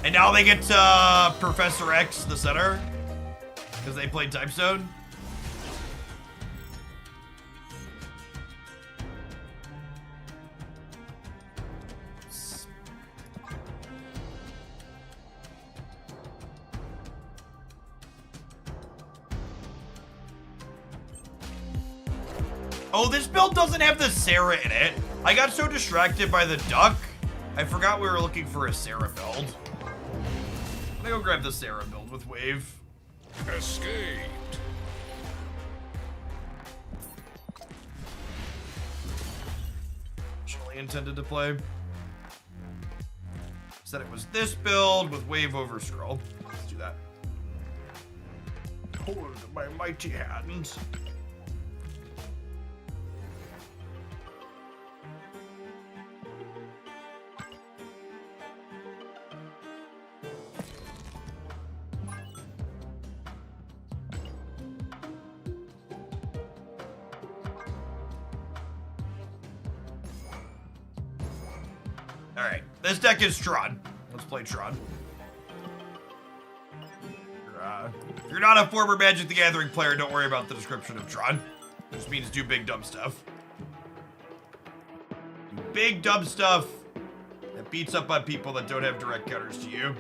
And now they get Professor X, the center, because they played Time Stone. Oh, this build doesn't have the Sarah in it. I got so distracted by the duck, I forgot we were looking for a Sarah build. I'm gonna go grab the Sarah build with Wave. Escaped. Originally intended to play. Said it was this build with Wave over Scroll. Let's do that. Hold my mighty hand. Alright, this deck is Tron. Let's play Tron. If you're not a former Magic the Gathering player, don't worry about the description of Tron. It just means do big dumb stuff. Do big dumb stuff that beats up on people that don't have direct counters to you.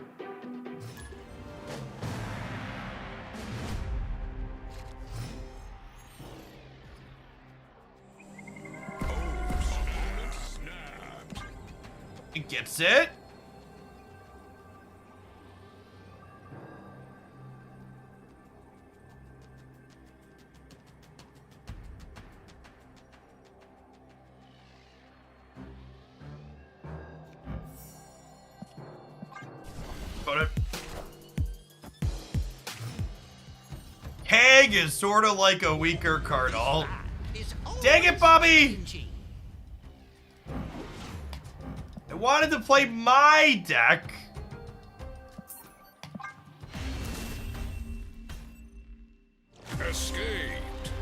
It gets it. Got it. Hag is sort of like a weaker Cardinal. Dang it, Bobby! I wanted to play my deck. Escaped.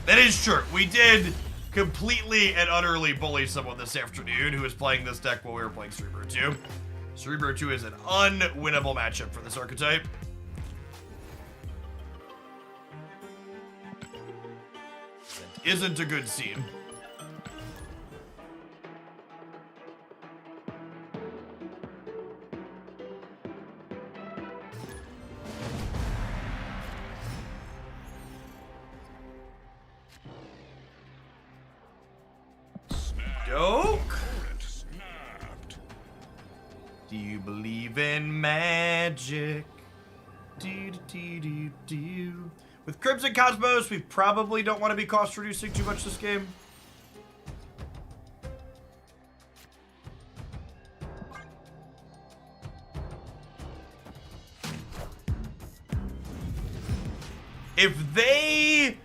That is true. We did completely and utterly bully someone this afternoon who was playing this deck while we were playing Cerebro 2. Cerebro 2 is an unwinnable matchup for this archetype. Isn't a good scene. Doke? Do you believe in magic? Do. With Crimson Cosmos, we probably don't want to be cost reducing too much this game. If they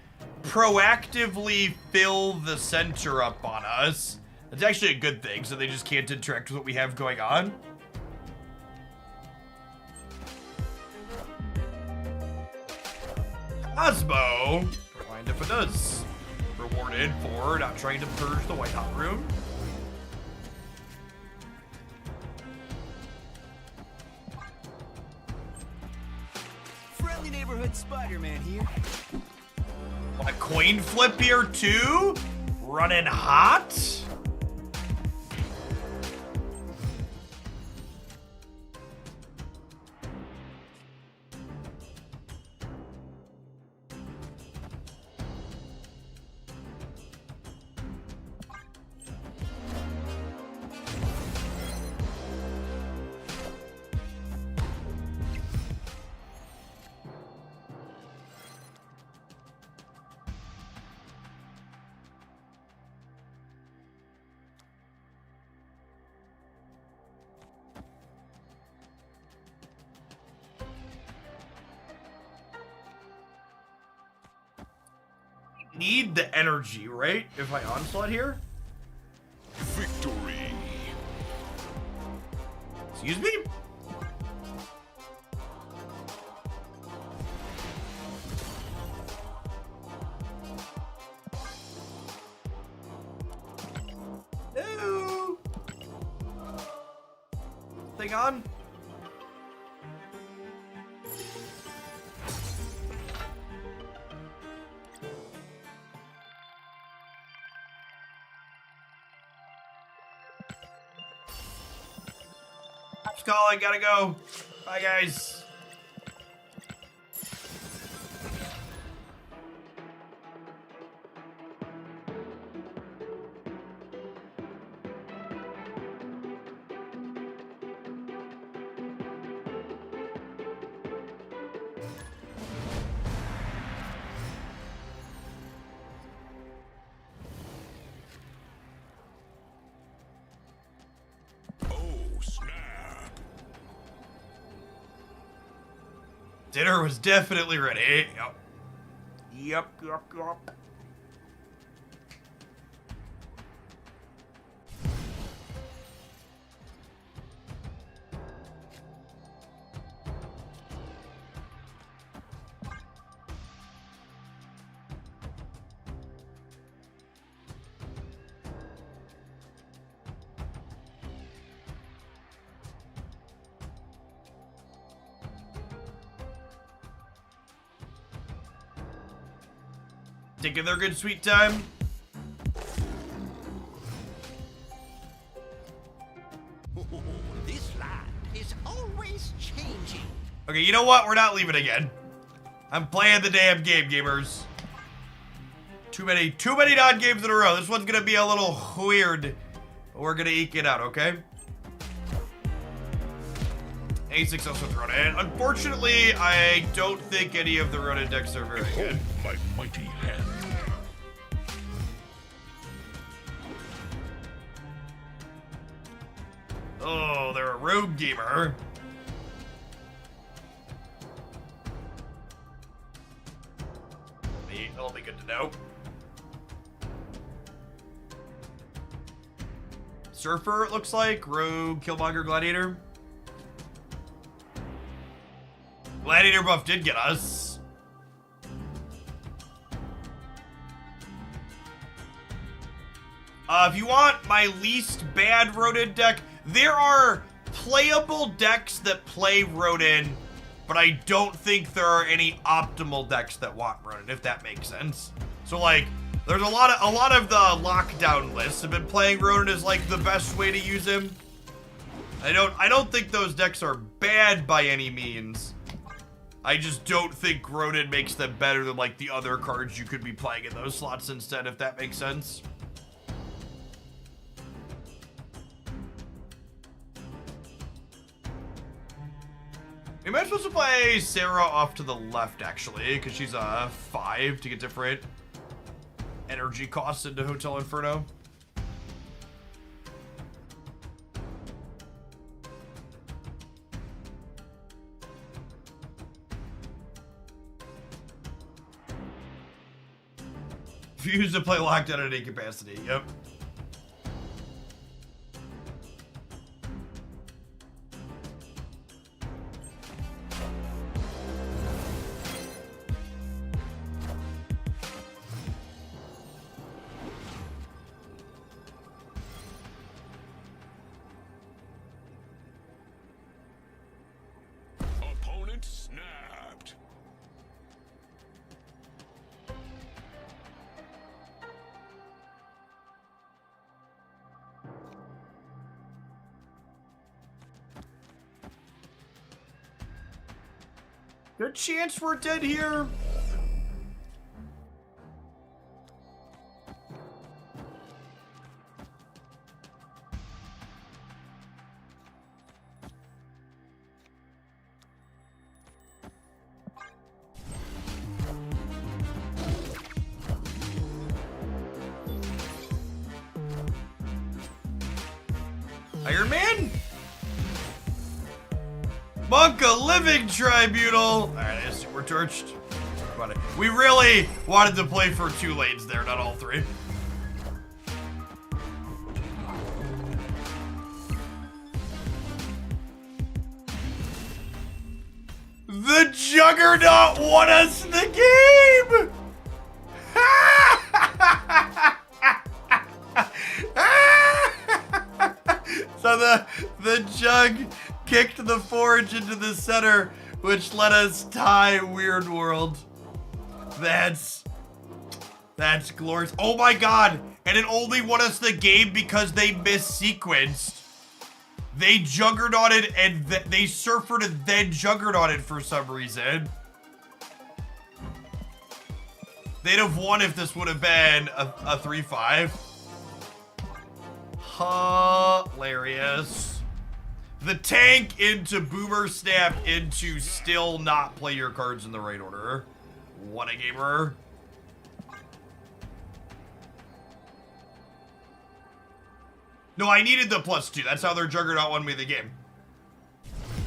proactively fill the center up on us, it's actually a good thing, so they just can't interact with what we have going on. Cosmo, don't mind if it does. Rewarded for not trying to purge the White Hot Room. Friendly neighborhood Spider-Man here. A coin flip here too? Running hot? Need the energy, right? If I onslaught here? Victory. Excuse me? No. Thing on? Calling, gotta go. Bye, guys. Dinner was definitely ready. Yep. Yep. Taking their good sweet time. This land is always changing. Okay, you know what? We're not leaving again. I'm playing the damn game, gamers. Too many non-games in a row. This one's gonna be a little weird. We're gonna eke it out, okay? A6 also thrown in. Unfortunately, I don't think any of the Ronin decks are very good. My mighty hand. Oh, they're a rogue gamer. That'll be good to know. Surfer, it looks like. Rogue, Killmonger, Gladiator. Gladiator buff did get us. If you want my least bad Ronin deck, there are playable decks that play Ronin, but I don't think there are any optimal decks that want Ronin, if that makes sense. So like, there's a lot of the lockdown lists have been playing Ronin as like the best way to use him. I don't think those decks are bad by any means. I just don't think Ronin makes them better than like the other cards you could be playing in those slots instead, if that makes sense. We might supposed to play Sarah off to the left, actually, because she's a 5 to get different energy costs into Hotel Inferno. Fuse to play lockdown at incapacity. Yep. Opponent snapped. Good chance we're dead here. Iron Man? Monk a living tribunal. Alright, I assume we're torched. We really wanted to play for 2 lanes there, not all 3. The Juggernaut won us the game! So the Jug kicked the Forge into the center, which let us tie Weird World. That's glorious. Oh my god! And it only won us the game because they missequenced. They Juggernauted and they Surfered and then Juggernauted for some reason. They'd have won if this would have been a 3-5. Hilarious. The tank into Boomer Snap into still not play your cards in the right order. What a gamer. No, I needed the +2. That's how their Juggernaut won me the game.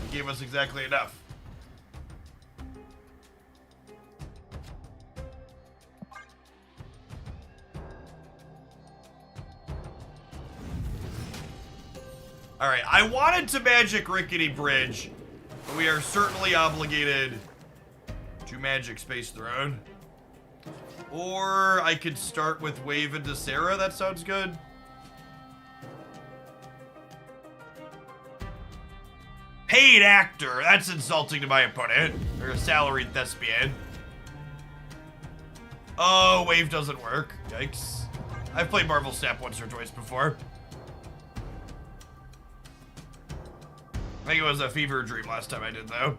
It gave us exactly enough. Alright, I wanted to magic Rickety Bridge, but we are certainly obligated to magic Space Throne. Or I could start with Wave into Sarah, that sounds good. Paid actor, that's insulting to my opponent. Or a salaried thespian. Oh, Wave doesn't work, yikes. I've played Marvel Snap once or twice before. I think it was a fever dream last time I did, though.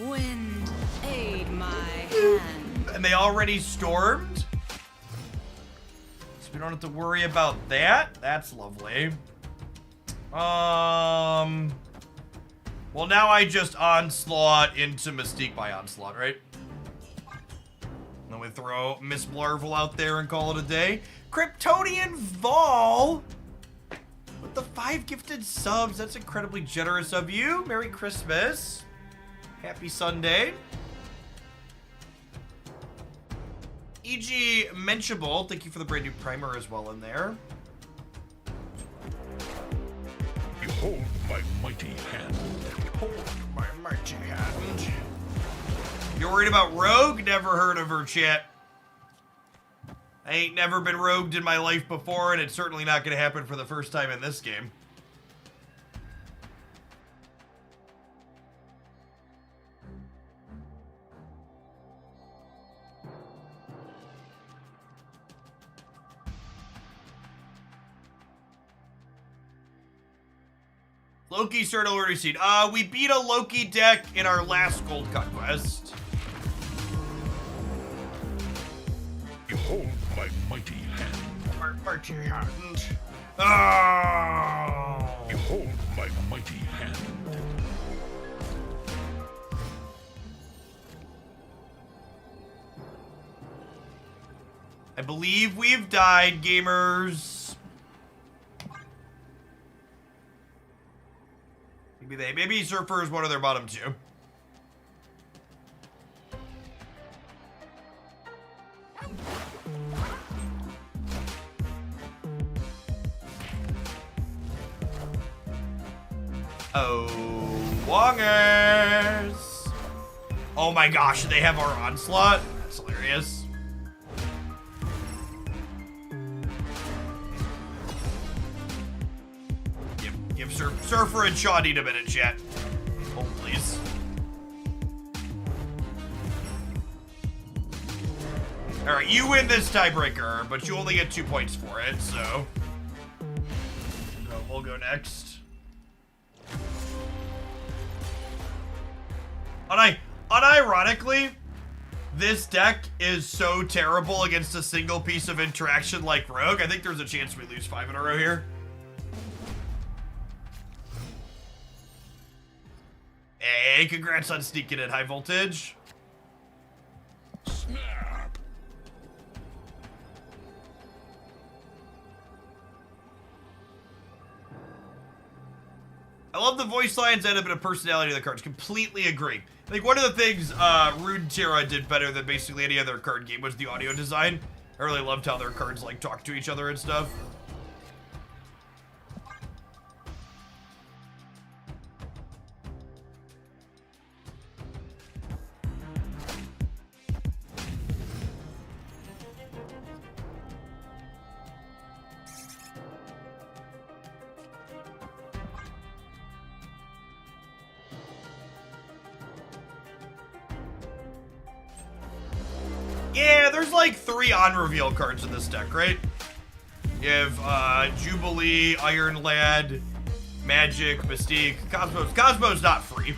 Wind, aid my hand. And they already stormed? So we don't have to worry about that. That's lovely. Well, now I just Onslaught into Mystique by Onslaught, right? Then we throw Miss Blarvel out there and call it a day. Kryptonian Vol with the 5 gifted subs. That's incredibly generous of you. Merry Christmas. Happy Sunday. E.G. Menchable, thank you for the brand new primer as well in there. Behold my mighty hand. Behold my mighty hand. You're worried about Rogue? Never heard of her, chat. I ain't never been rogued in my life before, and it's certainly not going to happen for the first time in this game. Loki started already seen. We beat a Loki deck in our last Gold Conquest. Behold my mighty hand. My mighty hand. Oh. Behold my mighty hand. I believe we've died, gamers. Maybe Surfer is one of their bottom two. Oh, Wongers. Oh my gosh, they have our onslaught? That's hilarious. Give Surfer and Shaw need a minute, chat. Hold, please. Alright, you win this tiebreaker, but you only get 2 points for it, so we'll go next. Unironically, this deck is so terrible against a single piece of interaction like Rogue. I think there's a chance we lose 5 in a row here. Hey, congrats on sneaking in high voltage. Snap. I love the voice lines and a bit of personality of the cards. Completely agree. I think one of the things Runeterra did better than basically any other card game was the audio design. I really loved how their cards like talk to each other and stuff. Yeah, there's like 3 on-reveal cards in this deck, right? You have Jubilee, Iron Lad, Magic, Mystique, Cosmos. Cosmos not free.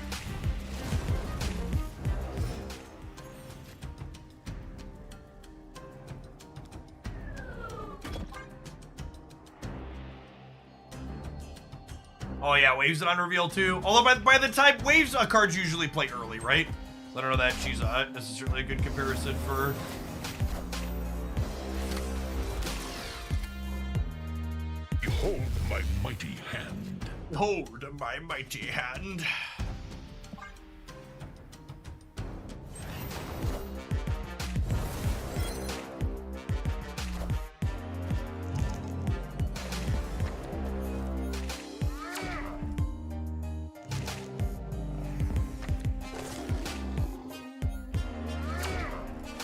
Oh yeah, Waves on reveal too. Although by the time Waves cards usually play early, right? I don't know that she's this is certainly a good comparison for. Behold my mighty hand. Hold my mighty hand.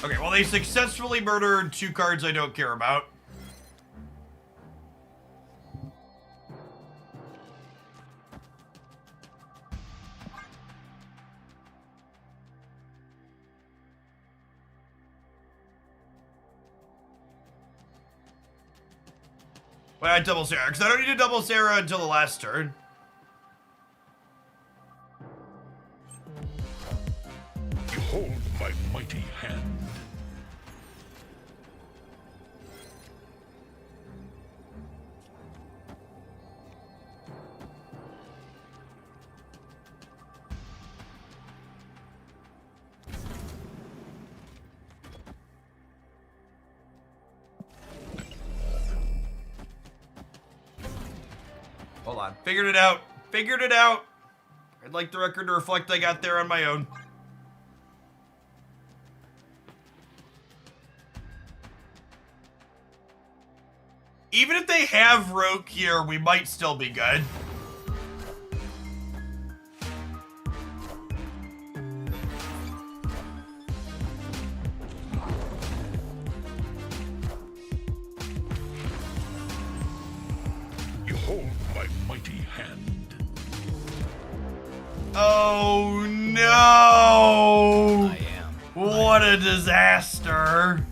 Okay, well, they successfully murdered 2 cards I don't care about. Wait, I double Sarah, because I don't need to double Sarah until the last turn. Behold my mighty hand. Hold on. Figured it out. Figured it out. I'd like the record to reflect I got there on my own. Even if they have Rogue here, we might still be good. Behold my mighty hand. Oh no! I am. What a disaster!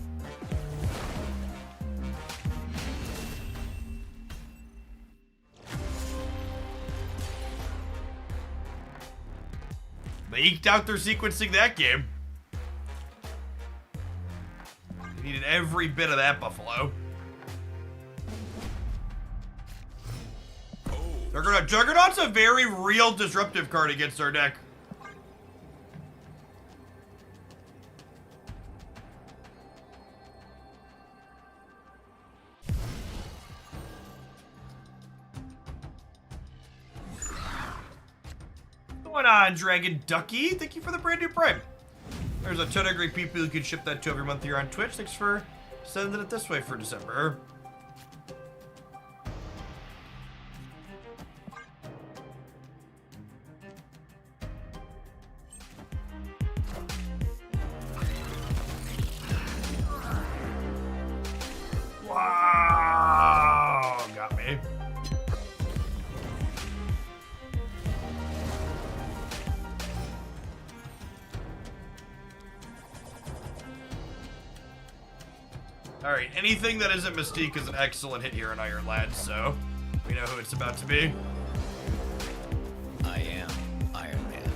They eked out their sequencing that game. They needed every bit of that Buffalo. Juggernaut's a very real disruptive card against our deck. What's going on, Dragon Ducky? Thank you for the brand new Prime. There's a ton of great people you can ship that to every month here on Twitch. Thanks for sending it this way for December. Wow, got me. Alright, anything that isn't Mystique is an excellent hit here in Iron Lad, so we know who it's about to be. I am Iron Man.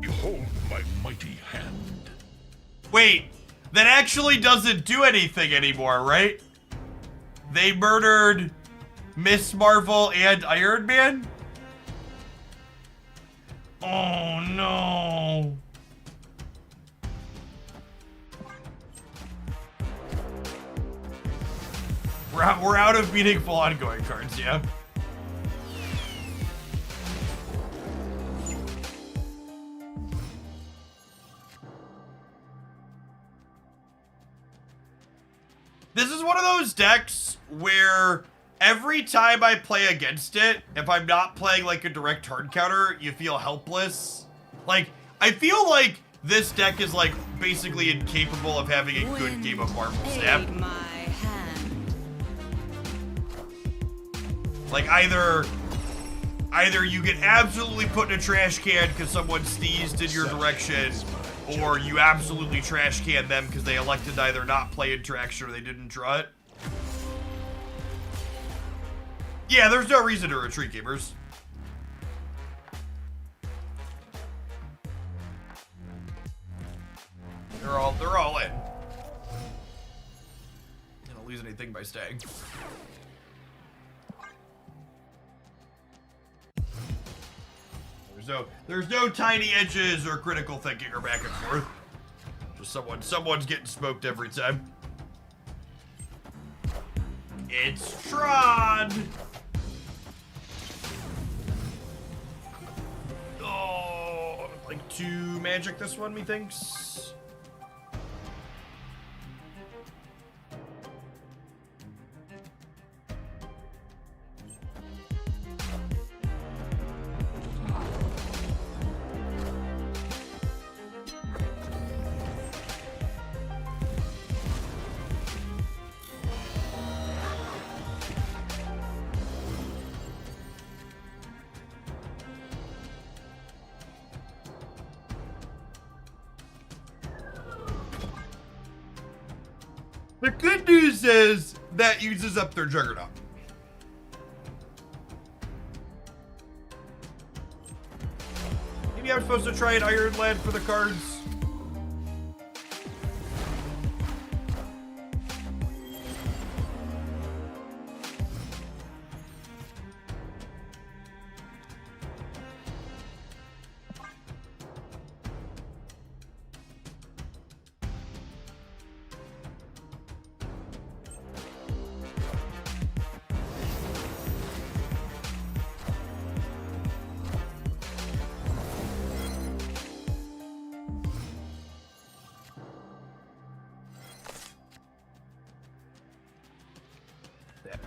Behold my mighty hand. Wait, that actually doesn't do anything anymore, right? They murdered Miss Marvel and Iron Man? Oh no. We're out of meaningful ongoing cards, yeah. This is one of those decks where every time I play against it, if I'm not playing like a direct hard counter, you feel helpless. Like, I feel like this deck is like basically incapable of having a good game of Marvel Snap. Aid my hand. Like either you get absolutely put in a trash can because someone sneezed in your direction, or you absolutely trash can them because they elected to either not play interaction or they didn't draw it. Yeah, there's no reason to retreat, gamers. They're all in. I don't lose anything by staying. There's no tiny edges or critical thinking or back and forth. Just someone's getting smoked every time. It's Tron. Oh, like 2 magic this one, methinks. The good news is that uses up their Juggernaut. Maybe I'm supposed to try an Iron Lad for the cards.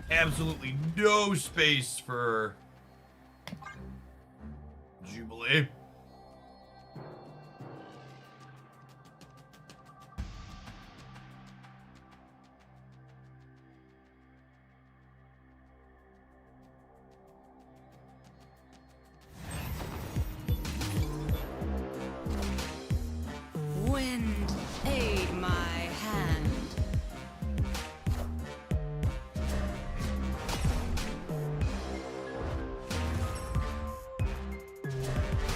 Absolutely no space for Jubilee. Wind, aid my hand.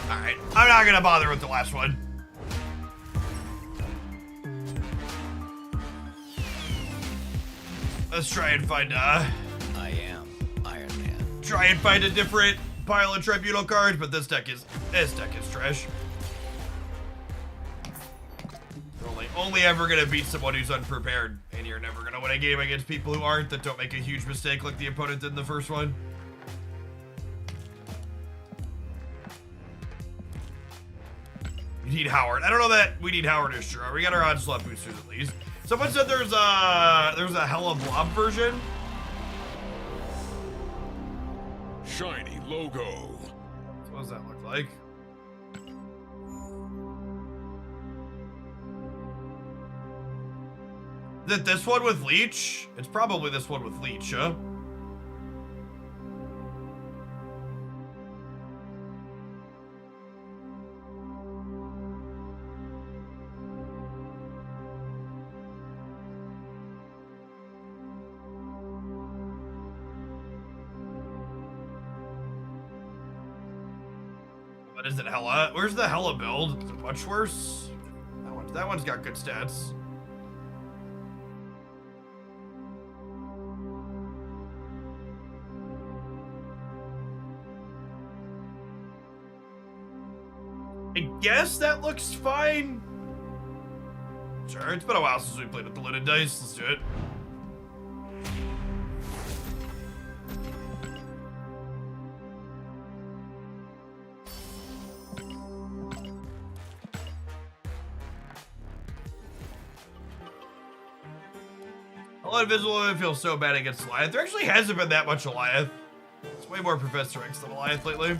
Alright, I'm not gonna bother with the last one. Let's try and find I am Iron Man. try and find a different pile of Tribunal cards, but this deck is trash. You're only ever gonna beat someone who's unprepared, and you're never gonna win a game against people who aren't, that don't make a huge mistake like the opponent did in the first one. You need Howard. I don't know that we need Howard is true. We got our onslaught boosters at least. Someone said there's a hella Blob version. Shiny logo. So what does that look like? Is it this one with Leech? It's probably this one with Leech, huh? What is it, Hella? Where's the Hella build? Is it much worse? That one's got good stats. I guess that looks fine. Sure, it's been a while since we played with the loaded dice. Let's do it. Hello, Invisible. It feels so bad against Goliath. There actually hasn't been that much Goliath. It's way more Professor X than Goliath lately.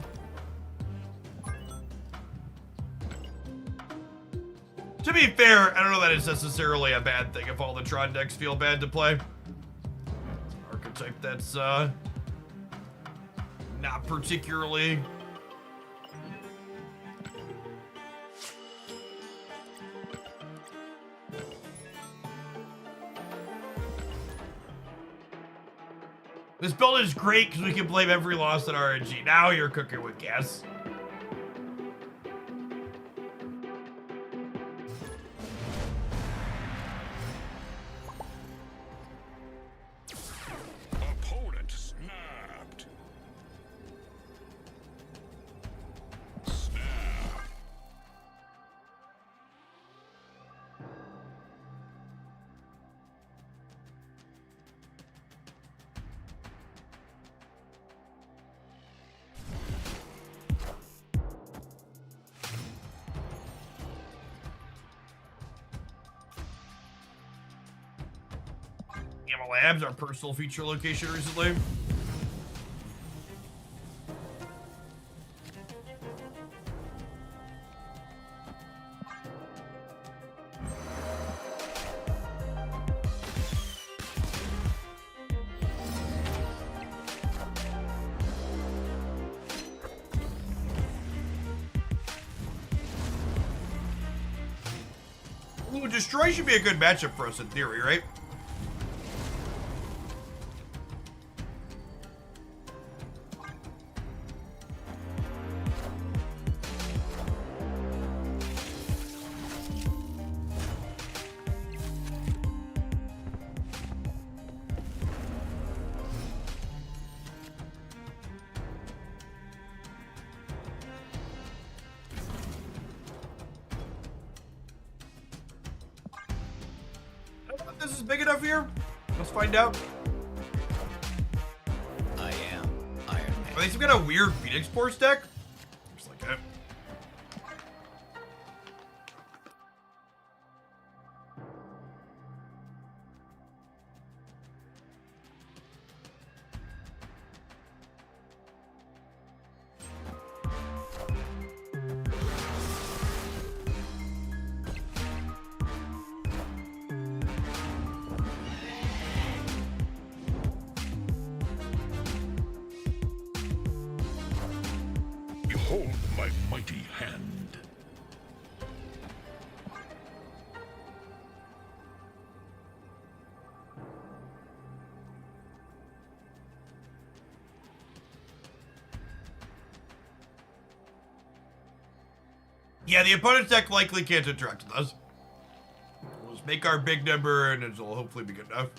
To be fair, I don't know that it's necessarily a bad thing if all the Tron decks feel bad to play. It's an archetype that's not particularly This build is great because we can blame every loss on RNG. Now you're cooking with gas. Opponent snapped. Snap. Gamma Labs, our personal feature location recently. Ooh, Destroy should be a good matchup for us in theory, right? I don't know if this is big enough here. Let's find out. I am Iron Man. Are they some kind of weird Phoenix Force deck? Looks like that. Behold my mighty hand. Yeah, the opponent's deck likely can't interact with us. We'll just make our big number and it'll hopefully be good enough.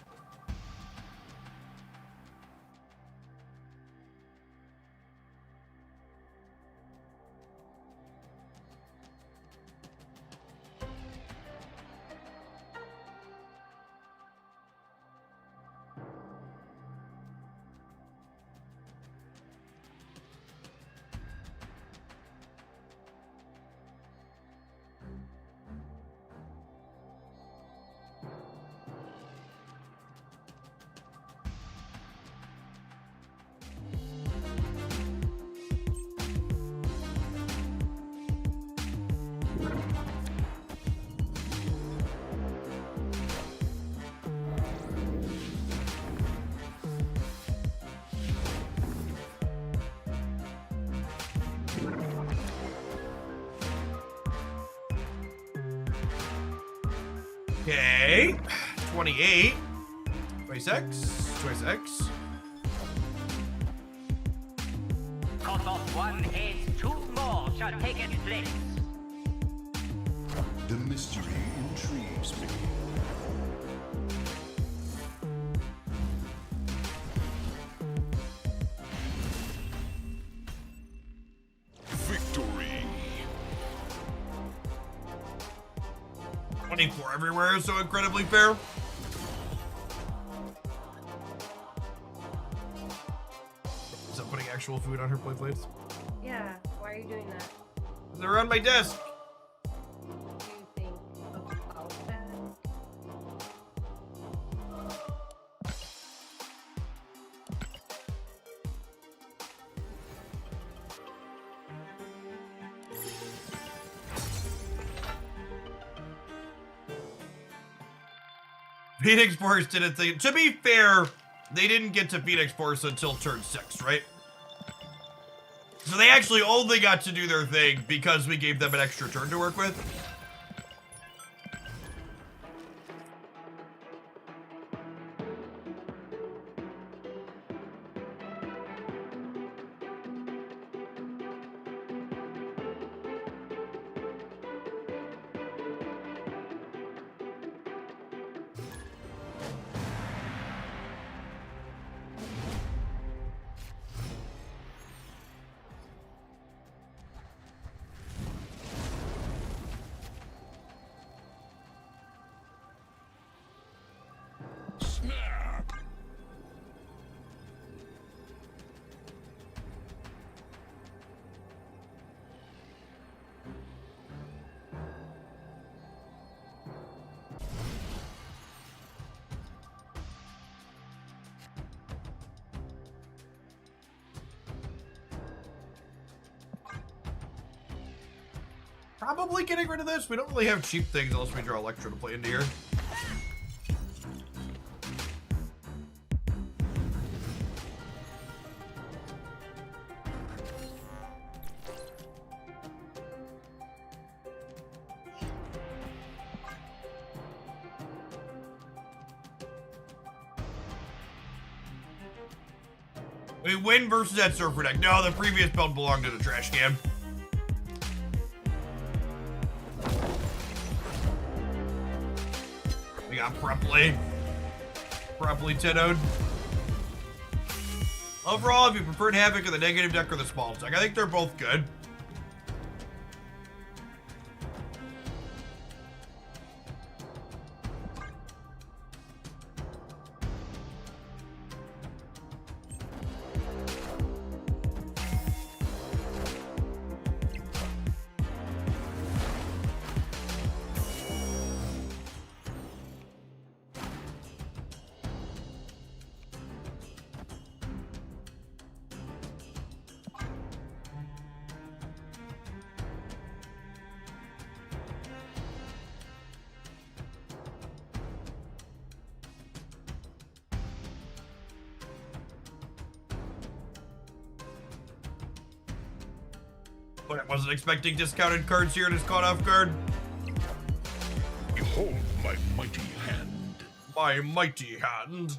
Okay, 28, 26, 26. Cut off one head, two more shall take its place. The mystery intrigues me. Victory. 24 everywhere is so incredibly fair. Is that putting actual food on her plate plates? Yeah, why are you doing that? They're on my desk. What do you think about that? Phoenix Force didn't think. To be fair, they didn't get to Phoenix Force until turn 6, right? So they actually only got to do their thing because we gave them an extra turn to work with. Snap. Probably getting rid of this. We don't really have cheap things unless we draw Electro to play into here. We win versus that Surfer deck. No, the previous build belonged to the trash can. We got properly 10-0'd. Overall, if you preferred Havoc or the negative deck or the small deck, I think they're both good. But I wasn't expecting discounted cards here and it's caught off guard. Behold my mighty hand. My mighty hand.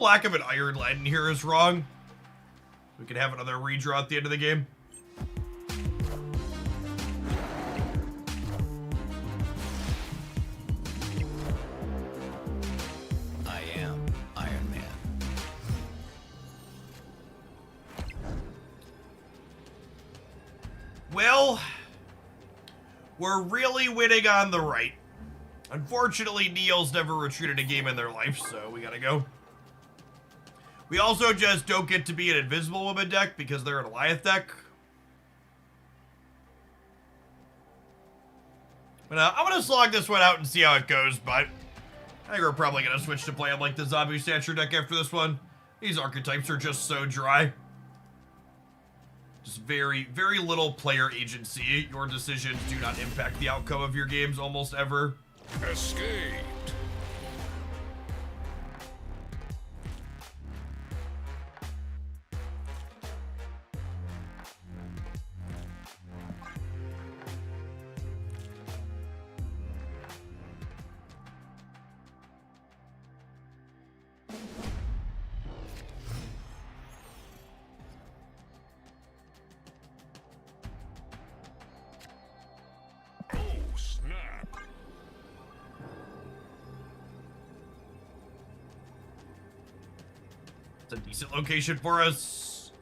lack of an Iron Lad in here is wrong. We can have another redraw at the end of the game. I am Iron Man. Well, we're really winning on the right. Unfortunately, Neil's never retreated a game in their life, so we gotta go. We also just don't get to be an Invisible Woman deck because they're an Alliance deck. But I'm gonna slog this one out and see how it goes, but I think we're probably gonna switch to playing like the Zombie Stature deck after this one. These archetypes are just so dry. Just very, very little player agency. Your decisions do not impact the outcome of your games almost ever. Escaped. Oh, snap. It's a decent location for us.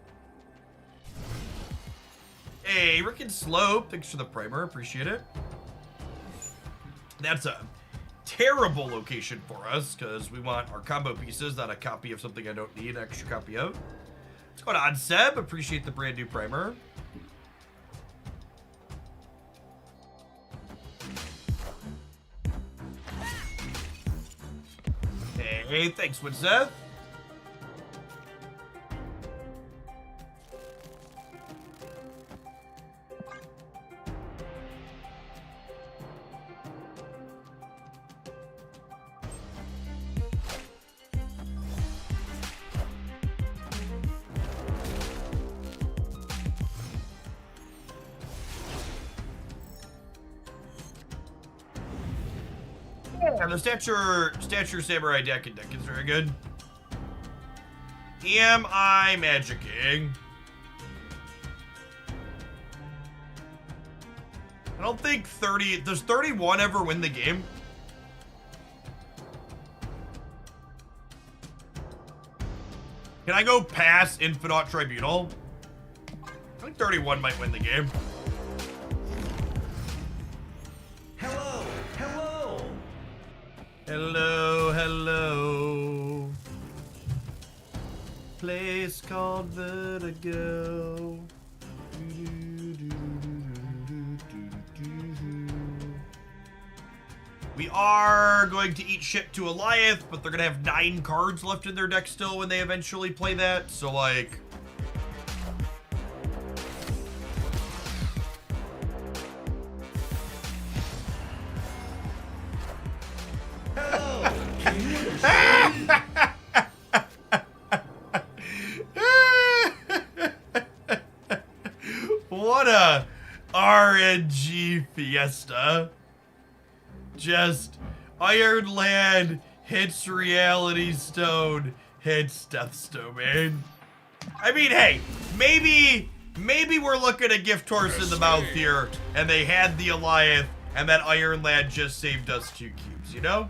Hey, Rick and Slope, thanks for the primer, appreciate it. That's a terrible location for us because we want our combo pieces, not a copy of something I don't need an extra copy of. What's going on, Seb? Appreciate the brand new primer. Hey, thanks, Winseth. Yeah, the stature samurai deck is very good. Am I magicking? I don't think 30. Does 31 ever win the game? Can I go past Infinite Tribunal? I think 31 might win the game. Hello, hello. Hello, hello. Place called Vertigo. We are going to eat shit to Alliance, but they're gonna have 9 cards left in their deck still when they eventually play that. So like, what a RNG fiesta. Just Iron Land hits Reality Stone, hits Death's Domain. I mean, hey, maybe we're looking at Gift Horse in the mouth here, and they had the Alliance, and that Iron Land just saved us 2 cubes, you know?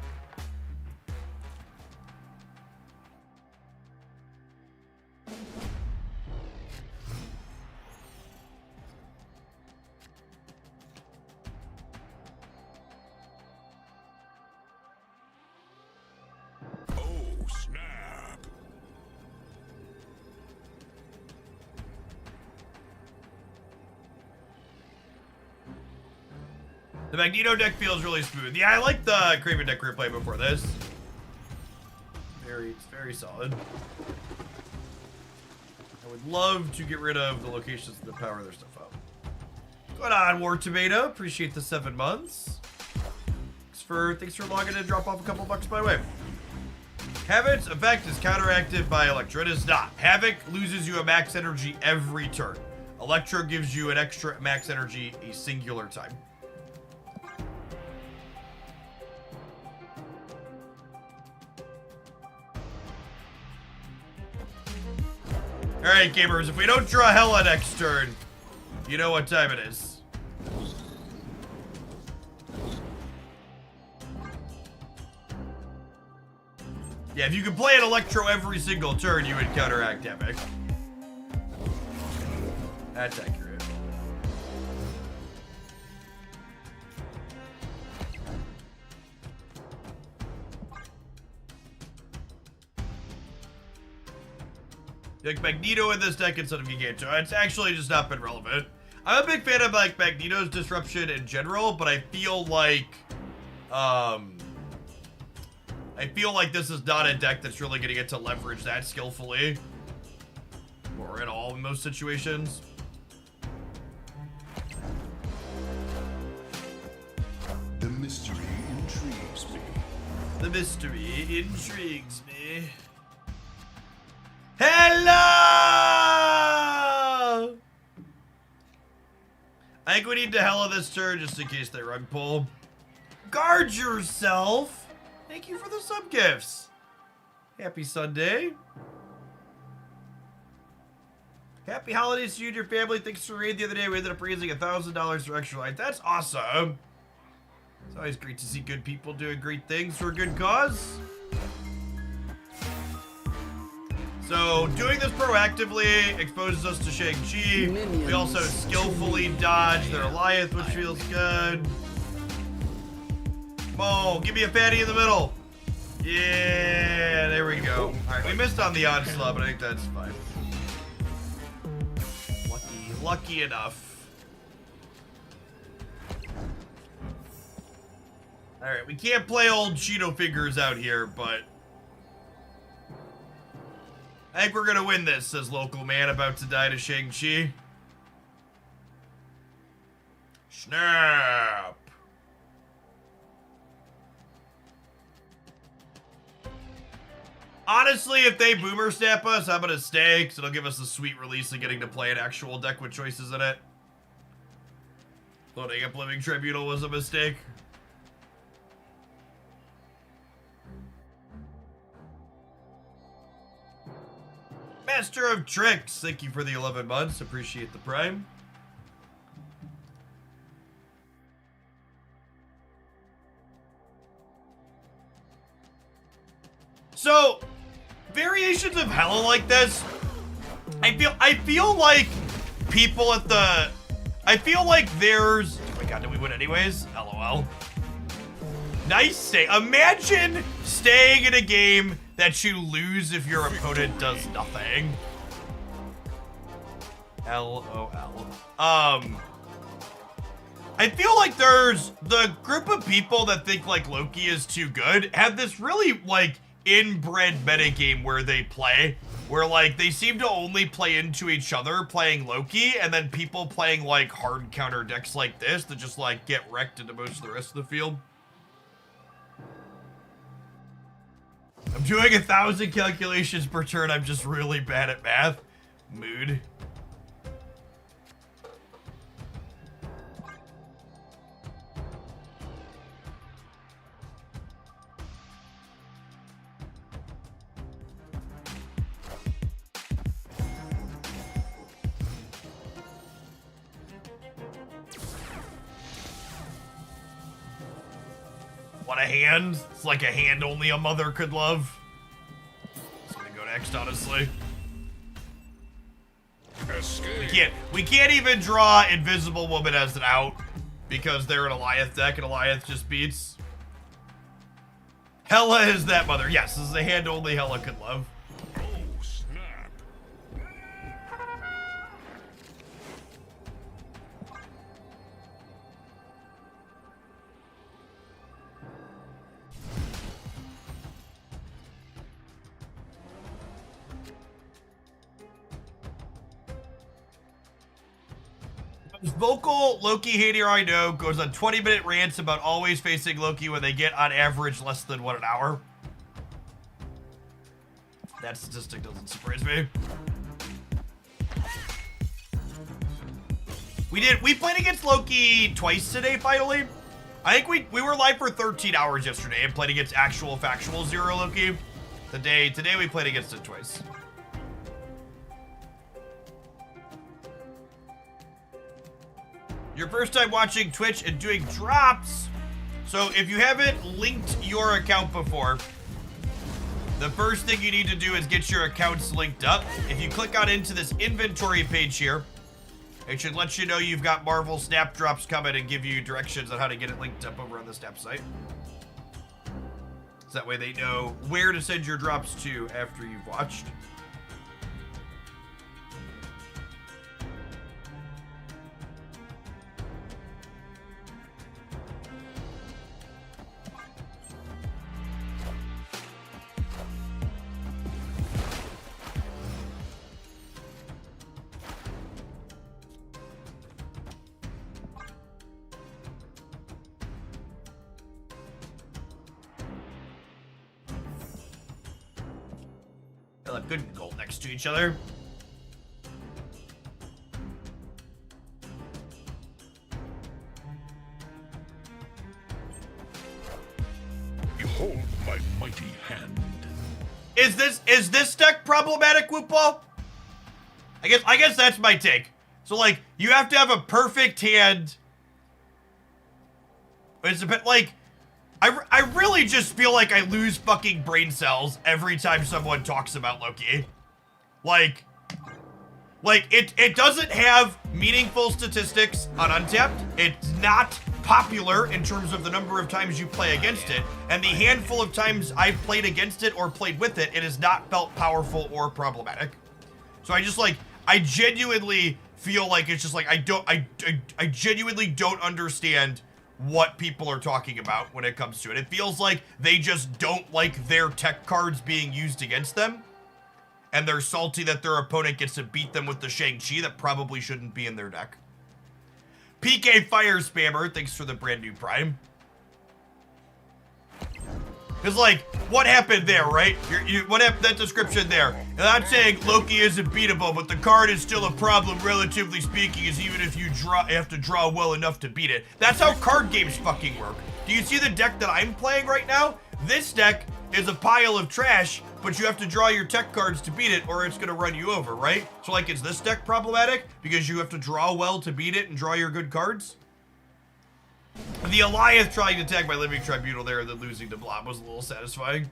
Oh, snap. The Magneto deck feels really smooth. Yeah, I like the Cravin deck we were playing before this. It's very solid. I would love to get rid of the locations that power their stuff up. What's going on, War Tomato? Appreciate the 7 months. Thanks for logging in and drop off a couple bucks my way. Havoc's effect is counteracted by Electro. It is not. Havoc loses you a max energy every turn. Electro gives you an extra max energy a singular time. Alright, gamers, if we don't draw Hela next turn, you know what time it is. Yeah, if you could play an Electro every single turn, you would counteract Epic. That's accurate. Like Magneto in this deck instead of Giganto. It's actually just not been relevant. I'm a big fan of like Magneto's disruption in general, but I feel like this is not a deck that's really gonna get to leverage that skillfully. Or in most situations. The mystery intrigues me. The mystery intrigues me. Hello! I think we need to Hela this turn just in case they run pull. Guard yourself! Thank you for the sub gifts. Happy Sunday. Happy holidays to you and your family. Thanks for the raid the other day. We ended up raising $1,000 for Extra Life. That's awesome. It's always great to see good people doing great things for a good cause. So, doing this proactively exposes us to Shang-Chi. We also skillfully dodge their Goliath, which feels good. Come on, give me a fatty in the middle. Yeah, there we go. Alright, we missed on the onslaught, but I think that's fine. Lucky enough. Alright, we can't play old Cheeto figures out here, but I think we're gonna win this, says local man about to die to Shang-Chi. Snap! Honestly, if they boomer snap us, I'm gonna stay, because it'll give us a sweet release of getting to play an actual deck with choices in it. Loading up Living Tribunal was a mistake. Master of Tricks, thank you for the 11 months. Appreciate the prime. So, variations of Hela like this, I feel like people at the, I feel like there's, oh my god, did we win anyways? LOL. Nice stay. Imagine staying in a game that you lose if your opponent does nothing. LOL. I feel like there's the group of people that think like Loki is too good have this really like inbred metagame where they play, where like they seem to only play into each other playing Loki, and then people playing like hard counter decks like this that just like get wrecked into most of the rest of the field. I'm doing 1,000 calculations per turn. I'm just really bad at math. Mood. What a hand. It's like a hand only a mother could love. It's gonna go next, honestly. Escape. We can't even draw Invisible Woman as an out because they're an Goliath deck and Goliath just beats. Hela is that mother. Yes, this is a hand only Hela could love. Oh, snap. Most vocal Loki hater I know goes on 20-minute rants about always facing Loki when they get on average less than an hour. That statistic doesn't surprise me. We played against Loki twice today, finally. I think we were live for 13 hours yesterday and played against actual factual Zero Loki. Today we played against it twice. your first time watching Twitch and doing drops. So if you haven't linked your account before, the first thing you need to do is get your accounts linked up. If you click on into this inventory page here, it should let you know you've got Marvel Snap Drops coming and give you directions on how to get it linked up over on the Snap site. So that way they know where to send your drops to after you've watched. They look good and gold next to each other. Behold my mighty hand. Is this deck problematic, Whoopball? I guess that's my take. So like, you have to have a perfect hand. It's a bit like, I really just feel like I lose fucking brain cells every time someone talks about Loki. Like it doesn't have meaningful statistics on Untapped. It's not popular in terms of the number of times you play against it. And the handful of times I've played against it or played with it, it has not felt powerful or problematic. So I genuinely feel like it's just like, I genuinely don't understand what people are talking about when it comes to it. It feels like they just don't like their tech cards being used against them, and they're salty that their opponent gets to beat them with the Shang-Chi that probably shouldn't be in their deck. PK Fire Spammer, thanks for the brand new Prime. Because, like, what happened there, right? What happened, that description there? And I'm saying Loki isn't beatable, but the card is still a problem, relatively speaking, is even if you have to draw well enough to beat it. That's how card games fucking work. Do you see the deck that I'm playing right now? This deck is a pile of trash, but you have to draw your tech cards to beat it, or it's gonna run you over, right? So, like, is this deck problematic? Because you have to draw well to beat it and draw your good cards? The Alliance trying to tag my Living Tribunal there and then losing to Blob was a little satisfying.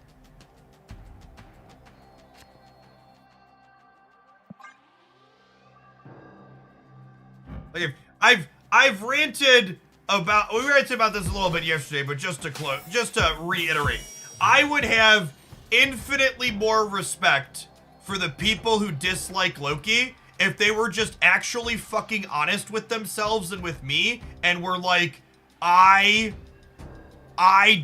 Like, I've ranted about, we ranted about this a little bit yesterday, but just to reiterate, I would have infinitely more respect for the people who dislike Loki if they were just actually fucking honest with themselves and with me and were like, I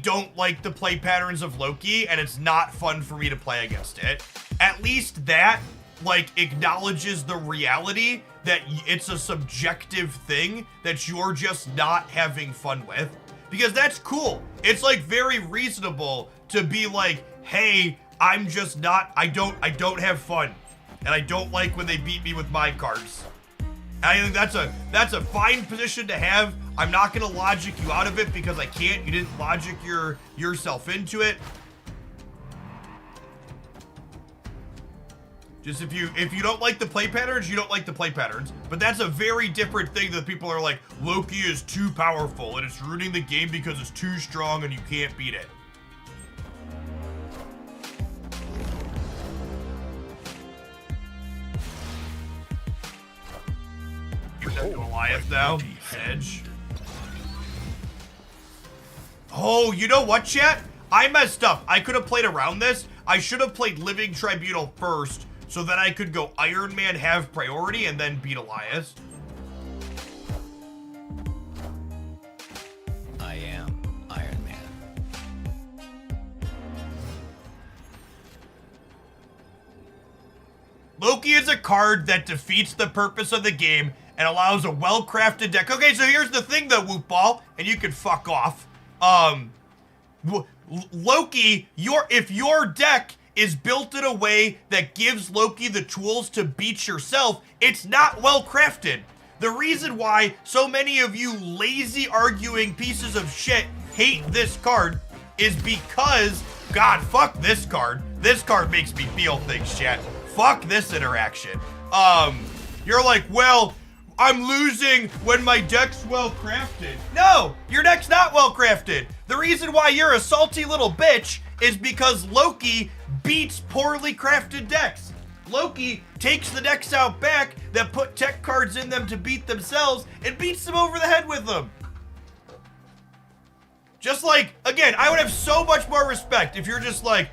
don't like the play patterns of Loki, and it's not fun for me to play against it. At least that, like, acknowledges the reality that it's a subjective thing that you're just not having fun with. Because that's cool. It's, like, very reasonable to be like, hey, I'm just not, I don't have fun. And I don't like when they beat me with my cards. And I think that's a fine position to have. I'm not gonna logic you out of it because I can't. You didn't logic yourself into it. Just if you don't like the play patterns, you don't like the play patterns. But that's a very different thing that people are like, Loki is too powerful and it's ruining the game because it's too strong and you can't beat it. Goliath now. Edge. Oh, you know what, chat? I messed up. I could have played around this. I should have played Living Tribunal first, so that I could go Iron Man, have priority, and then beat Elias. I am Iron Man. Loki is a card that defeats the purpose of the game and allows a well-crafted deck. Okay, so here's the thing though, Whoopball, and you can fuck off. Loki, if your deck is built in a way that gives Loki the tools to beat yourself, it's not well-crafted. The reason why so many of you lazy arguing pieces of shit hate this card is because, God, fuck this card. This card makes me feel things, chat. Fuck this interaction. You're like, well, I'm losing when my deck's well crafted. No, your deck's not well crafted. The reason why you're a salty little bitch is because Loki beats poorly crafted decks. Loki takes the decks out back that put tech cards in them to beat themselves and beats them over the head with them. Just like, again, I would have so much more respect if you're just like,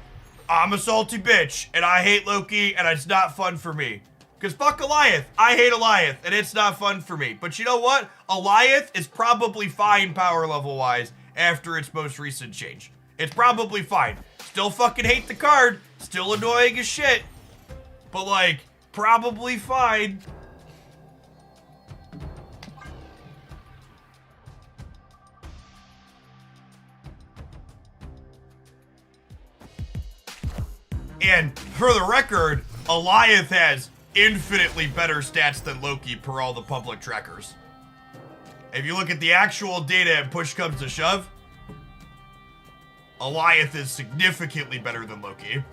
I'm a salty bitch and I hate Loki and it's not fun for me. Because fuck Alioth. I hate Alioth and it's not fun for me. But you know what? Alioth is probably fine power level wise after its most recent change. It's probably fine. Still fucking hate the card. Still annoying as shit. But like, probably fine. And for the record, Alioth has infinitely better stats than Loki per all the public trackers. If you look at the actual data and push comes to shove, Alioth is significantly better than Loki.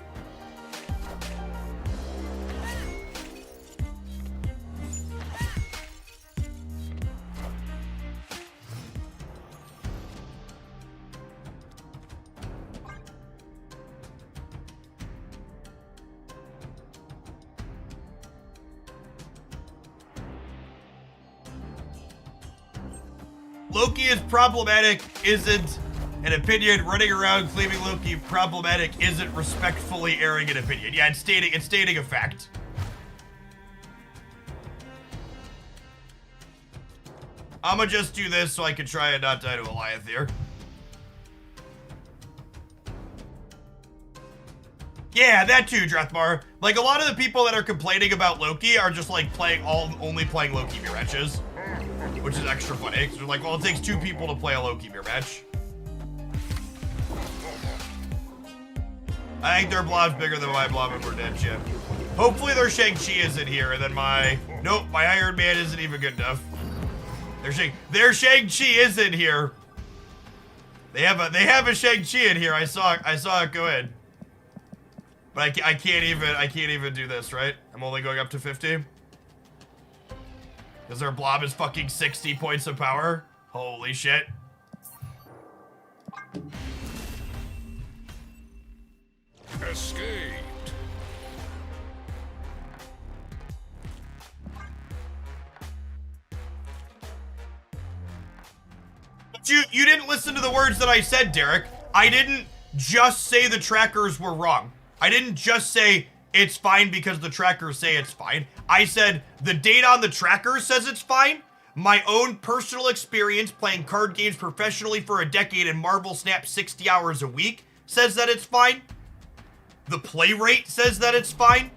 Loki is problematic isn't an opinion. Running around claiming Loki problematic isn't respectfully airing an opinion. Yeah, it's stating a fact. I'ma just do this so I can try and not die to Alioth here. Yeah, that too, Drethmar. Like, a lot of the people that are complaining about Loki are just like only playing Loki mirror matches. Which is extra funny, because they're like, well, it takes 2 people to play a Loki mirror match. I think their Blob's bigger than my Blob and we're dead shit. Hopefully their Shang-Chi isn't here, and then my Iron Man isn't even good enough. Their Shang-Chi is in here. They have a Shang-Chi in here. I saw it go in. But I can't even do this, right? I'm only going up to 50. Because their Blob is fucking 60 points of power. Holy shit. Escaped. But you didn't listen to the words that I said, Derek. I didn't just say the trackers were wrong. I didn't just say it's fine because the trackers say it's fine. I said the data on the trackers says it's fine. My own personal experience playing card games professionally for a decade and Marvel Snap 60 hours a week says that it's fine. The play rate says that it's fine.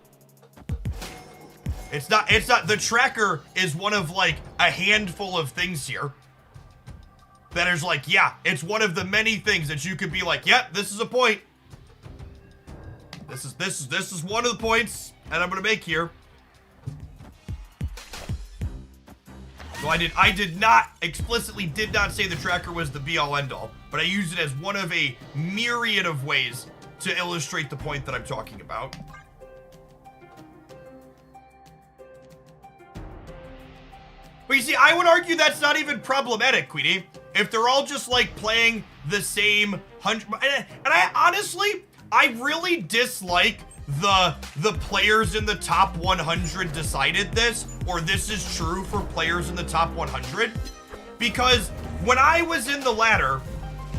It's not, the tracker is one of like a handful of things here that is like, yeah, it's one of the many things that you could be like, yep, this is a point. This is one of the points that I'm gonna make here. So I did not explicitly say the tracker was the be all end all, but I used it as one of a myriad of ways to illustrate the point that I'm talking about. But you see, I would argue that's not even problematic, Queenie. If they're all just like playing the same 100, and I honestly, I really dislike the players in the top 100 decided this, or this is true for players in the top 100, because when I was in the ladder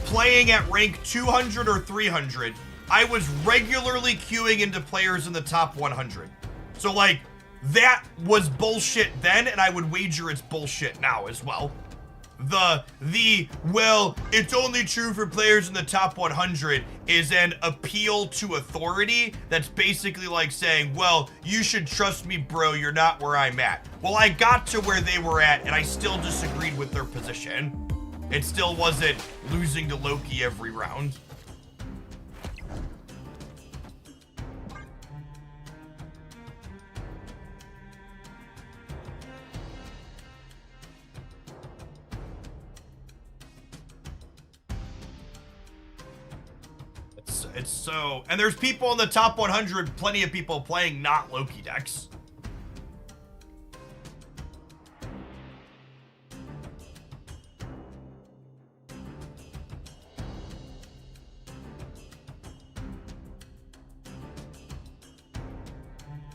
playing at rank 200 or 300, I was regularly queuing into players in the top 100. So like, that was bullshit then, and I would wager it's bullshit now as well. Well, it's only true for players in the top 100 is an appeal to authority that's basically like saying, well, you should trust me, bro, you're not where I'm at. Well, I got to where they were at, and I still disagreed with their position. It still wasn't losing to Loki every round. It's so, and there's people in the top 100, plenty of people playing not Loki decks.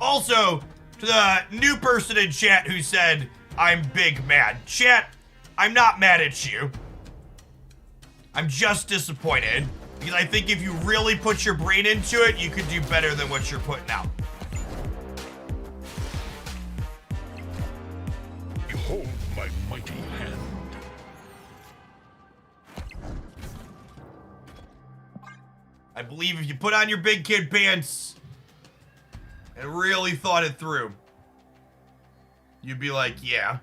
Also, to the new person in chat who said, I'm big mad. Chat, I'm not mad at you. I'm just disappointed. Because I think if you really put your brain into it, you could do better than what you're putting out. Behold my mighty hand. I believe if you put on your big kid pants and really thought it through, you'd be like, yeah,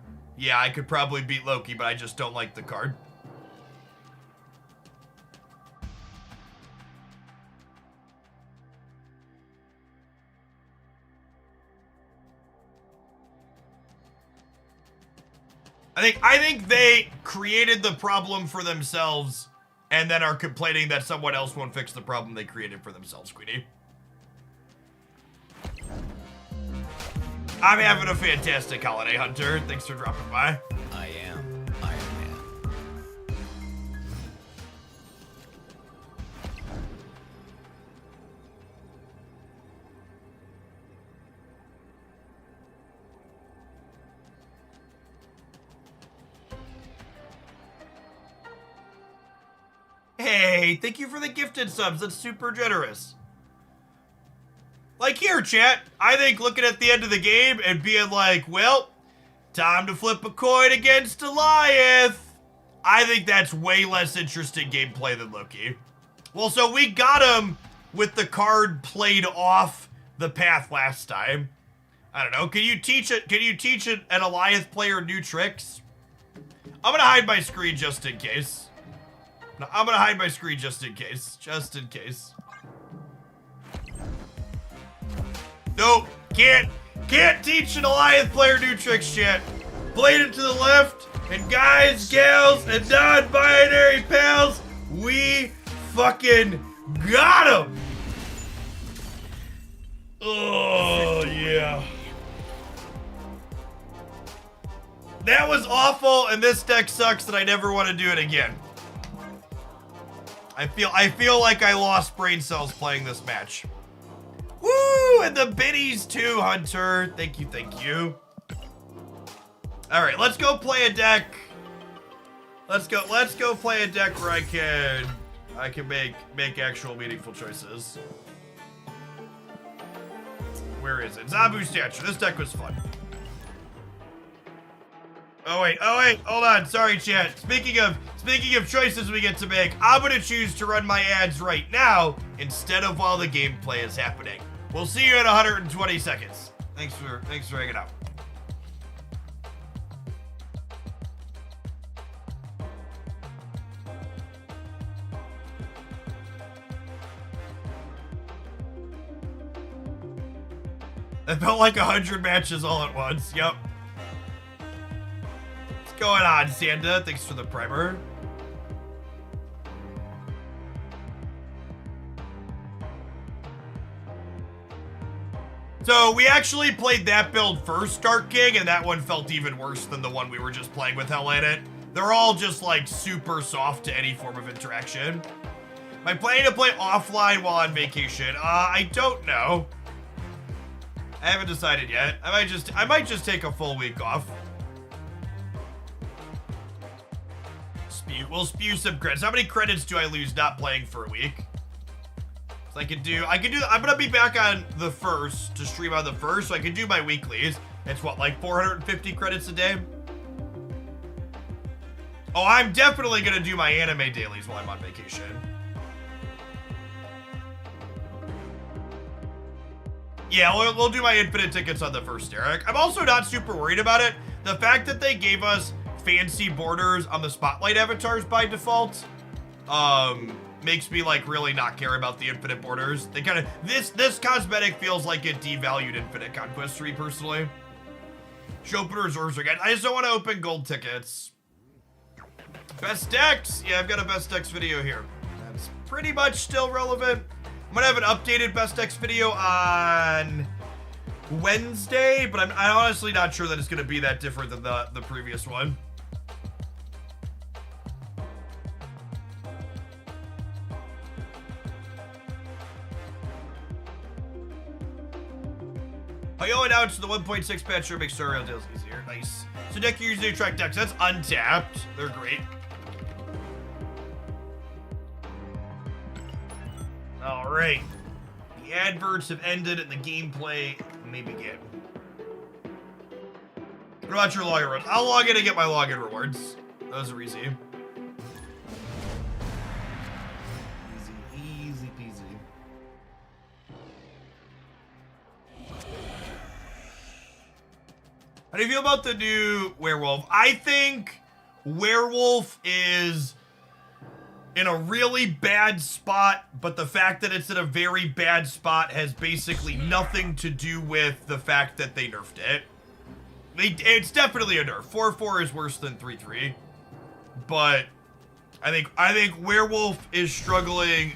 I could probably beat Loki, but I just don't like the card. I think they created the problem for themselves and then are complaining that someone else won't fix the problem they created for themselves, Queenie. I'm having a fantastic holiday, Hunter. Thanks for dropping by. I am Iron Man. Hey, thank you for the gifted subs. That's super generous. Like here, chat. I think looking at the end of the game and being like, well, time to flip a coin against Goliath. I think that's way less interesting gameplay than Loki. Well, so we got him with the card played off the path last time. I don't know. Can you teach an Goliath player new tricks? I'm gonna hide my screen just in case. No, I'm gonna hide my screen just in case. Just in case. Nope. Can't teach an Goliath player new tricks yet. Blade it to the left. And guys, gals, and non-binary pals, we fucking got him. Oh, yeah. That was awful, and this deck sucks, and I never want to do it again. I feel like I lost brain cells playing this match. Woo! And the biddies too, Hunter. Thank you, thank you. All right, let's go play a deck. Let's go play a deck where I can make actual meaningful choices. Where is it? Zabu Statue. This deck was fun. Oh wait, hold on. Sorry, chat. Speaking of choices we get to make, I'm gonna choose to run my ads right now instead of while the gameplay is happening. We'll see you in 120 seconds. Thanks for hanging out. That felt like 100 matches all at once. Yep. What's going on, Sanda? Thanks for the primer. So we actually played that build first, Dark King, and that one felt even worse than the one we were just playing with Hell in it. They're all just like super soft to any form of interaction. Am I planning to play offline while on vacation? I don't know. I haven't decided yet. I might just take a full week off. We'll spew some credits. How many credits do I lose not playing for a week? So I can do, I'm gonna be back on the 1st to stream on the 1st, so I can do my weeklies. It's what, like 450 credits a day? Oh, I'm definitely gonna do my anime dailies while I'm on vacation. Yeah, we'll do my infinite tickets on the 1st, Eric. I'm also not super worried about it. The fact that they gave us fancy borders on the spotlight avatars by default, makes me like really not care about the infinite borders. They kind of, this cosmetic feels like it devalued Infinite Conquest 3 personally. Should open reserves again. I just don't want to open gold tickets. Best decks. Yeah, I've got a best decks video here. That's pretty much still relevant. I'm gonna have an updated best decks video on Wednesday, but I'm honestly not sure that it's gonna be that different than the previous one. Hayo announced the 1.6 patch sure makes tutorial deals easier. Nice. So deck users new track decks. That's untapped. They're great. All right. The adverts have ended and the gameplay may begin. What about your login rewards? I'll log in and get my login rewards. Those are easy. Easy peasy. How do you feel about the new Werewolf? I think Werewolf is in a really bad spot, but the fact that it's in a very bad spot has basically nothing to do with the fact that they nerfed it. It's definitely a nerf. 4-4 is worse than 3-3. But I think Werewolf is struggling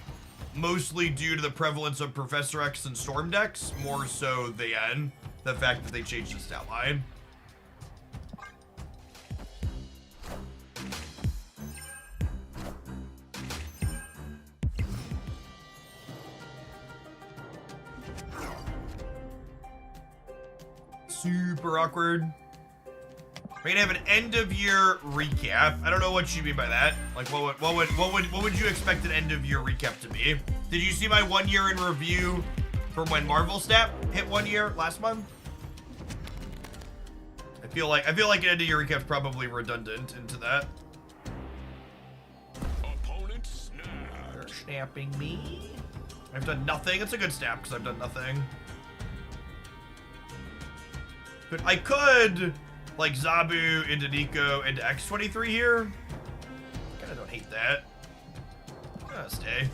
mostly due to the prevalence of Professor X and Storm decks, more so than the fact that they changed the stat line. Super awkward. We're gonna have an end of year recap. I don't know what you mean by that. Like, what would you expect an end of year recap to be? Did you see my 1 year in review from when Marvel Snap hit 1 year last month? I feel like an end of year recap's probably redundant into that. Opponent snap. They're snapping me. I've done nothing. It's a good snap because I've done nothing. I could, like, Zabu into Nico into X23 here. Kinda don't hate that. I'm gonna stay.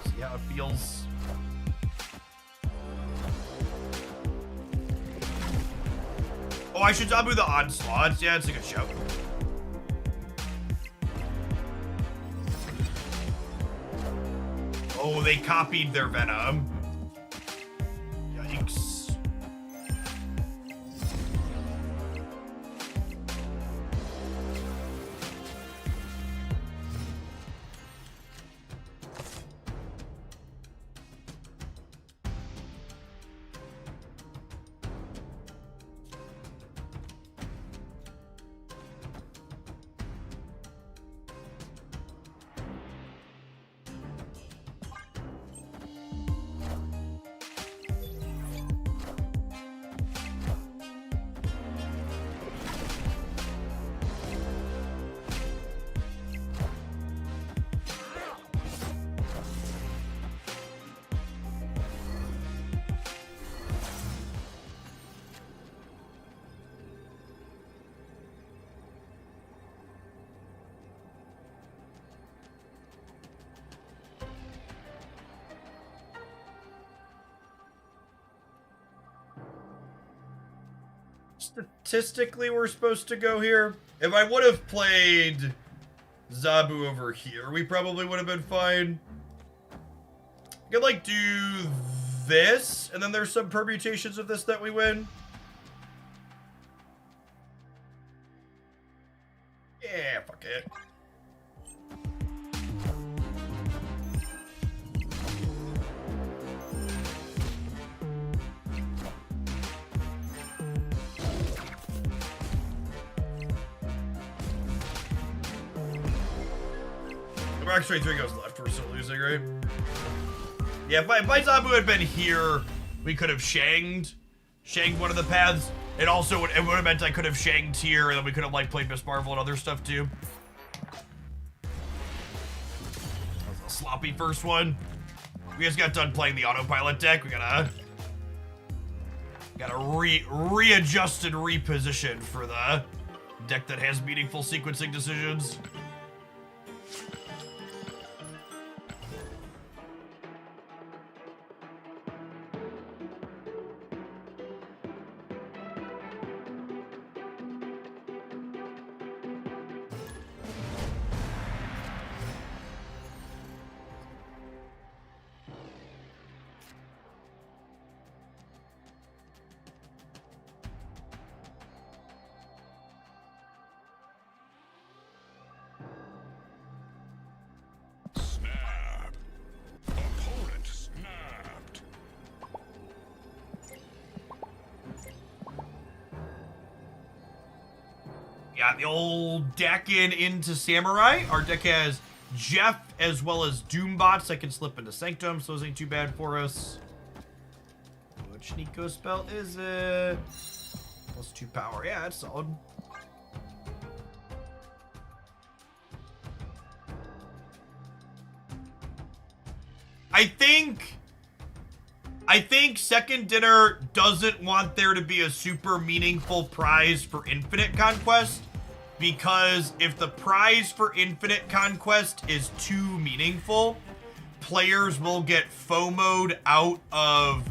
See how it feels. Oh, I should Zabu the Onslaught. Yeah, it's a good show. Oh, they copied their Venom. Yikes. Statistically, we're supposed to go here. If I would have played Zabu over here, we probably would have been fine. I could, like, do this, and then there's some permutations of this that we win. Yeah, fuck it. Actually, 3 goes left. We're still losing, right? Yeah, if my Zabu had been here, we could have shanged one of the paths. It also would have meant I could have shanged here, and then we could have like played Miss Marvel and other stuff too. That was a sloppy first one. We just got done playing the autopilot deck. We gotta readjust and reposition for the deck that has meaningful sequencing decisions. Yeah, the old Dakin into Samurai. Our deck has Jeff as well as Doombots that can slip into Sanctum, so those ain't too bad for us. Which Nico spell is it? +2 power. Yeah, that's solid. I think Second Dinner doesn't want there to be a super meaningful prize for Infinite Conquest, because if the prize for Infinite Conquest is too meaningful, players will get FOMO'd out of...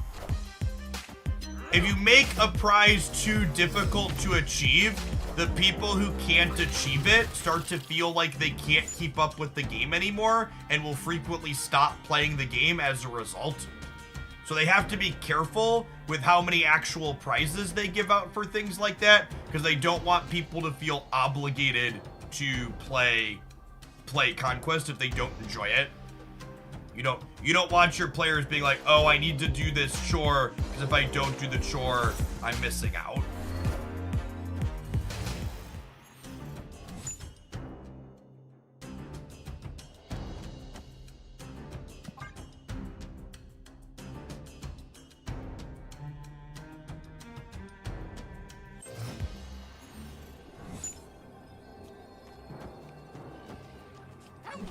If you make a prize too difficult to achieve, the people who can't achieve it start to feel like they can't keep up with the game anymore and will frequently stop playing the game as a result. So they have to be careful with how many actual prizes they give out for things like that, because they don't want people to feel obligated to play Conquest if they don't enjoy it. You don't want your players being like, oh, I need to do this chore, because if I don't do the chore, I'm missing out.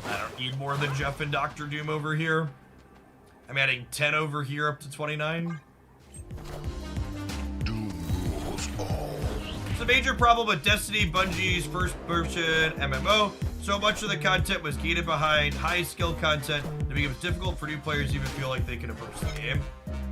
I don't need more than Jeff and Dr. Doom over here. I'm adding 10 over here up to 29. Doom rules all. It's a major problem with Destiny, Bungie's first version MMO. So much of the content was gated behind high skill content that becomes difficult for new players to even feel like they can approach the game.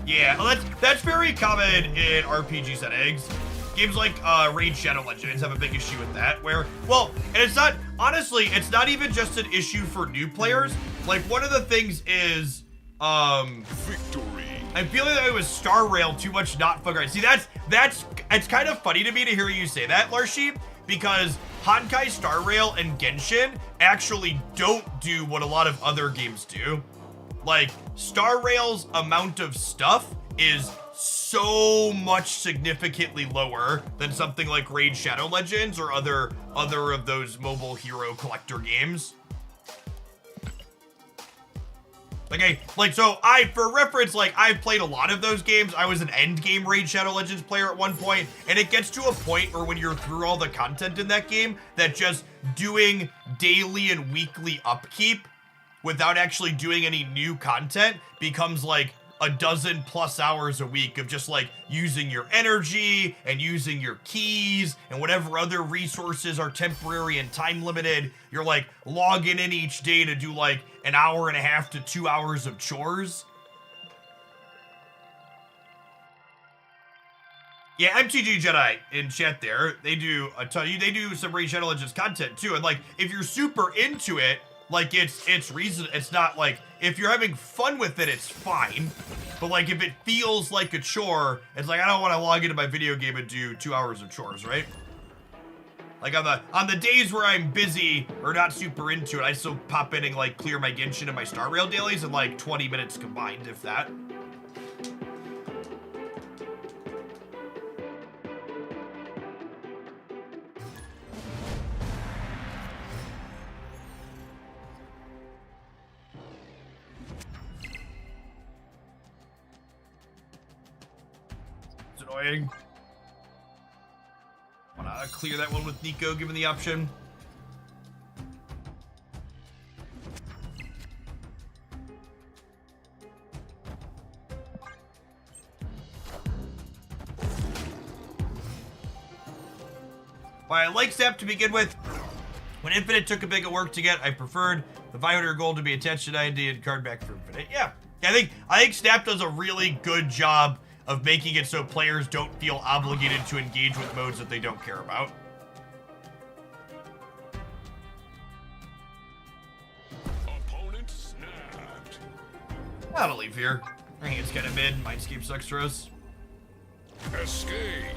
Yeah, well, that's very common in RPG settings. Games like Raid Shadow Legends have a big issue with that, where, well, and it's not, honestly, it's not even just an issue for new players. Like, one of the things is, Victory. I'm feeling that it was Star Rail too much not fun. See, it's kind of funny to me to hear you say that, Larsheep, because Honkai Star Rail and Genshin actually don't do what a lot of other games do. Like, Star Rail's amount of stuff is so much significantly lower than something like Raid Shadow Legends or other of those mobile hero collector games. For reference, like, I've played a lot of those games. I was an end game Raid Shadow Legends player at one point, and it gets to a point where when you're through all the content in that game, that just doing daily and weekly upkeep without actually doing any new content becomes like a dozen plus hours a week of just like using your energy and using your keys and whatever other resources are temporary and time limited. You're like logging in each day to do like an hour and a half to 2 hours of chores. Yeah, MTG Jedi in chat there, they do a ton. They do some Raid Shadow Legends content too, and like if you're super into it, like it's reason. It's not like if you're having fun with it, it's fine. But like if it feels like a chore, it's like I don't want to log into my video game and do 2 hours of chores, right? Like on the days where I'm busy or not super into it, I still pop in and like clear my Genshin and my Star Rail dailies in like 20 minutes combined, if that. It's annoying. Wanna clear that one with Nico, given the option. While I like Zap to begin with, when Infinite took a bit of work to get, I preferred the 500 gold to be attached to 90 and card back for Infinite. Yeah, I think Snap does a really good job of making it so players don't feel obligated to engage with modes that they don't care about. Opponent snapped. I'll leave here. I think it's kind of mid. Mindscape sucks for us. Escaped.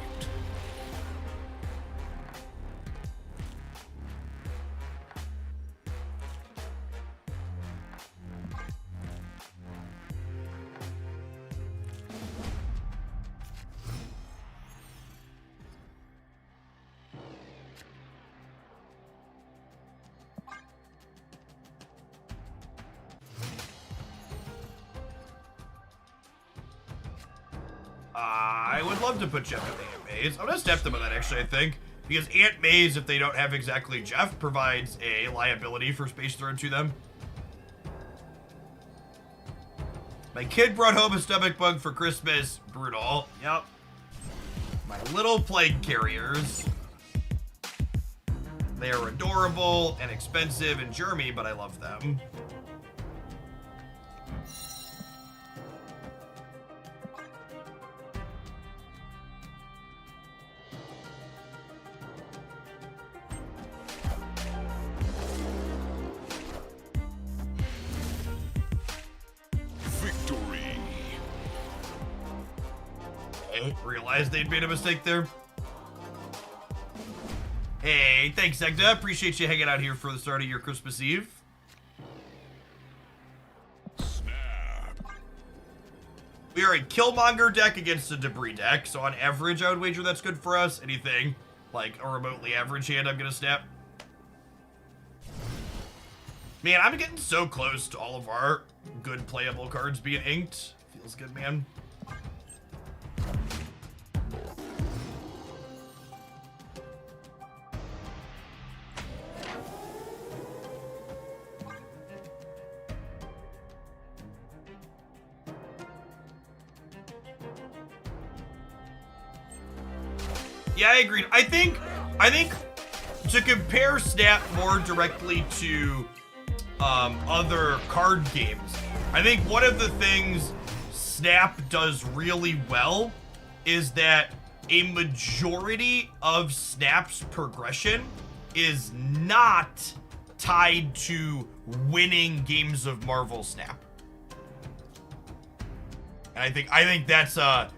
love to put Jeff in the Aunt Mays. I'm gonna step them on that actually, I think. Because Aunt Mays, if they don't have exactly Jeff, provides a liability for space thrown to them. My kid brought home a stomach bug for Christmas. Brutal. Yep. My little plague carriers. They are adorable and expensive and germy, but I love them. Victory. I realized they'd made a mistake there. Hey, thanks, Zegda. Appreciate you hanging out here for the start of your Christmas Eve. Snap. We are a Killmonger deck against a Debris deck, so on average, I would wager that's good for us. Anything like a remotely average hand, I'm gonna snap. Man, I'm getting so close to all of our good playable cards being inked. Feels good, man. Yeah, I agree. I think to compare Snap more directly to other card games, I think one of the things Snap does really well is that a majority of Snap's progression is not tied to winning games of Marvel Snap. And I think that's a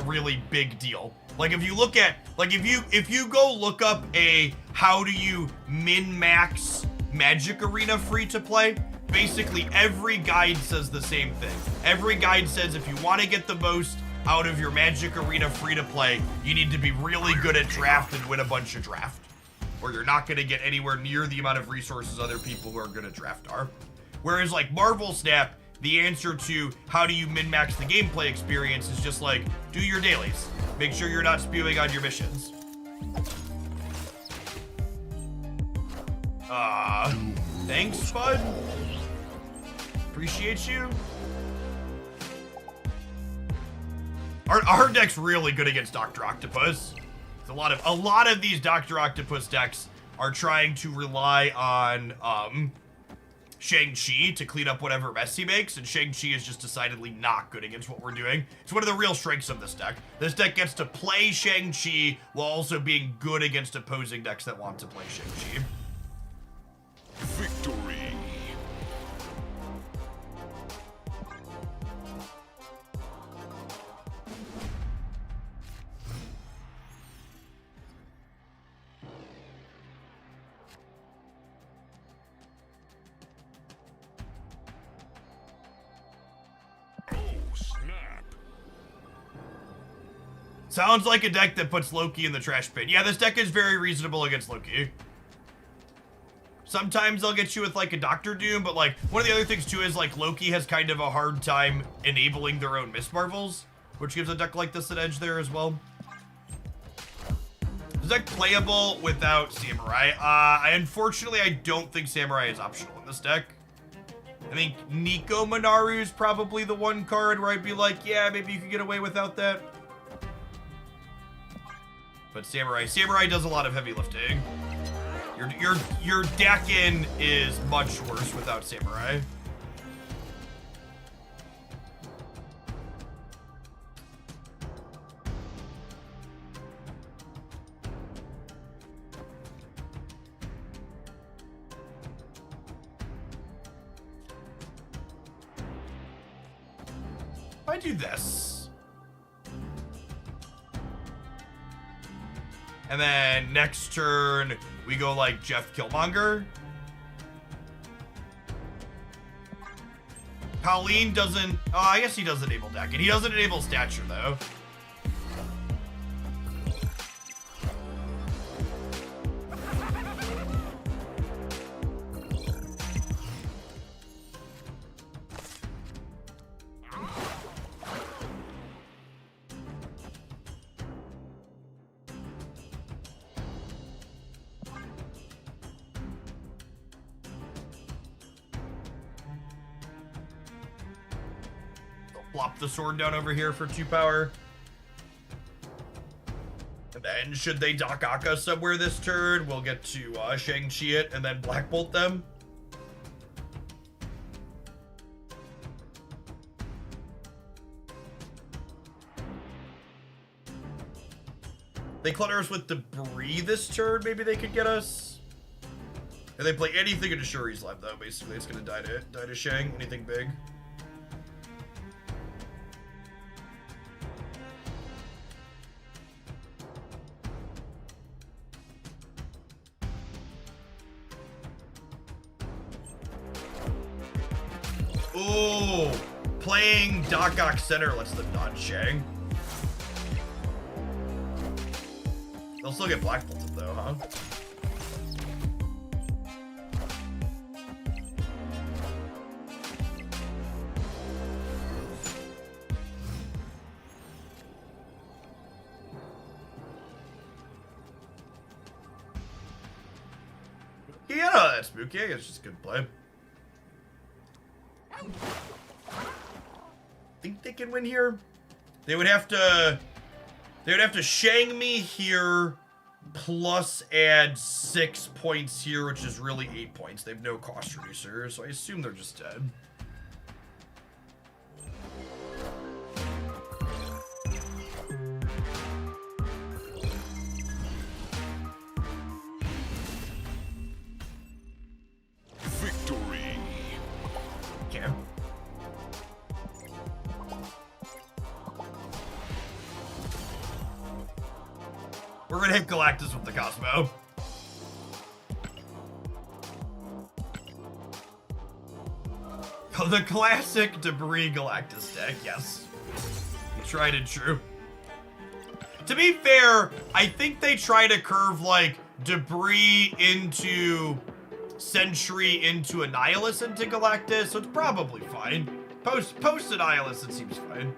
really big deal. Like if you look at, like if you go look up a how do you min-max Magic Arena free to play, basically every guide says the same thing. Every guide says if you want to get the most out of your Magic Arena free to play, you need to be really good at draft and win a bunch of draft. Or you're not going to get anywhere near the amount of resources other people who are good at draft are. Whereas like Marvel Snap, the answer to how do you min-max the gameplay experience is just like, do your dailies. Make sure you're not spewing on your missions. Thanks, bud. Appreciate you. Our deck's really good against Dr. Octopus. A lot of these Dr. Octopus decks are trying to rely on Shang-Chi to clean up whatever mess he makes, and Shang-Chi is just decidedly not good against what we're doing. It's one of the real strengths of this deck. This deck gets to play Shang-Chi while also being good against opposing decks that want to play Shang-Chi. Victory. Sounds like a deck that puts Loki in the trash bin. Yeah, this deck is very reasonable against Loki. Sometimes they'll get you with like a Doctor Doom, but like one of the other things too is like Loki has kind of a hard time enabling their own Miss Marvels, which gives a deck like this an edge there as well. Is deck playable without Samurai? Unfortunately, I don't think Samurai is optional in this deck. I think Nico Minaru is probably the one card where I'd be like, yeah, maybe you could get away without that. But Samurai does a lot of heavy lifting. Your Dakin is much worse without Samurai. If I do this. And then next turn, we go like Jeff Killmonger. Colleen doesn't... Oh, I guess he does enable deck. And he doesn't enable stature, though. plop the sword down over here for 2 power. And then, should they Doc Ock us somewhere this turn, we'll get to Shang-Chi it and then Black Bolt them. They clutter us with debris this turn, maybe they could get us. If they play anything into Shuri's Lab, though, basically it's gonna die to Shang. Anything big. Ooh, playing Doc Ock Center lets them dodge Shang. They'll still get Black Bolted though, huh? Yeah, that's spooky. It's just good play. Think they can win here? They would have to Shang me here plus add 6 points here, which is really 8 points. They have no cost reducer, so I assume they're just dead. Victory. Okay. We're gonna hit Galactus with the Cosmo. The classic debris Galactus deck, yes. Tried and true. To be fair, I think they try to curve like debris into Sentry into Annihilus into Galactus, so it's probably fine. Post Annihilus, it seems fine.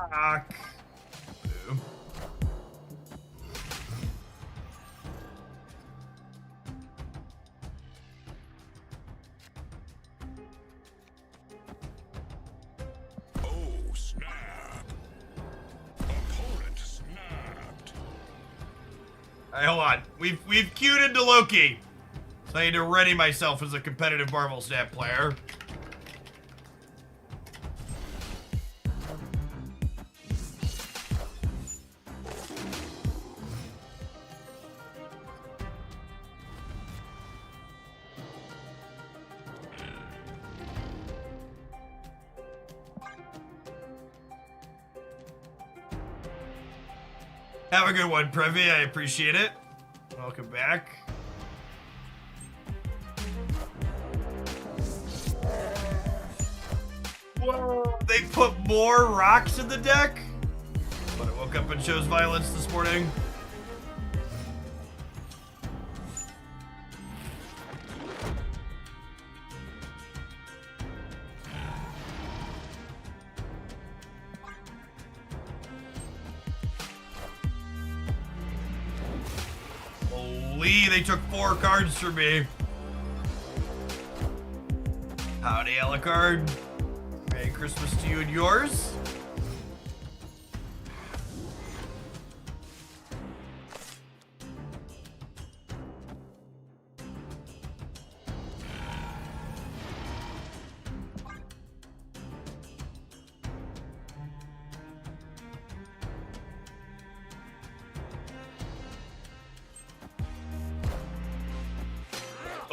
Fuck. Boo. Oh, snap. Opponent snapped. Alright, hold on. We've queued into Loki. So I need to ready myself as a competitive Marvel Snap player. Have a good one, Privy. I appreciate it. Welcome back. Whoa, they put more rocks in the deck? But I woke up and chose violence this morning. Holy, they took 4 cards from me. Howdy, Alucard. Merry Christmas to you and yours.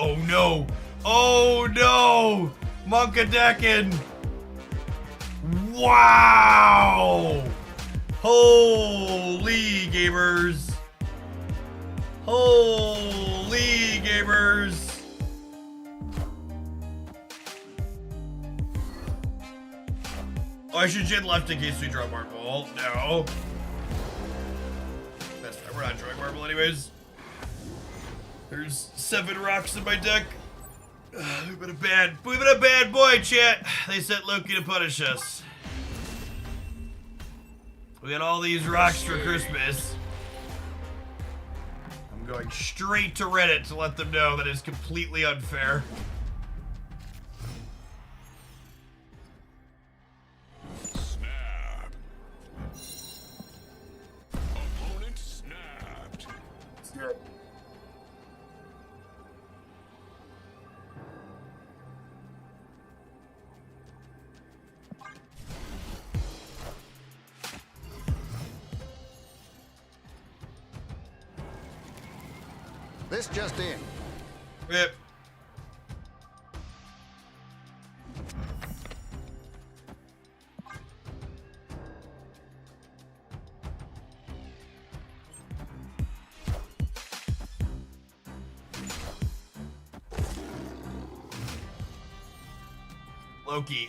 Oh no! Oh no! Monkadekin! Wow! Holy gamers! Holy gamers! Oh, I should Jin left in case we draw Marble. No. That's fine, we're not drawing Marble anyways. There's 7 rocks in my deck. We've been a bad boy, chat. They sent Loki to punish us. We got all these rocks for Christmas. I'm going straight to Reddit to let them know that it's completely unfair. Snap. Opponent snapped. This just in. Rip.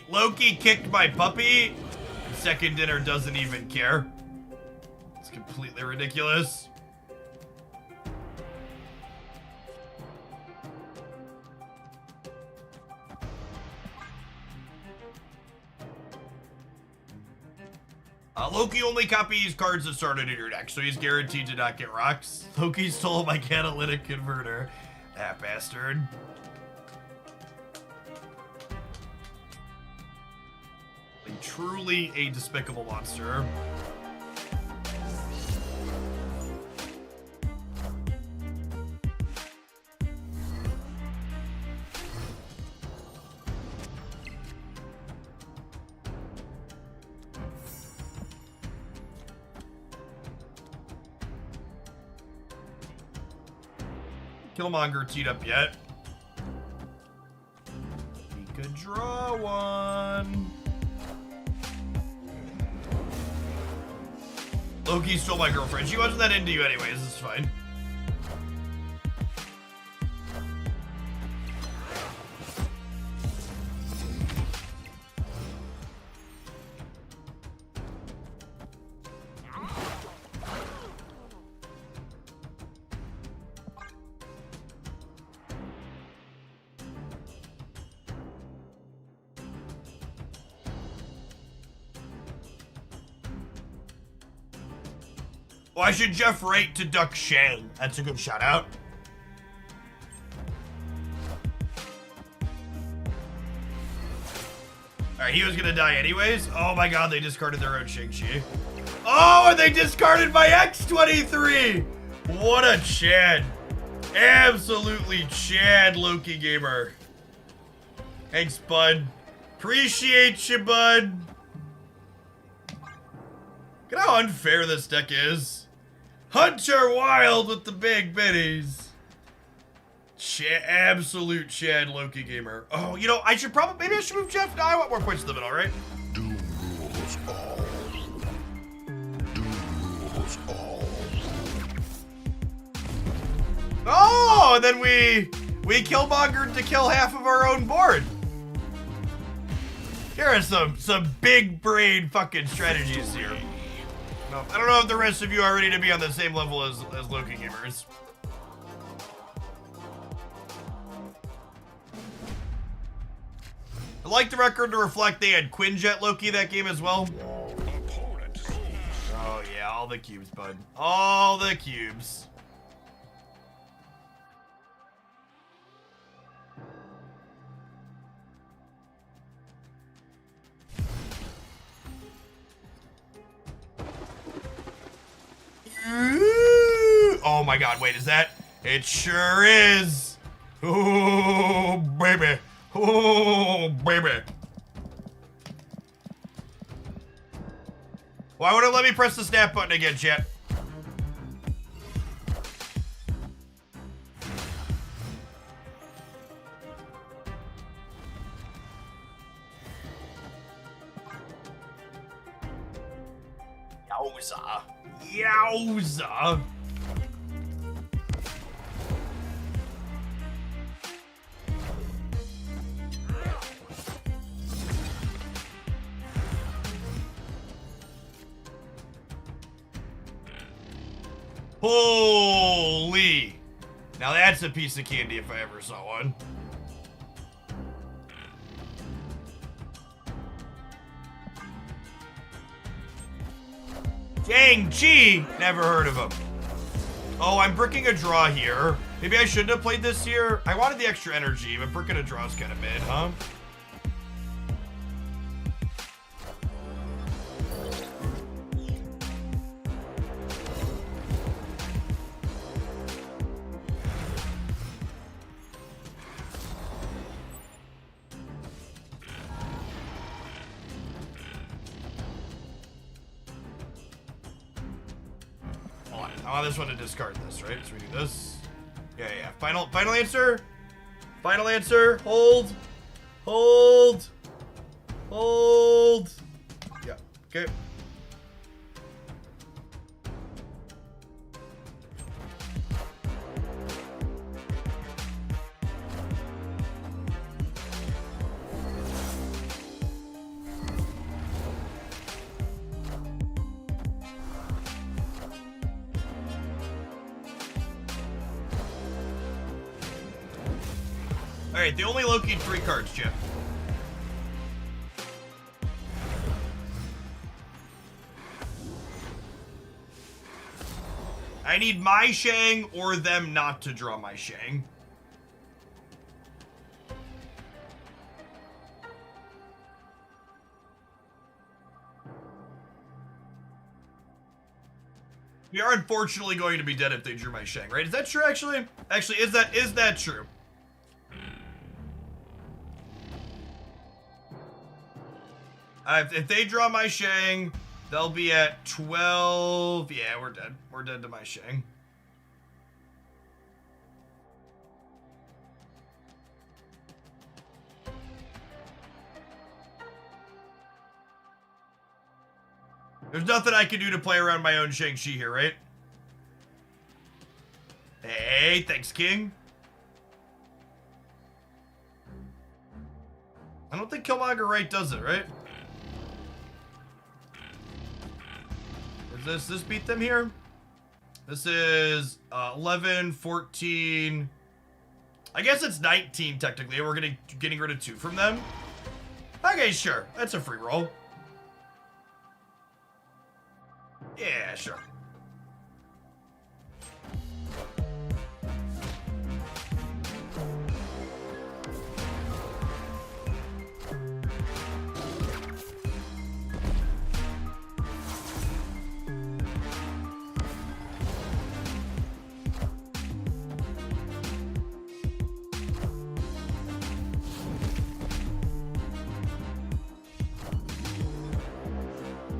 Loki kicked my puppy. Second dinner doesn't even care. It's completely ridiculous. Loki only copies cards that started in your deck, so he's guaranteed to not get rocks. Loki stole my catalytic converter. That bastard. Truly a despicable monster. Killmonger teed up yet. We could draw one. Loki stole my girlfriend. She wasn't that into you anyways. It's fine. Why should Jeff rate to duck Shang? That's a good shout out. Alright, he was gonna die anyways. Oh my god, they discarded their own Shang-Chi. Oh, and they discarded my X-23! What a Chad. Absolutely Chad Loki gamer. Thanks, bud. Appreciate you, bud. Look at how unfair this deck is. Hunter Wild with the big biddies. Absolute Chad Loki gamer. Oh, you know, I should probably, maybe I should move Jeff. No, I want more points in the middle, right? Doom rules all. Doom rules all. Oh, and then we Killmongered to kill half of our own board. Here are some big brain fucking strategies here. No, I don't know if the rest of you are ready to be on the same level as Loki gamers. I'd like the record to reflect they had Quinjet Loki that game as well. Opponent. Oh yeah, all the cubes, bud. All the cubes. Oh my god, wait, is that? It sure is. Oh, baby. Oh, baby. Why wouldn't it let me press the snap button again, chat? Yowza. Yowza. Holy. Now that's a piece of candy if I ever saw one. Shang-Chi! Never heard of him. Oh, I'm bricking a draw here. Maybe I shouldn't have played this here. I wanted the extra energy, but bricking a draw is kind of mid, huh? I want this one to discard this, right? So we do this. Yeah. Final answer. Final answer. Hold. Hold. Hold. Yeah. Okay. Alright, the only Loki 3 cards, Chip. I need my Shang or them not to draw my Shang. We are unfortunately going to be dead if they drew my Shang, right? Is that true, actually? Actually, is that true? If they draw my Shang, they'll be at 12. Yeah, we're dead. We're dead to my Shang. There's nothing I can do to play around my own Shang-Chi here, right? Hey, thanks, King. I don't think Killmonger right does it, right? Does this beat them here? This is 11, 14. I guess it's 19 technically. We're getting rid of 2 from them. Okay, sure. That's a free roll. Yeah, sure.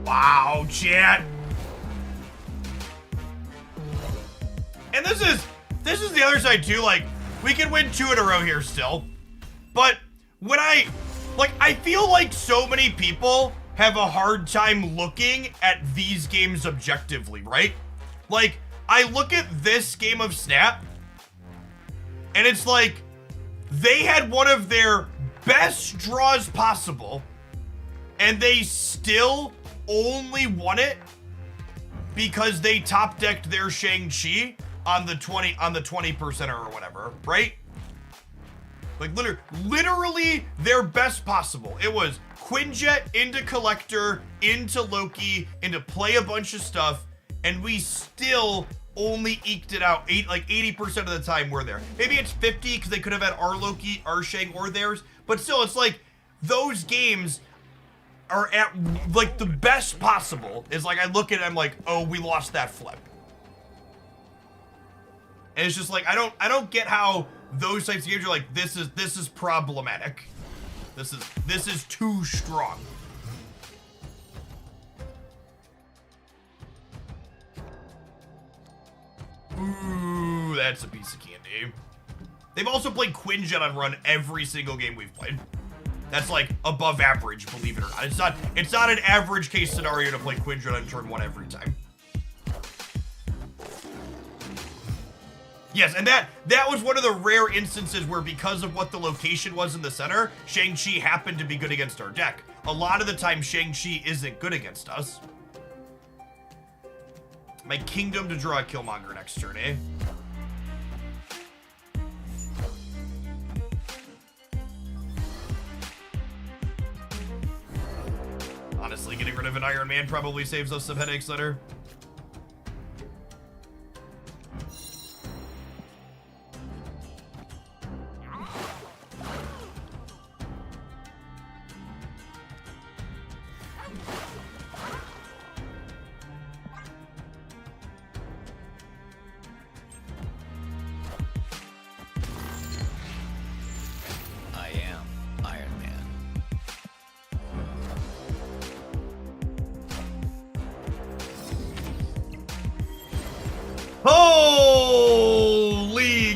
Wow, chat. And this is the other side too. Like, we can win 2 in a row here still. But when I feel like so many people have a hard time looking at these games objectively, right? Like, I look at this game of Snap, and it's like, they had one of their best draws possible, and they still only won it because they top decked their Shang-Chi on the 20% or whatever, right? Like literally their best possible. It was Quinjet into Collector, into Loki, into play a bunch of stuff, and we still only eked it out. 80% of the time we're there. Maybe it's 50 because they could have had our Loki, our Shang, or theirs, but still, it's like those games are at like the best possible. Is like I look at it, I'm like, oh, we lost that flip. And it's just like I don't get how those types of games are like, this is problematic. This is too strong. Ooh, that's a piece of candy. They've also played Quinjet on run every single game we've played. That's like above average, believe it or not. It's not an average case scenario to play Quinjet on turn 1 every time. Yes, and that was one of the rare instances where, because of what the location was in the center, Shang-Chi happened to be good against our deck. A lot of the time, Shang-Chi isn't good against us. My Kingdom to draw a Killmonger next turn, eh? Honestly, getting rid of an Iron Man probably saves us some headaches later. I am Iron Man. Holy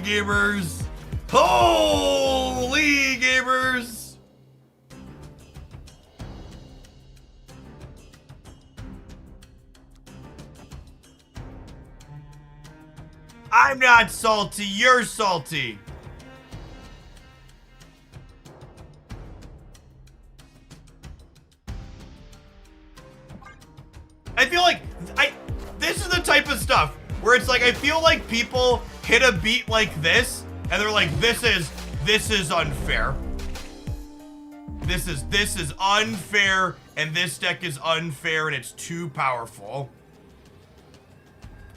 gamers! Holy gamers! I'm not salty, you're salty. I feel like this is the type of stuff where it's like I feel like people hit a beat like this and they're like, this is unfair. This is unfair, and this deck is unfair and it's too powerful.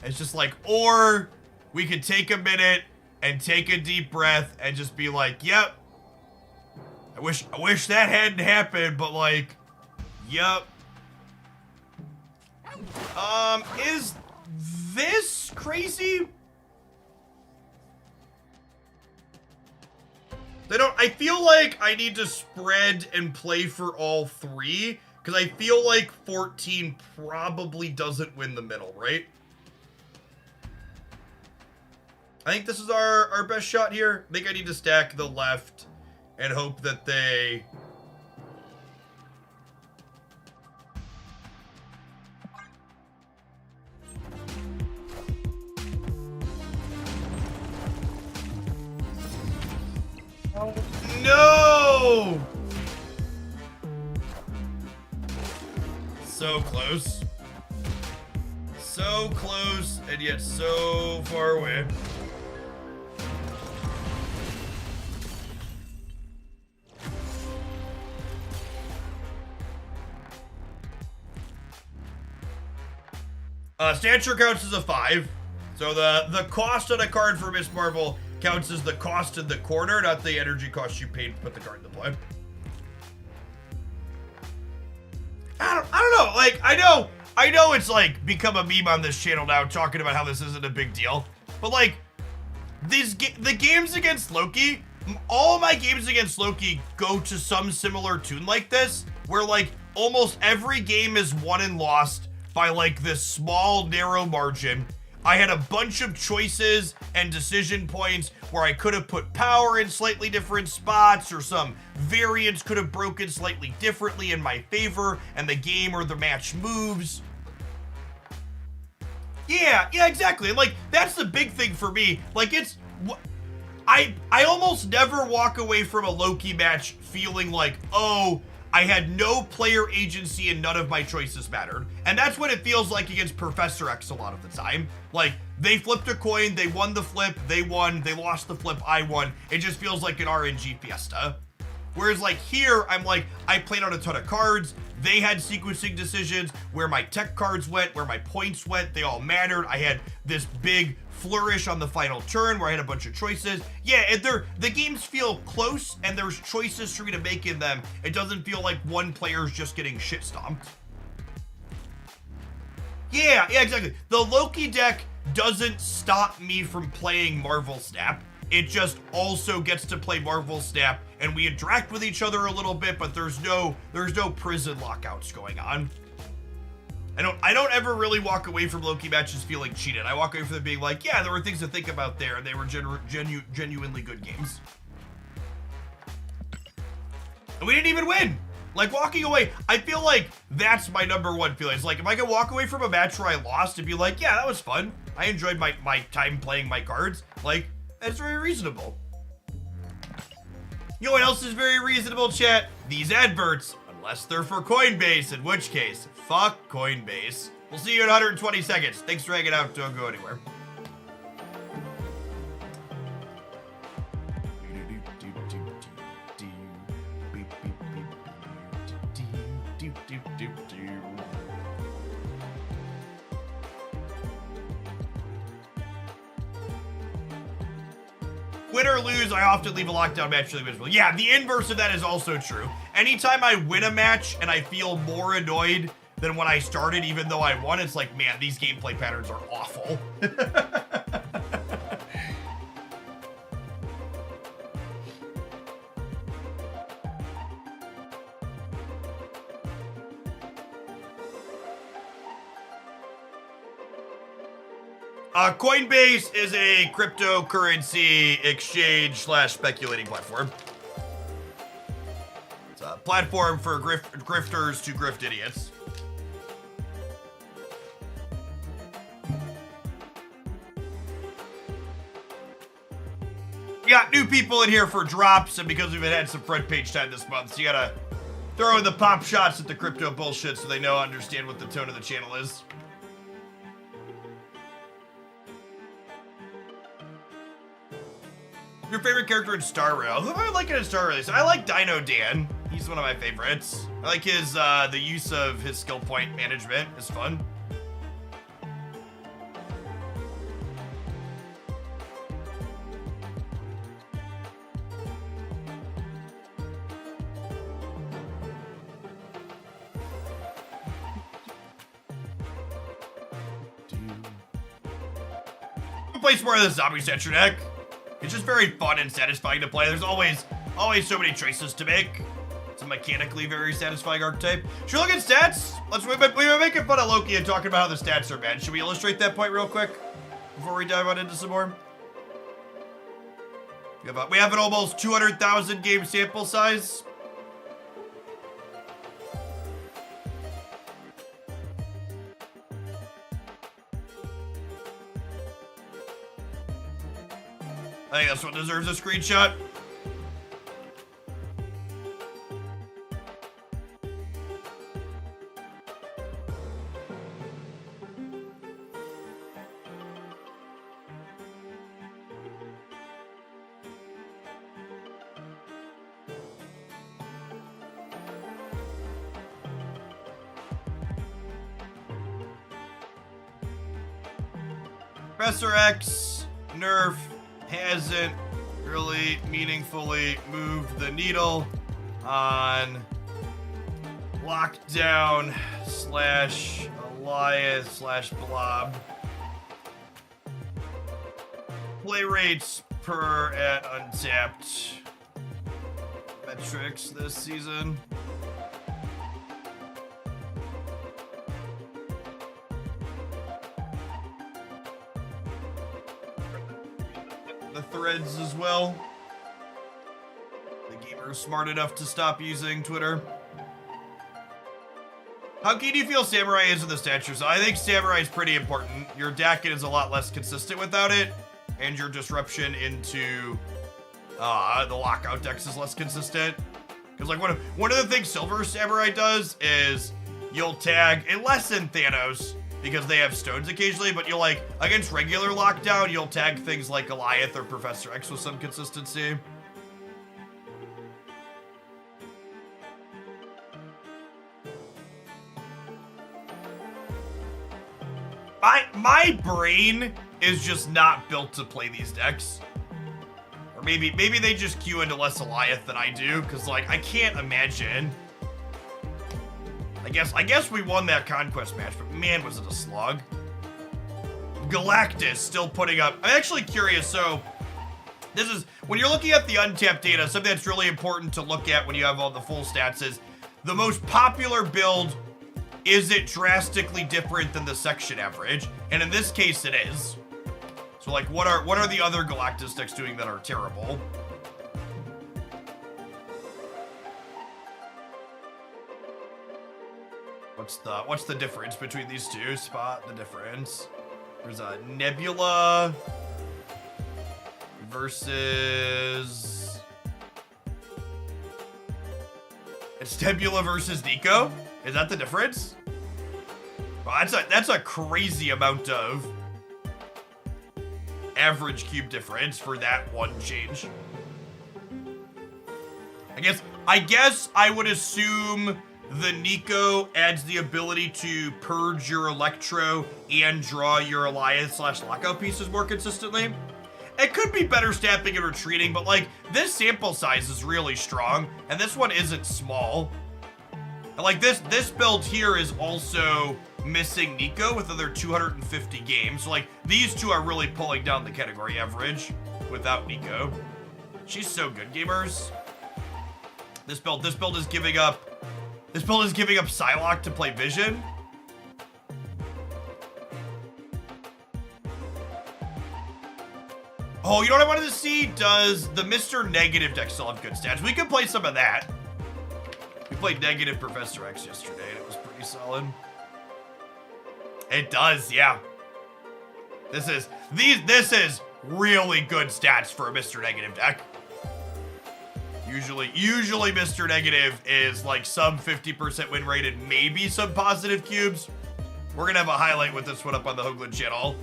It's just like, or we could take a minute and take a deep breath and just be like, yep. I wish that hadn't happened, but like, yep. Is this crazy? I feel like I need to spread and play for all three, because I feel like 14 probably doesn't win the middle, right? I think this is our best shot here. I think I need to stack the left and hope that they... No! So close. So close, and yet so far away. Stature counts as a 5. So the cost on a card for Miss Marvel counts as the cost in the corner, not the energy cost you paid to put the card into play. I don't know. Like, I know it's like become a meme on this channel now talking about how this isn't a big deal. But like, the games against Loki, all my games against Loki go to some similar tune like this, where like almost every game is won and lost by like this small, narrow margin. I had a bunch of choices and decision points where I could have put power in slightly different spots, or some variants could have broken slightly differently in my favor, and the game or the match moves. Yeah, exactly. And like, that's the big thing for me. Like, it's... I almost never walk away from a Loki match feeling like, oh, I had no player agency and none of my choices mattered. And that's what it feels like against Professor X a lot of the time. Like, they flipped a coin, they won the flip, they won, they lost the flip, I won. It just feels like an RNG fiesta. Whereas like here, I'm like, I played out a ton of cards. They had sequencing decisions, where my tech cards went, where my points went, they all mattered. I had this big flourish on the final turn where I had a bunch of choices. Yeah, the games feel close and there's choices for me to make in them. It doesn't feel like one player's just getting shit stomped. Yeah, exactly. The Loki deck doesn't stop me from playing Marvel Snap. It just also gets to play Marvel Snap, and we interact with each other a little bit, but there's no prison lockouts going on. I don't ever really walk away from Loki matches feeling cheated. I walk away from them being like, yeah, there were things to think about there, and they were genuinely good games. And we didn't even win. Like, walking away, I feel like that's my number one feeling. It's like, if I can walk away from a match where I lost and be like, yeah, that was fun. I enjoyed my time playing my cards. Like, that's very reasonable. You know what else is very reasonable, chat? These adverts, unless they're for Coinbase, in which case, fuck Coinbase. We'll see you in 120 seconds. Thanks for hanging out. Don't go anywhere. Win or lose, I often leave a lockdown match really miserable. Yeah, the inverse of that is also true. Anytime I win a match and I feel more annoyed than when I started, even though I won, it's like, man, these gameplay patterns are awful. Coinbase is a cryptocurrency exchange / speculating platform. It's a platform for grifters to grift idiots. We got new people in here for drops, and because we've had some front page time this month, so you gotta throw in the pop shots at the crypto bullshit so they understand what the tone of the channel is. Your favorite character in Star Rail? Who am I liking in Star Rail? I like Dino Dan. He's one of my favorites. I like his the use of his skill point management is fun. Who plays more of the zombie statue deck? It's just very fun and satisfying to play. There's always so many choices to make. It's a mechanically very satisfying archetype. Should we look at stats? We've been making fun of Loki and talking about how the stats are bad. Should we illustrate that point real quick before we dive on into some more? We have an almost 200,000 game sample size. I think that's what deserves a screenshot. Professor X, nerf, hasn't really meaningfully moved the needle on lockdown / Alliance / Blob. Play rates per at Untapped metrics this season. Threads as well. The gamer is smart enough to stop using Twitter. How key do you feel Samurai is in the stature? So I think Samurai is pretty important. Your Dakin is a lot less consistent without it, and your disruption into the lockout decks is less consistent. Because like one of the things Silver Samurai does is you'll tag it less than Thanos, because they have stones occasionally, but you'll like, against regular lockdown, you'll tag things like Goliath or Professor X with some consistency. My brain is just not built to play these decks. Or maybe they just queue into less Goliath than I do, because like, I can't imagine. I guess we won that Conquest match, but man, was it a slog. Galactus still putting up. I'm actually curious, so this is, when you're looking at the untapped data, something that's really important to look at when you have all the full stats is the most popular build, is it drastically different than the section average? And in this case, it is. So like, what are the other Galactus decks doing that are terrible? What's the difference between these two? Spot the difference. There's a Nebula versus... It's Nebula versus Nico? Is that the difference? Well, that's a crazy amount of average cube difference for that one change. I guess I would assume the Nico adds the ability to purge your Electro and draw your Alliance/Lockout pieces more consistently. It could be better stamping and retreating, but like, this sample size is really strong, and this one isn't small. And like, this build here is also missing Nico with another 250 games. So like, these two are really pulling down the category average without Nico. She's so good, gamers. This build is giving up Psylocke to play Vision. Oh, you know what I wanted to see? Does the Mr. Negative deck still have good stats? We could play some of that. We played Negative Professor X yesterday, and it was pretty solid. It does, yeah. This is really good stats for a Mr. Negative deck. Usually Mr. Negative is like sub 50% win rate and maybe some positive cubes. We're gonna have a highlight with this one up on the Hoagland channel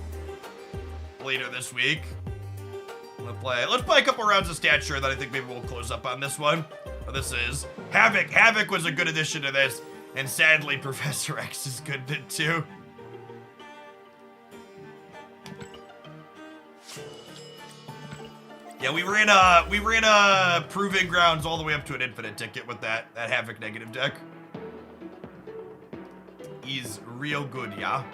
later this week. Let's play a couple rounds of stature, then I think maybe we'll close up on this one. But this is Havoc. Havoc was a good addition to this, and sadly Professor X is good at it too. Yeah, we ran a Proving Grounds all the way up to an infinite ticket with that Havoc Negative deck. He's real good, yeah.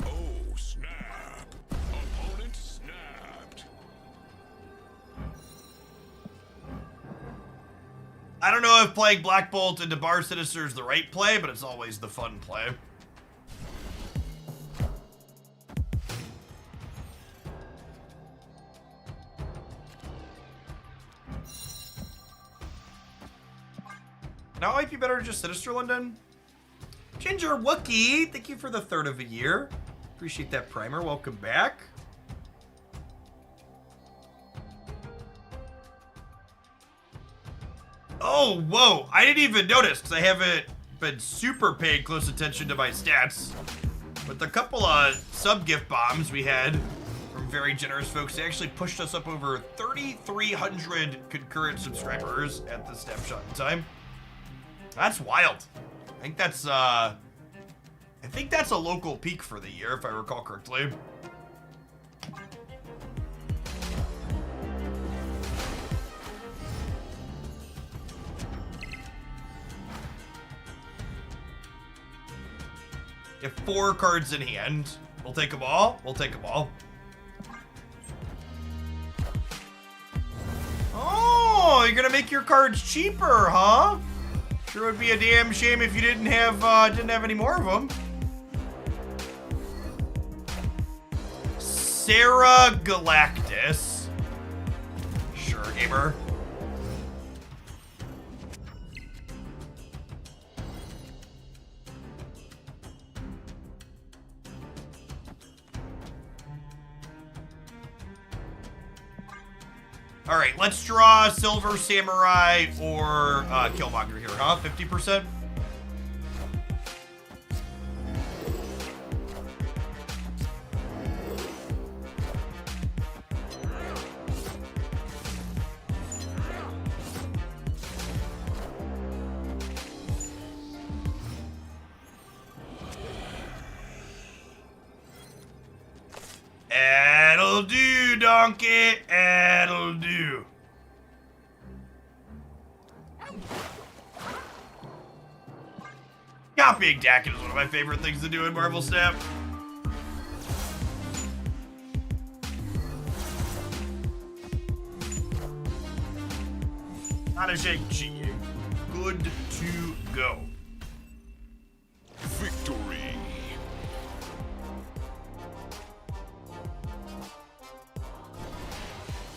Oh, snap. Opponent snapped. I don't know if playing Black Bolt into Bar Sinister is the right play, but it's always the fun play. Now it might be better to just Sinister London. Ginger Wookie, thank you for the 3rd of a year. Appreciate that primer. Welcome back. Oh, whoa. I didn't even notice because I haven't been super paying close attention to my stats. With a couple of sub-gift bombs we had from very generous folks, they actually pushed us up over 3,300 concurrent subscribers at the snapshot in time. That's wild. I think that's a local peak for the year, if I recall correctly. If 4 cards in hand, we'll take them all. We'll take them all. Oh, you're gonna make your cards cheaper, huh? Sure would be a damn shame if you didn't have any more of them. Sarah Galactus. Sure, gamer. All right, let's draw Silver Samurai or Killmonger here, huh? 50%? That'll do, donkey. That'll do. Copying Dracula is one of my favorite things to do in Marvel Snap. Not a Shang-Chi. Good to go. Victory.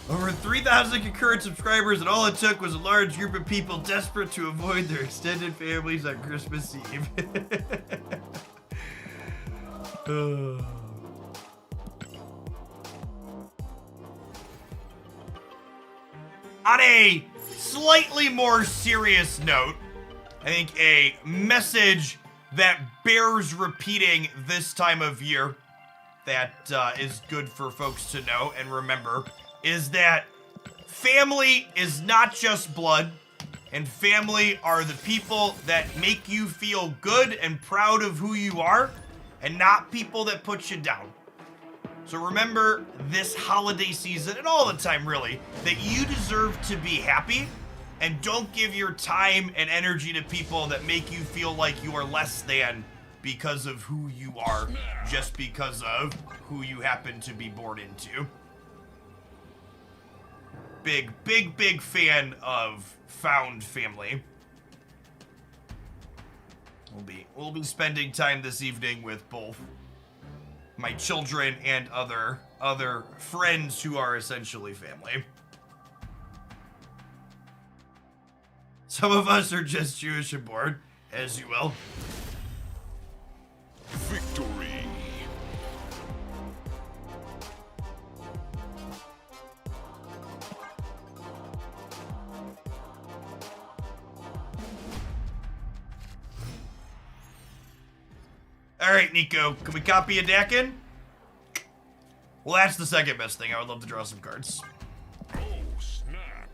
Over 3,000 concurrent subscribers, and all it took was a large group of people desperate to avoid their extended families on Christmas Eve. On a slightly more serious note, I think a message that bears repeating this time of year. that is good for folks to know and remember is that family is not just blood, and family are the people that make you feel good and proud of who you are, and not people that put you down. So remember this holiday season, and all the time really, that you deserve to be happy, and don't give your time and energy to people that make you feel like you are less than because of who you are, just because of who you happen to be born into. Big fan of found family. We'll be spending time this evening with both my children and other friends who are essentially family. Some of us are just Jewish and born, as you will. Victory. All right, Nico, can we copy a deck in? Well, that's the second best thing. I would love to draw some cards. Oh, snap.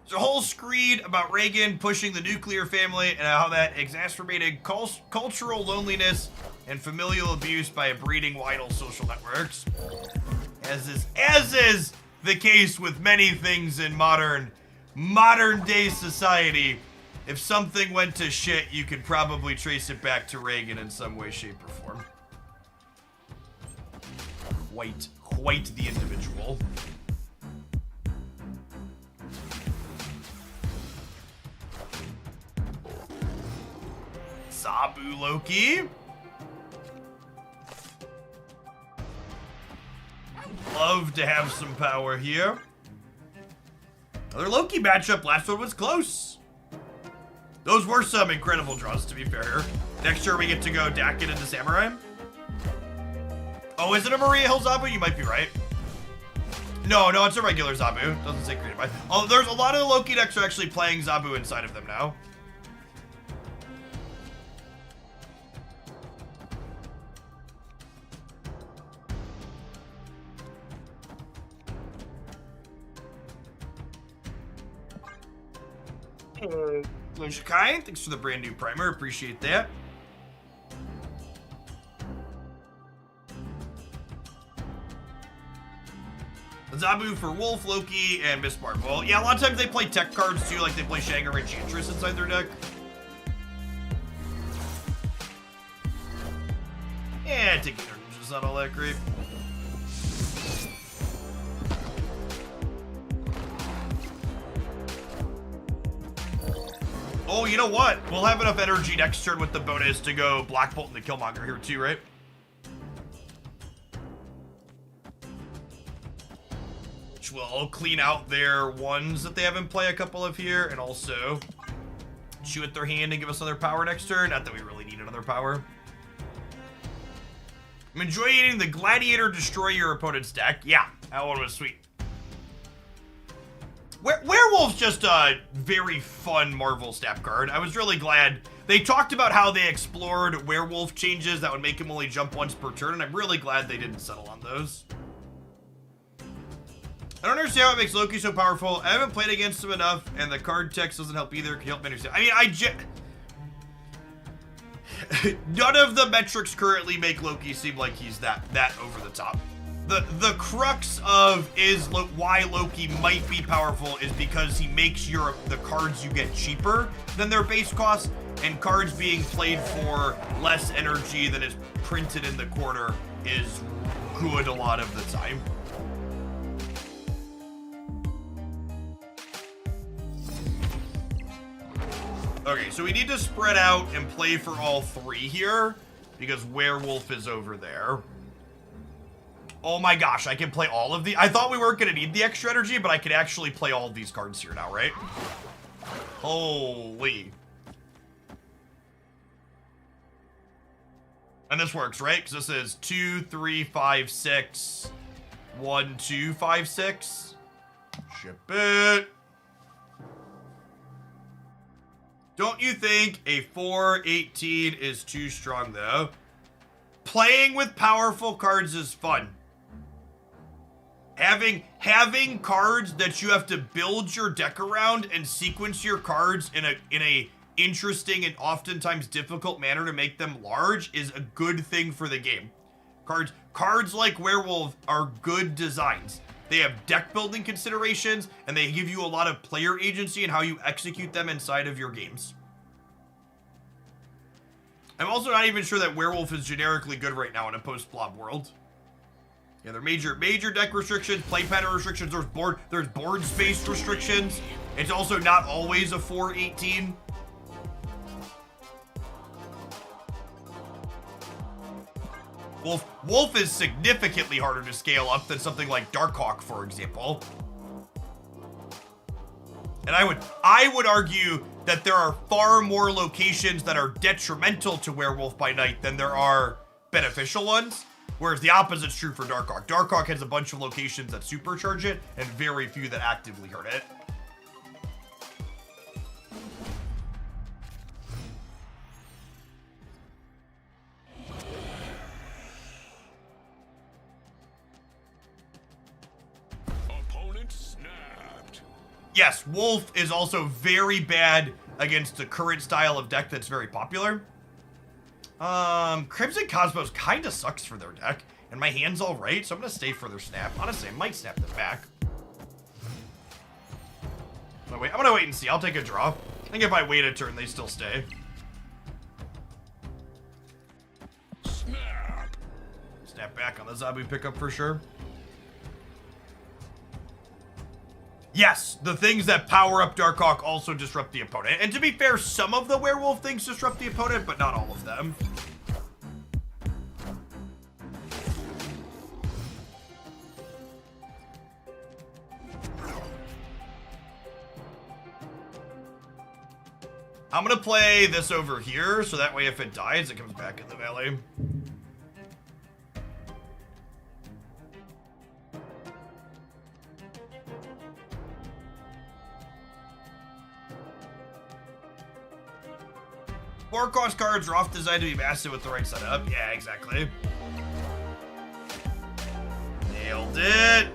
There's a whole screed about Reagan pushing the nuclear family and how that exacerbated cultural loneliness and familial abuse by breeding vital social networks. As is the case with many things in modern day society, if something went to shit, you could probably trace it back to Reagan in some way, shape, or form. Quite the individual. Zabu Loki. Love to have some power here. Another Loki matchup. Last one was close. Those were some incredible draws, to be fair. Next year we get to go Dakin into Samurai. Oh, is it a Maria Hill Zabu? You might be right. No, it's a regular Zabu. Doesn't say created by. Oh, there's a lot of the Loki decks are actually playing Zabu inside of them now. Shakai, thanks for the brand new primer. Appreciate that. Zabu for Wolf, Loki, and Miss Marvel. Yeah, a lot of times they play tech cards too, like they play Shagger and Enchantress inside their deck. Yeah, taking their ninjas not all that great. Oh, you know what? We'll have enough energy next turn with the bonus to go Black Bolt and the Killmonger here too, right? Which will clean out their ones that they have in play, a couple of here, and also chew at their hand and give us another power next turn. Not that we really need another power. I'm enjoying the Gladiator destroy your opponent's deck. Yeah, that one was sweet. Werewolf's just a very fun Marvel snap card. I was really glad. They talked about how they explored Werewolf changes that would make him only jump once per turn, and I'm really glad they didn't settle on those. I don't understand how it makes Loki so powerful. I haven't played against him enough, and the card text doesn't help either. Can you help me understand? I mean, none of the metrics currently make Loki seem like he's that over the top. The crux of why Loki might be powerful is because he makes the cards you get cheaper than their base cost, and cards being played for less energy than is printed in the corner is good a lot of the time. Okay, so we need to spread out and play for all three here because Werewolf is over there. Oh my gosh, I can play all of the... I thought we weren't going to need the extra energy, but I can actually play all of these cards here now, right? Holy. And this works, right? Because this is 2, 3, 5, 6. 1, 2, 5, 6. Ship it. Don't you think a 4/18 is too strong, though? Playing with powerful cards is fun. Having cards that you have to build your deck around and sequence your cards in a interesting and oftentimes difficult manner to make them large is a good thing for the game. Cards like Werewolf are good designs. They have deck building considerations, and they give you a lot of player agency in how you execute them inside of your games. I'm also not even sure that Werewolf is generically good right now in a post-Blob world. Yeah, there are major deck restrictions, play pattern restrictions, there's board space restrictions. It's also not always a 4/18. Wolf is significantly harder to scale up than something like Darkhawk, for example. And I would argue that there are far more locations that are detrimental to Werewolf by Night than there are beneficial ones, whereas the opposite's true for Darkhawk. Darkhawk has a bunch of locations that supercharge it and very few that actively hurt it. Yes, Wolf is also very bad against the current style of deck that's very popular. Crimson Cosmos kind of sucks for their deck, and my hand's all right, so I'm going to stay for their snap. Honestly, I might snap them back. I'm going to wait and see. I'll take a draw. I think if I wait a turn, they still stay. Snap back on the Zabu pickup for sure. Yes, the things that power up Darkhawk also disrupt the opponent. And to be fair, some of the Werewolf things disrupt the opponent, but not all of them. I'm gonna play this over here, so that way if it dies, it comes back in the valley. More cost cards are oft designed to be massive with the right setup. Yeah, exactly. Nailed it.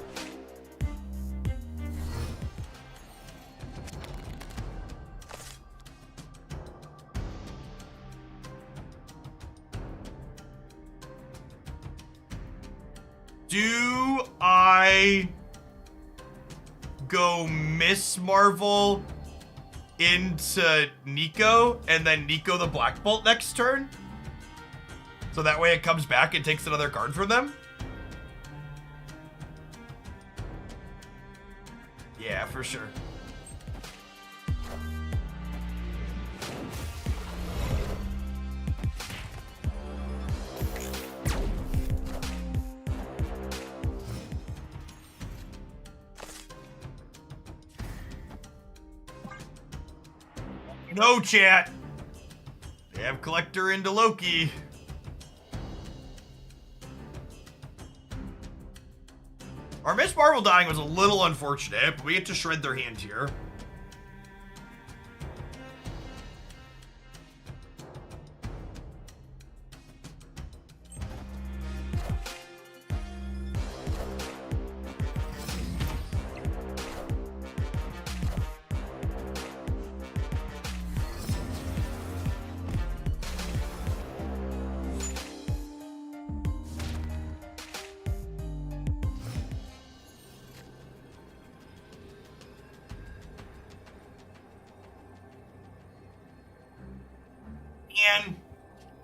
Do I go Miss Marvel into Nico and then Nico the Black Bolt next turn? So that way it comes back and takes another card from them? Yeah, for sure. No, chat. They have Collector into Loki. Our Miss Marvel dying was a little unfortunate, but we get to shred their hand here.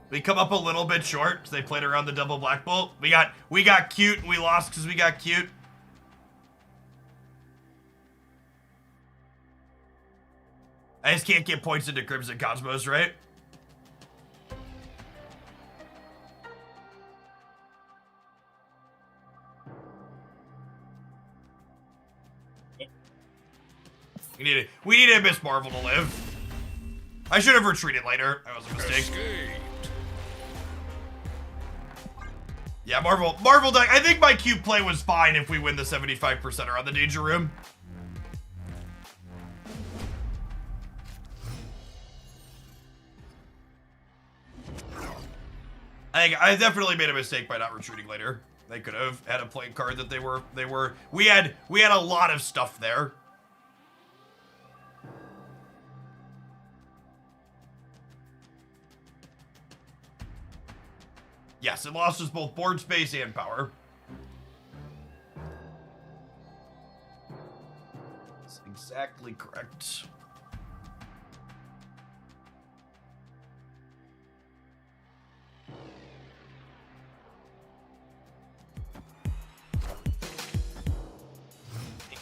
We come up a little bit short because they played around the double Black Bolt. We got cute and we lost because we got cute. I just can't get points into Crimson Cosmos, right? We needed Miss Marvel to live. I should have retreated later. That was a mistake. Yeah, Marvel deck. I think my cube play was fine if we win the 75% on the Danger Room. I definitely made a mistake by not retreating later. They could have had a playing card that we had a lot of stuff there. Yes, it lost us both board space and power. That's exactly correct.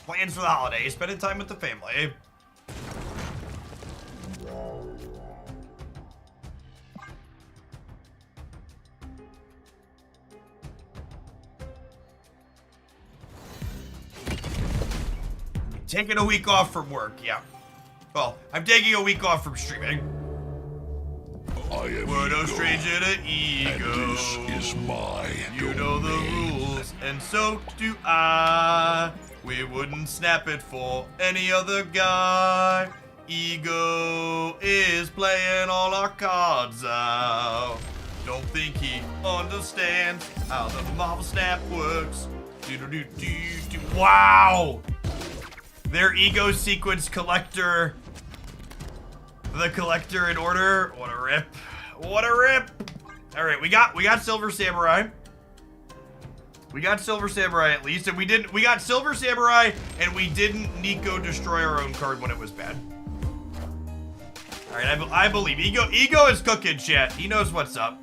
Plans for the holidays, spending time with the family. Taking a week off from work, yeah. Well, I'm taking a week off from streaming. I am We're no Ego, stranger to ego. and this is my You know the domain. rules, and so do I. We wouldn't snap it for any other guy. Ego is playing all our cards out. Don't think he understands how the Marvel Snap works. Do-do-do-do-do. Wow! Their ego sequence collector. The collector in order. What a rip. What a rip. Alright, we got Silver Samurai. We got Silver Samurai at least, and we got Silver Samurai, and we didn't Nico destroy our own card when it was bad. Alright, I believe. Ego is cooking, chat. He knows what's up.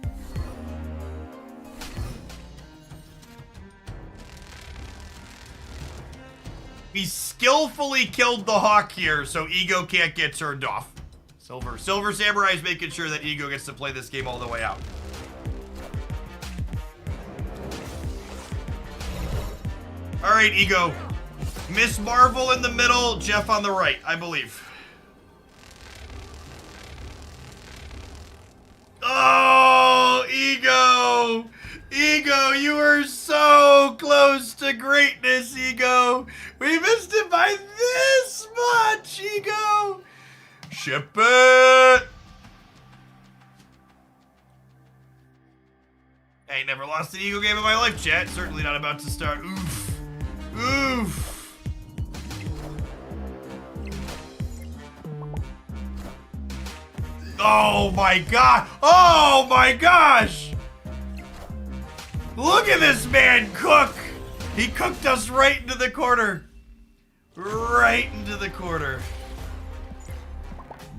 He skillfully killed the Hawk here, so Ego can't get turned off. Silver Samurai is making sure that Ego gets to play this game all the way out. Alright, Ego. Miss Marvel in the middle, Jeff on the right, I believe. Oh, Ego! Ego, you were so close to greatness, Ego! We missed it by this much, Ego! Ship it! I ain't never lost an Ego game in my life, chat. Certainly not about to start. Oof. Oof. Oh my god. Oh my gosh. Look at this man cook. He cooked us right into the corner. Right into the corner.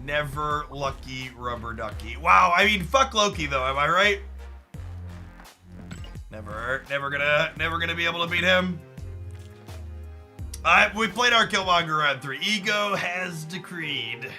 Never lucky rubber ducky. Wow, I mean, fuck Loki though, am I right? Never gonna be able to beat him. We played our Killmonger on 3. Ego has decreed.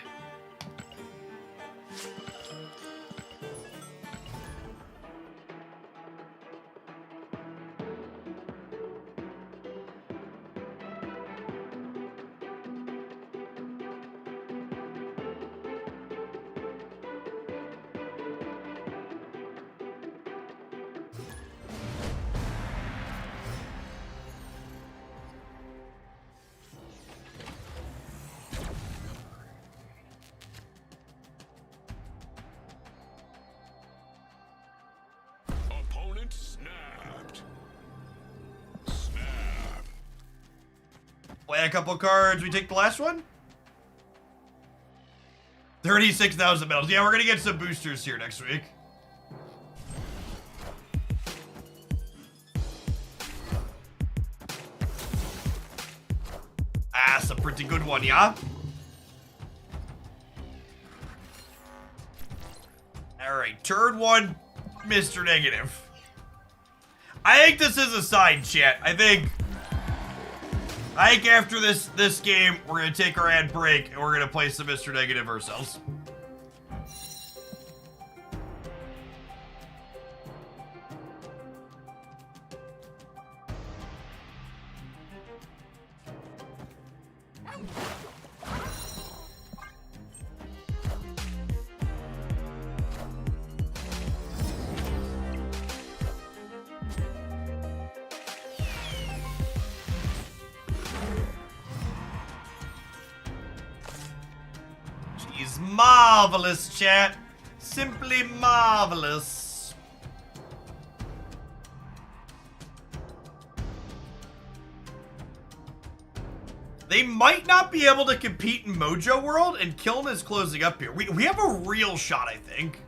Opponent snapped. Snap. Play a couple cards. We take the last one? 36,000 medals. Yeah, we're gonna get some boosters here next week. Ah, it's a pretty good one, yeah? Alright, turn 1, Mr. Negative. I think this is a sign, chat. I think after this game, we're gonna take our ad break and we're gonna play some Mr. Negative ourselves. She's marvelous, chat. Simply marvelous. They might not be able to compete in Mojo World, and Kiln is closing up here. We have a real shot, I think.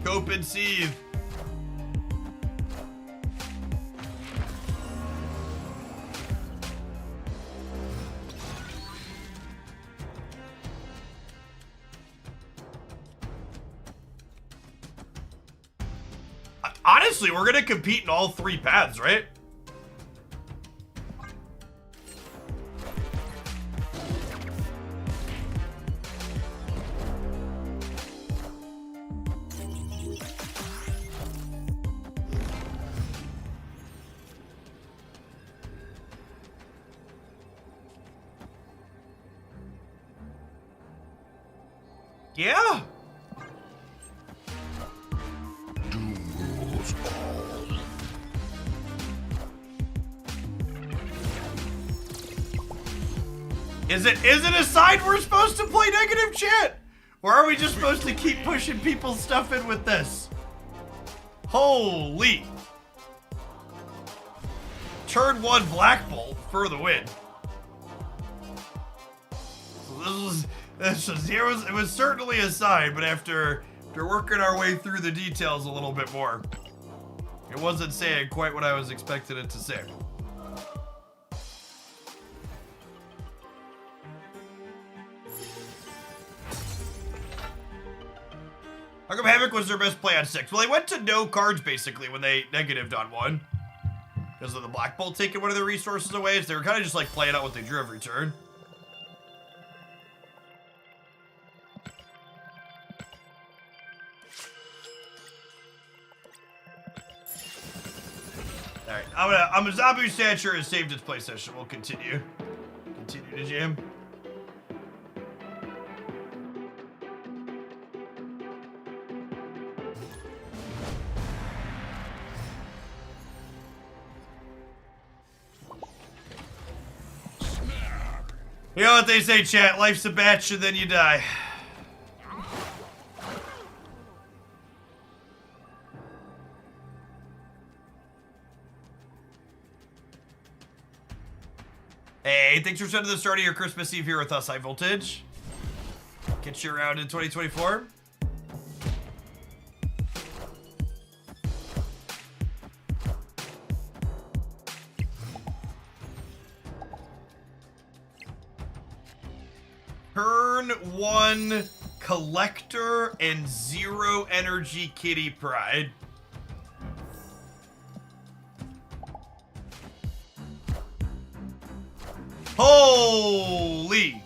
Cope and Seethe. Honestly, we're gonna compete in all 3 paths, right? Yeah. Is it a side we're supposed to play negative chat? Or are we just supposed to keep pushing people's stuff in with this? Holy. Turn 1 Black Bolt for the win. So it was certainly a side, but after working our way through the details a little bit more, it wasn't saying quite what I was expecting it to say. How come Havoc was their best play on 6? Well, they went to no cards, basically, when they negatived on 1. Because of the Black Bolt taking one of their resources away, so they were kind of just, like, playing out what they drew every turn. Alright, I'm a Zabu Stature has saved its play session. We'll continue. Continue to jam. You know what they say, chat? Life's a batch and then you die. Hey, thanks for spending the start of your Christmas Eve here with us, High Voltage. Catch you around in 2024. Turn 1 Collector and 0 Energy Kitty Pride. Holy!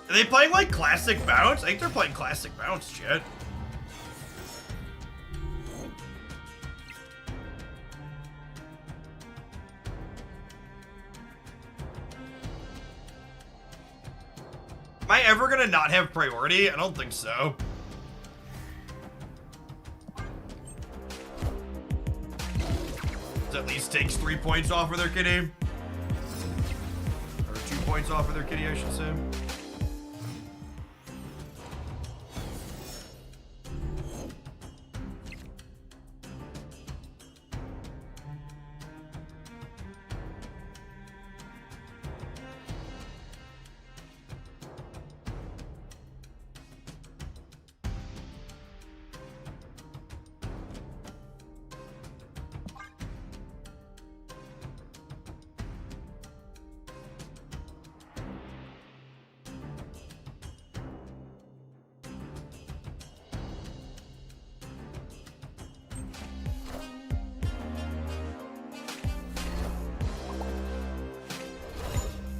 Are they playing like Classic Bounce? I think they're playing Classic Bounce, chat. Am I ever gonna not have priority? I don't think so. This at least takes 3 points off of their kitty. Or 2 points off of their kitty, I should say.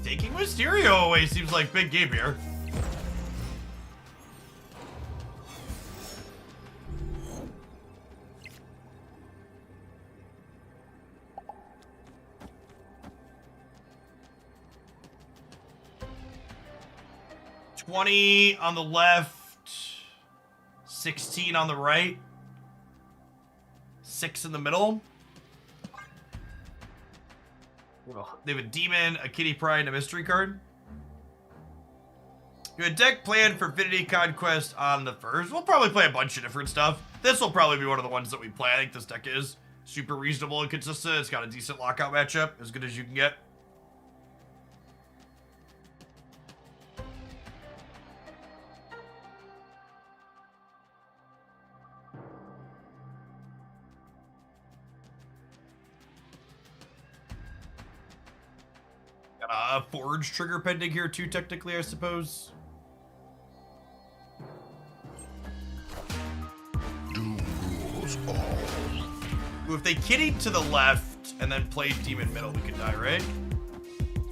Taking Mysterio away seems like big game here. $20 on the left, 16 on the right. 6 in the middle. They have a demon, a kitty pride, and a mystery card. You have a deck planned for Infinity Conquest on the 1st. We'll probably play a bunch of different stuff. This will probably be one of the ones that we play. I think this deck is super reasonable and consistent. It's got a decent lockout matchup, as good as you can get. Got a Forge trigger pending here too, technically, I suppose. Doom rules all. Ooh, if they kittied to the left and then played demon middle, we could die, right?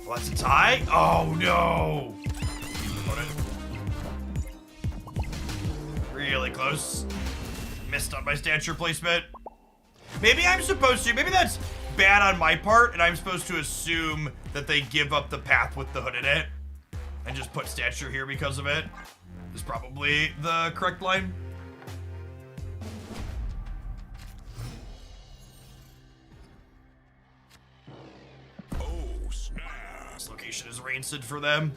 Well, that's a tie? Oh, no! Really close. Missed on my stature placement. Maybe I'm supposed to. Maybe that's bad on my part, and I'm supposed to assume that they give up the path with the hood in it and just put stature here because of it. Is probably the correct line. Oh, snap. This location is rancid for them.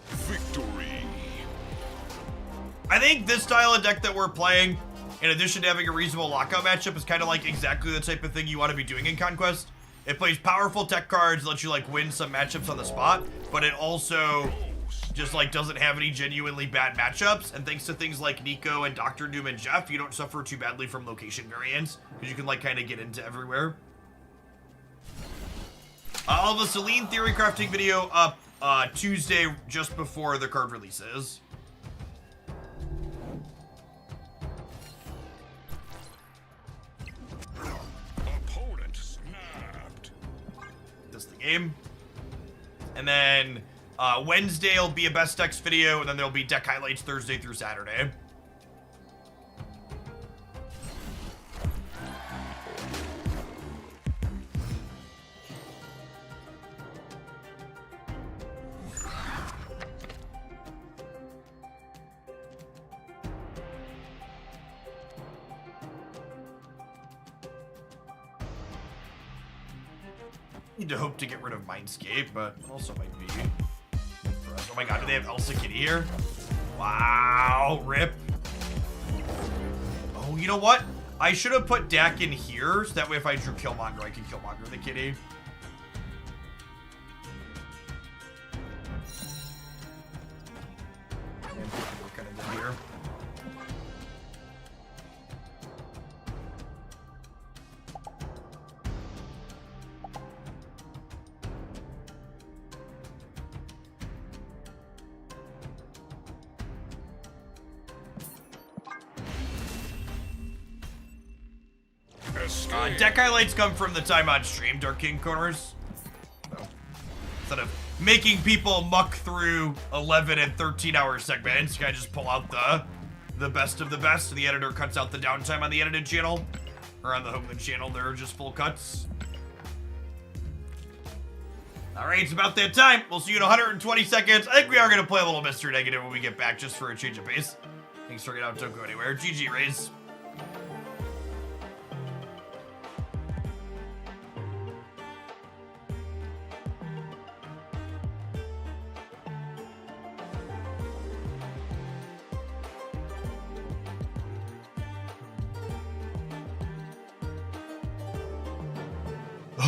Victory. I think this style of deck that we're playing, in addition to having a reasonable lockout matchup, is kind of like exactly the type of thing you want to be doing in Conquest. It plays powerful tech cards, lets you like win some matchups on the spot, but it also just like doesn't have any genuinely bad matchups. And thanks to things like Nico and Dr. Doom and Jeff, you don't suffer too badly from location variance because you can like kind of get into everywhere. I'll have a Celine theory crafting video up Tuesday just before the card releases. Opponent snapped. This is the game. And then Wednesday will be a best decks video, and then there'll be deck highlights Thursday through Saturday. Need to hope to get rid of Mindscape, but also might be for us. Oh my god, do they have Elsa Kitty here? Wow, rip. Oh, you know what? I should have put Dak in here, so that way if I drew Killmonger, I can Killmonger the kitty. And we're kind of good here. Deck highlights come from the time on stream, Dark King Corners. So, instead of making people muck through 11 and 13-hour segments, you gotta just pull out the best of the best, so the editor cuts out the downtime on the edited channel. Or on the Homeland channel, they're just full cuts. Alright, it's about that time. We'll see you in 120 seconds. I think we are gonna play a little Mr. Negative when we get back, just for a change of pace. Thanks for getting out, don't go anywhere. GG, Rays.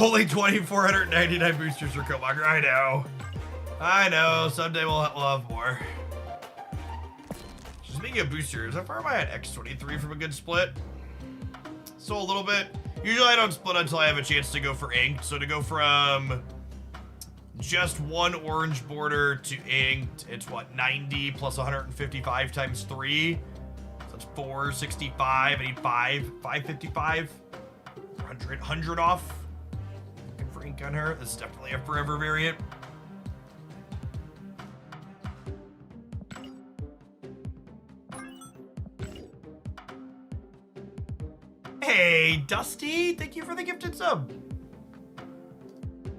Only 2,499 boosters for Killmonger. I know. Someday we'll have more. Speaking of boosters, how far am I at X23 from a good split? So a little bit. Usually I don't split until I have a chance to go for inked. So to go from just one orange border to inked, it's what, 90 plus 155 times 3? So that's 465. I need 555. 100 off. For ink on her. This is definitely a forever variant. Hey, Dusty, thank you for the gifted sub.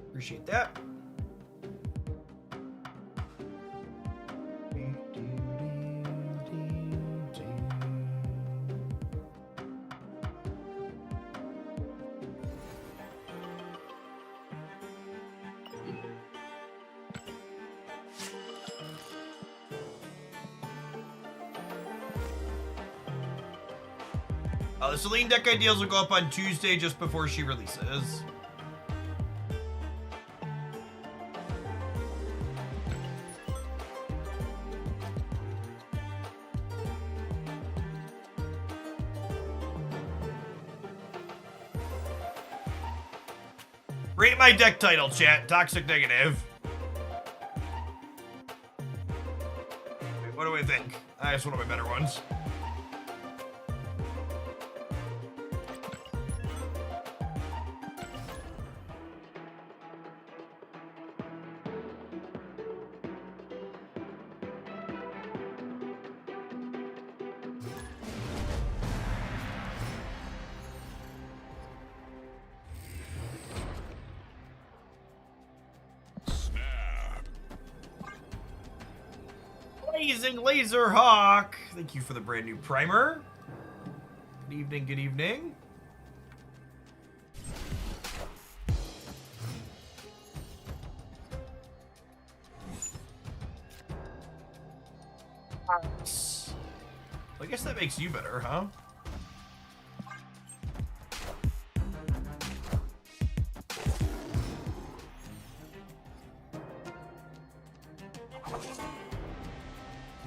Appreciate that. The Celine deck ideals will go up on Tuesday just before she releases. Rate my deck title, chat. Toxic Negative. Wait, what do I think? That's one of my better ones. Blazing Laser Hawk. Thank you for the brand new primer. Good evening, good evening. I guess that makes you better, huh?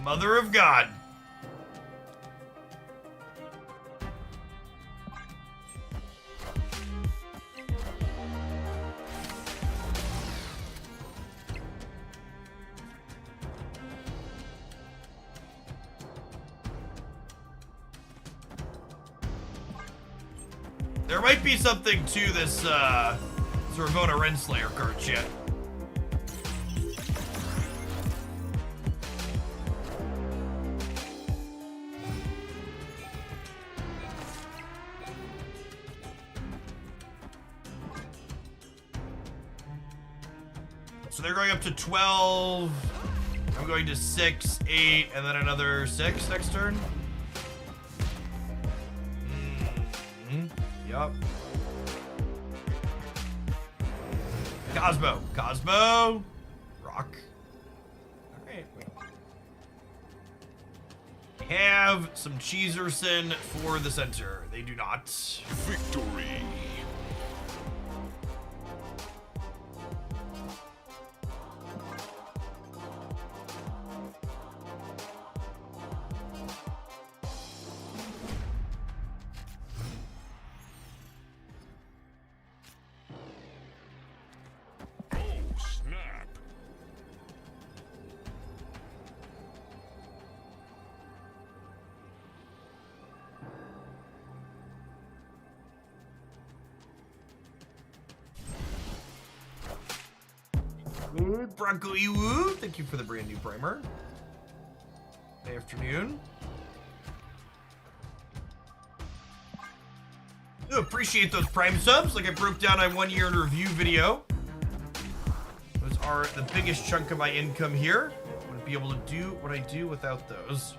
Mother of God. There might be something to this Ravona Renslayer card shit. So they're going up to 12. I'm going to 6, 8, and then another 6 next turn. Yup. Cosmo. Cosmo. Rock. Alright. We have some Cheezerson for the center. They do not. Victory. Bronco Iwu, thank you for the brand new primer. Good afternoon. I appreciate those Prime subs, like I broke down on 1 year in review video. Those are the biggest chunk of my income here. I wouldn't be able to do what I do without those.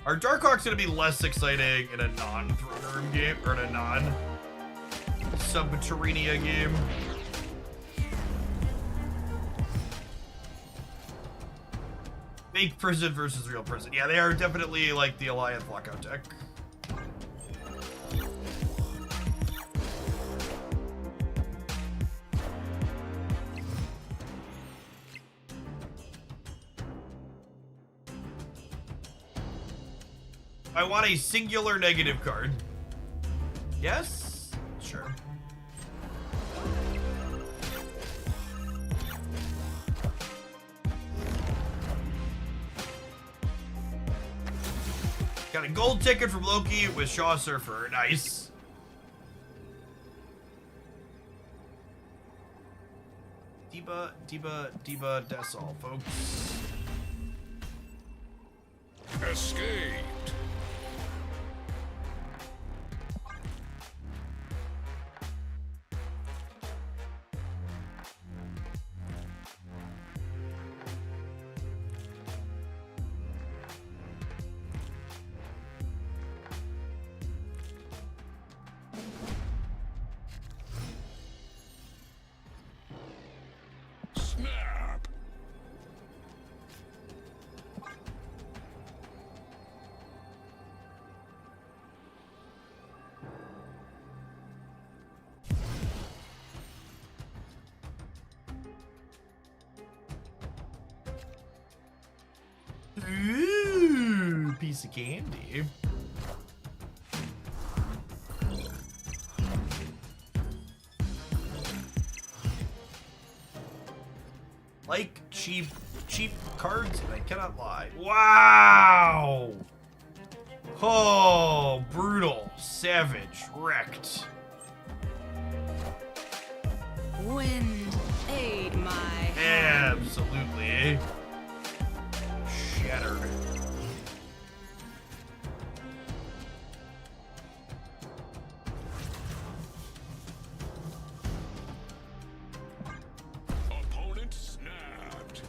Our Darkhawk's gonna be less exciting in a non-throne room game, or in a non-Subterranea game. Fake prison versus real prison. Yeah, they are definitely like the Alliance lockout deck. I want a singular negative card. Yes? Sure. Got a gold ticket from Loki with Shaw Surfer. Nice. Diba, that's all, folks. Escaped. Snap. piece of candy. Like cheap cards, and I cannot lie. Wow! Oh, brutal, savage, wrecked. Wind, aid my hand. Absolutely. Shattered. Opponent snapped.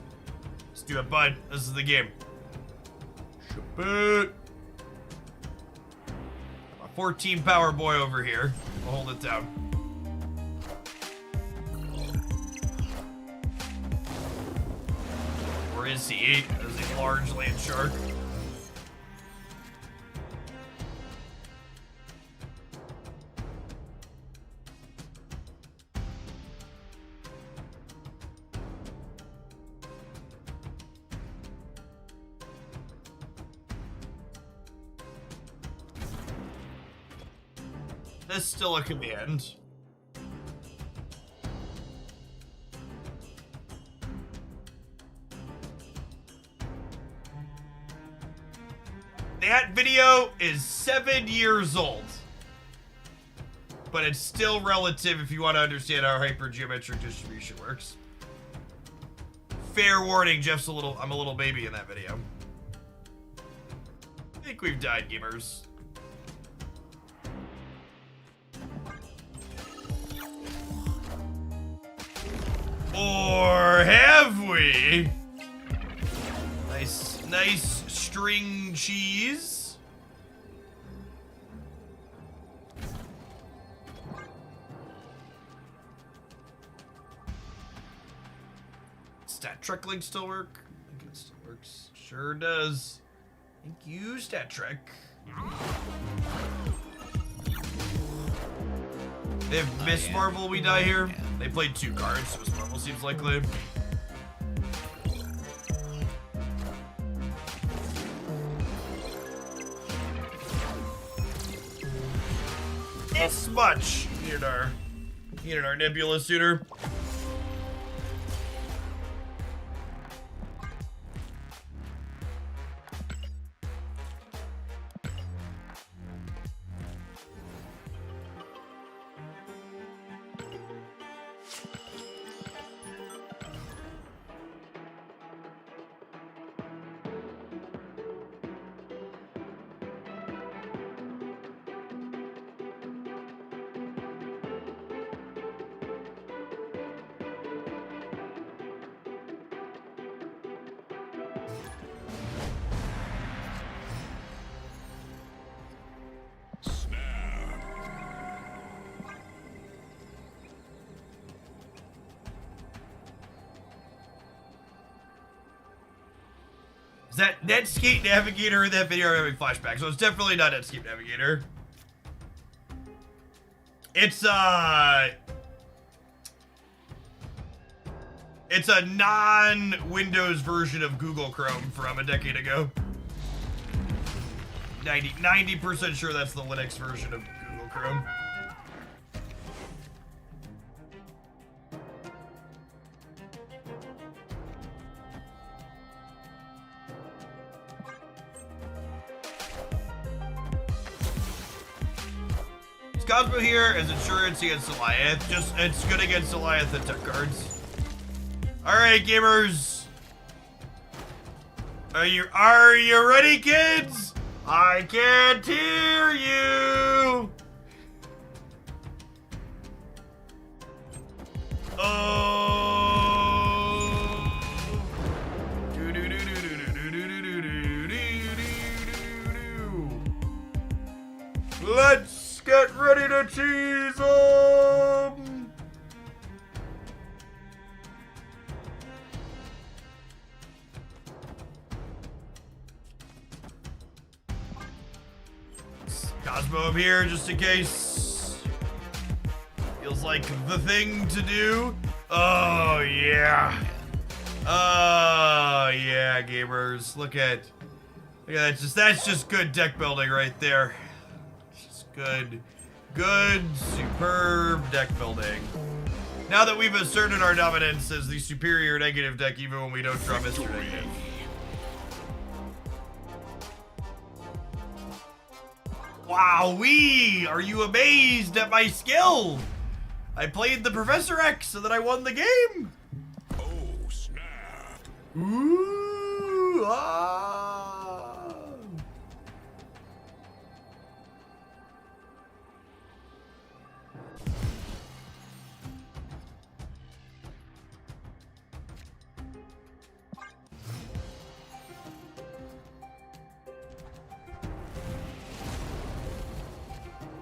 Let's do it, bud. This is the game. Ship it. A 14 power boy over here. We'll hold it down. Or is he? Is he large land shark? That's still a command. That video is 7 years old. But it's still relative if you want to understand how hypergeometric distribution works. Fair warning, I'm a little baby in that video. I think we've died, gamers. Or have we? Nice string cheese. Stat Trek link still work? I think it still works. Sure does. Thank you, Stat Trek. If Miss Marvel we die here, they played 2 cards, so Miss Marvel seems likely. This much. Needed our Nebula sooner. Is that Netscape Navigator in that video? I'm having flashbacks, so it's definitely not Netscape Navigator. It's a non-Windows version of Google Chrome from a decade ago. 90% sure that's the Linux version of Google Chrome. Cosmo here as insurance against Goliath. It's good against Goliath and tech cards. Alright, gamers. Are you ready, kids? I can't hear you. Oh. Let's get ready to cheese them! Cosmo up here just in case. Feels like the thing to do. Oh yeah. Oh yeah, gamers. Look at Yeah, that's just good deck building right there. Just good, superb deck building. Now that we've asserted our dominance as the superior negative deck, even when we don't draw Mr. Negative. Wowee! Are you amazed at my skill? I played the Professor X so that I won the game. Oh, snap. Ooh, ah.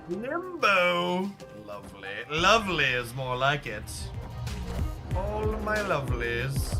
Limbo. Lovely. Lovely is more like it. All my lovelies.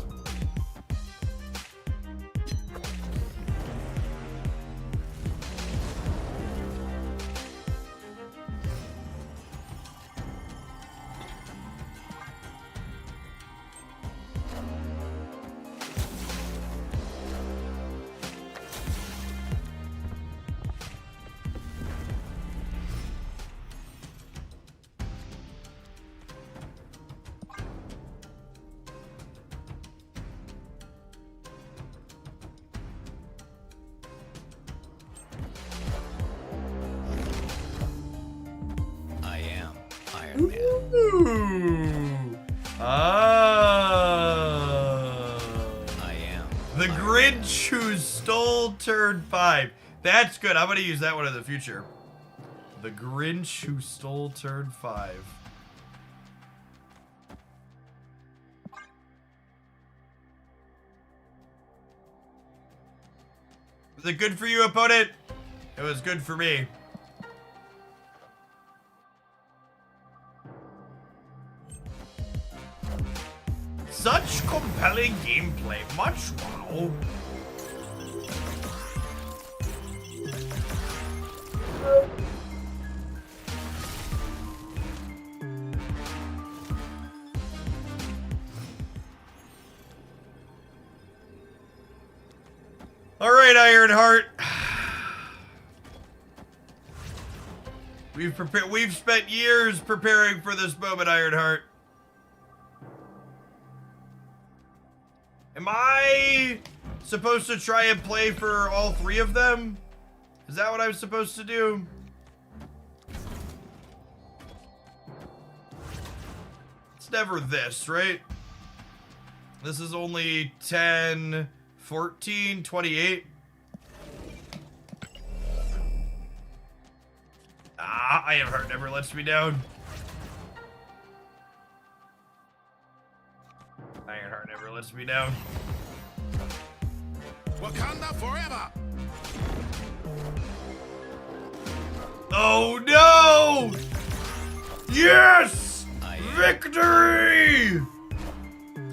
I am Iron Man. Ooh. Ah. I am. The Iron Grinch who stole turn 5. That's good. I'm going to use that one in the future. The Grinch who stole turn 5. Was it good for you, opponent? It was good for me. Such compelling gameplay. Much wow. All right, Ironheart. We've spent years preparing for this moment, Ironheart. Am I supposed to try and play for all 3 of them? Is that what I'm supposed to do? It's never this, right? This is only 10, 14, 28. Ah, Ironheart never lets me down. Ironheart never lets me down. Wakanda forever. Oh no! Yes! Victory!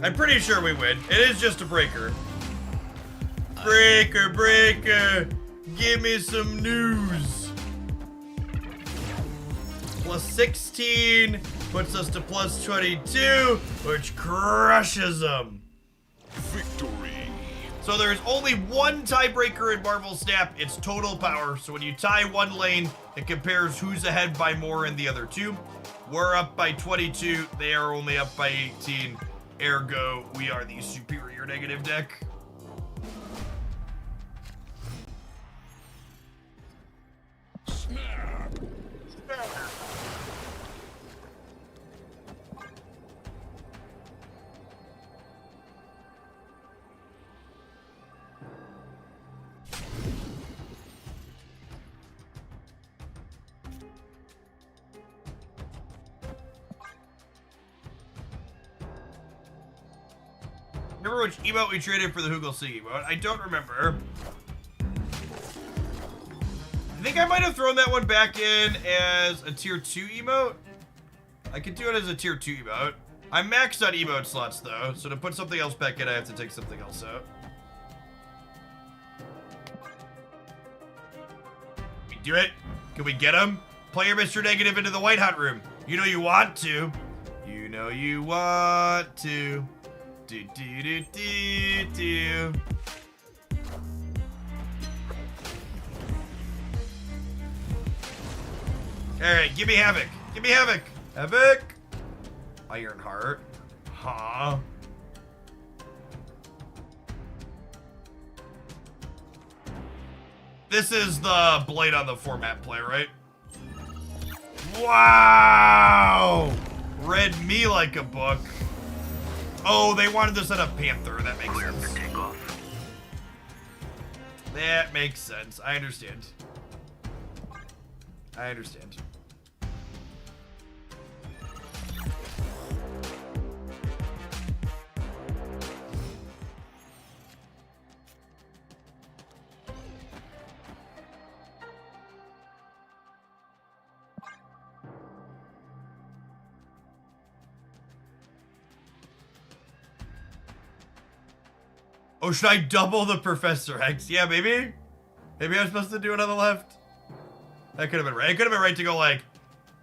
I'm pretty sure we win. It is just a breaker. Breaker, breaker. Give me some news. Plus 16 puts us to plus 22, which crushes them. Victory. So there's only one tiebreaker in Marvel Snap. It's total power. So when you tie one lane, it compares who's ahead by more in the other 2. We're up by 22. They are only up by 18. Ergo, we are the superior negative deck. Snap. Remember which emote we traded for the Hoogle Sing emote? I don't remember. I think I might have thrown that one back in as a tier 2 emote. I could do it as a tier 2 emote. I'm maxed on emote slots though, so to put something else back in, I have to take something else out. We do it? Can we get him? Player Mr. Negative into the White Hot Room. You know you want to. You know you want to. Do do do do do. Alright, give me Havoc. Give me Havoc. Havoc. Ironheart. Huh. This is the Blade on the format play, right? Wow! Read me like a book. Oh, they wanted to set up Panther. That makes sense. That makes sense. I understand. I understand. Oh, should I double the Professor X? Yeah, maybe. Maybe I was supposed to do it on the left. That could have been right. It could have been right to go like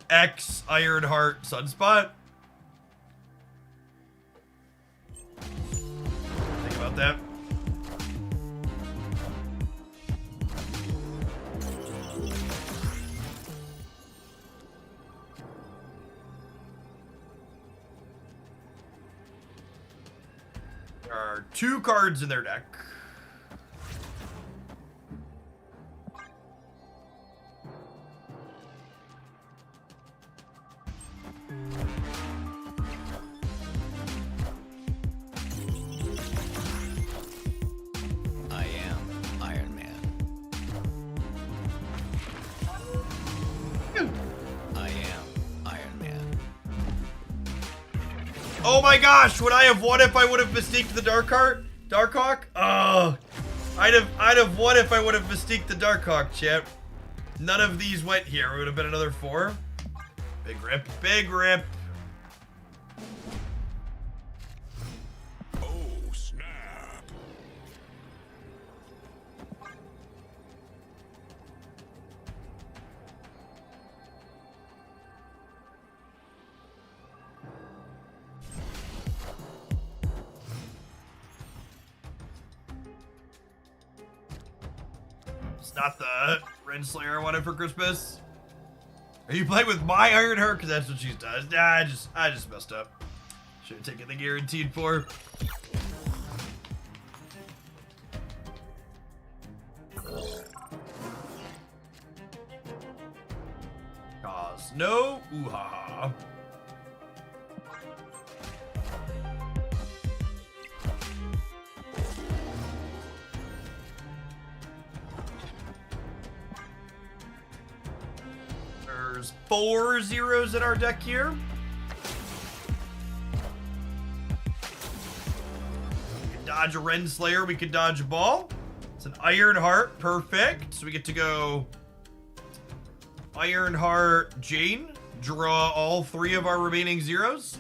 X, Ironheart, Sunspot. Think about that. There are 2 cards in their deck. I am Iron Man. I am Iron Man. Oh my gosh, would I have won if I would have Mystique the Darkhawk? Oh, I'd have won if I would have Mystique the Darkhawk, chat. None of these went here. It would have been another 4. Big rip, big rip. Oh, snap. It's not the Renslayer I wanted for Christmas. Are you playing with my Ironheart? Because that's what she does. Nah, I just messed up. Should have taken the guaranteed 4. Cause no ooh-ha-ha. There's 4 zeros in our deck here. We can dodge a Renslayer, we can dodge a ball. It's an Ironheart, perfect. So we get to go Ironheart, Jane. Draw all 3 of our remaining zeros.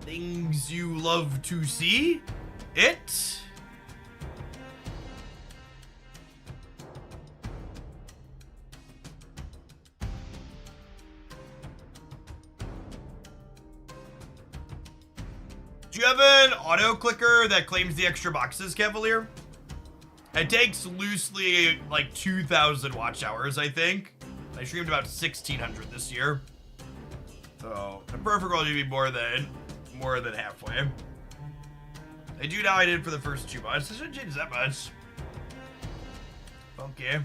Things you love to see. It. Do you have an auto clicker that claims the extra boxes, Cavalier? It takes loosely like 2,000 watch hours, I think. I streamed about 1,600 this year. So, a perfect world, you'd be more than halfway. I do now I did for the first 2 months. It shouldn't change that much. Okay.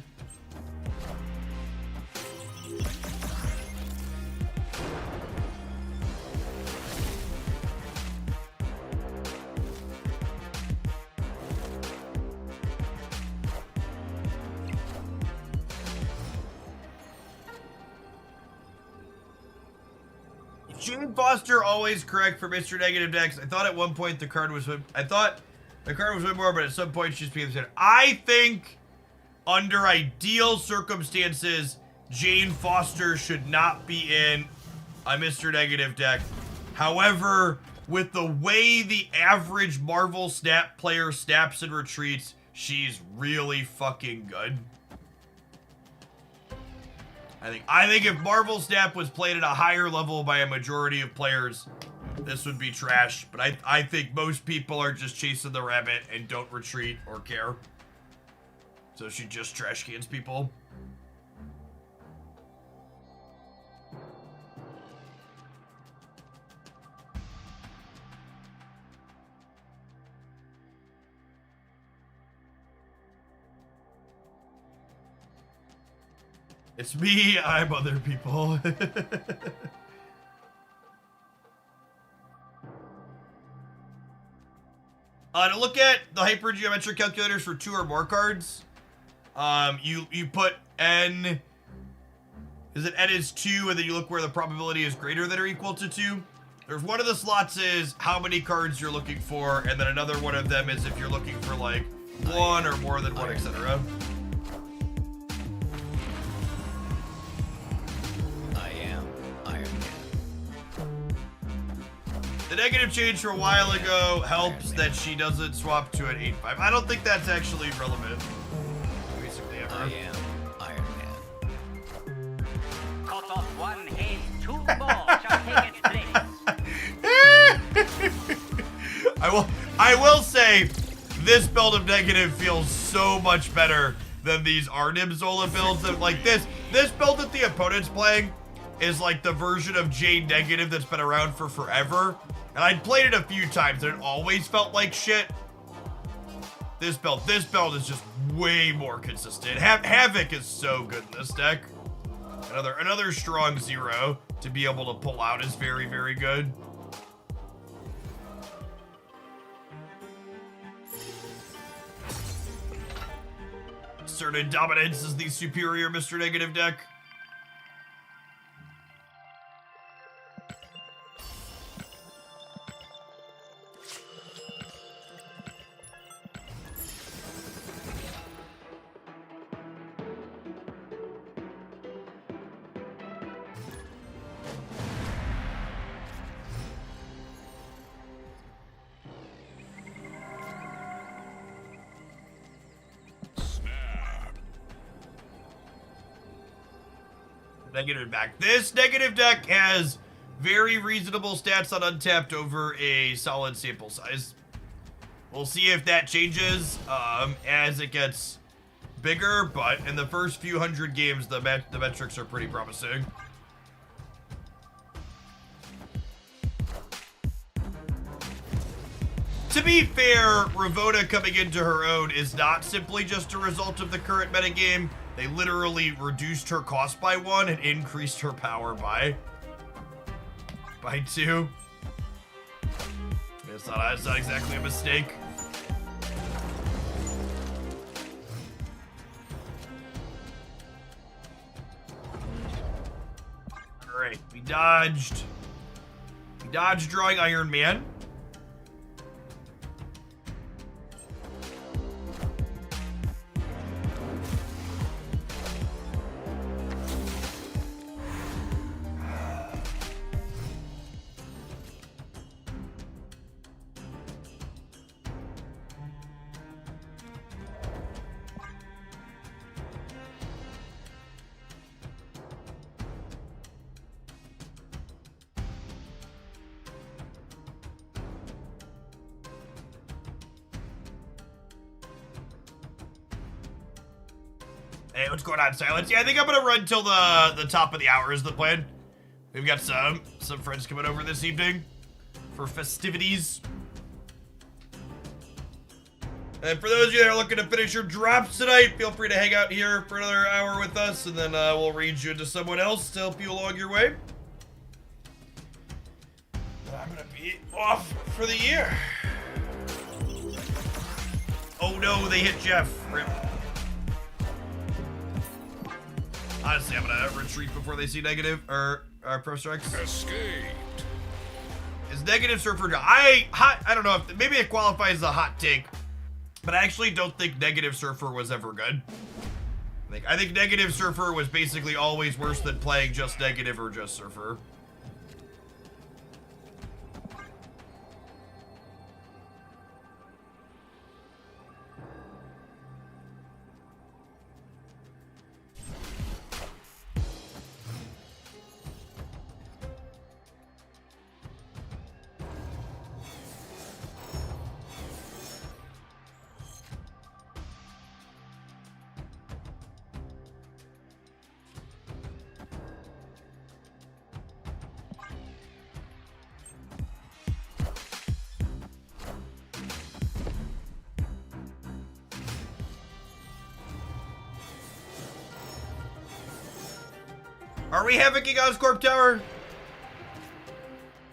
June Foster always correct for Mr. Negative decks. I thought at one point the card was way more, but at some point she's being said. I think under ideal circumstances, Jane Foster should not be in a Mr. Negative deck. However, with the way the average Marvel Snap player snaps and retreats, she's really fucking good. I think if Marvel Snap was played at a higher level by a majority of players, this would be trash. But I think most people are just chasing the rabbit and don't retreat or care. So she just trash cans people. It's me, I'm other people. To look at the hypergeometric calculators for 2 or more cards, you put n, is it n is 2, and then you look where the probability is greater than or equal to 2. There's one of the slots is how many cards you're looking for, and then another one of them is if you're looking for like 1 or more than 1, etc. The negative change from a while ago helps that she doesn't swap to an 8-5. I don't think that's actually relevant. Basically ever. I am Iron Man. Cut off one head, 2 more shall take its place. I will say, this build of negative feels so much better than these Arnim Zola builds. That, like this build that the opponent's playing is like the version of J negative that's been around for forever. And I'd played it a few times and it always felt like shit. This build is just way more consistent. Havoc is so good in this deck. Another strong 0 to be able to pull out is very, very good. Certain dominance is the superior Mr. Negative deck. Negative back. This negative deck has very reasonable stats on untapped over a solid sample size. We'll see if that changes as it gets bigger, but in the first few hundred games, the metrics are pretty promising. To be fair, Ravona coming into her own is not simply just a result of the current metagame. They literally reduced her cost by 1 and increased her power by 2. It's not exactly a mistake. Alright, we dodged drawing Iron Man. Hey, what's going on, Silence? Yeah, I think I'm gonna run till the top of the hour is the plan. We've got some friends coming over this evening for festivities. And for those of you that are looking to finish your drops tonight, feel free to hang out here for another hour with us, and then we'll read you into someone else to help you along your way. I'm gonna be off for the year. Oh no, they hit Jeff. Rip. Honestly, I'm gonna retreat before they see negative or pro strikes. Escaped. Is negative surfer? I don't know if maybe it qualifies as a hot take, but I actually don't think negative surfer was ever good. I think negative surfer was basically always worse than playing just negative or just surfer. Are we Havocing Oscorp Tower?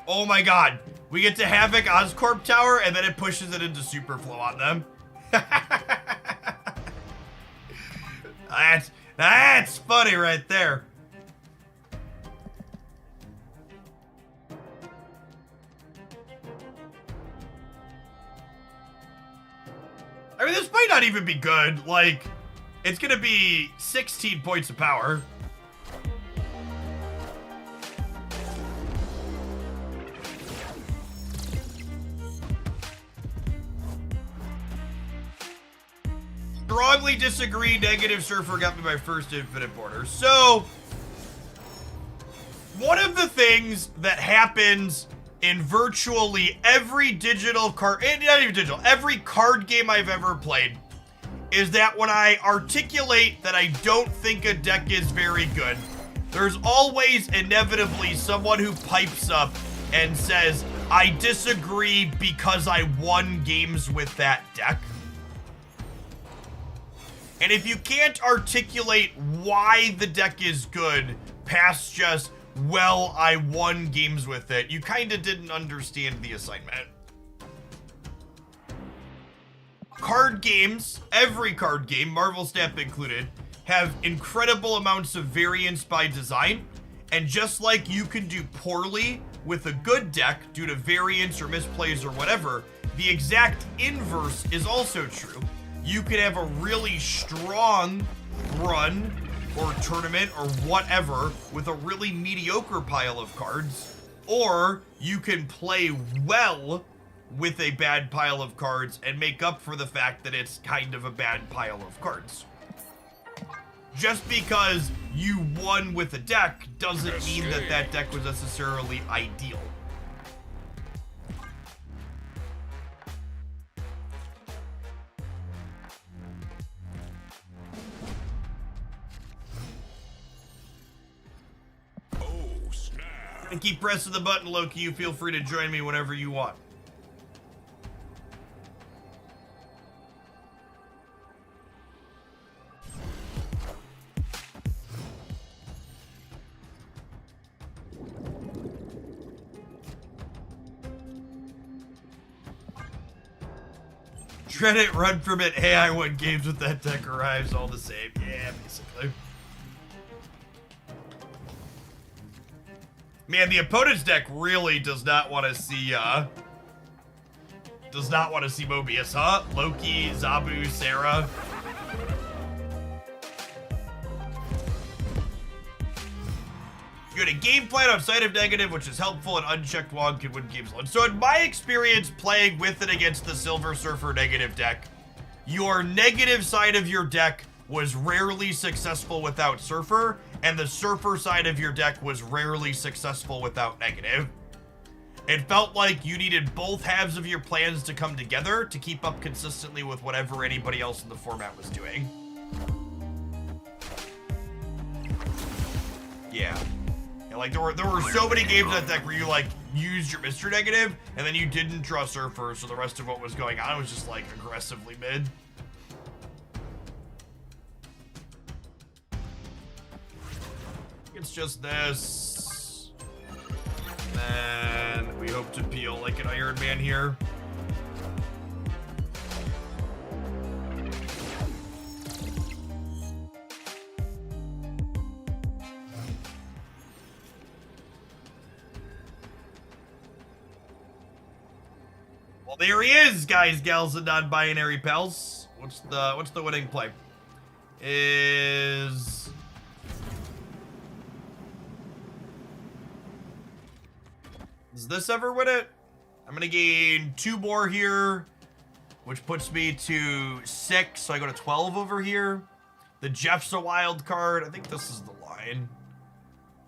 Oh my god. We get to Havoc Oscorp Tower and then it pushes it into Superflow on them. That's funny right there. I mean, this might not even be good. Like, it's gonna be 16 points of power. Strongly disagree. Negative Surfer got me my first Infinite Border. So, one of the things that happens in virtually every digital card, not even digital, every card game I've ever played, is that when I articulate that I don't think a deck is very good, there's always inevitably someone who pipes up and says, I disagree because I won games with that deck. And if you can't articulate why the deck is good past just, well, I won games with it, you kind of didn't understand the assignment. Card games, every card game, Marvel Snap included, have incredible amounts of variance by design. And just like you can do poorly with a good deck due to variance or misplays or whatever, the exact inverse is also true. You could have a really strong run or tournament or whatever with a really mediocre pile of cards, or you can play well with a bad pile of cards and make up for the fact that it's kind of a bad pile of cards. Just because you won with a deck doesn't mean that that deck was necessarily ideal. And keep pressing the button, Loki. You feel free to join me whenever you want. Dread it, run from it. Hey, I won games with that deck arrives all the same. Yeah, basically. Man, the opponent's deck really does not want to see, Mobius, huh? Loki, Zabu, Sarah. You had a game plan outside of negative, which is helpful, and unchecked Wong can win games alone. So in my experience playing with and against the Silver Surfer negative deck, your negative side of your deck was rarely successful without Surfer, and the Surfer side of your deck was rarely successful without negative. It felt like you needed both halves of your plans to come together to keep up consistently with whatever anybody else in the format was doing. Yeah. And like there were so many games in that deck where you like used your Mr. Negative and then you didn't draw Surfer, so the rest of what was going on was just like aggressively mid. It's just this. And we hope to peel like an Iron Man here. Well, there he is, guys, gals, and non-binary pals. What's the winning play? Does this ever win it? I'm gonna gain 2 more here, which puts me to 6, so I go to 12 over here. The Jeff's a wild card. I think this is the line.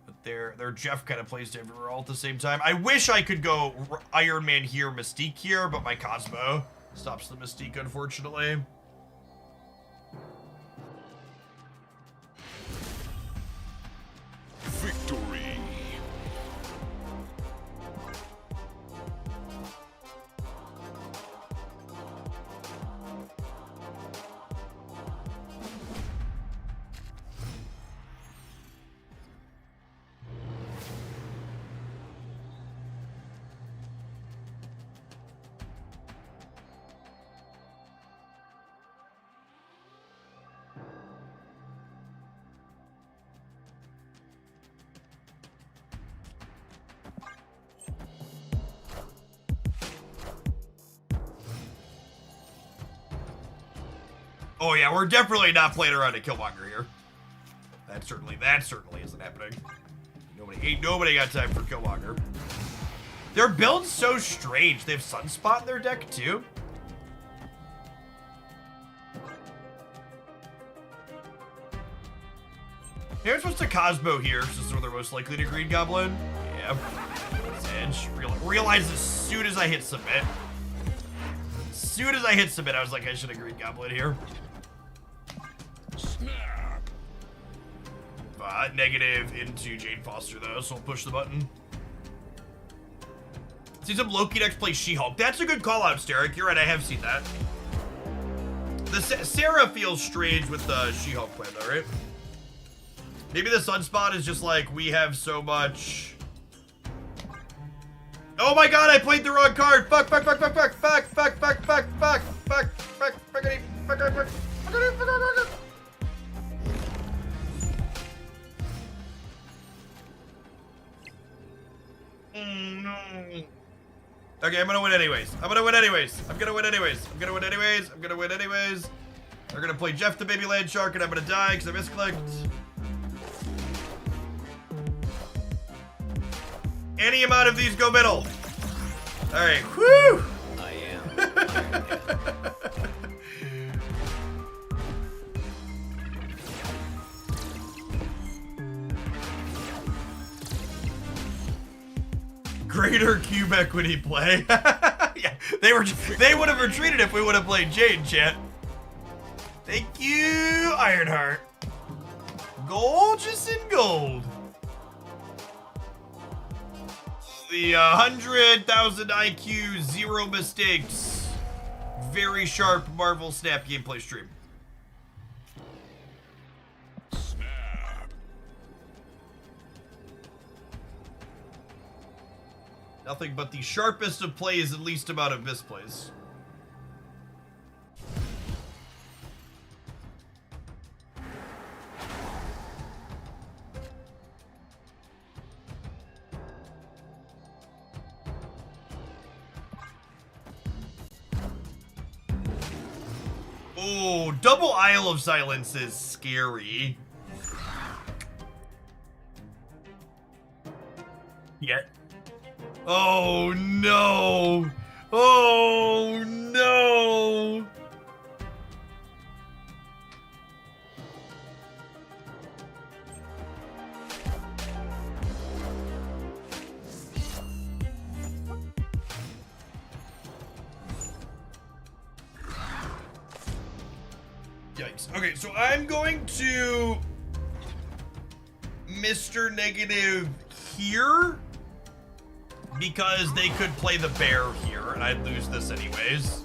But their Jeff kind of plays to everywhere all at the same time. I wish I could go Iron Man here, Mystique here, but my Cosmo stops the Mystique, unfortunately. Victory. Oh yeah, we're definitely not playing around a Killmonger here. That certainly isn't happening. Ain't nobody got time for Killmonger. Their build's so strange. They have Sunspot in their deck too. Maybe I'm supposed to Cosmo here, since we're most likely to Green Goblin. Yeah. Edge. Realized as soon as I hit submit. As soon as I hit submit, I was like, I should have Green Goblin here. Snap. Negative into Jane Foster though, so I'll push the button. See some Loki next play She-Hulk. That's a good call out, Steric. You're right, I have seen that. The Sarah feels strange with the She-Hulk plan though, right? Maybe the Sunspot is just like, we have so much. Oh my god, I played the wrong card. Fuck. Okay, I'm gonna win anyways. They're gonna play Jeff the Baby Land Shark and I'm gonna die because I misclicked. Any amount of these go middle. Alright, whew! I am Iron Man. Greater cube equity play. Yeah, they would have retreated if we would have played Jade, chat. Thank you, Ironheart. Gorgeous in gold. The 100,000 IQ, 0 mistakes. Very sharp Marvel Snap gameplay stream. Snap. Nothing but the sharpest of plays and least amount of misplays. Oh, double Isle of Silence is scary. Yet. Oh no! Oh no! Yikes. Okay, so I'm going to Mr. Negative here because they could play the bear here and I'd lose this anyways.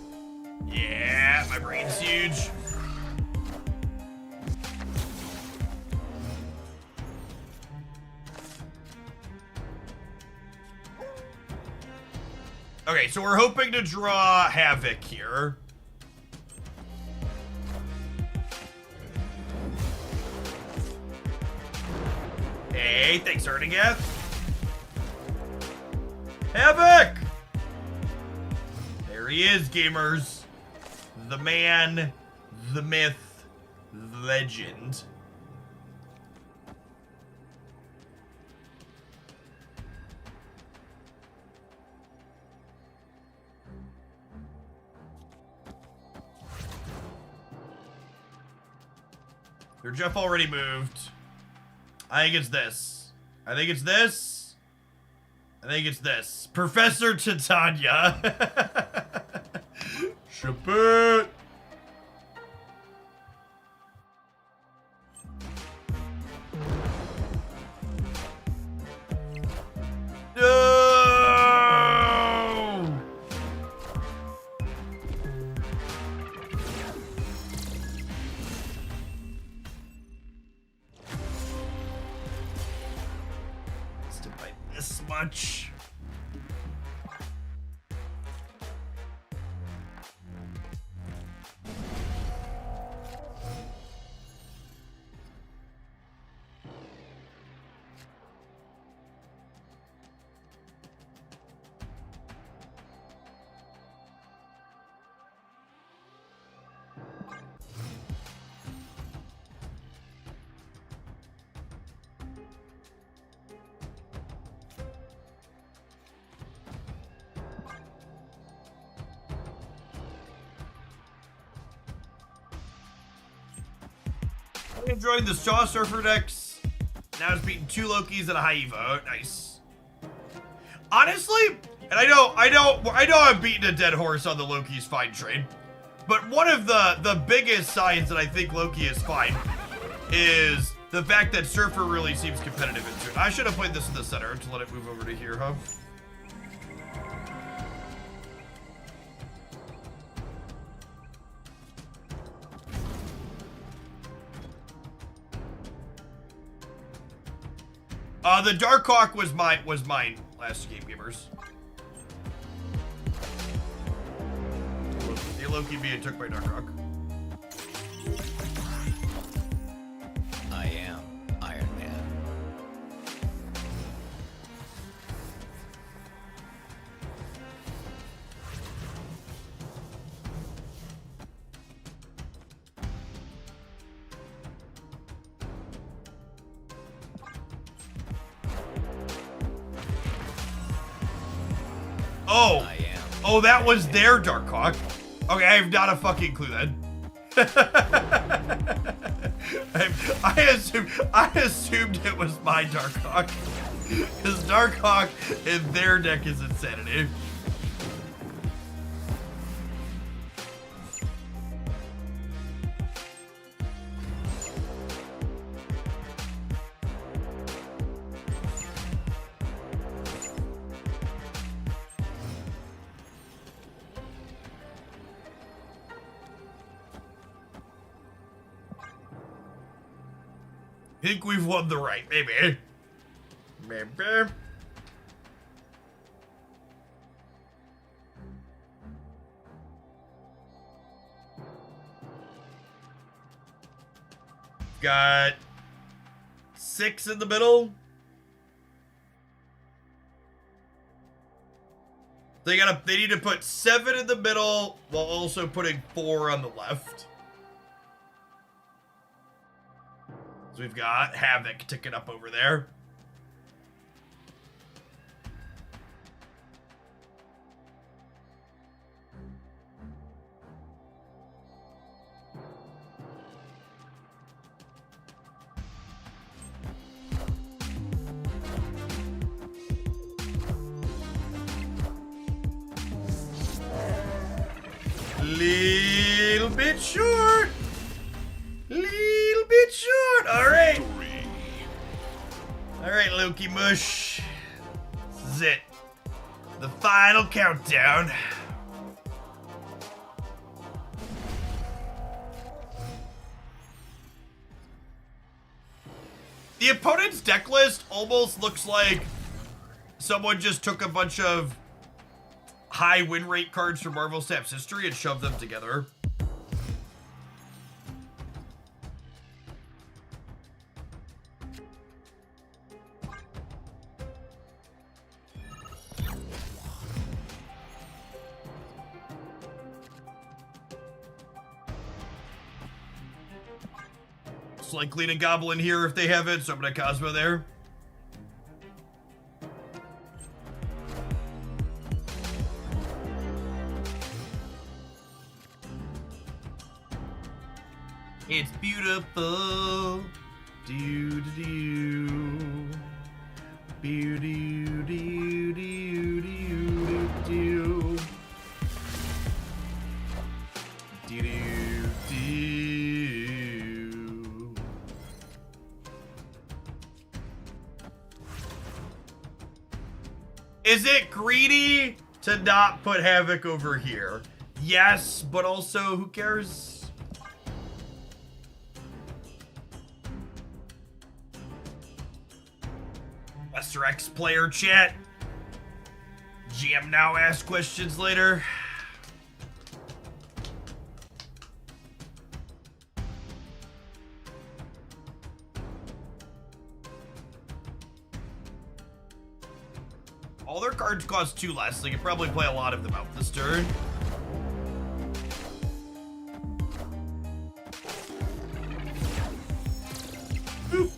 Yeah, my brain's huge. Okay, so we're hoping to draw Havoc here. Hey, thanks, Ernigath. Havoc! There he is, gamers. The man, the myth, the legend. Your Jeff already moved. I think it's this. I think it's this. I think it's this. Professor Titania. Ship it. No. This much. Really enjoying the Shaw Surfer decks. Now it's beating 2 Lokis and a high Evo. Nice. Honestly, and I know I'm beating a dead horse on the Loki's fine trade, but one of the biggest signs that I think Loki is fine is the fact that Surfer really seems competitive into it. I should have played this in the center to let it move over to here, huh? The Darkhawk was mine last game, gamers. The Loki being took by Darkhawk. I am Iron Man. Oh, I am. oh, that was their Darkhawk. Okay, I have not a fucking clue then. I assumed it was my Darkhawk, because Darkhawk in their deck is insanity. Think we've won the right, maybe. Maybe. Got 6 in the middle. They need to put 7 in the middle while also putting 4 on the left. So we've got Havoc ticking up over there. Little bit short. Little bit short. All right. All right, Loki Mush. This is it. The final countdown. The opponent's deck list almost looks like someone just took a bunch of high win rate cards from Marvel Snap's history and shoved them together. It's like Clean and Goblin here if they have it, so I'm gonna Cosmo there. It's beautiful. Do do do. Do do do do do do. Do do do. Is it greedy to not put Havoc over here? Yes, but also who cares? Master X player chat. GM now, ask questions later. All their cards cost 2 less. They could probably play a lot of them out this turn. Boop.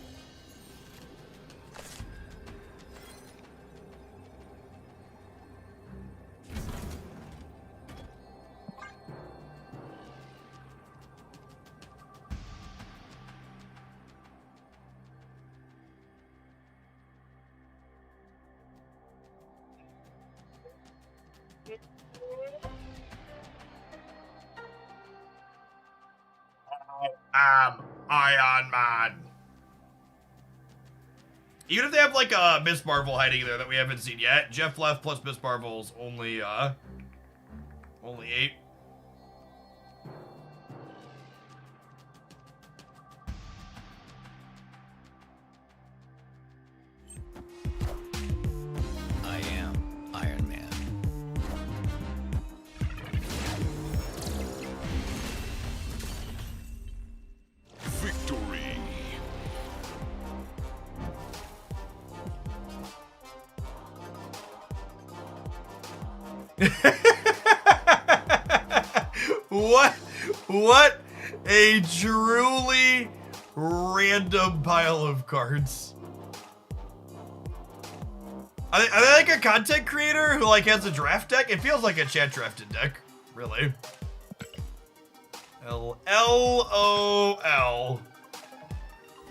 Iron Man. Even if they have like a Miss Marvel hiding there that we haven't seen yet, Jeff left plus Miss Marvel's only 8. I am Iron Man. Victory. What a truly random pile of cards. Are they like a content creator who like has a draft deck? It feels like a chat drafted deck, really. LOL.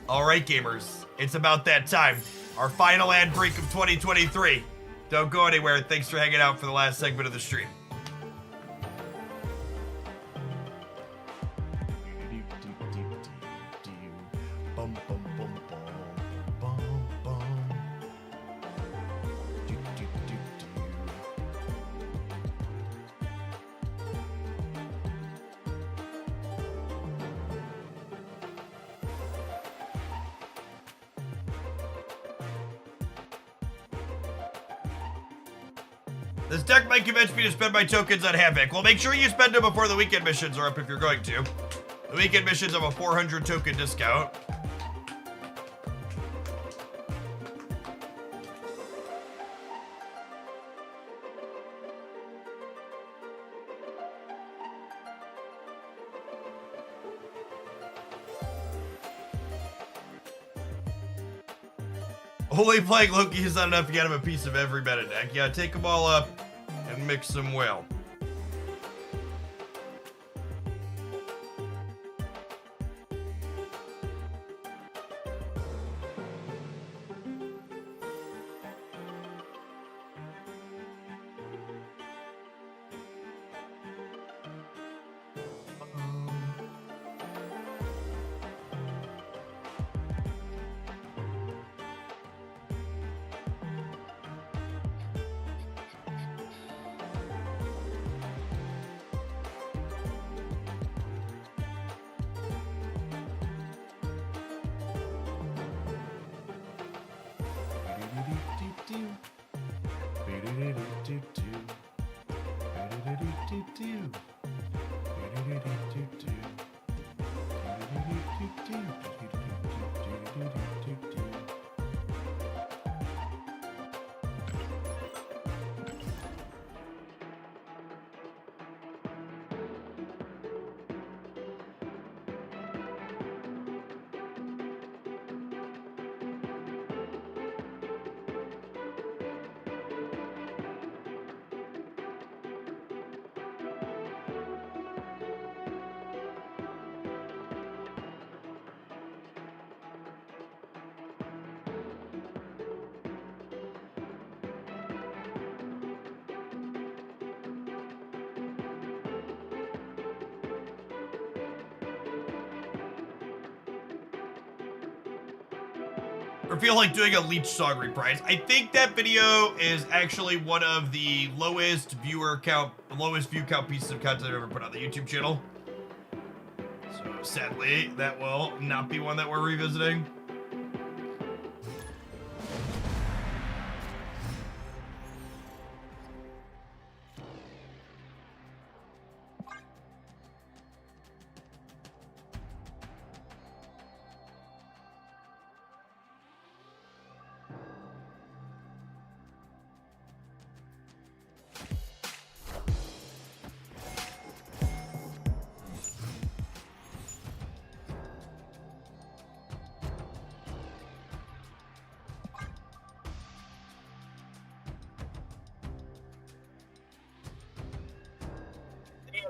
All right, gamers, it's about that time. Our final ad break of 2023. Don't go anywhere. Thanks for hanging out for the last segment of the stream. This deck might convince me to spend my tokens on Havoc. Well, make sure you spend them before the weekend missions are up if you're going to. The weekend missions have a 400 token discount. Only playing Loki is not enough to get him a piece of every meta deck. Yeah, take them all up and mix them well. Or feel like doing a Leech song reprise. I think that video is actually one of the lowest view count pieces of content I've ever put on the YouTube channel. So sadly, that will not be one that we're revisiting.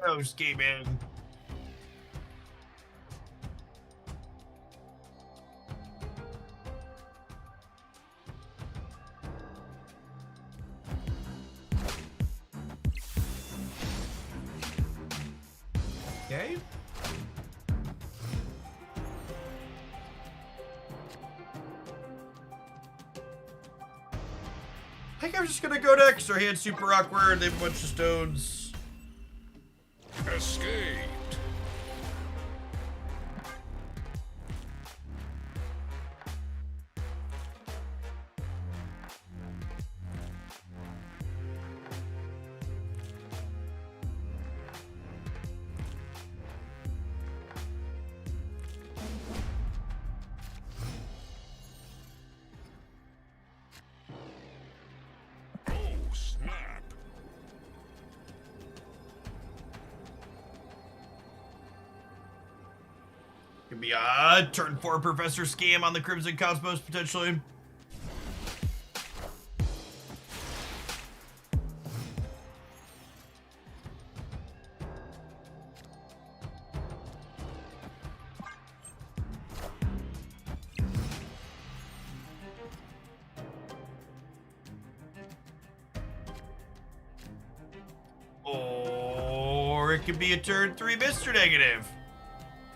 Thanos came in. Okay. I think I'm just gonna go next. Our hand's super awkward. They have a bunch of stones. Escaped. Oh, snap. Could be a turn 4 Professor Scam on the Crimson Cosmos, potentially. Or it could be a turn 3 Mr. Negative.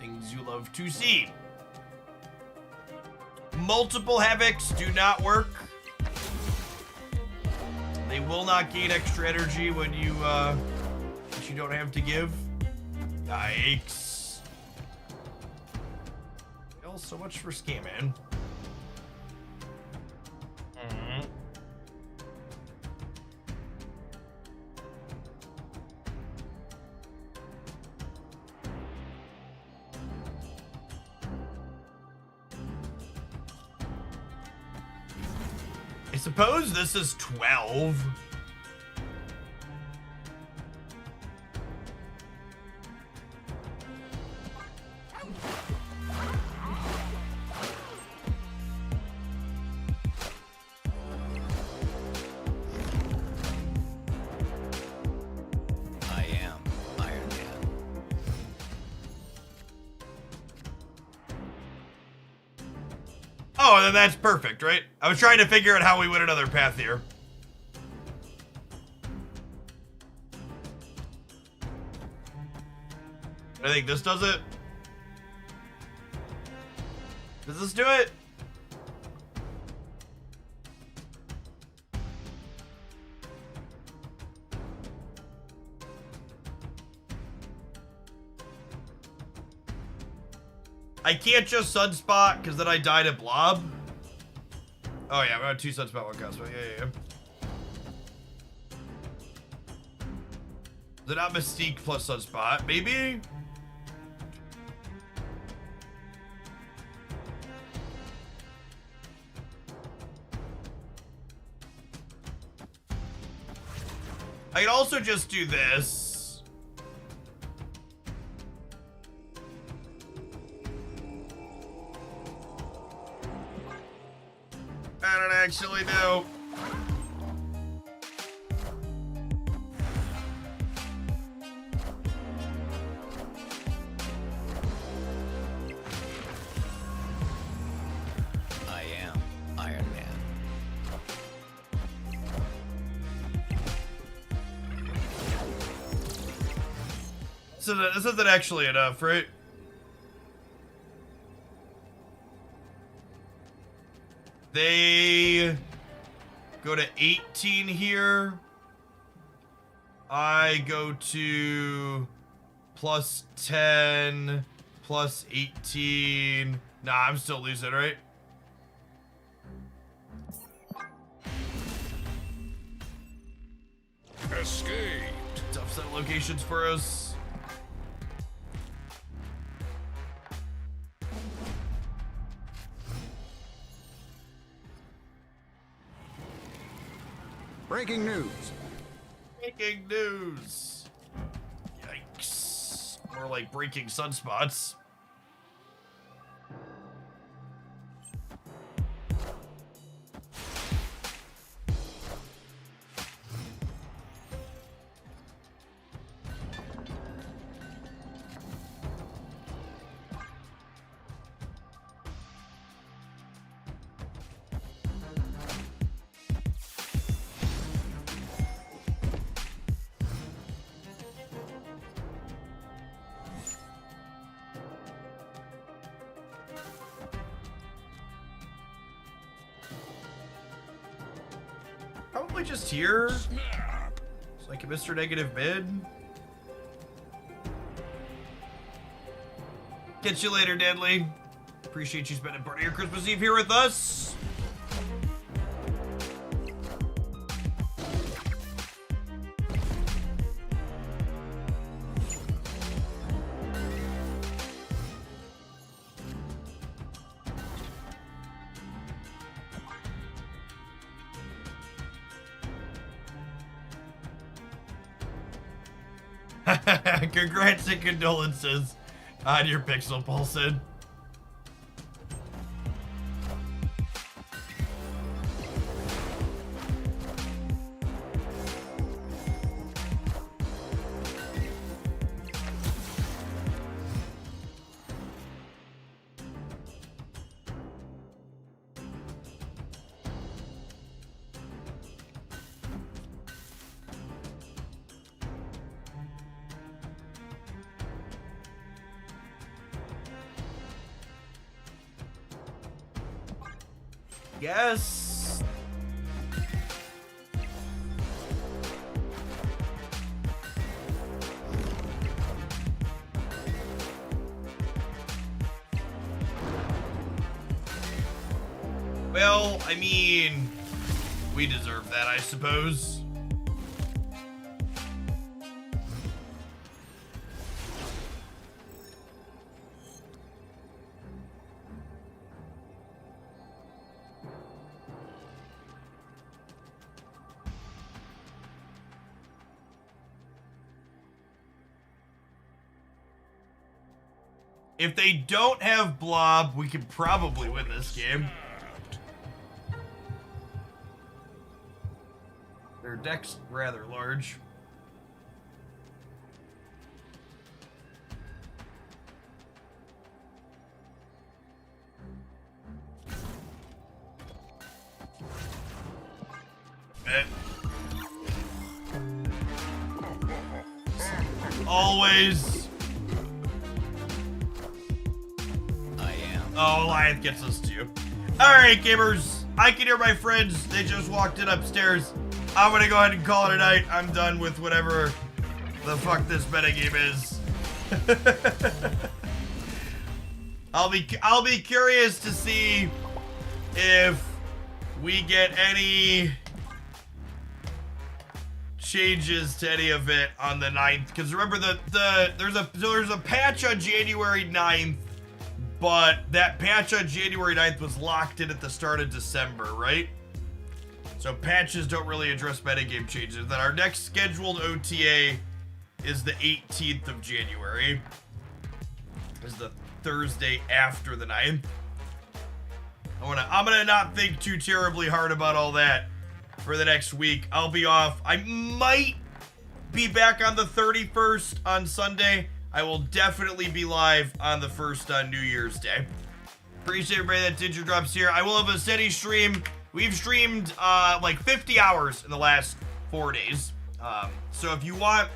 Things you love to see. Multiple Havocs do not work. They will not gain extra energy when you don't have to give. Yikes. Well, so much for scamming. I suppose this is 12. I am Iron Man. Oh, then that's perfect, right? I was trying to figure out how we win another path here. I think this does it. Does this do it? I can't just Sunspot because then I died at Blob. Oh yeah, we got 2 Sunspot, 1 Cosmo. Yeah. Is it not Mystique plus Sunspot? Maybe? I can also just do this. I don't actually know. I am Iron Man. So this isn't actually enough, right? They go to 18 here. I go to plus 10, plus 18. Nah, I'm still losing, right? Escaped. Tough set of locations for us. Breaking news. Breaking news. Yikes. More like breaking sunspots. Probably just here. It's like a Mr. Negative mid. Catch you later, Deadly. Appreciate you spending part of your Christmas Eve here with us. Congrats and condolences on your Pixel Pulsing. Yes. Well, I mean, we deserve that, I suppose. If they don't have Blob, we can probably win this game. Their deck's rather large. Always. Oh, Alliance gets us too. Alright, gamers. I can hear my friends. They just walked in upstairs. I'm gonna go ahead and call it a night. I'm done with whatever the fuck this metagame is. I'll be curious to see if we get any changes to any of it on the 9th. Because remember there's a patch on January 9th. But that patch on January 9th was locked in at the start of December, right? So patches don't really address metagame changes. Then our next scheduled OTA is the 18th of January. Is the Thursday after the 9th. I'm gonna not think too terribly hard about all that for the next week. I'll be off. I might be back on the 31st on Sunday. I will definitely be live on the 1st on New Year's Day. Appreciate everybody that did your drops here. I will have a steady stream. We've streamed like 50 hours in the last 4 days. So if you want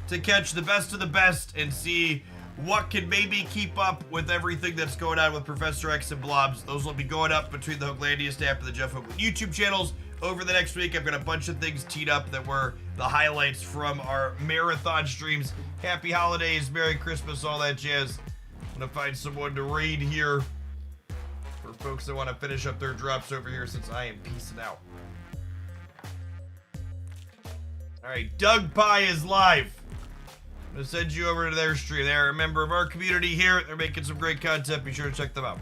to catch the best of the best and see what can maybe keep up with everything that's going on with Professor X and Blobs, those will be going up between the Hoaglandia staff and the Jeff Hoagland YouTube channels over the next week. I've got a bunch of things teed up that were the highlights from our marathon streams. Happy holidays, Merry Christmas, all that jazz. I'm gonna find someone to raid here for folks that want to finish up their drops over here since I am peacing out. All right, Doug Pie is live. I'm gonna send you over to their stream. They're a member of our community here. They're making some great content. Be sure to check them out.